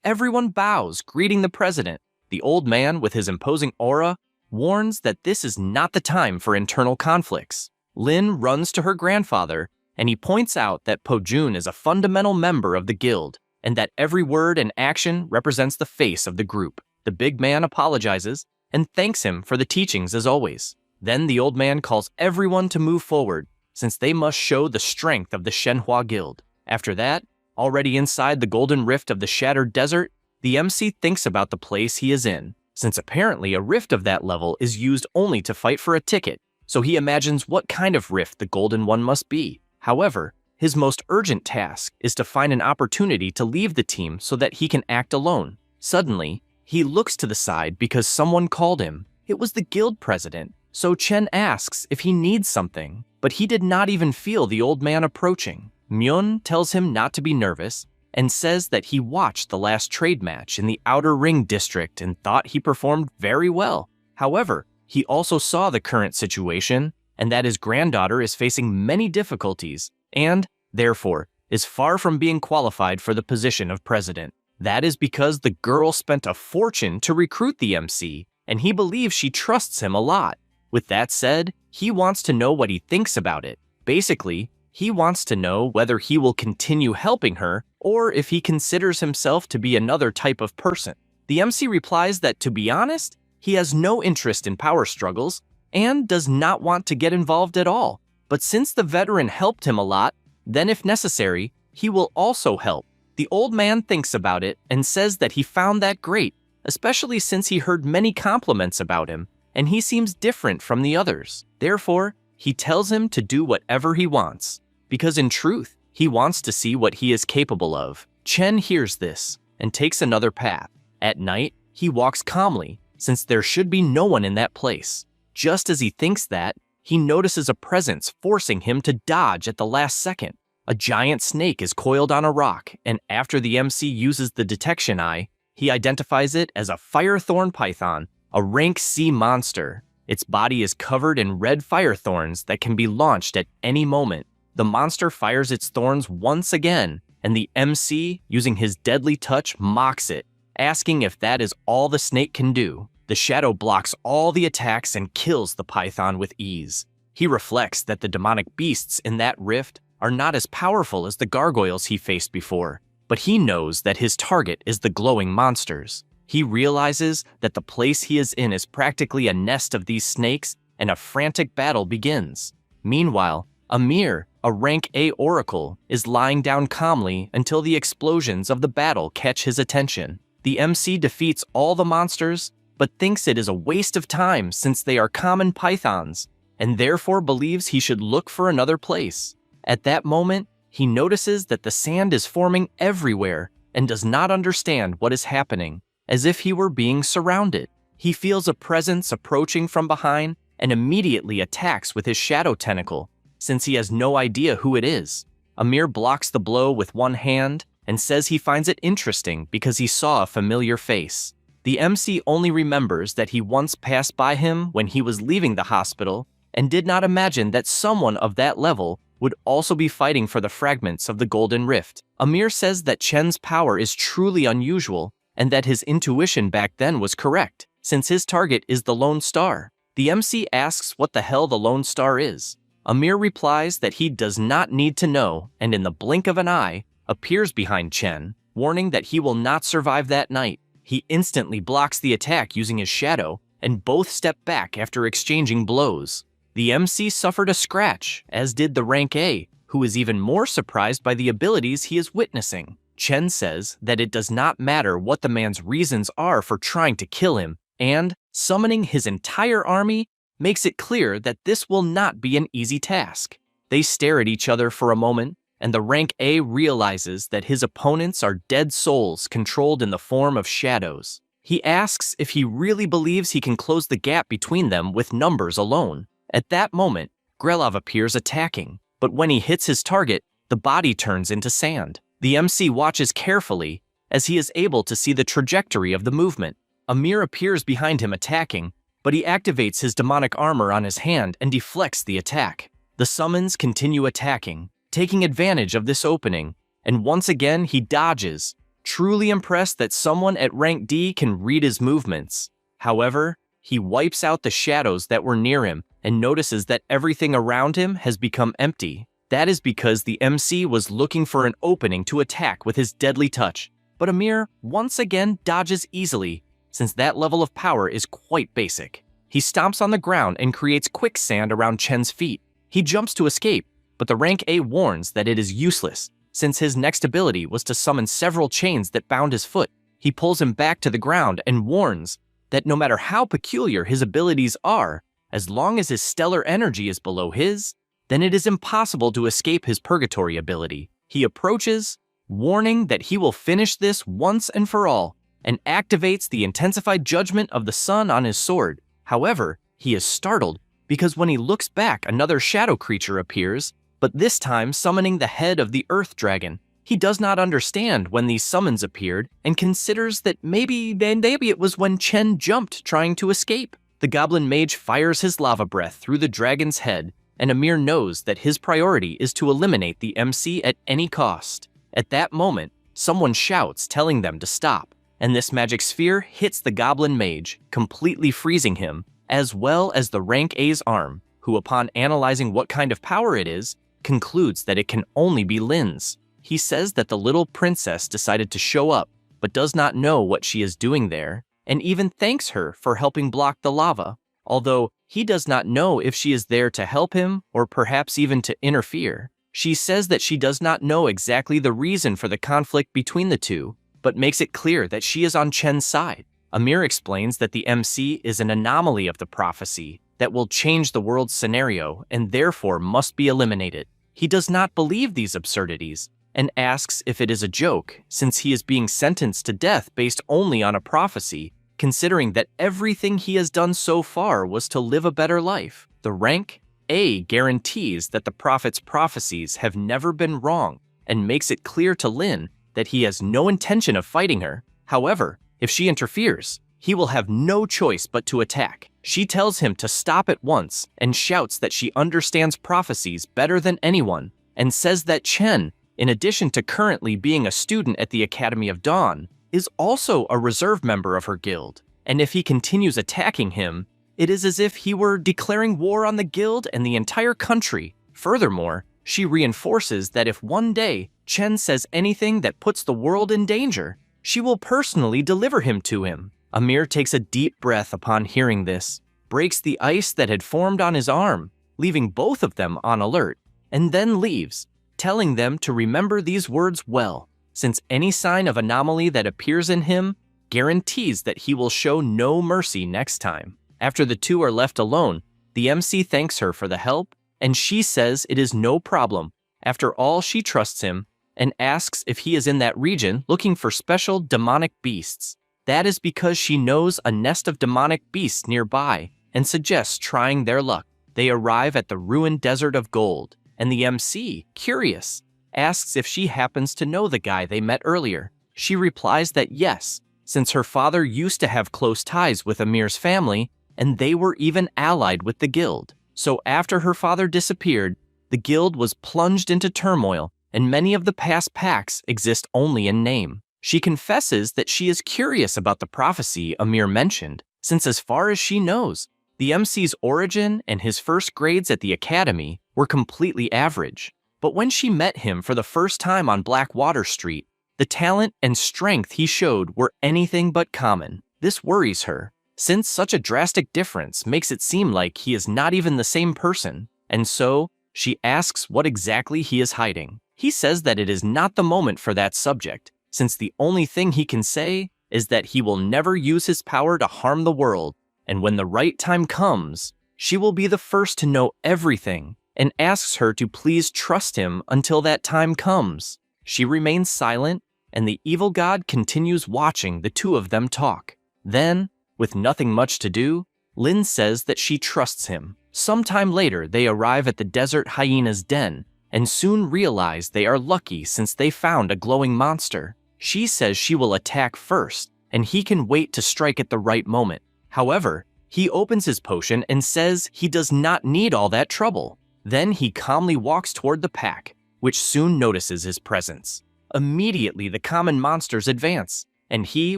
everyone bows, greeting the president. The old man, with his imposing aura, warns that this is not the time for internal conflicts. Lin runs to her grandfather, and he points out that Pojun is a fundamental member of the guild, and that every word and action represents the face of the group. The big man apologizes and thanks him for the teachings as always. Then the old man calls everyone to move forward, since they must show the strength of the Manhwa Guild. After that, already inside the golden rift of the Shattered Desert, the MC thinks about the place he is in, since apparently a rift of that level is used only to fight for a ticket, so he imagines what kind of rift the golden one must be. However, his most urgent task is to find an opportunity to leave the team so that he can act alone. Suddenly, he looks to the side because someone called him. It was the guild president, so Chen asks if he needs something, but he did not even feel the old man approaching. Myun tells him not to be nervous and says that he watched the last trade match in the Outer Ring district and thought he performed very well. However, he also saw the current situation and that his granddaughter is facing many difficulties and, therefore, is far from being qualified for the position of president. That is because the girl spent a fortune to recruit the MC, and he believes she trusts him a lot. With that said, he wants to know what he thinks about it. Basically, he wants to know whether he will continue helping her or if he considers himself to be another type of person. The MC replies that, to be honest, he has no interest in power struggles and does not want to get involved at all. But since the veteran helped him a lot, then if necessary, he will also help. The old man thinks about it and says that he found that great, especially since he heard many compliments about him, and he seems different from the others. Therefore, he tells him to do whatever he wants, because in truth, he wants to see what he is capable of. Chen hears this and takes another path. At night, he walks calmly, since there should be no one in that place. Just as he thinks that, he notices a presence forcing him to dodge at the last second. A giant snake is coiled on a rock, and after the MC uses the detection eye, he identifies it as a firethorn python, a rank C monster. Its body is covered in red fire thorns that can be launched at any moment. The monster fires its thorns once again, and the MC, using his deadly touch, mocks it, asking if that is all the snake can do. The shadow blocks all the attacks and kills the python with ease. He reflects that the demonic beasts in that rift are not as powerful as the gargoyles he faced before, but he knows that his target is the glowing monsters. He realizes that the place he is in is practically a nest of these snakes, and a frantic battle begins. Meanwhile, Amir, a rank A oracle, is lying down calmly until the explosions of the battle catch his attention. The MC defeats all the monsters, but thinks it is a waste of time since they are common pythons, and therefore believes he should look for another place. At that moment, he notices that the sand is forming everywhere and does not understand what is happening, as if he were being surrounded. He feels a presence approaching from behind and immediately attacks with his shadow tentacle, since he has no idea who it is. Amir blocks the blow with one hand and says he finds it interesting because he saw a familiar face. The MC only remembers that he once passed by him when he was leaving the hospital and did not imagine that someone of that level would also be fighting for the fragments of the Golden Rift. Amir says that Chen's power is truly unusual and that his intuition back then was correct, since his target is the Lone Star. The MC asks what the hell the Lone Star is. Amir replies that he does not need to know, and in the blink of an eye, appears behind Chen, warning that he will not survive that night. He instantly blocks the attack using his shadow, and both step back after exchanging blows. The MC suffered a scratch, as did the rank A, who is even more surprised by the abilities he is witnessing. Chen says that it does not matter what the man's reasons are for trying to kill him, and, summoning his entire army, makes it clear that this will not be an easy task. They stare at each other for a moment, and the rank A realizes that his opponents are dead souls controlled in the form of shadows. He asks if he really believes he can close the gap between them with numbers alone. At that moment, Grelov appears attacking, but when he hits his target, the body turns into sand. The MC watches carefully, as he is able to see the trajectory of the movement. Amir appears behind him attacking, but he activates his demonic armor on his hand and deflects the attack. The summons continue attacking, taking advantage of this opening, and once again he dodges, truly impressed that someone at rank D can read his movements. However, he wipes out the shadows that were near him and notices that everything around him has become empty. That is because the MC was looking for an opening to attack with his deadly touch, but Amir once again dodges easily, since that level of power is quite basic. He stomps on the ground and creates quicksand around Chen's feet. He jumps to escape, but the rank A warns that it is useless, since his next ability was to summon several chains that bound his foot. He pulls him back to the ground and warns that no matter how peculiar his abilities are, as long as his stellar energy is below his, then it is impossible to escape his purgatory ability. He approaches, warning that he will finish this once and for all, and activates the intensified judgment of the sun on his sword. However, he is startled because when he looks back, another shadow creature appears, but this time summoning the head of the Earth Dragon. He does not understand when these summons appeared and considers that maybe it was when Chen jumped trying to escape. The goblin mage fires his lava breath through the dragon's head, and Amir knows that his priority is to eliminate the MC at any cost. At that moment, someone shouts telling them to stop, and this magic sphere hits the goblin mage, completely freezing him, as well as the rank A's arm, who upon analyzing what kind of power it is, concludes that it can only be Lin's. He says that the little princess decided to show up, but does not know what she is doing there, and even thanks her for helping block the lava, although he does not know if she is there to help him or perhaps even to interfere. She says that she does not know exactly the reason for the conflict between the two, but makes it clear that she is on Chen's side. Amir explains that the MC is an anomaly of the prophecy that will change the world's scenario and therefore must be eliminated. He does not believe these absurdities and asks if it is a joke, since he is being sentenced to death based only on a prophecy, considering that everything he has done so far was to live a better life. The rank A guarantees that the prophet's prophecies have never been wrong and makes it clear to Lin that he has no intention of fighting her. However, if she interferes, he will have no choice but to attack. She tells him to stop at once and shouts that she understands prophecies better than anyone, and says that Chen, in addition to currently being a student at the Academy of Dawn, is also a reserve member of her guild, and if he continues attacking him, it is as if he were declaring war on the guild and the entire country. Furthermore, she reinforces that if one day Chen says anything that puts the world in danger, she will personally deliver him to him. Amir takes a deep breath upon hearing this, breaks the ice that had formed on his arm, leaving both of them on alert, and then leaves, telling them to remember these words well, since any sign of anomaly that appears in him guarantees that he will show no mercy next time. After the two are left alone, the MC thanks her for the help, and she says it is no problem. After all, she trusts him and asks if he is in that region looking for special demonic beasts. That is because she knows a nest of demonic beasts nearby and suggests trying their luck. They arrive at the ruined desert of gold, and the MC, curious, asks if she happens to know the guy they met earlier. She replies that yes, since her father used to have close ties with Amir's family, and they were even allied with the guild. So after her father disappeared, the guild was plunged into turmoil, and many of the past packs exist only in name. She confesses that she is curious about the prophecy Amir mentioned, since as far as she knows, the MC's origin and his first grades at the academy were completely average. But when she met him for the first time on Blackwater Street, the talent and strength he showed were anything but common. This worries her, since such a drastic difference makes it seem like he is not even the same person, and so she asks what exactly he is hiding. He says that it is not the moment for that subject, since the only thing he can say is that he will never use his power to harm the world, and when the right time comes, she will be the first to know everything, and asks her to please trust him until that time comes. She remains silent, and the evil god continues watching the two of them talk. Then, with nothing much to do, Lin says that she trusts him. Sometime later, they arrive at the desert hyena's den, and soon realize they are lucky since they found a glowing monster. She says she will attack first, and he can wait to strike at the right moment. However, he opens his potion and says he does not need all that trouble. Then he calmly walks toward the pack, which soon notices his presence. Immediately, the common monsters advance, and he,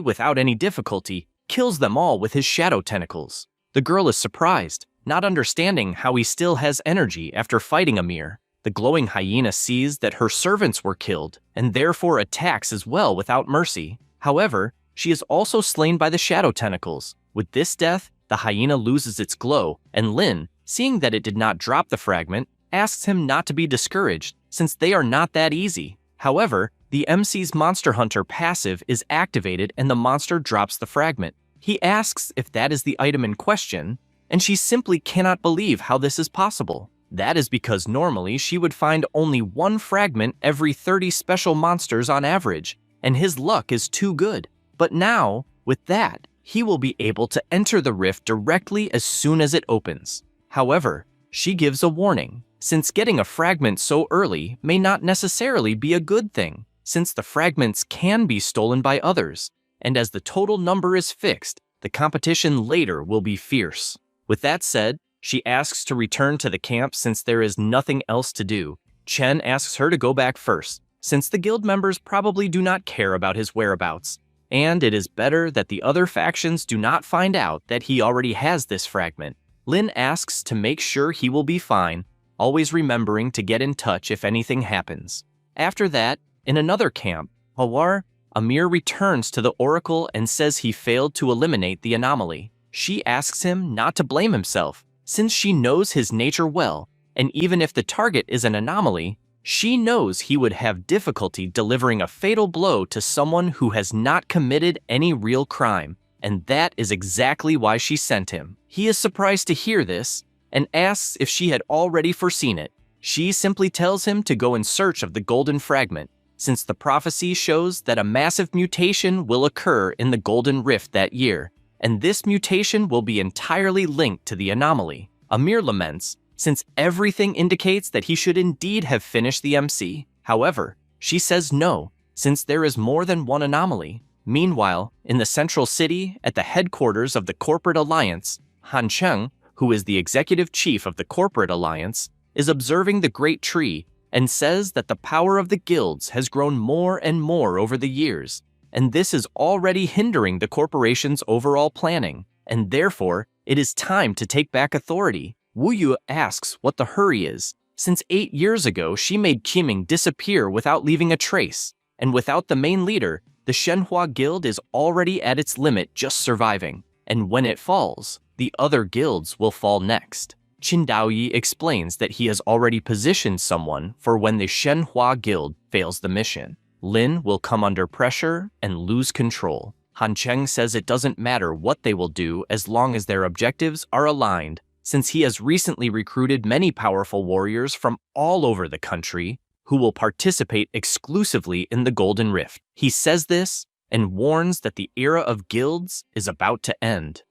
without any difficulty, kills them all with his shadow tentacles. The girl is surprised, not understanding how he still has energy after fighting Amir. The glowing hyena sees that her servants were killed, and therefore attacks as well without mercy. However, she is also slain by the shadow tentacles. With this death, the hyena loses its glow, and Lin, seeing that it did not drop the fragment, asks him not to be discouraged, since they are not that easy. However, the MC's Monster Hunter passive is activated and the monster drops the fragment. He asks if that is the item in question, and she simply cannot believe how this is possible. That is because normally she would find only one fragment every 30 special monsters on average, and his luck is too good. But now, with that, he will be able to enter the rift directly as soon as it opens. However, she gives a warning, since getting a fragment so early may not necessarily be a good thing, since the fragments can be stolen by others, and as the total number is fixed, the competition later will be fierce. With that said, she asks to return to the camp since there is nothing else to do. Chen asks her to go back first, since the guild members probably do not care about his whereabouts, and it is better that the other factions do not find out that he already has this fragment. Lin asks to make sure he will be fine, always remembering to get in touch if anything happens. After that, in another camp, Amir returns to the oracle and says he failed to eliminate the anomaly. She asks him not to blame himself, since she knows his nature well, and even if the target is an anomaly, she knows he would have difficulty delivering a fatal blow to someone who has not committed any real crime, and that is exactly why she sent him. He is surprised to hear this, and asks if she had already foreseen it. She simply tells him to go in search of the golden fragment, since the prophecy shows that a massive mutation will occur in the Golden Rift that year, and this mutation will be entirely linked to the anomaly. Amir laments, since everything indicates that he should indeed have finished the MC. However, she says no, since there is more than one anomaly. Meanwhile, in the central city, at the headquarters of the corporate alliance, Han Cheng, who is the executive chief of the corporate alliance, is observing the Great Tree and says that the power of the guilds has grown more and more over the years, and this is already hindering the corporation's overall planning, and therefore, it is time to take back authority. Wu Yu asks what the hurry is, since 8 years ago she made Qiming disappear without leaving a trace, and without the main leader, the Shenhua Guild is already at its limit just surviving, and when it falls, the other guilds will fall next. Qin Daoyi explains that he has already positioned someone for when the Shenhua Guild fails the mission. Lin will come under pressure and lose control. Han Cheng says it doesn't matter what they will do as long as their objectives are aligned, since he has recently recruited many powerful warriors from all over the country who will participate exclusively in the Golden Rift. He says this and warns that the era of guilds is about to end.